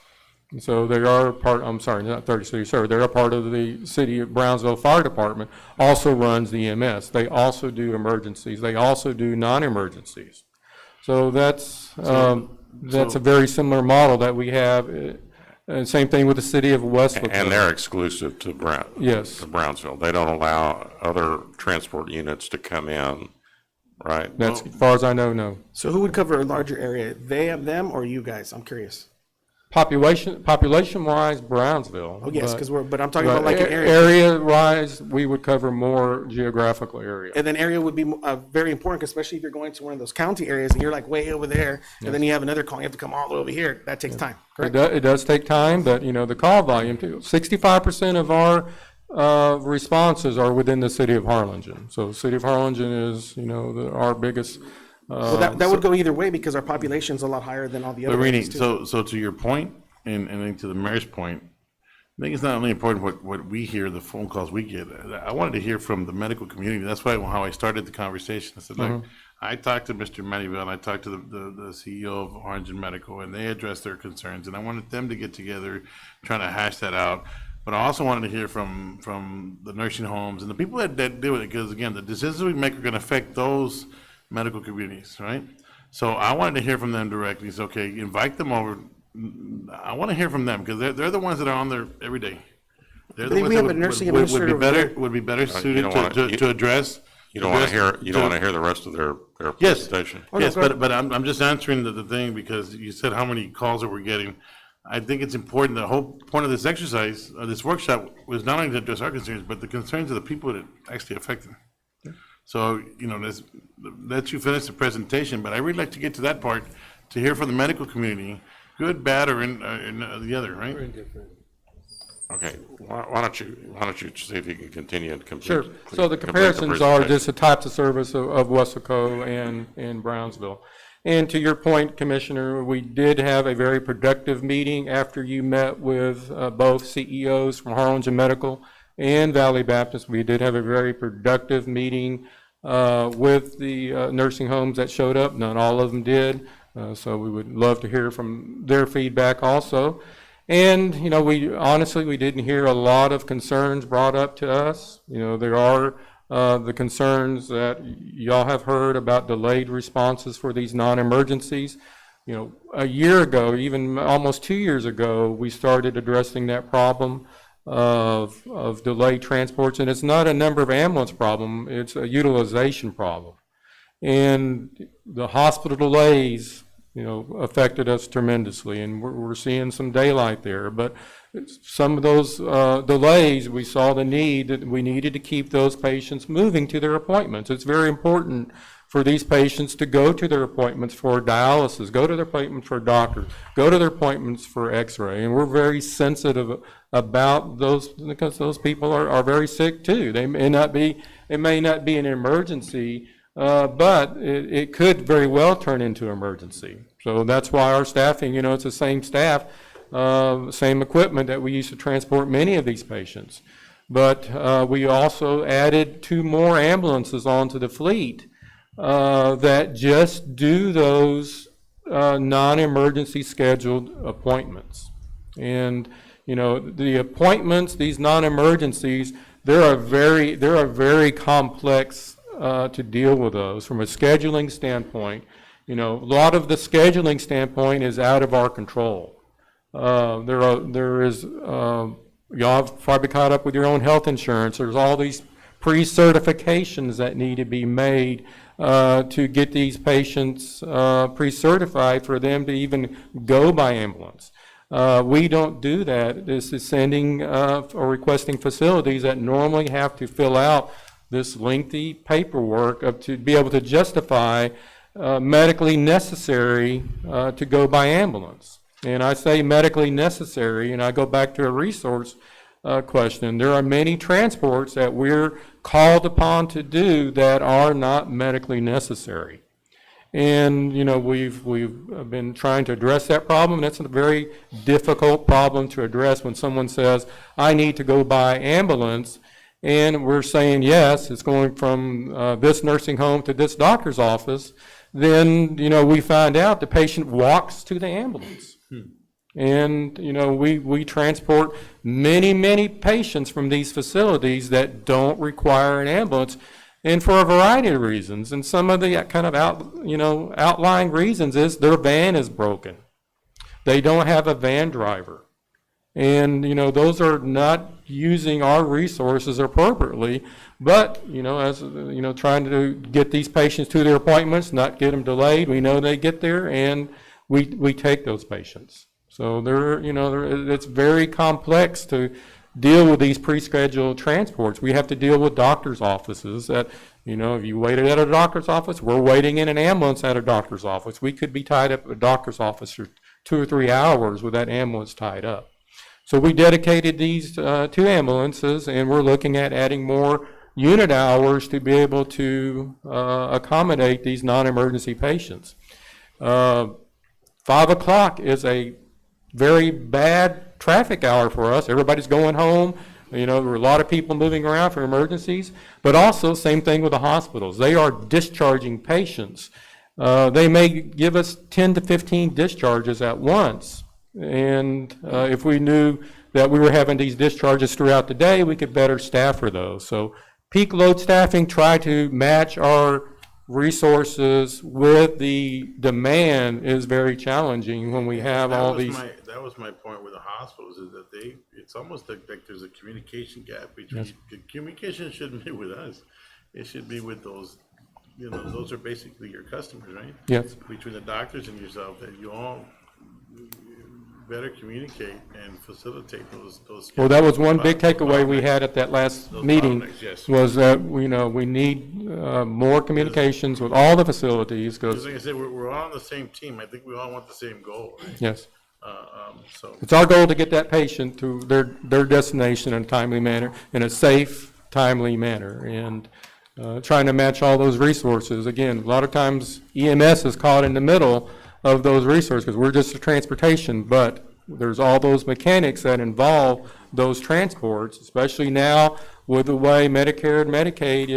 Speaker 17: So they are not third city service, they're a part of the city of Brownsville Fire Department, also runs the EMS. They also do emergencies. They also do non-emergencies. So that's a very similar model that we have. Same thing with the city of Westwood.
Speaker 1: And they're exclusive to
Speaker 17: Yes.
Speaker 1: to Brownsville. They don't allow other transport units to come in, right?
Speaker 17: That's, as far as I know, no.
Speaker 8: So who would cover a larger area? Them, or you guys? I'm curious.
Speaker 17: Population-wise, Brownsville.
Speaker 8: Oh, yes,
Speaker 17: but-
Speaker 8: 'cause but I'm talking about like an area.
Speaker 17: Area-wise, we would cover more geographical area.
Speaker 8: And then area would be very important, especially if you're going to one of those county areas and you're like way over there, and then you have another call, you have to come all the way over here. That takes time, correct?
Speaker 17: It does take time, but, the call volume too. 65% of our responses are within the city of Harlingen. So the city of Harlingen is, our biggest.
Speaker 8: Well, that would go either way because our population's a lot higher than all the other
Speaker 5: But Rini,
Speaker 8: areas too.
Speaker 5: so to your point, and I think to the mayor's point, I think it's not only important what we hear, the phone calls we get. I wanted to hear from the medical community. That's why how I started the conversation. I said, look, I talked to Mr. Manivelle, and I talked to the CEO of Harlingen Medical, and they addressed their concerns, and I wanted them to get together, trying to hash that out. But I also wanted to hear from the nursing homes and the people that deal with it, because again, the decisions we make are going to affect those medical communities, right? So I wanted to hear from them directly. So, okay, invite them over. I want to hear from them because they're the ones that are on there every day. They're the
Speaker 8: We
Speaker 5: ones
Speaker 8: have
Speaker 5: that
Speaker 8: a nursing
Speaker 5: would be
Speaker 8: administrator
Speaker 5: better,
Speaker 8: over there.
Speaker 5: would be better
Speaker 1: You
Speaker 5: suited
Speaker 1: don't wanna-
Speaker 5: to address.
Speaker 1: You don't want to
Speaker 5: address-
Speaker 1: hear the rest of their
Speaker 5: Yes,
Speaker 1: presentation.
Speaker 5: yes, but I'm just answering the thing because you said how many calls that we're getting. I think it's important, the whole point of this exercise, this workshop, was not only to address our concerns, but the concerns of the people that actually affect them. So, let you finish the presentation, but I really like to get to that part, to hear from the medical community, good, bad, or in the other, right?
Speaker 1: Okay, why don't you see if you can continue and complete?
Speaker 17: Sure. So the
Speaker 1: complete
Speaker 17: comparisons are
Speaker 1: presentation.
Speaker 17: just the types of service of Wesco and Brownsville. And to your point, Commissioner, we did have a very productive meeting after you met with both CEOs from Harlingen Medical and Valley Baptist. We did have a very productive meeting with the nursing homes that showed up. Not all of them did, so we would love to hear from their feedback also. And, we didn't hear a lot of concerns brought up to us. There are the concerns that y'all have heard about delayed responses for these non-emergencies. A year ago, even almost 2 years ago, we started addressing that problem of delayed transports, and it's not a number of ambulance problem, it's a utilization problem. And the hospital delays, affected us tremendously, and we're seeing some daylight there. But some of those delays, we saw the need that we needed to keep those patients moving to their appointments. It's very important for these patients to go to their appointments for dialysis, go to their appointments for doctors, go to their appointments for x-ray. And we're very sensitive about those because those people are very sick too. It may not be an emergency, but it could very well turn into an emergency. So that's why our staffing, it's the same staff, same equipment that we use to transport many of these patients. But we also added 2 more ambulances onto the fleet that just do those non-emergency scheduled appointments. And, the appointments, these non-emergencies, they're very complex to deal with those from a scheduling standpoint. A lot of the scheduling standpoint is out of our control. There is, y'all have probably caught up with your own health insurance. There's all these pre-certifications that need to be made to get these patients pre-certified for them to even go by ambulance. We don't do that. This is sending or requesting facilities that normally have to fill out this lengthy paperwork to be able to justify medically necessary to go by ambulance. And I say medically necessary, and I go back to a resource question. There are many transports that we're called upon to do that are not medically necessary. And, we've been trying to address that problem, and it's a very difficult problem to address when someone says, I need to go by ambulance, and we're saying, yes, it's going from this nursing home to this doctor's office. Then, we find out the patient walks to the ambulance. And, we transport many patients from these facilities that don't require an ambulance, and for a variety of reasons. And some of the kind of outlying reasons is their van is broken. They don't have a van driver. And, those are not using our resources appropriately, but, as, trying to get these patients to their appointments, not get them delayed. We know they get there, and we take those patients. So it's very complex to deal with these pre-scheduled transports. We have to deal with doctor's offices that, if you waited at a doctor's office, we're waiting in an ambulance at a doctor's office. We could be tied up at a doctor's office for 2 or 3 hours with that ambulance tied up. So we dedicated these 2 ambulances, and we're looking at adding more unit hours to be able to accommodate these non-emergency patients. 5 o'clock is a very bad traffic hour for us. Everybody's going home. There are a lot of people moving around for emergencies, but also same thing with the hospitals. They are discharging patients. They may give us 10 to 15 discharges at once. And if we knew that we were having these discharges throughout the day, we could better staff for those. So peak load staffing, try to match our resources with the demand is very challenging when we have all these.
Speaker 5: That was my point with the hospitals, is that it's almost like there's a communication gap between, communication shouldn't be with us. It should be with those, those are basically your customers, right?
Speaker 17: Yes.
Speaker 5: Between the doctors and yourself, that you all better communicate and facilitate those.
Speaker 17: Well, that was one big takeaway we had at that last meeting,
Speaker 5: yes.
Speaker 17: was that, we need more communications with all the facilities,
Speaker 5: Because
Speaker 17: because,
Speaker 5: like I said, we're all on the same team. I think we all want the same goal, right?
Speaker 17: yes.
Speaker 5: So,
Speaker 17: It's our goal to get that patient to their destination in a timely manner, in a safe, timely manner, and trying to match all those resources. Again, a lot of times EMS is caught in the middle of those resources, because we're just a transportation, but there's all those mechanics that involve those transports, especially now with the way Medicare and Medicaid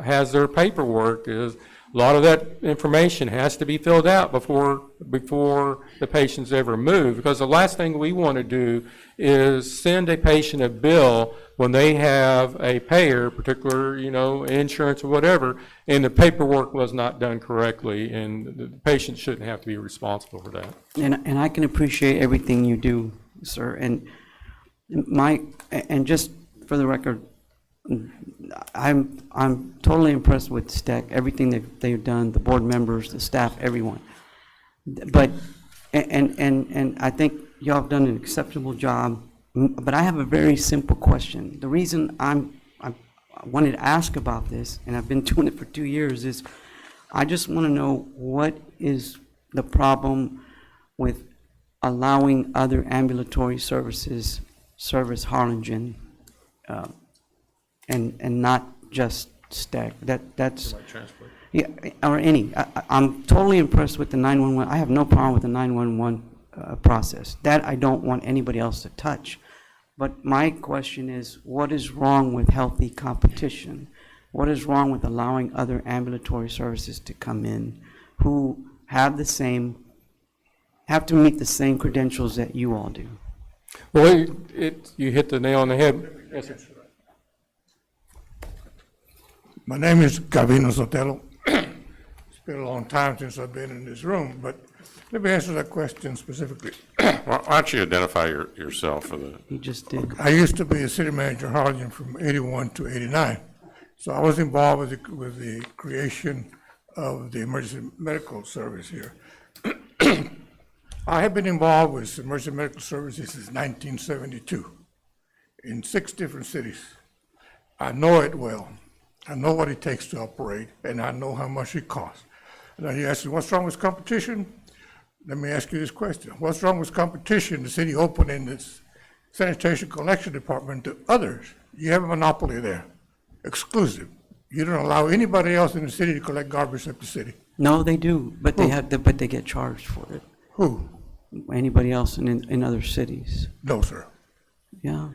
Speaker 17: has their paperwork. Is a lot of that information has to be filled out before the patient's ever moved, because the last thing we want to do is send a patient a bill when they have a payer, particular, insurance or whatever, and the paperwork was not done correctly, and the patient shouldn't have to be responsible for that.
Speaker 12: And I can appreciate everything you do, sir, and just for the record, I'm totally impressed with STEC, everything that they've done, the board members, the staff, everyone. But, and I think y'all have done an exceptional job, but I have a very simple question. The reason I wanted to ask about this, and I've been doing it for 2 years, is I just want to know what is the problem with allowing other ambulatory services service Harlingen, and not just STEC. That's
Speaker 5: transport.
Speaker 12: yeah, or any. I'm totally impressed with the 911. I have no problem with the 911 process. That I don't want anybody else to touch. But my question is, what is wrong with healthy competition? What is wrong with allowing other ambulatory services to come in who have to meet the same credentials that you all do?
Speaker 17: Well, you hit the nail on the head. Yes, sir.
Speaker 18: My name is Gavino Sotelo. It's been a long time since I've been in this room, but let me answer that question specifically.
Speaker 1: Why don't you identify yourself for the...
Speaker 12: He just did.
Speaker 18: I used to be a city manager in Harlingen from 81 to 89. So I was involved with the creation of the emergency medical service here. I have been involved with emergency medical services since 1972 in 6 different cities. I know it well. I know what it takes to operate, and I know how much it costs. Now you ask me, what's wrong with competition? Let me ask you this question. What's wrong with competition? The city opening this sanitation collection department to others. You have a monopoly there, exclusive. You don't allow anybody else in the city to collect garbage except the city.
Speaker 12: No, they do, but they get charged for it.
Speaker 18: Who?
Speaker 12: Anybody else in other cities?
Speaker 18: No, sir.
Speaker 12: Yeah,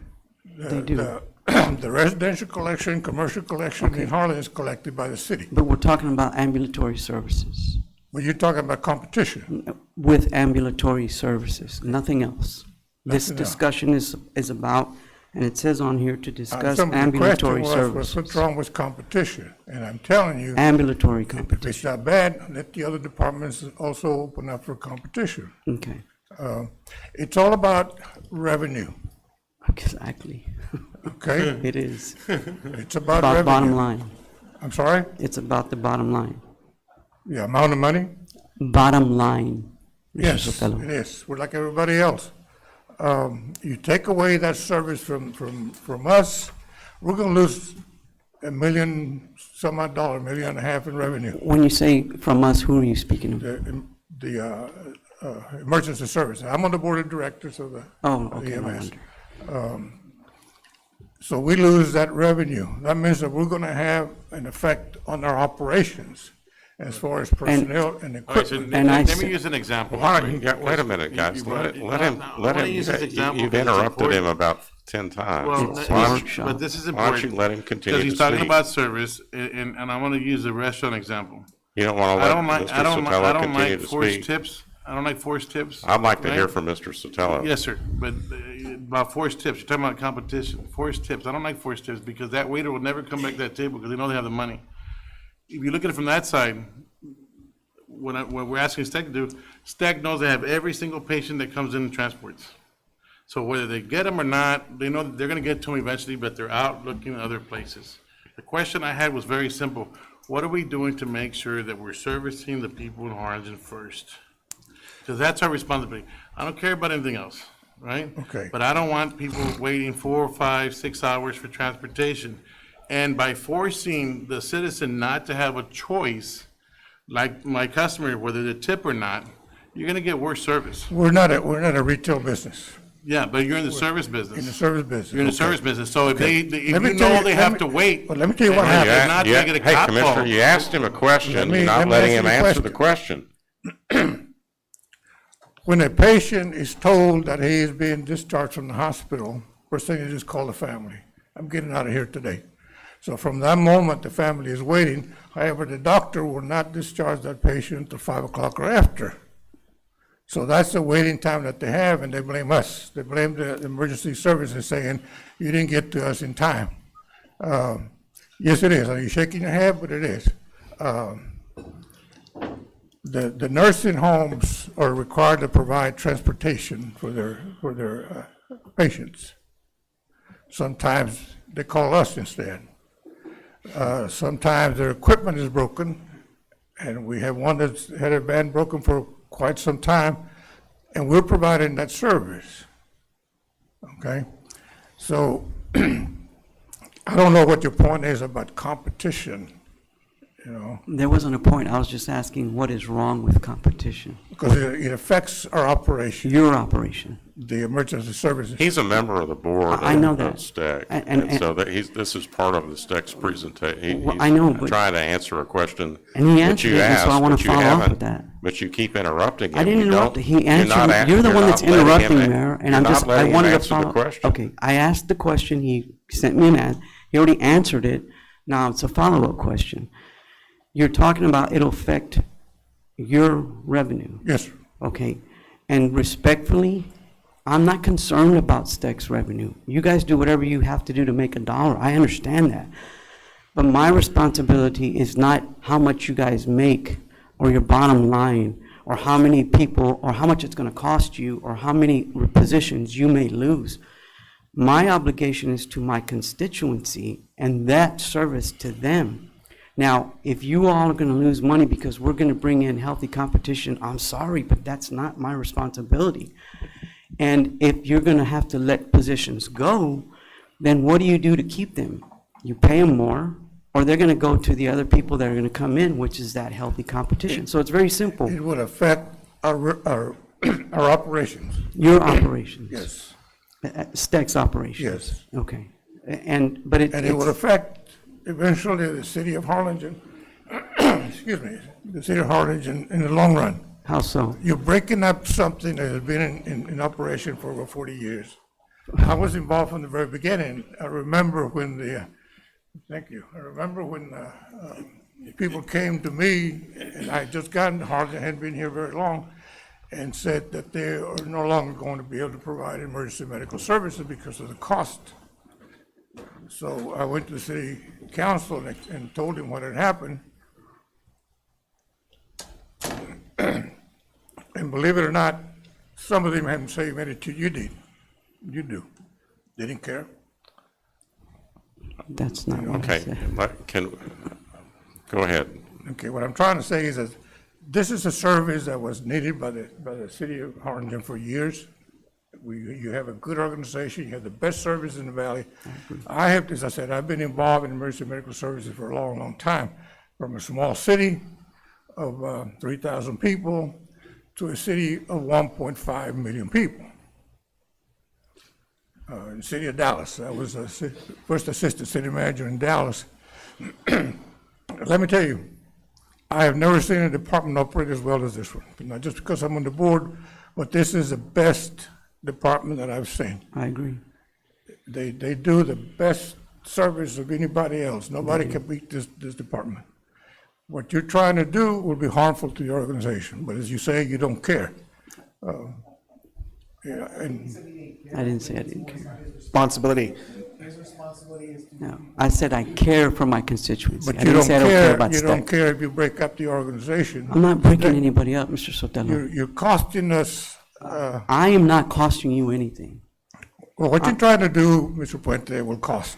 Speaker 12: they do.
Speaker 18: The residential collection, commercial collection in Harlingen is collected by the city.
Speaker 12: But we're talking about ambulatory services.
Speaker 18: But you're talking about competition.
Speaker 12: With ambulatory services, nothing else. This
Speaker 18: Nothing else.
Speaker 12: discussion is about, and it says on here to discuss
Speaker 18: The
Speaker 12: ambulatory
Speaker 18: question was,
Speaker 12: services.
Speaker 18: what's wrong with competition? And I'm telling you,
Speaker 12: Ambulatory
Speaker 18: if
Speaker 12: competition.
Speaker 18: it's not bad, let the other departments also open up for competition.
Speaker 12: Okay,
Speaker 18: It's all about revenue,
Speaker 12: exactly.
Speaker 18: okay?
Speaker 12: It is.
Speaker 18: It's about
Speaker 12: About
Speaker 18: revenue.
Speaker 12: bottom line.
Speaker 18: I'm sorry?
Speaker 12: It's about the bottom line.
Speaker 18: The amount of money?
Speaker 12: Bottom line.
Speaker 13: Yes,
Speaker 12: Sotelo?
Speaker 13: it is. We're like everybody else. You take away that service from us, we're gonna lose $1 million, some odd dollar, $1.5 million in revenue.
Speaker 12: When you say from us, who are you speaking of?
Speaker 13: The emergency service. I'm on the board of directors of the
Speaker 12: Oh,
Speaker 13: of
Speaker 12: okay,
Speaker 13: the
Speaker 12: no
Speaker 13: EMS.
Speaker 12: wonder.
Speaker 13: So we lose that revenue. That means that we're gonna have an effect on our operations as far as personnel and
Speaker 5: All right, so
Speaker 13: equipment.
Speaker 5: let me use an example.
Speaker 1: Why don't you, wait a minute, guys, let him, you've interrupted him about 10 times.
Speaker 5: Well,
Speaker 1: Why don't you-
Speaker 5: but this is
Speaker 1: Why
Speaker 5: important.
Speaker 1: don't you let him continue
Speaker 5: Because
Speaker 1: to
Speaker 5: he's talking
Speaker 1: speak?
Speaker 5: about service, and I want to use a restaurant example.
Speaker 1: You don't want
Speaker 5: I
Speaker 1: to
Speaker 5: don't
Speaker 1: let
Speaker 5: like,
Speaker 1: Mr.
Speaker 5: I don't, I
Speaker 1: Sotelo
Speaker 5: don't
Speaker 1: continue
Speaker 5: like
Speaker 1: to
Speaker 5: forced
Speaker 1: speak?
Speaker 5: tips. I don't like forced tips.
Speaker 1: I'd like to
Speaker 5: right?
Speaker 1: hear from Mr. Sotelo.
Speaker 5: Yes, sir, but about forced tips, you're talking about competition, forced tips. I don't like forced tips because that waiter will never come back to that table because they know they have the money. If you look at it from that side, what we're asking Stack to do, Stack knows they have every single patient that comes in and transports. So whether they get them or not, they know that they're gonna get to them eventually, but they're out looking at other places. The question I had was very simple. What are we doing to make sure that we're servicing the people in Harlingen first? Because that's our responsibility. I don't care about anything else, right?
Speaker 13: Okay.
Speaker 5: But I don't want people waiting 4, 5, 6 hours for transportation. And by forcing the citizen not to have a choice, like my customer, whether they tip or not, you're gonna get worse service.
Speaker 13: We're not a retail business.
Speaker 5: Yeah, but you're in the service business.
Speaker 13: In the service business.
Speaker 5: You're in the
Speaker 13: okay.
Speaker 5: service business, so if
Speaker 13: Okay.
Speaker 5: if
Speaker 13: Let me
Speaker 5: you
Speaker 13: tell
Speaker 5: know
Speaker 13: you-
Speaker 5: they
Speaker 13: let
Speaker 5: have
Speaker 13: me-
Speaker 5: to wait.
Speaker 13: Well, let me tell you what
Speaker 5: and
Speaker 13: happened.
Speaker 5: they're not gonna get a
Speaker 1: Hey,
Speaker 5: cop
Speaker 1: Commissioner,
Speaker 5: call.
Speaker 1: you asked him a question,
Speaker 13: Let me-
Speaker 1: you're
Speaker 13: let
Speaker 1: not
Speaker 13: me
Speaker 1: letting
Speaker 13: ask
Speaker 1: him
Speaker 13: you a
Speaker 1: answer the question.
Speaker 13: When a patient is told that he is being discharged from the hospital, first thing is just call the family. I'm getting out of here today. So from that moment, the family is waiting. However, the doctor will not discharge that patient till 5 o'clock or after. So that's the waiting time that they have, and they blame us. They blame the emergency services, saying, you didn't get to us in time. Yes, it is. Are you shaking your head? But it is. The nursing homes are required to provide transportation for their patients. Sometimes they call us instead. Sometimes their equipment is broken, and we have one that's had a van broken for quite some time, and we're providing that service. Okay? So I don't know what your point is about competition, you know,
Speaker 12: There wasn't a point. I was just asking what is wrong with competition?
Speaker 13: because it affects our operation,
Speaker 12: Your operation.
Speaker 13: the emergency services.
Speaker 1: He's a member of the board
Speaker 12: I know
Speaker 1: of
Speaker 12: that.
Speaker 1: STEC,
Speaker 12: And-
Speaker 1: and so that this is part of the STEC's presentation.
Speaker 12: Well, I know, but-
Speaker 1: Trying to answer a question
Speaker 12: And he
Speaker 1: that
Speaker 12: answered
Speaker 1: you
Speaker 12: it, and so I
Speaker 1: asked,
Speaker 12: wanna
Speaker 1: but you
Speaker 12: follow up with
Speaker 1: haven't,
Speaker 12: that.
Speaker 1: but you keep interrupting him.
Speaker 12: I didn't
Speaker 1: You
Speaker 12: interrupt.
Speaker 1: don't-
Speaker 12: He
Speaker 1: you're not
Speaker 12: answered,
Speaker 1: a-
Speaker 12: you're the one
Speaker 1: not
Speaker 12: that's
Speaker 1: letting him
Speaker 12: interrupting,
Speaker 1: a-
Speaker 12: Mayor, and
Speaker 1: you're
Speaker 12: I'm
Speaker 1: not
Speaker 12: just, I
Speaker 1: letting him
Speaker 12: wanted to
Speaker 1: answer the
Speaker 12: follow.
Speaker 1: question.
Speaker 12: Okay, I asked the question, he sent me an ad, he already answered it, now it's a follow-up question. You're talking about it'll affect your revenue.
Speaker 13: Yes, sir.
Speaker 12: Okay, and respectfully, I'm not concerned about STEC's revenue. You guys do whatever you have to do to make a dollar, I understand that. But my responsibility is not how much you guys make, or your bottom line, or how many people, or how much it's gonna cost you, or how many positions you may lose. My obligation is to my constituency and that service to them. Now, if you all are gonna lose money because we're gonna bring in healthy competition, I'm sorry, but that's not my responsibility. And if you're gonna have to let positions go, then what do you do to keep them? You pay them more, or they're gonna go to the other people that are gonna come in, which is that healthy competition. So it's very simple.
Speaker 13: It would affect our operations.
Speaker 12: Your operations.
Speaker 13: Yes,
Speaker 12: STEC's operations.
Speaker 13: yes.
Speaker 12: Okay. But
Speaker 13: And it would affect eventually the city of Harlingen, excuse me, the city of Harlingen in the long run.
Speaker 12: How so?
Speaker 13: You're breaking up something that has been in operation for over 40 years. I was involved from the very beginning. I remember when thank you. I remember when people came to me, and I had just gotten to Harlingen, hadn't been here very long, and said that they are no longer going to be able to provide emergency medical services because of the cost. So I went to the city council and told him what had happened. And believe it or not, some of them haven't said anything to you did. You do. They didn't care.
Speaker 12: That's not what I
Speaker 1: Okay,
Speaker 12: said.
Speaker 1: go ahead.
Speaker 13: Okay, what I'm trying to say is that
Speaker 18: This is a service that was needed by the city of Harlingen for years. You have a good organization, you have the best service in the valley. I have, as I said, I've been involved in emergency medical services for a long, long time. From a small city of 3,000 people to a city of 1.5 million people. In the city of Dallas, I was the first assistant city manager in Dallas. Let me tell you, I have never seen a department operate as well as this one. Not just because I'm on the board, but this is the best department that I've seen.
Speaker 12: I agree.
Speaker 18: They do the best service of anybody else. Nobody can beat this department. What you're trying to do will be harmful to your organization, but as you say, you don't care. Yeah, and
Speaker 12: I didn't say I didn't care.
Speaker 8: Responsibility.
Speaker 12: No, I said I care for my constituency.
Speaker 18: but
Speaker 12: I
Speaker 18: you
Speaker 12: didn't
Speaker 18: don't
Speaker 12: say I don't care
Speaker 18: care.
Speaker 12: about
Speaker 18: You don't
Speaker 12: Stack.
Speaker 18: care if you break up the organization.
Speaker 12: I'm not breaking anybody up, Mr. Sotelo.
Speaker 18: You're costing us.
Speaker 12: I am not costing you anything.
Speaker 18: Well, what you're trying to do, Mr. Puente, will cost.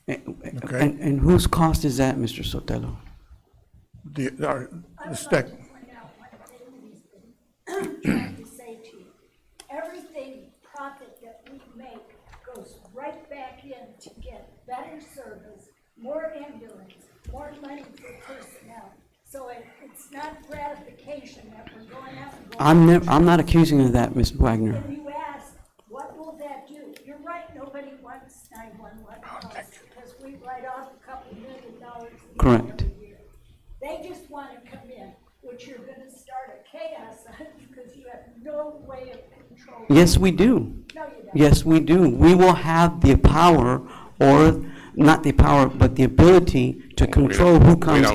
Speaker 18: Okay.
Speaker 12: And whose cost is that, Mr. Sotelo?
Speaker 18: The stack.
Speaker 10: I'm trying to say to you, everything profit that we make goes right back in to get better service, more ambulance, more money for personnel. So it's not gratification that we're going out and going.
Speaker 12: I'm not accusing you of that, Ms. Wagner.
Speaker 10: When you ask, what will that do? You're right, nobody wants 911 calls because we write off a couple $1 million a year.
Speaker 12: Correct.
Speaker 10: every year. They just want to come in, which you're going to start a chaos on because you have no way of controlling.
Speaker 12: Yes, we do.
Speaker 10: No, you don't.
Speaker 12: Yes, we do. We will have the power, or not the power, but the ability to control who comes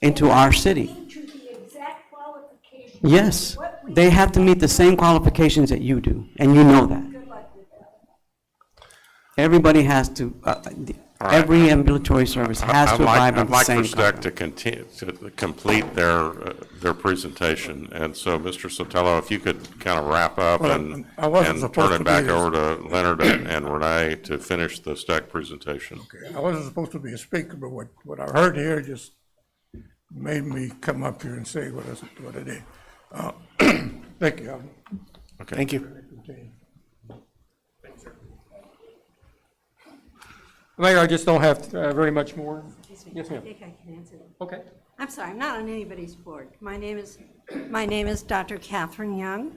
Speaker 12: into our city.
Speaker 10: To the exact qualifications.
Speaker 12: Yes,
Speaker 10: What we
Speaker 12: they have to meet the same qualifications that you do, and you know that.
Speaker 10: Good luck with that.
Speaker 12: Everybody has to, every ambulatory service has to abide by
Speaker 1: I'd
Speaker 12: the
Speaker 1: like
Speaker 12: same.
Speaker 1: for Stack to continue, to complete their presentation. And so, Mr. Sotelo, if you could kind of wrap up
Speaker 18: Well,
Speaker 1: and
Speaker 18: I wasn't
Speaker 1: turn
Speaker 18: supposed
Speaker 1: it
Speaker 18: to
Speaker 1: back
Speaker 18: be-
Speaker 1: over to Leonard and Renee to finish the Stack presentation.
Speaker 18: I wasn't supposed to be a speaker, but what I heard here just made me come up here and say what I did. Thank you.
Speaker 1: Okay.
Speaker 8: Thank you.
Speaker 17: Mayor, I just don't have very much more. Yes, ma'am.
Speaker 19: I think I can answer that.
Speaker 17: Okay.
Speaker 19: I'm sorry, I'm not on anybody's board. My name is Dr. Catherine Young,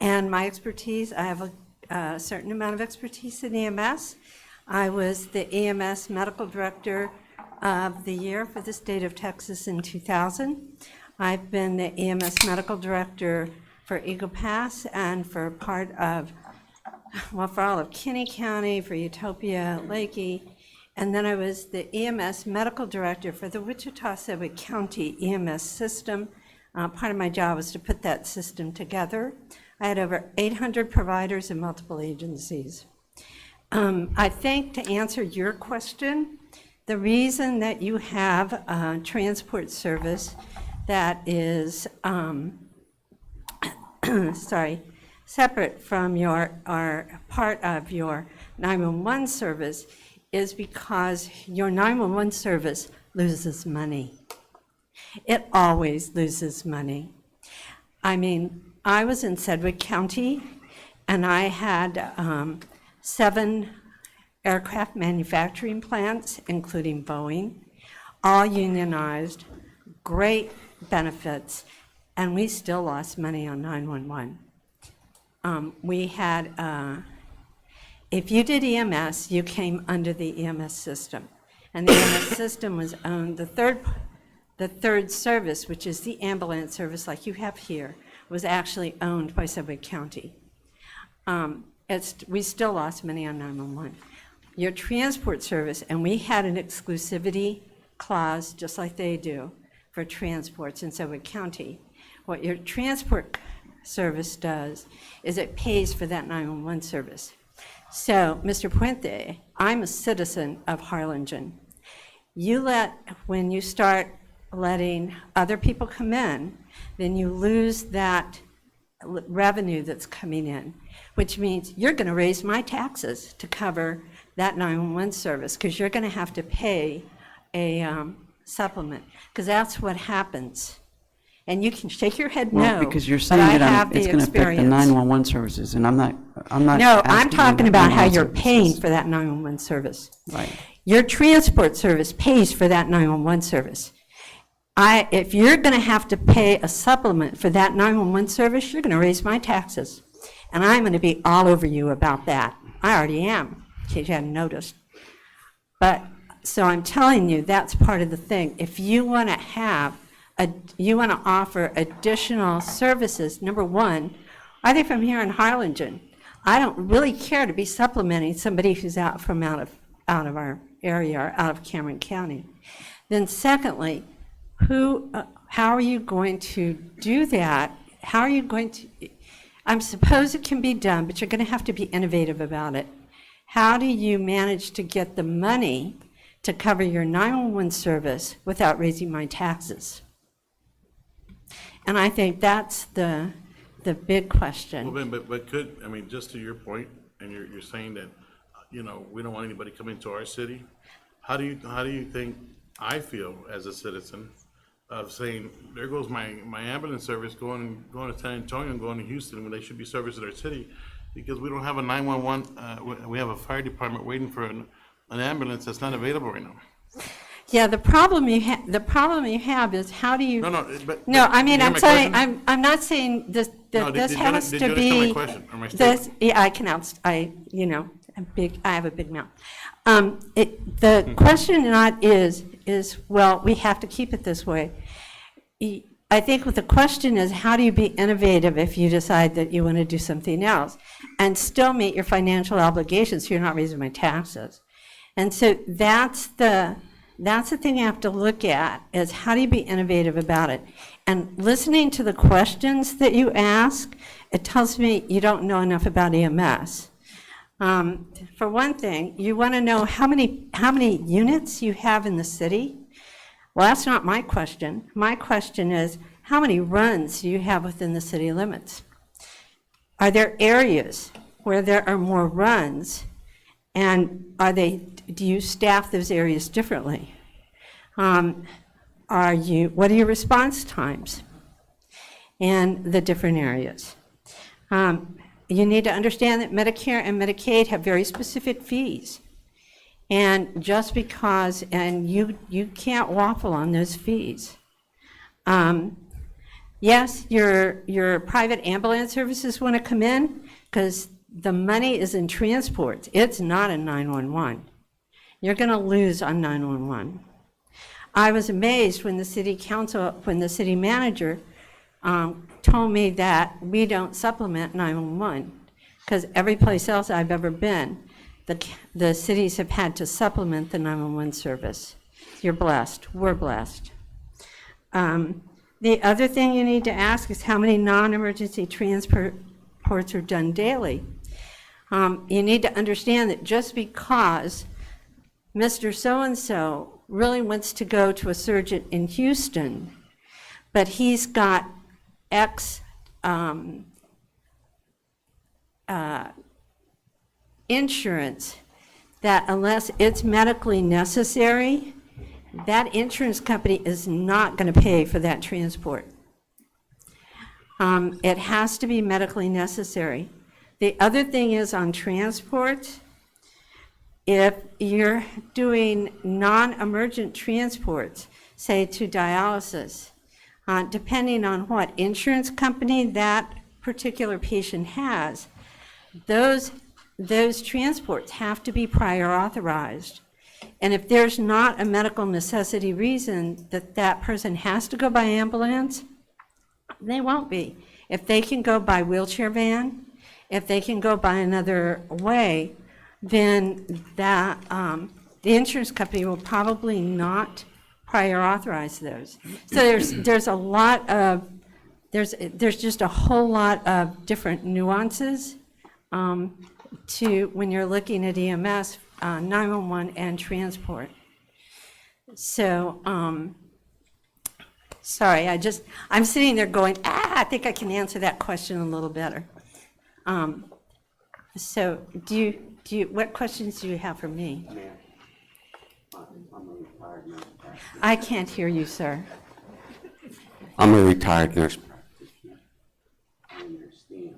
Speaker 19: and my expertise, I have a certain amount of expertise in EMS. I was the EMS Medical Director of the Year for the state of Texas in 2000. I've been the EMS Medical Director for Eagle Pass and for part of, well, for all of Kinney County, for Utopia, Lakey, and then I was the EMS Medical Director for the Wichita-Sedgwick County EMS system. Part of my job was to put that system together. I had over 800 providers in multiple agencies. I think to answer your question, the reason that you have a transport service that is, separate from or part of your 911 service is because your 911 service loses money. It always loses money. I mean, I was in Sedgwick County, and I had 7 aircraft manufacturing plants, including Boeing, all unionized, great benefits, and we still lost money on 911. We had, if you did EMS, you came under the EMS system. And the EMS system was owned, the third service, which is the ambulance service like you have here, was actually owned by Sedgwick County. We still lost money on 911. Your transport service, and we had an exclusivity clause, just like they do, for transports in Sedgwick County. What your transport service does is it pays for that 911 service. So, Mr. Puente, I'm a citizen of Harlingen. When you start letting other people come in, then you lose that revenue that's coming in, which means you're going to raise my taxes to cover that 911 service because you're going to have to pay a supplement, because that's what happens. And you can shake your head
Speaker 12: Well,
Speaker 19: no,
Speaker 12: because you're
Speaker 19: but
Speaker 12: saying
Speaker 19: I
Speaker 12: that
Speaker 19: have the
Speaker 12: it's going to affect the
Speaker 19: experience.
Speaker 12: 911 services, and I'm not
Speaker 19: No, I'm
Speaker 12: asking you
Speaker 19: talking about how
Speaker 12: 911
Speaker 19: you're
Speaker 12: services.
Speaker 19: paying for that 911 service.
Speaker 12: Right.
Speaker 19: Your transport service pays for that 911 service. If you're going to have to pay a supplement for that 911 service, you're going to raise my taxes. And I'm going to be all over you about that. I already am, in case you hadn't noticed. But, so I'm telling you, that's part of the thing. If you want to you want to offer additional services, number one, are they from here in Harlingen? I don't really care to be supplementing somebody who's out of our area or out of Cameron County. Then secondly, how are you going to do that? How are you going to, I suppose it can be done, but you're going to have to be innovative about it. How do you manage to get the money to cover your 911 service without raising my taxes? And I think that's the big question.
Speaker 5: Well, Ben, but could, I mean, just to your point, and you're saying that, we don't want anybody coming to our city. How do you think I feel as a citizen of saying, there goes my ambulance service going to San Antonio and going to Houston when they should be servicing our city, because we don't have a 911, we have a fire department waiting for an ambulance that's not available right now.
Speaker 19: Yeah, the problem you have is how do you?
Speaker 5: No,
Speaker 19: I mean,
Speaker 5: did you hear
Speaker 19: I'm
Speaker 5: my
Speaker 19: saying,
Speaker 5: question?
Speaker 19: I'm not saying this,
Speaker 5: No,
Speaker 19: that this
Speaker 5: did you
Speaker 19: has
Speaker 5: did
Speaker 19: to
Speaker 5: you understand my
Speaker 19: be.
Speaker 5: question or my
Speaker 19: This,
Speaker 5: statement?
Speaker 19: yeah, I can, I have a big mouth. The question not is, well, we have to keep it this way. I think what the question is, how do you be innovative if you decide that you want to do something else and still meet your financial obligations so you're not raising my taxes? And so that's the thing you have to look at, is how do you be innovative about it? And listening to the questions that you ask, it tells me you don't know enough about EMS. For one thing, you want to know how many units you have in the city. Well, that's not my question. My question is, how many runs do you have within the city limits? Are there areas where there are more runs, and do you staff those areas differently? What are your response times in the different areas? You need to understand that Medicare and Medicaid have very specific fees. And just because, and you can't waffle on those fees. Yes, your private ambulance services want to come in because the money is in transport. It's not in 911. You're going to lose on 911. I was amazed when the city manager told me that we don't supplement 911, because every place else I've ever been, the cities have had to supplement the 911 service. You're blessed. We're blessed. The other thing you need to ask is how many non-emergency transports are done daily. You need to understand that just because Mr. So-and-so really wants to go to a surgeon in Houston, but he's got X insurance, that unless it's medically necessary, that insurance company is not going to pay for that transport. It has to be medically necessary. The other thing is on transport, if you're doing non-emergent transports, say to dialysis, depending on what insurance company that particular patient has, those transports have to be prior authorized. And if there's not a medical necessity reason that that person has to go by ambulance, they won't be. If they can go by wheelchair van, if they can go by another way, then that the insurance company will probably not prior authorize those. So there's a lot of, there's just a whole lot of different nuances to when you're looking at EMS, 911 and transport. So, sorry, I'm sitting there going, I think I can answer that question a little better. So what questions do you have for me?
Speaker 6: I'm a retired man.
Speaker 19: I can't hear you, sir.
Speaker 6: I'm a retired nurse.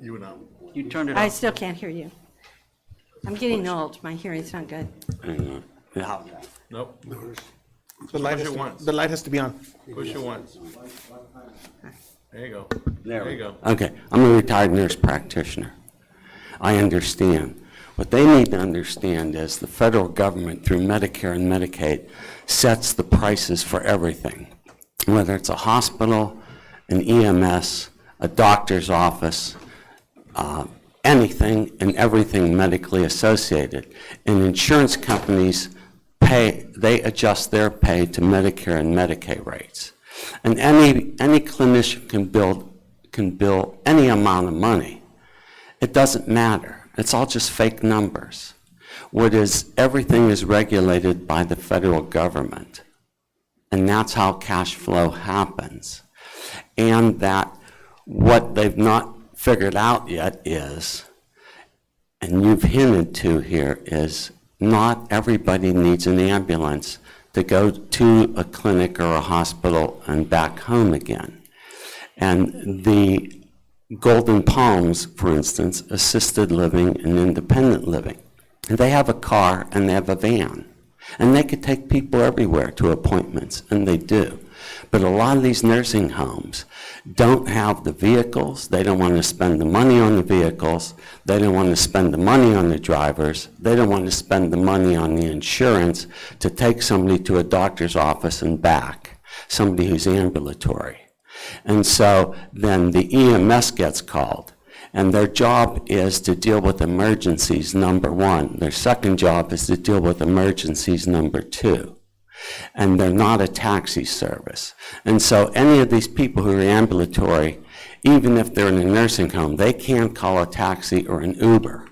Speaker 5: You would know.
Speaker 12: You turned it
Speaker 19: I
Speaker 12: off.
Speaker 19: still can't hear you. I'm getting old, my hearing's not good.
Speaker 5: Nope.
Speaker 8: The light,
Speaker 5: Push
Speaker 8: has
Speaker 5: it
Speaker 8: to,
Speaker 5: once.
Speaker 8: the light has to be on.
Speaker 5: Push it once. There you go. There you go.
Speaker 6: Okay, I'm a retired nurse practitioner. I understand. What they need to understand is the federal government, through Medicare and Medicaid, sets the prices for everything, whether it's a hospital, an EMS, a doctor's office, anything and everything medically associated. And insurance companies they adjust their pay to Medicare and Medicaid rates. And any clinician can bill any amount of money. It doesn't matter. It's all just fake numbers. Everything is regulated by the federal government. And that's how cash flow happens. And that what they've not figured out yet is, and you've hinted to here, is not everybody needs an ambulance to go to a clinic or a hospital and back home again. And the Golden Palms, for instance, assisted living and independent living. And they have a car and they have a van. And they could take people everywhere to appointments, and they do. But a lot of these nursing homes don't have the vehicles. They don't want to spend the money on the vehicles. They don't want to spend the money on the drivers. They don't want to spend the money on the insurance to take somebody to a doctor's office and back, somebody who's ambulatory. And so then the EMS gets called, and their job is to deal with emergencies, number one. Their second job is to deal with emergencies, number two. And they're not a taxi service. And so any of these people who are ambulatory, even if they're in a nursing home, they can't call a taxi or an Uber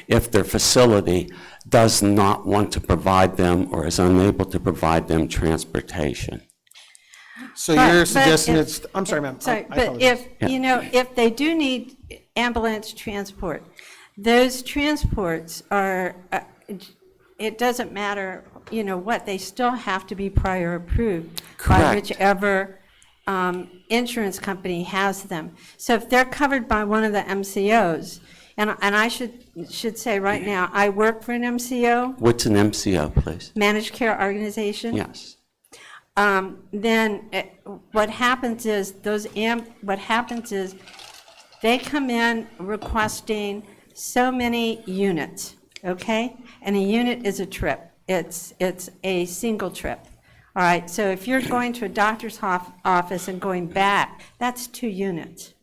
Speaker 6: if their facility does not want to provide them or is unable to provide them transportation.
Speaker 8: So
Speaker 19: But-
Speaker 8: you're
Speaker 19: but
Speaker 8: suggesting
Speaker 19: if-
Speaker 8: it's, I'm sorry, ma'am.
Speaker 19: Sorry,
Speaker 8: I
Speaker 19: but
Speaker 8: apologize.
Speaker 19: if they do need ambulance transport, those transports are, it doesn't matter, what, they still have to be prior approved by
Speaker 6: Correct.
Speaker 19: whichever insurance company has them. So if they're covered by one of the MCOs, and I should say right now, I work for an MCO,
Speaker 6: What's an MCO, please?
Speaker 19: Managed Care Organization.
Speaker 6: Yes.
Speaker 19: Then what happens is they come in requesting so many units, okay? And a unit is a trip. It's a single trip. All right, so if you're going to a doctor's office and going back, that's 2 units.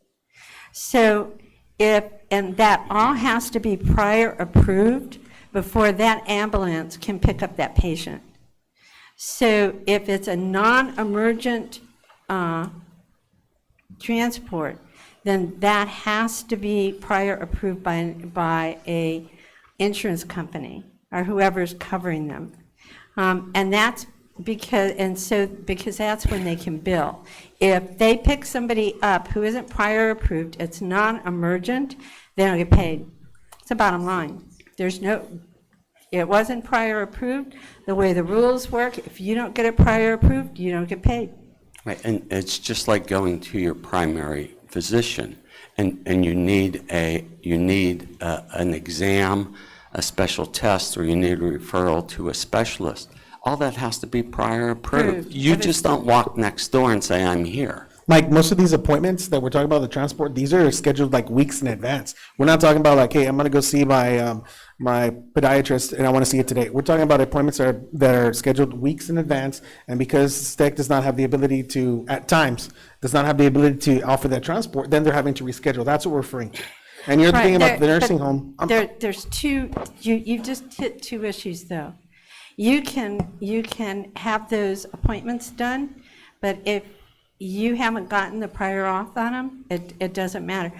Speaker 19: So and that all has to be prior approved before that ambulance can pick up that patient. So if it's a non-emergent transport, then that has to be prior approved by a insurance company or whoever's covering them. And that's because that's when they can bill. If they pick somebody up who isn't prior approved, it's non-emergent, they don't get paid. It's the bottom line. It wasn't prior approved. The way the rules work, if you don't get it prior approved, you don't get paid.
Speaker 6: Right, and it's just like going to your primary physician, and you need an exam, a special test, or you need a referral to a specialist. All that has to be prior approved. You just don't walk next door and say, I'm here.
Speaker 8: Mike, most of these appointments that we're talking about, the transport, these are scheduled like weeks in advance. We're not talking about like, hey, I'm gonna go see my podiatrist and I wanna see it today. We're talking about appointments that are scheduled weeks in advance, and because STEC does not have the ability to, at times, does not have the ability to offer that transport, then they're having to reschedule. That's what we're referring to. And you're thinking about the nursing home.
Speaker 19: There's two, you've just hit 2 issues, though. You can have those appointments done, but if you haven't gotten the prior auth on them, it doesn't matter.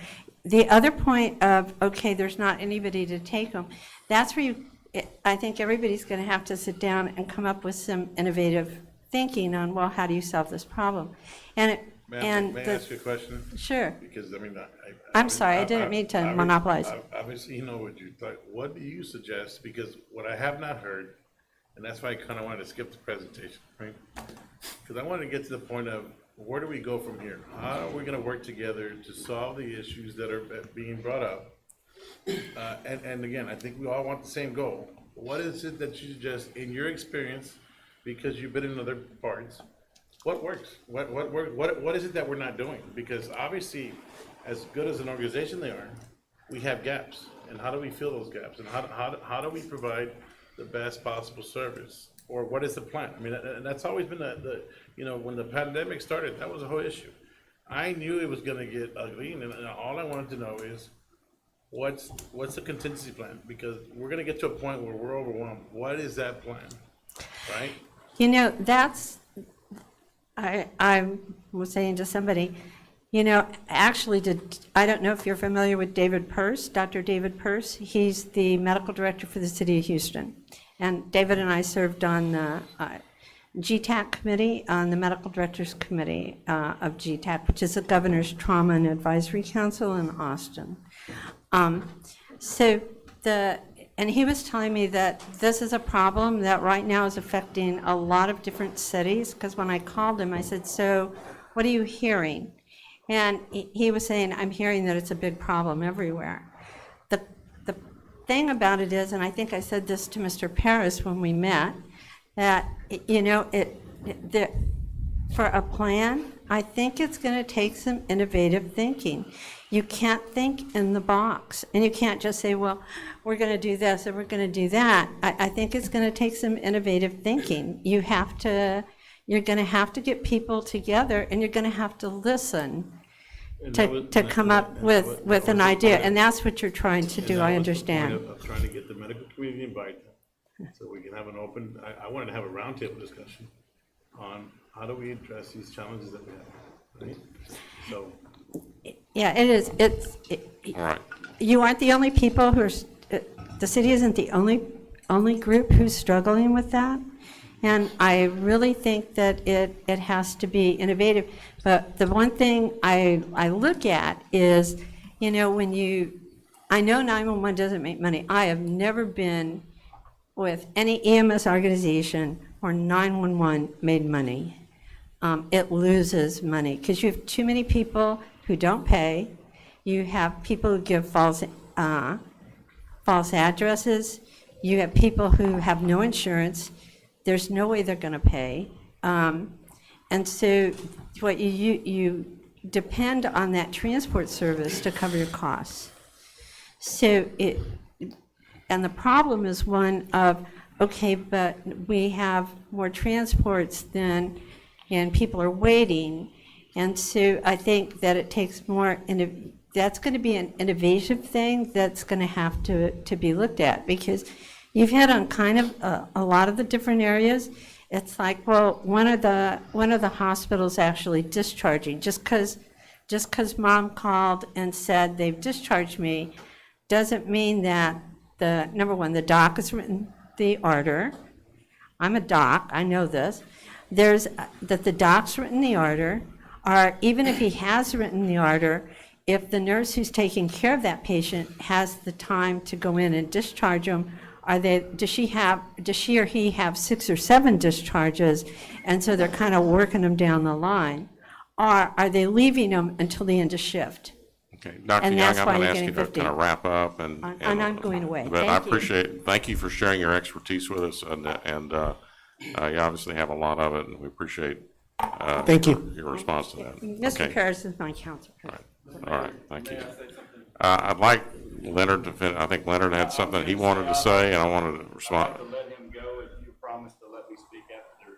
Speaker 19: The other point of, okay, there's not anybody to take them, that's where I think everybody's going to have to sit down and come up with some innovative thinking on, well, how do you solve this problem? May I
Speaker 5: ask you a question?
Speaker 19: Sure.
Speaker 5: Because, I mean,
Speaker 19: I'm sorry, I didn't mean to monopolize.
Speaker 5: Obviously, you know what you thought. What do you suggest? Because what I have not heard, and that's why I kind of wanted to skip the presentation, right? Because I wanted to get to the point of, where do we go from here? How are we gonna work together to solve the issues that are being brought up? And again, I think we all want the same goal. What is it that you suggest, in your experience, because you've been in other parts, what works? What is it that we're not doing? Because obviously, as good as an organization they are, we have gaps. And how do we fill those gaps? And how do we provide the best possible service? Or what is the plan? I mean, and that's always been when the pandemic started, that was a whole issue. I knew it was gonna get ugly, and all I wanted to know is, what's the contingency plan? Because we're gonna get to a point where we're overwhelmed. What is that plan, right?
Speaker 19: You know, I was saying to somebody, actually, I don't know if you're familiar with David Pearce, Dr. David Pearce. He's the medical director for the city of Houston. And David and I served on the GTAC committee, on the medical directors committee of GTAC, which is the Governor's Trauma and Advisory Council in Austin. And he was telling me that this is a problem that right now is affecting a lot of different cities, because when I called him, I said, so what are you hearing? And he was saying, I'm hearing that it's a big problem everywhere. The thing about it is, and I think I said this to Mr. Paris when we met, that, for a plan, I think it's going to take some innovative thinking. You can't think in the box, and you can't just say, well, we're going to do this or we're going to do that. I think it's going to take some innovative thinking. You're going to have to get people together, and you're going to have to listen to come up with an idea, and that's what you're trying to do, I understand.
Speaker 5: Of trying to get the medical community invited, so we can have an open, I wanted to have a roundtable discussion on how do we address these challenges that we have, right? So.
Speaker 19: Yeah, it is.
Speaker 1: All right.
Speaker 19: You aren't the only people who are, the city isn't the only group who's struggling with that. And I really think that it has to be innovative. But the one thing I look at is, I know 911 doesn't make money. I have never been with any EMS organization where 911 made money. It loses money because you have too many people who don't pay. You have people who give false addresses. You have people who have no insurance. There's no way they're going to pay. And so what you depend on that transport service to cover your costs. And the problem is one of, okay, but we have more transports and people are waiting. And so I think that it takes more, that's going to be an innovative thing that's going to have to be looked at, because you've hit on kind of a lot of the different areas. It's like, well, one of the hospitals actually discharging, just because mom called and said they've discharged me, doesn't mean that number one, the doc has written the order. I'm a doc, I know this. That the doc's written the order, or even if he has written the order, if the nurse who's taking care of that patient has the time to go in and discharge them, does she or he have 6 or 7 discharges, and so they're kind of working them down the line? Or are they leaving them until the end of shift?
Speaker 1: Okay, Dr.
Speaker 19: And
Speaker 1: Young,
Speaker 19: that's
Speaker 1: I'm
Speaker 19: why
Speaker 1: going to
Speaker 19: you're
Speaker 1: ask you
Speaker 19: getting
Speaker 1: to kind of wrap up and.
Speaker 19: And I'm going away.
Speaker 1: But I
Speaker 19: Thank you.
Speaker 1: thank you for sharing your expertise with us, and you obviously have a lot of it, and we appreciate
Speaker 8: Thank you.
Speaker 1: your response to that.
Speaker 19: Mr.
Speaker 1: Okay.
Speaker 19: Paris is my counselor.
Speaker 1: All right, thank you. I'd like Leonard to finish. I think Leonard had something he wanted to say, and I wanted to respond.
Speaker 20: Let him go if you promise to let me speak after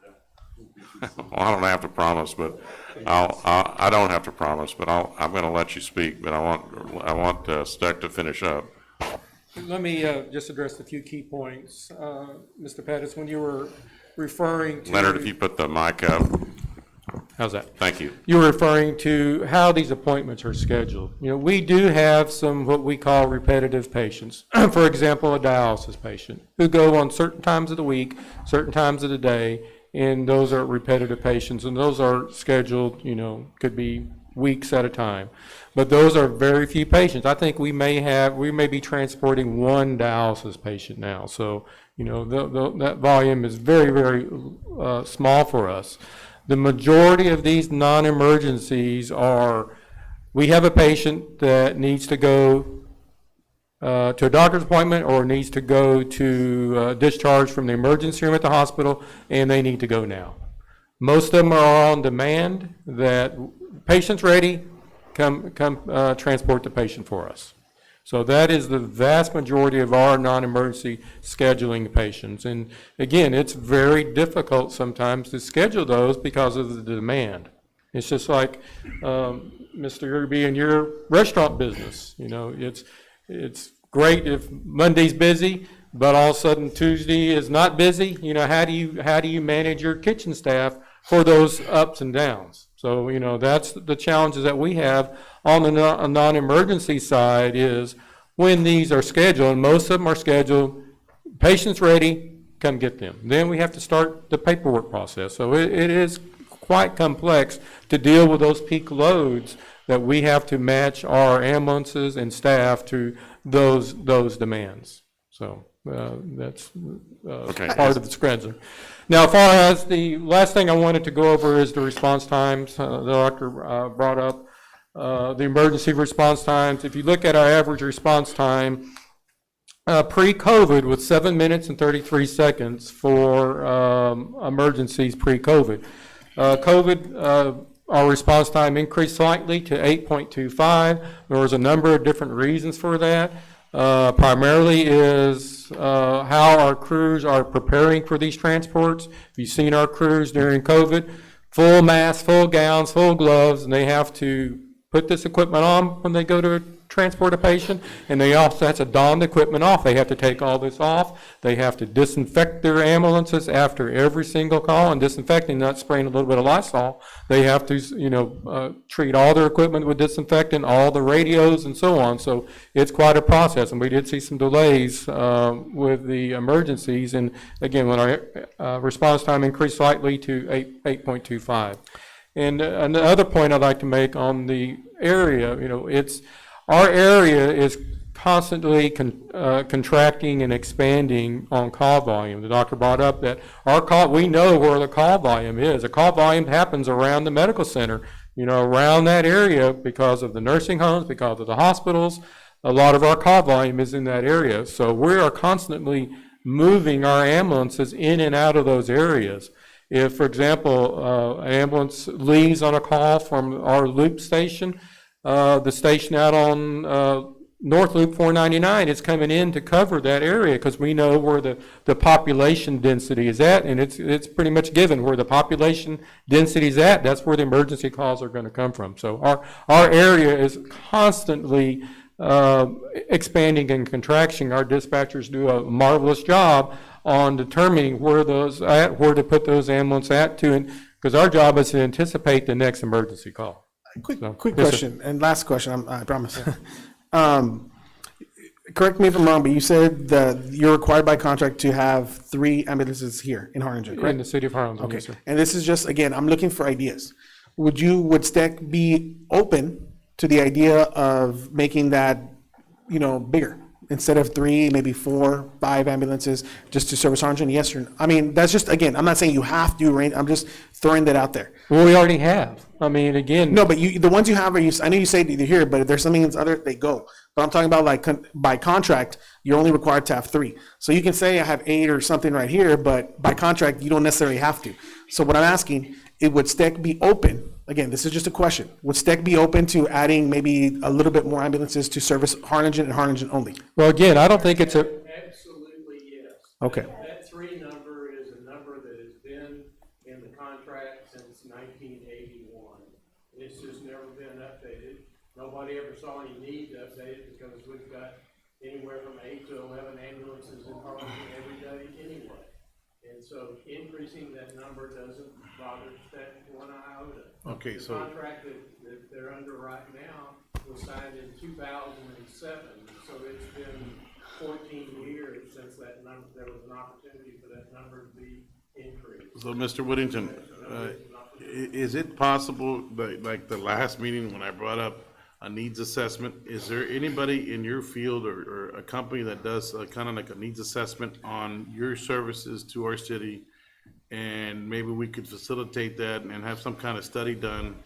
Speaker 20: they're done.
Speaker 1: Well, I don't have to promise, but I don't have to promise, but I'm going to let you speak, but I want Steck to finish up.
Speaker 17: Let me just address a few key points. Mr. Pettis, when you were referring to...
Speaker 1: Leonard, if you put the mic up.
Speaker 17: How's that?
Speaker 1: Thank you.
Speaker 17: You were referring to how these appointments are scheduled. We do have some what we call repetitive patients. For example, a dialysis patient who go on certain times of the week, certain times of the day, and those are repetitive patients, and those are scheduled, could be weeks at a time. But those are very few patients. I think we may be transporting 1 dialysis patient now. So, that volume is very, very small for us. The majority of these non-emergencies are, we have a patient that needs to go to a doctor's appointment or needs to go to discharge from the emergency room at the hospital, and they need to go now. Most of them are on demand, that patient's ready, come transport the patient for us. So that is the vast majority of our non-emergency scheduling patients. And again, it's very difficult sometimes to schedule those because of the demand. It's just like Mr. Irby in your restaurant business. You know, it's great if Monday's busy, but all of a sudden Tuesday is not busy. You know, how do you manage your kitchen staff for those ups and downs? So, you know, that's the challenges that we have on the non-emergency side, is when these are scheduled, and most of them are scheduled, patients ready, come get them. Then we have to start the paperwork process. So it is quite complex to deal with those peak loads that we have to match our ambulances and staff to those demands. So that's part of the scheduling. Now, as far as the last thing I wanted to go over is the response times. The doctor brought up the emergency response times. If you look at our average response time, pre-COVID was 7 minutes and 33 seconds for emergencies pre-COVID. Our response time increased slightly to 8.25. There was a number of different reasons for that. Primarily is how our crews are preparing for these transports. If you've seen our crews during COVID, full masks, full gowns, full gloves, and they have to put this equipment on when they go to transport a patient, and they also have to don the equipment off. They have to take all this off. They have to disinfect their ambulances after every single call, and disinfecting, not spraying a little bit of Lysol. They have to, treat all their equipment with disinfectant, all the radios and so on. So it's quite a process, and we did see some delays with the emergencies. And again, when our response time increased slightly to 8.25. And another point I'd like to make on the area, our area is constantly contracting and expanding on call volume. The doctor brought up that we know where the call volume is. The call volume happens around the medical center, around that area because of the nursing homes, because of the hospitals. A lot of our call volume is in that area. So we are constantly moving our ambulances in and out of those areas. If, for example, an ambulance leaves on a call from our loop station, the station out on North Loop 499 is coming in to cover that area because we know where the population density is at, and it's pretty much given where the population density is at. That's where the emergency calls are going to come from. So our area is constantly expanding and contracting. Our dispatchers do a marvelous job on determining where to put those ambulances at because our job is to anticipate the next emergency call.
Speaker 8: Quick
Speaker 17: Yes,
Speaker 8: question, and last question, I promise. Correct me if I'm wrong, but you said that you're required by contract to have 3 ambulances here in Harlingen, correct?
Speaker 17: In the city of Harlingen,
Speaker 8: Okay,
Speaker 17: yes, sir.
Speaker 8: and this is just, again, I'm looking for ideas. Would STEC be open to the idea of making that, bigger? Instead of 3, maybe 4, 5 ambulances just to service Harlingen? Yes or no? I mean, that's just, again, I'm not saying you have to, I'm just throwing that out there.
Speaker 17: Well, we already have. I mean, again.
Speaker 8: No, but the ones you have, I know you say they're here, but if there's something that's other, they go. But I'm talking about like by contract, you're only required to have 3. So you can say I have 8 or something right here, but by contract, you don't necessarily have to. So what I'm asking, would STEC be open? Again, this is just a question. Would STEC be open to adding maybe a little bit more ambulances to service Harlingen and Harlingen only?
Speaker 17: Well, again, I don't think it's a.
Speaker 15: Absolutely, yes.
Speaker 8: Okay.
Speaker 15: That 3 number is a number that has been in the contract since 1981. It's just never been updated. Nobody ever saw any need to update it because we've got anywhere from 8 to 11 ambulances in Harlingen every day anyway. And so increasing that number doesn't bother STEC one iota.
Speaker 5: Okay,
Speaker 15: The contract that they're under right now was signed in 2007, so it's been 14 years since that number, there was an opportunity for that number to be increased.
Speaker 5: So, Mr. Whittington, is it possible that, like the last meeting when I brought up a needs assessment, is there anybody in your field or a company that does kind of like a needs assessment on your services to our city and maybe we could facilitate that and have some kind of study done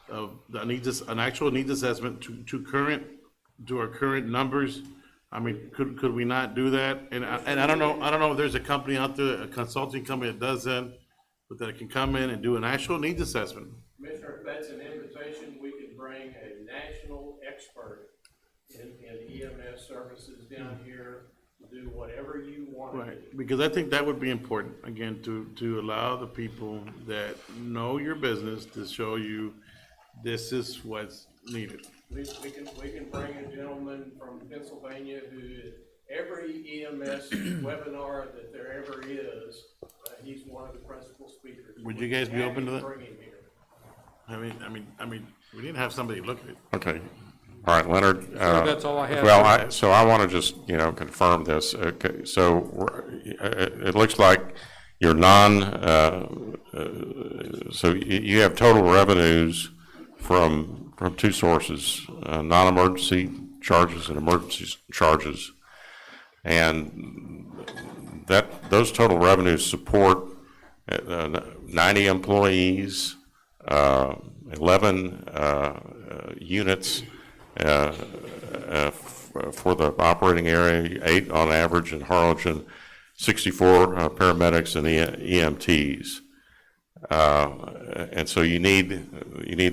Speaker 5: of the needs, an actual needs assessment to our current numbers. I mean, could we not do that? And I don't know if there's a company out there, a consulting company that does that, but that can come in and do an actual needs assessment.
Speaker 17: Commissioner, if that's an invitation, we could bring a national expert in EMS services down here to do whatever you want to do.
Speaker 5: Right, because I think that would be important, again, to allow the people that know your business to show you this is what's needed.
Speaker 17: We can bring a gentleman from Pennsylvania who, every EMS webinar that there ever is, he's one of the principal speakers.
Speaker 5: Would you guys be open to that?
Speaker 17: Bring him here.
Speaker 5: I mean, we need to have somebody look at it.
Speaker 1: Okay. All right, Leonard.
Speaker 17: That's all I have.
Speaker 1: Well, so I want to just, confirm this. Okay, so it looks like your so you have total revenues from two sources, non-emergency charges and emergency charges. And those total revenues support 90 employees, 11 units for the operating area, 8 on average in Harlingen, 64 paramedics and EMTs. And so you need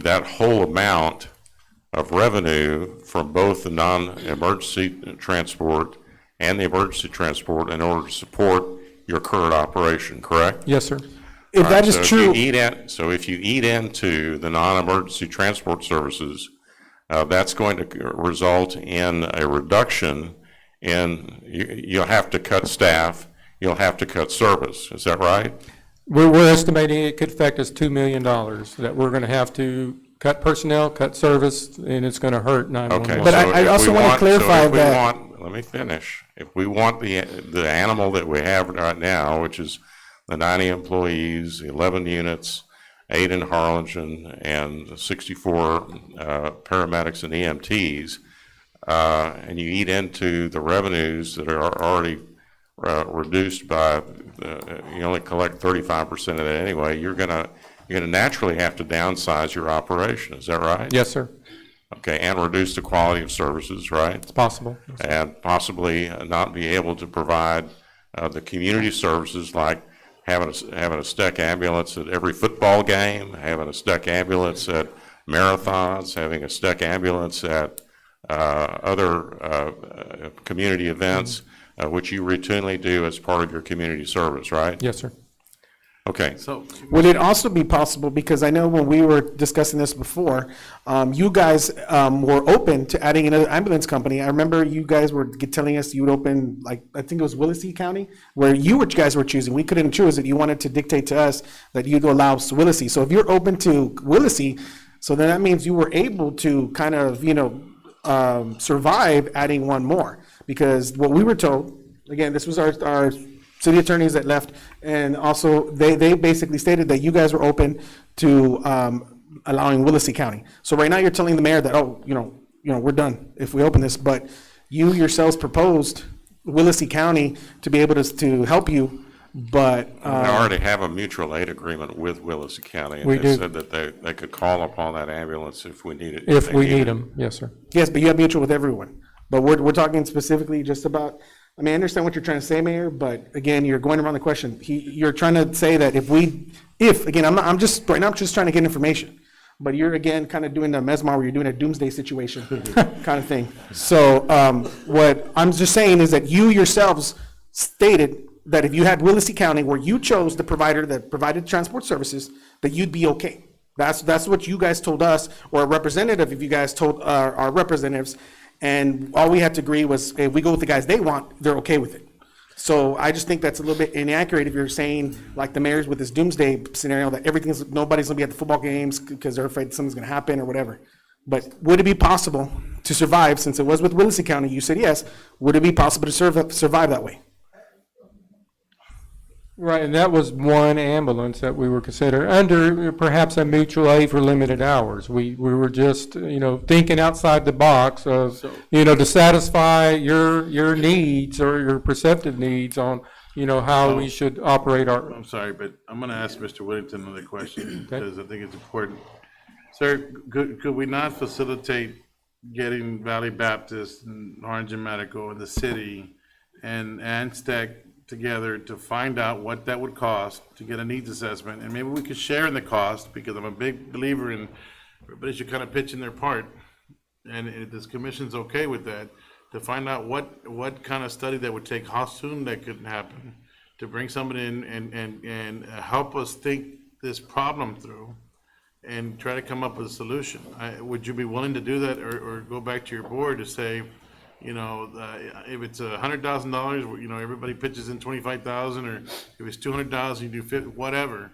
Speaker 1: that whole amount of revenue from both the non-emergency transport and the emergency transport in order to support your current operation, correct?
Speaker 17: Yes, sir.
Speaker 8: If that is true.
Speaker 1: So if you eat into the non-emergency transport services, that's going to result in a reduction in, you'll have to cut staff, you'll have to cut service, is that right?
Speaker 17: We're estimating it could affect us $2 million, that we're going to have to cut personnel, cut service, and it's going to hurt 911.
Speaker 1: Okay,
Speaker 8: But
Speaker 1: so
Speaker 8: I
Speaker 1: if
Speaker 8: also
Speaker 1: we
Speaker 8: want to
Speaker 1: want-
Speaker 8: clarify
Speaker 1: so if we
Speaker 8: that-
Speaker 1: want- Let me finish. If we want the animal that we have right now, which is the 90 employees, 11 units, 8 in Harlingen, and 64 paramedics and EMTs, and you eat into the revenues that are already reduced by, you only collect 35% of that anyway, you're gonna naturally have to downsize your operation, is that right?
Speaker 17: Yes, sir.
Speaker 1: Okay, and reduce the quality of services, right?
Speaker 17: It's possible. Yes, sir.
Speaker 1: And possibly not be able to provide the community services like having a STEC ambulance at every football game, having a STEC ambulance at marathons, having a STEC ambulance at other community events, which you routinely do as part of your community service, right?
Speaker 17: Yes, sir.
Speaker 1: Okay.
Speaker 5: So,
Speaker 8: Would it also be possible, because I know when we were discussing this before, you guys were open to adding another ambulance company. I remember you guys were telling us you would open, like, I think it was Willacy County, where you guys were choosing. We couldn't choose it. You wanted to dictate to us that you'd allow Willacy. So if you're open to Willacy, so then that means you were able to kind of, survive adding one more. Because what we were told, again, this was our city attorneys that left, and also they basically stated that you guys were open to allowing Willacy County. So right now you're telling the mayor that, we're done if we open this, but you yourselves proposed Willacy County to be able to help you, but.
Speaker 1: We already have a mutual aid agreement with Willacy County.
Speaker 17: We
Speaker 1: And they
Speaker 17: do.
Speaker 1: said that they could call upon that ambulance if we need it.
Speaker 17: If
Speaker 1: they
Speaker 17: we
Speaker 1: need
Speaker 17: need
Speaker 1: it.
Speaker 17: them, yes, sir.
Speaker 8: Yes, but you have mutual with everyone. But we're talking specifically just about, I mean, I understand what you're trying to say, Mayor, but again, you're going around the question. You're trying to say that again, I'm just trying to get information. But you're again kind of doing the mesmer where you're doing a doomsday situation kind of thing. So what I'm just saying is that you yourselves stated that if you had Willacy County where you chose the provider that provided transport services, that you'd be okay. That's what you guys told us, or a representative of you guys told our representatives. And all we had to agree was if we go with the guys they want, they're okay with it. So I just think that's a little bit inaccurate if you're saying, like the mayor's with this doomsday scenario, that nobody's gonna be at the football games because they're afraid something's gonna happen or whatever. But would it be possible to survive, since it was with Willacy County, you said yes, would it be possible to survive that way?
Speaker 17: Right, and that was one ambulance that we were considering, under perhaps a mutual aid for limited hours. We were just, thinking outside the box of, to satisfy your needs or your perceptive needs on you know, how we should operate our,
Speaker 5: I'm sorry, but I'm gonna ask Mr. Whittington another question, because I think it's important. Sir, could we not facilitate getting Valley Baptist and Orange and Medical and the city and STEC together to find out what that would cost to get a needs assessment? And maybe we could share in the cost, because I'm a big believer in everybody should kind of pitch in their part. And if this commission's okay with that, to find out what kind of study that would take, how soon that could happen, to bring somebody in and help us think this problem through and try to come up with a solution. Would you be willing to do that, or go back to your board to say, you know, if it's $100,000, you know, everybody pitches in 25,000, or if it's 200,000, you do 50, whatever.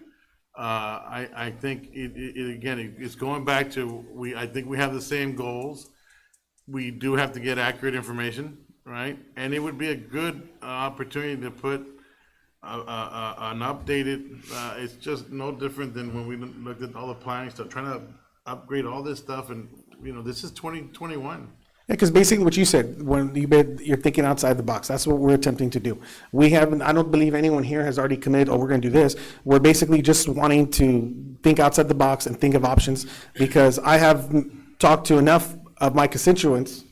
Speaker 5: I think it's going back to, I think we have the same goals. We do have to get accurate information, right? And it would be a good opportunity to put an updated, it's just no different than when we looked at all the planning stuff, trying to upgrade all this stuff, and, you know, this is 2021.
Speaker 8: Yeah, because basically what you said, when you're thinking outside the box, that's what we're attempting to do. We haven't, I don't believe anyone here has already committed, oh, we're gonna do this. We're basically just wanting to think outside the box and think of options, because I have talked to enough of my constituents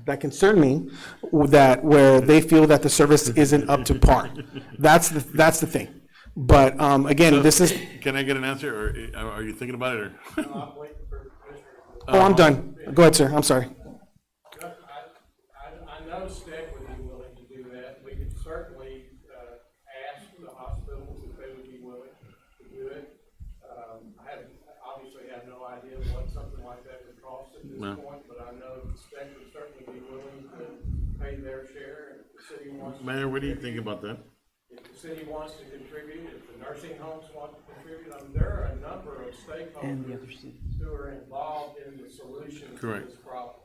Speaker 8: that concern me, that where they feel that the service isn't up to par. That's the thing. But again,
Speaker 5: So,
Speaker 8: this is.
Speaker 5: Can I get an answer, or are you thinking about it, or?
Speaker 8: Oh, I'm done. Go ahead, sir. I'm sorry.
Speaker 17: I know STEC would be willing to do that. We could certainly ask the hospitals if they would be willing to do it. I obviously have no idea what something like that would cost at this point, but I know STEC would certainly be willing to pay their share, and if the city wants to.
Speaker 5: Mayor, what do you think about that?
Speaker 17: If the city wants to contribute, if the nursing homes want to contribute, there are a number of stakeholders who are involved in the solution to
Speaker 5: Correct.
Speaker 17: this problem.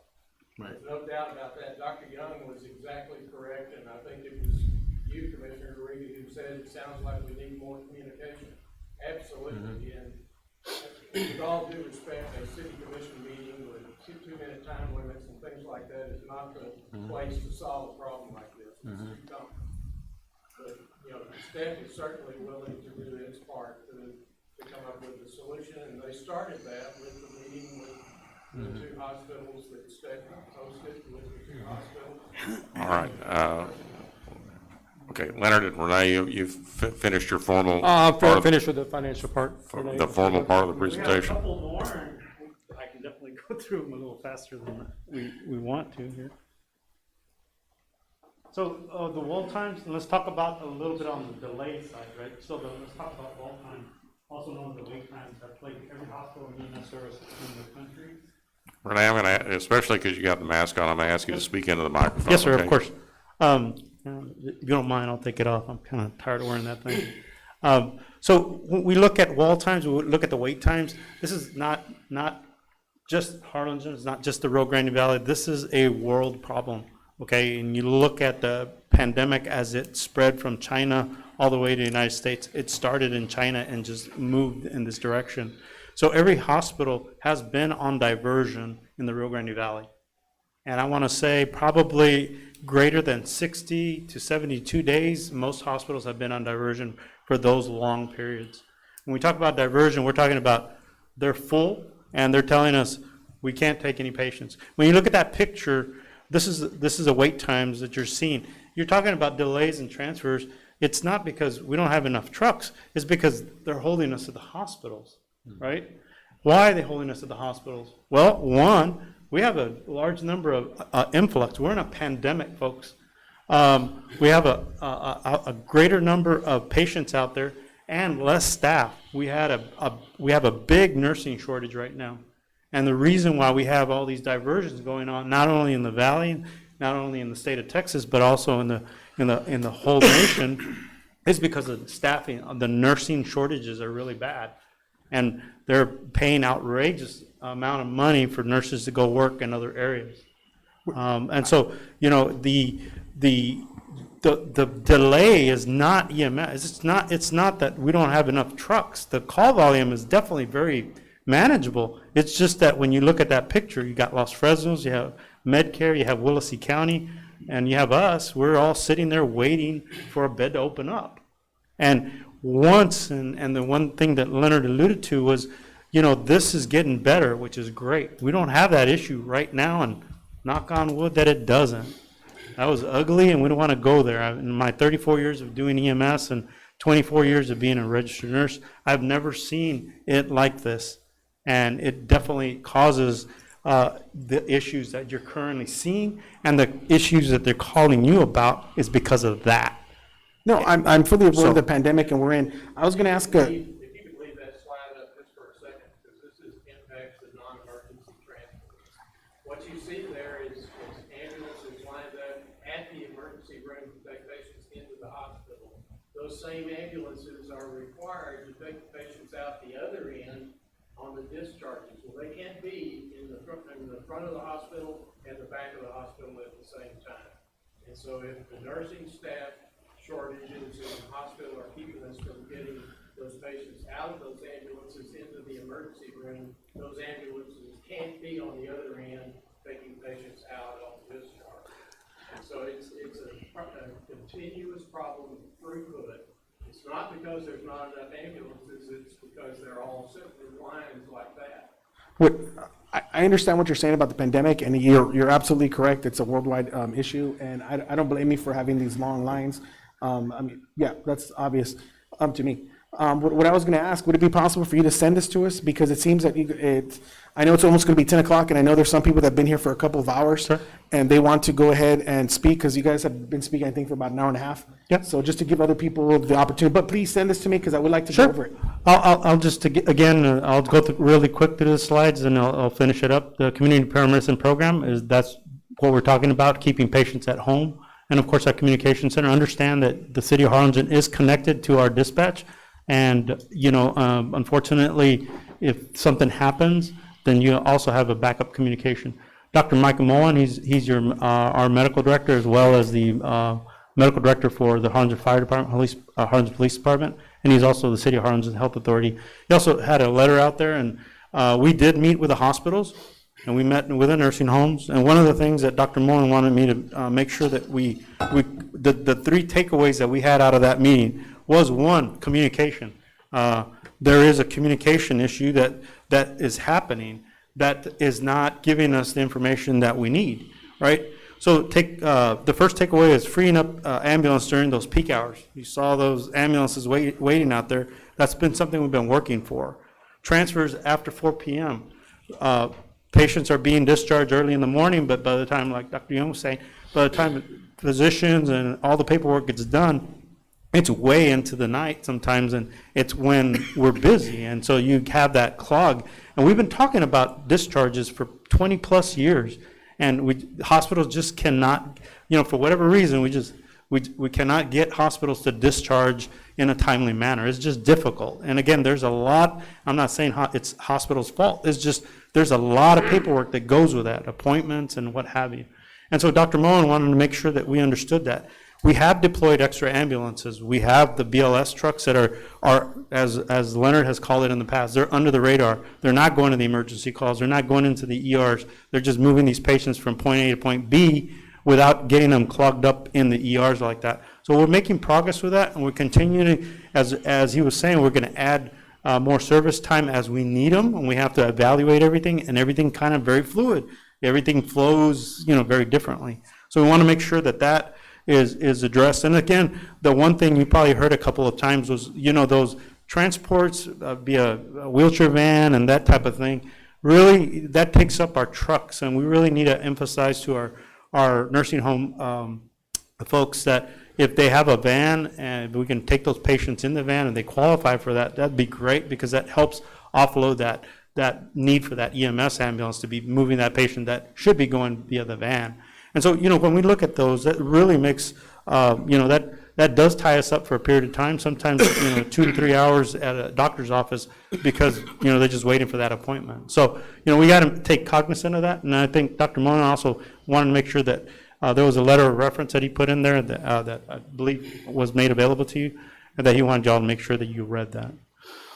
Speaker 5: Right.
Speaker 17: There's no doubt about that. Dr. Young was exactly correct, and I think it was you, Commissioner Reedy, who said it sounds like we need more communication. Absolutely, and with all due respect, a city commission meeting with 2-minute time limits and things like that is not the place to solve a problem like this. It's too dumb. But, you know, the staff is certainly willing to do its part to come up with a solution, and they started that with the meeting with the two hospitals that staff hosted, with the two hospitals.
Speaker 1: All right. Okay, Leonard and Renee, you've finished your formal.
Speaker 17: Finished with the financial part.
Speaker 1: The formal part of the
Speaker 16: We have a
Speaker 1: presentation.
Speaker 16: couple more, and I can definitely go through them a little faster than we want to here. So the wall times, and let's talk about a little bit on the delay side, right? So let's talk about wall time, also known as the wait times that plague every hospital and EMS service in the country.
Speaker 1: Renee, I'm gonna, especially because you got the mask on, I'm gonna ask you to speak into the microphone.
Speaker 16: Yes, sir,
Speaker 1: okay?
Speaker 16: of course. If you don't mind, I'll take it off. I'm kind of tired of wearing that thing. So when we look at wall times, we look at the wait times. This is not just Harlingen, it's not just the Rio Grande Valley. This is a world problem, okay? And you look at the pandemic as it spread from China all the way to the United States. It started in China and just moved in this direction. So every hospital has been on diversion in the Rio Grande Valley. And I want to say probably greater than 60 to 72 days, most hospitals have been on diversion for those long periods. When we talk about diversion, we're talking about they're full and they're telling us we can't take any patients. When you look at that picture, this is a wait times that you're seeing. You're talking about delays and transfers. It's not because we don't have enough trucks, it's because they're holding us at the hospitals, right? Why are they holding us at the hospitals? Well, one, we have a large number of influx. We're in a pandemic, folks. We have a greater number of patients out there and less staff. We have a big nursing shortage right now. And the reason why we have all these diversions going on, not only in the valley, not only in the state of Texas, but also in the whole nation, is because of the staffing. The nursing shortages are really bad. And they're paying outrageous amount of money for nurses to go work in other areas. And so, you know, the delay is not EMS. It's not that we don't have enough trucks. The call volume is definitely very manageable. It's just that when you look at that picture, you got Los Fresnos, you have Medcare, you have Willacy County. And you have us, we're all sitting there waiting for a bed to open up. And once, and the one thing that Leonard alluded to was, this is getting better, which is great. We don't have that issue right now, and knock on wood that it doesn't. That was ugly, and we don't want to go there. In my 34 years of doing EMS and 24 years of being a registered nurse, I've never seen it like this. And it definitely causes the issues that you're currently seeing, and the issues that they're calling you about is because of that.
Speaker 8: No, I'm fully aware of the pandemic and we're in. I was going to ask
Speaker 17: If you could leave that slide up just for a second, because this is impacts the non-emergency transfers. What you see there is ambulances lined up at the emergency room to take patients into the hospital. Those same ambulances are required to take the patients out the other end on the discharges. Well, they can't be in the front of the hospital and the back of the hospital at the same time. And so if the nursing staff shortages in the hospital are keeping us from getting those patients out of those ambulances into the emergency room, those ambulances can't be on the other end taking patients out on discharge. And so it's a continuous problem with throughput. It's not because there's not enough ambulances, it's because they're all sitting in lines like that.
Speaker 8: I understand what you're saying about the pandemic, and you're absolutely correct. It's a worldwide issue, and I don't blame you for having these long lines. I mean, yeah, that's obvious to me. What I was going to ask, would it be possible for you to send this to us? Because it seems that I know it's almost going to be 10 o'clock, and I know there's some people that have been here for a couple of hours, and they want to go ahead and speak, because you guys have been speaking, I think, for about an hour and a half.
Speaker 16: Yeah.
Speaker 8: So just to give other people the opportunity, but please send this to me, because I would like to go over it.
Speaker 16: I'll just, again, I'll go through really quick through the slides, and I'll finish it up. The community paramedicine program that's what we're talking about, keeping patients at home. And of course, our communication center, understand that the city of Harlingen is connected to our dispatch. And, unfortunately, if something happens, then you also have a backup communication. Dr. Michael Mullen, he's our medical director, as well as the medical director for the Harlingen Fire Department, Harlingen Police Department, and he's also the City of Harlingen Health Authority. He also had a letter out there, and we did meet with the hospitals, and we met with the nursing homes. And one of the things that Dr. Mullen wanted me to make sure that the three takeaways that we had out of that meeting was, one, communication. There is a communication issue that is happening that is not giving us the information that we need, right? So the first takeaway is freeing up ambulance during those peak hours. You saw those ambulances waiting out there. That's been something we've been working for. Transfers after 4 p.m. Patients are being discharged early in the morning, but by the time, like Dr. Young was saying, by the time physicians and all the paperwork gets done, it's way into the night sometimes, and it's when we're busy, and so you have that clog. And we've been talking about discharges for 20 plus years, and hospitals just cannot, for whatever reason, we cannot get hospitals to discharge in a timely manner. It's just difficult. And again, there's a lot, I'm not saying it's hospital's fault, it's just there's a lot of paperwork that goes with that, appointments and what have you. And so Dr. Mullen wanted to make sure that we understood that. We have deployed extra ambulances. We have the BLS trucks that are as Leonard has called it in the past, they're under the radar. They're not going to the emergency calls. They're not going into the ERs. They're just moving these patients from point A to point B without getting them clogged up in the ERs like that. So we're making progress with that, and we're continuing, as he was saying, we're going to add more service time as we need them, and we have to evaluate everything, and everything kind of very fluid. Everything flows, very differently. So we want to make sure that that is addressed. And again, the one thing you probably heard a couple of times was, those transports, be a wheelchair van and that type of thing, really, that takes up our trucks, and we really need to emphasize to our nursing home folks that if they have a van and we can take those patients in the van and they qualify for that, that'd be great, because that helps offload that need for that EMS ambulance to be moving that patient that should be going via the van. And so, when we look at those, that really makes, that does tie us up for a period of time, sometimes, 2 to 3 hours at a doctor's office, because, they're just waiting for that appointment. So, we got to take cognizant of that. And I think Dr. Mona also wanted to make sure that there was a letter of reference that he put in there that I believe was made available to you, and that he wanted y'all to make sure that you read that.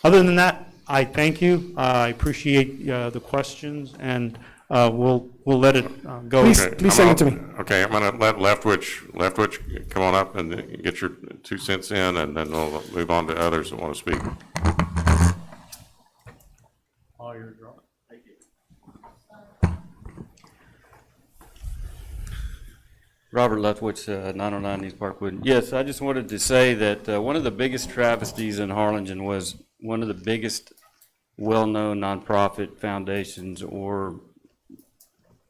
Speaker 16: Other than that, I thank you. I appreciate the questions, and we'll let it go.
Speaker 8: Please send it to me.
Speaker 1: Okay, I'm gonna let Leftwich come on up and get your 2 cents in, and then we'll move on to others that want to speak.
Speaker 16: All yours, Ron.
Speaker 21: Robert Leftwich, 909 East Parkwood. Yes, I just wanted to say that one of the biggest travesties in Harlingen was one of the biggest well-known nonprofit foundations or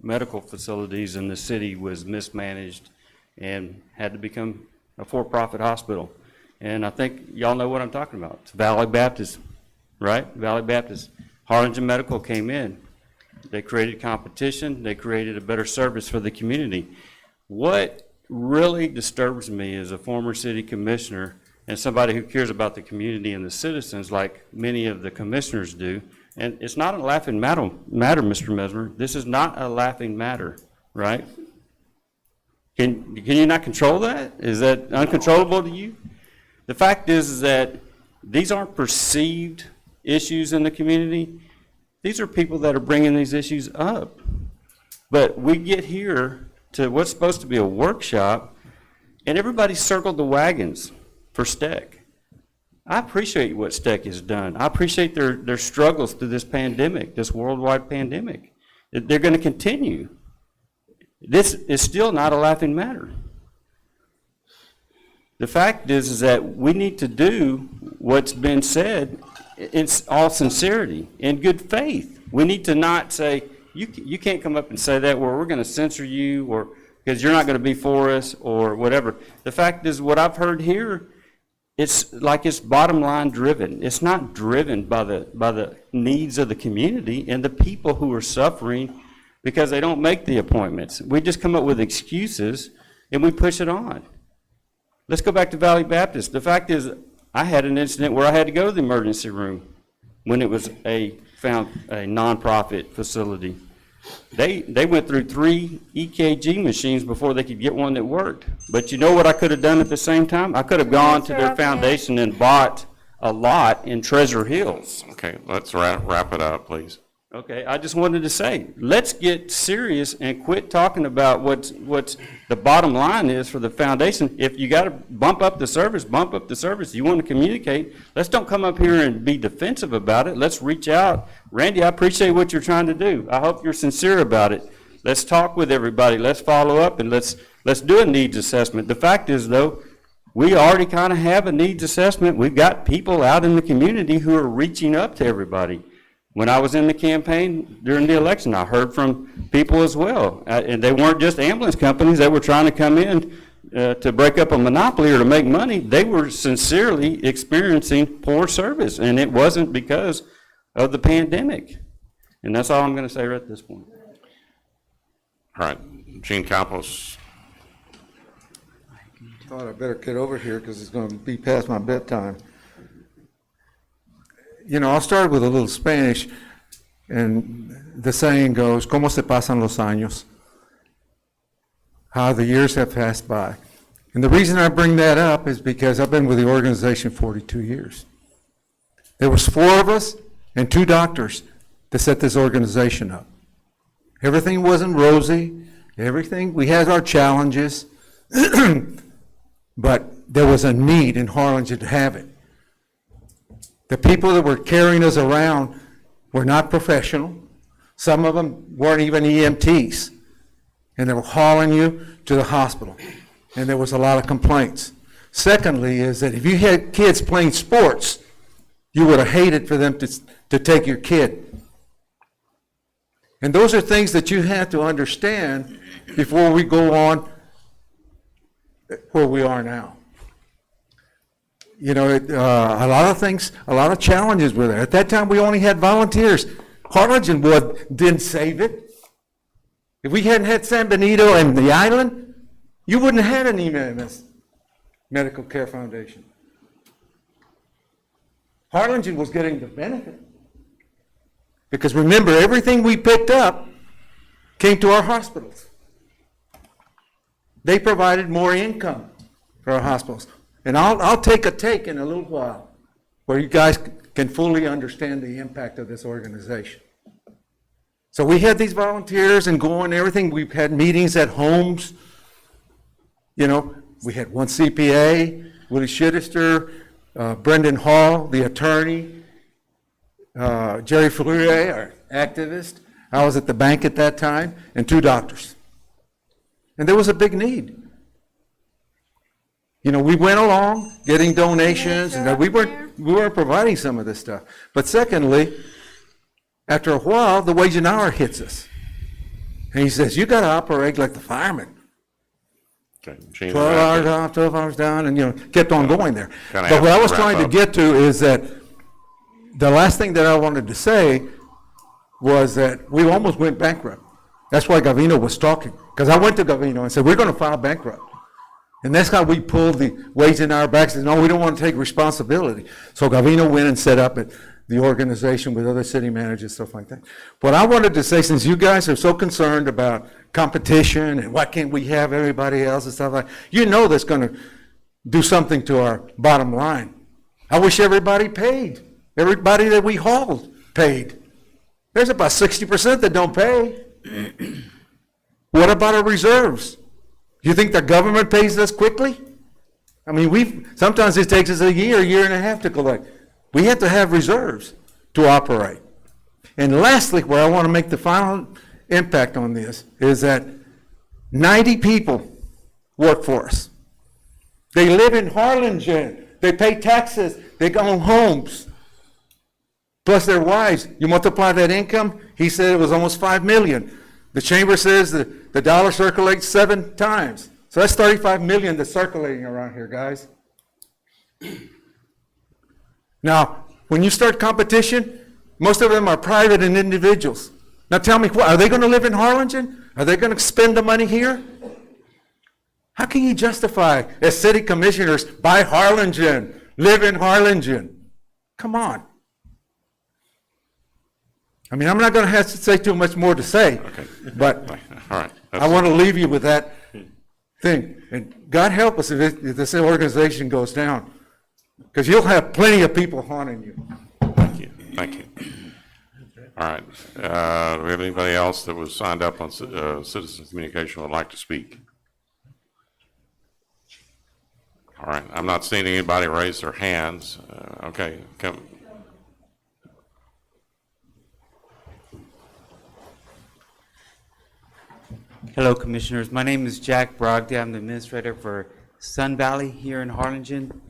Speaker 21: medical facilities in the city was mismanaged and had to become a for-profit hospital. And I think y'all know what I'm talking about. It's Valley Baptist, right? Valley Baptist. Harlingen Medical came in. They created competition. They created a better service for the community. What really disturbs me as a former city commissioner and somebody who cares about the community and the citizens like many of the commissioners do, and it's not a laughing matter, Mr. Mesmer. This is not a laughing matter, right? Can you not control that? Is that uncontrollable to you? The fact is that these aren't perceived issues in the community. These are people that are bringing these issues up. But we get here to what's supposed to be a workshop, and everybody circled the wagons for STEC. I appreciate what STEC has done. I appreciate their struggles through this pandemic, this worldwide pandemic. They're going to continue. This is still not a laughing matter. The fact is that we need to do what's been said in all sincerity, in good faith. We need to not say, you can't come up and say that, or we're going to censor you, or because you're not going to be for us, or whatever. The fact is, what I've heard here, it's like it's bottom line driven. It's not driven by the needs of the community and the people who are suffering because they don't make the appointments. We just come up with excuses and we push it on. Let's go back to Valley Baptist. The fact is, I had an incident where I had to go to the emergency room when it was a nonprofit facility. They went through 3 EKG machines before they could get one that worked. But you know what I could have done at the same time? I could have gone to their foundation and bought a lot in Treasure Hills.
Speaker 1: Okay, let's wrap it up, please.
Speaker 21: Okay, I just wanted to say, let's get serious and quit talking about what's the bottom line is for the foundation. If you got to bump up the service, bump up the service. You want to communicate, let's don't come up here and be defensive about it. Let's reach out. Randy, I appreciate what you're trying to do. I hope you're sincere about it. Let's talk with everybody. Let's follow up and let's do a needs assessment. The fact is, though, we already kind of have a needs assessment. We've got people out in the community who are reaching up to everybody. When I was in the campaign during the election, I heard from people as well. And they weren't just ambulance companies that were trying to come in to break up a monopoly or to make money. They were sincerely experiencing poor service, and it wasn't because of the pandemic. And that's all I'm going to say right at this point.
Speaker 1: All right, Gene Campos.
Speaker 22: Thought I better get over here because it's going to be past my bedtime. You know, I'll start with a little Spanish, and the saying goes, ¿Cómo se pasan los años? How the years have passed by. And the reason I bring that up is because I've been with the organization 42 years. There was 4 of us and 2 doctors that set this organization up. Everything wasn't rosy. We had our challenges, but there was a need in Harlingen to have it. The people that were carrying us around were not professional. Some of them weren't even EMTs. And they were hauling you to the hospital. And there was a lot of complaints. Secondly is that if you had kids playing sports, you would have hated for them to take your kid. And those are things that you have to understand before we go on where we are now. You know, a lot of things, a lot of challenges were there. At that time, we only had volunteers. Harlingen didn't save it. If we hadn't had San Benito and the island, you wouldn't have had an EMS, Medical Care Foundation. Harlingen was getting the benefit. Because remember, everything we picked up came to our hospitals. They provided more income for our hospitals. And I'll take a take in a little while where you guys can fully understand the impact of this organization. So we had these volunteers and going and everything. We've had meetings at homes. You know, we had one CPA, Willie Schittister, Brendan Hall, the attorney, Jerry Fleury, our activist. I was at the bank at that time, and 2 doctors. And there was a big need. You know, we went along getting donations, and we weren't providing some of this stuff. But secondly, after a while, the wage and hour hits us. And he says, you got to operate like the firemen.
Speaker 1: Okay,
Speaker 22: 12 hours off, 12 hours down, and, you know, kept on going there.
Speaker 1: Kinda
Speaker 22: But what I
Speaker 1: have
Speaker 22: was
Speaker 1: to wrap
Speaker 22: trying to
Speaker 1: up.
Speaker 22: get to is that the last thing that I wanted to say was that we almost went bankrupt. That's why Gavino was talking. Because I went to Gavino and said, we're going to file bankrupt. And that's how we pulled the wage and hour back. Said, no, we don't want to take responsibility. So Gavino went and set up the organization with other city managers, stuff like that. What I wanted to say, since you guys are so concerned about competition and why can't we have everybody else and stuff like that, you know that's going to do something to our bottom line. I wish everybody paid. Everybody that we hauled paid. There's about 60% that don't pay. What about our reserves? You think the government pays us quickly? I mean, sometimes it takes us a year and a half to collect. We have to have reserves to operate. And lastly, where I want to make the final impact on this is that 90 people work for us. They live in Harlingen. They pay taxes. They own homes. Plus their wives. You multiply that income, he said it was almost 5 million. The chamber says that the dollar circulates 7 times. So that's 35 million that's circulating around here, guys. Now, when you start competition, most of them are private and individuals. Now tell me, what, are they going to live in Harlingen? Are they going to spend the money here? How can you justify, as city commissioners, buy Harlingen, live in Harlingen? Come on. I mean, I'm not going to have to say too much more to say, but
Speaker 1: All right.
Speaker 22: I want to leave you with that thing. And God help us if this organization goes down, because you'll have plenty of people haunting you.
Speaker 1: Thank you. Thank you. All right. Do we have anybody else that was signed up on citizen communication would like to speak? All right. I'm not seeing anybody raise their hands. Okay. Come.
Speaker 7: Hello, Commissioners. My name is Jack Brogdon. I'm the administrator for Sun Valley here in Harlingen.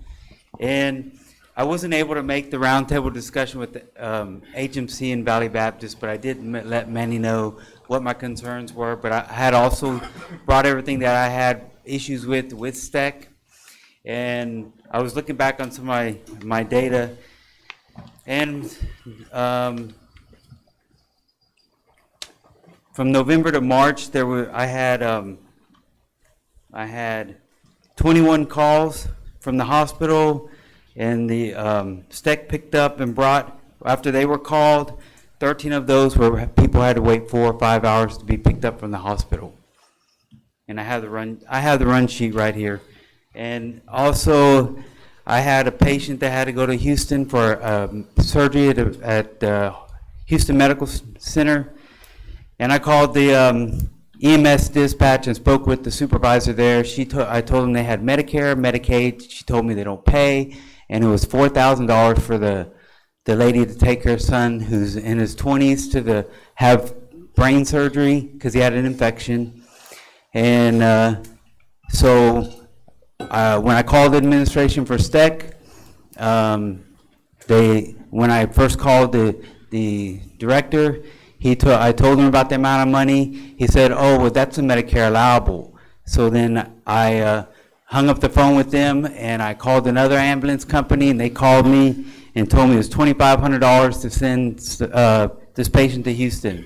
Speaker 7: And I wasn't able to make the roundtable discussion with the HMC and Valley Baptist, but I did let Manny know what my concerns were. But I had also brought everything that I had issues with STEC. And I was looking back on some of my data. And from November to March, I had 21 calls from the hospital, and the STEC picked up and brought, after they were called, 13 of those were people had to wait 4 or 5 hours to be picked up from the hospital. And I have the run sheet right here. And also, I had a patient that had to go to Houston for surgery at Houston Medical Center. And I called the EMS dispatch and spoke with the supervisor there. I told them they had Medicare, Medicaid. She told me they don't pay, and it was $4,000 for the lady to take her son, who's in his 20s, to have brain surgery because he had an infection. And so when I called the administration for STEC, when I first called the director, I told him about the amount of money. He said, oh, well, that's a Medicare allowable. So then I hung up the phone with them, and I called another ambulance company, and they called me and told me it was $2,500 to send this patient to Houston.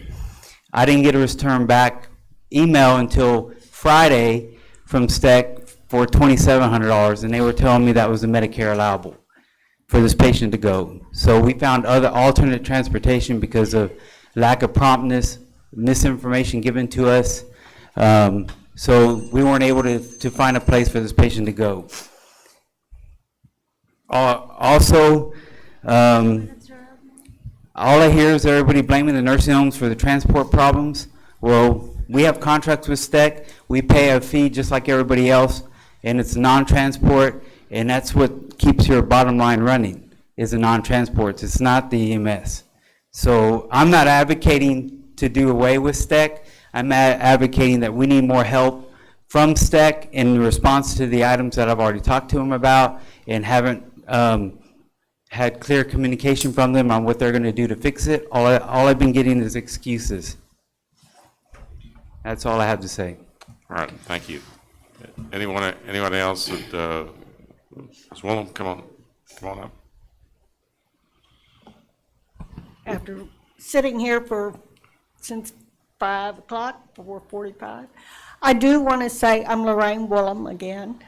Speaker 7: I didn't get a return back email until Friday from STEC for $2,700, and they were telling me that was a Medicare allowable for this patient to go. So we found other alternate transportation because of lack of promptness, misinformation given to us. So we weren't able to find a place for this patient to go. Also, all I hear is everybody blaming the nursing homes for the transport problems. Well, we have contracts with STEC, we pay a fee just like everybody else, and it's non-transport, and that's what keeps your bottom line running, is the non-transports, it's not the EMS. So I'm not advocating to do away with STEC, I'm advocating that we need more help from STEC in response to the items that I've already talked to them about, and haven't had clear communication from them on what they're gonna do to fix it. All I've been getting is excuses. That's all I have to say.
Speaker 1: All right, thank you. Anyone else that, Ms. Willem, come on up.
Speaker 3: After sitting here since 5 o'clock, 4:45, I do want to say, I'm Lorraine Willem again.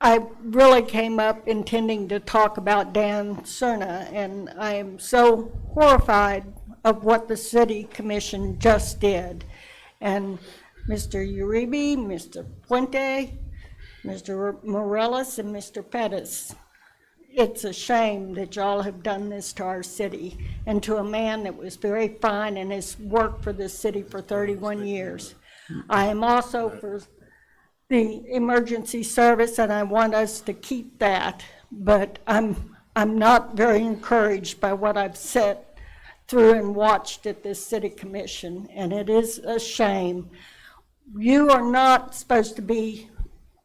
Speaker 3: I really came up intending to talk about Dan Cerna, and I am so horrified of what the city commission just did. And Mr. Uribe, Mr. Puente, Mr. Morales, and Mr. Pettis, it's a shame that y'all have done this to our city and to a man that was very fine and has worked for this city for 31 years. I am also for the emergency service, and I want us to keep that, but I'm not very encouraged by what I've sat through and watched at this city commission, and it is a shame. You are not supposed to be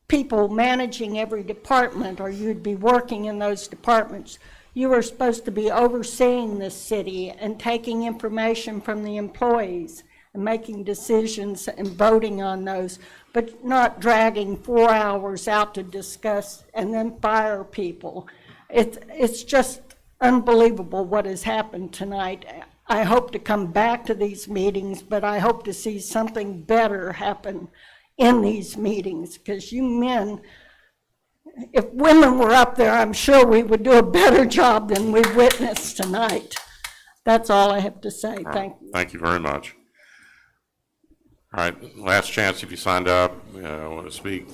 Speaker 3: people managing every department, or you'd be working in those departments. You are supposed to be overseeing this city and taking information from the employees and making decisions and voting on those, but not dragging 4 hours out to discuss and then fire people. It's just unbelievable what has happened tonight. I hope to come back to these meetings, but I hope to see something better happen in these meetings, because you men, if women were up there, I'm sure we would do a better job than we've witnessed tonight. That's all I have to say. Thank you.
Speaker 1: Thank you very much. All right, last chance if you signed up, want to speak.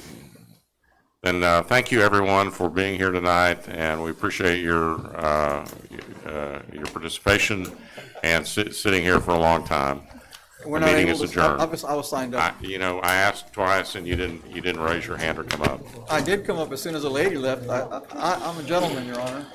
Speaker 1: Then thank you everyone for being here tonight, and we appreciate your participation and sitting here for a long time.
Speaker 9: We're
Speaker 1: The
Speaker 9: not
Speaker 1: meeting
Speaker 9: able
Speaker 1: is
Speaker 9: to-
Speaker 1: adjourned.
Speaker 9: I was signed up.
Speaker 1: I asked twice and you didn't raise your hand or come up.
Speaker 9: I did come up as soon as a lady left. I'm a gentleman, Your Honor.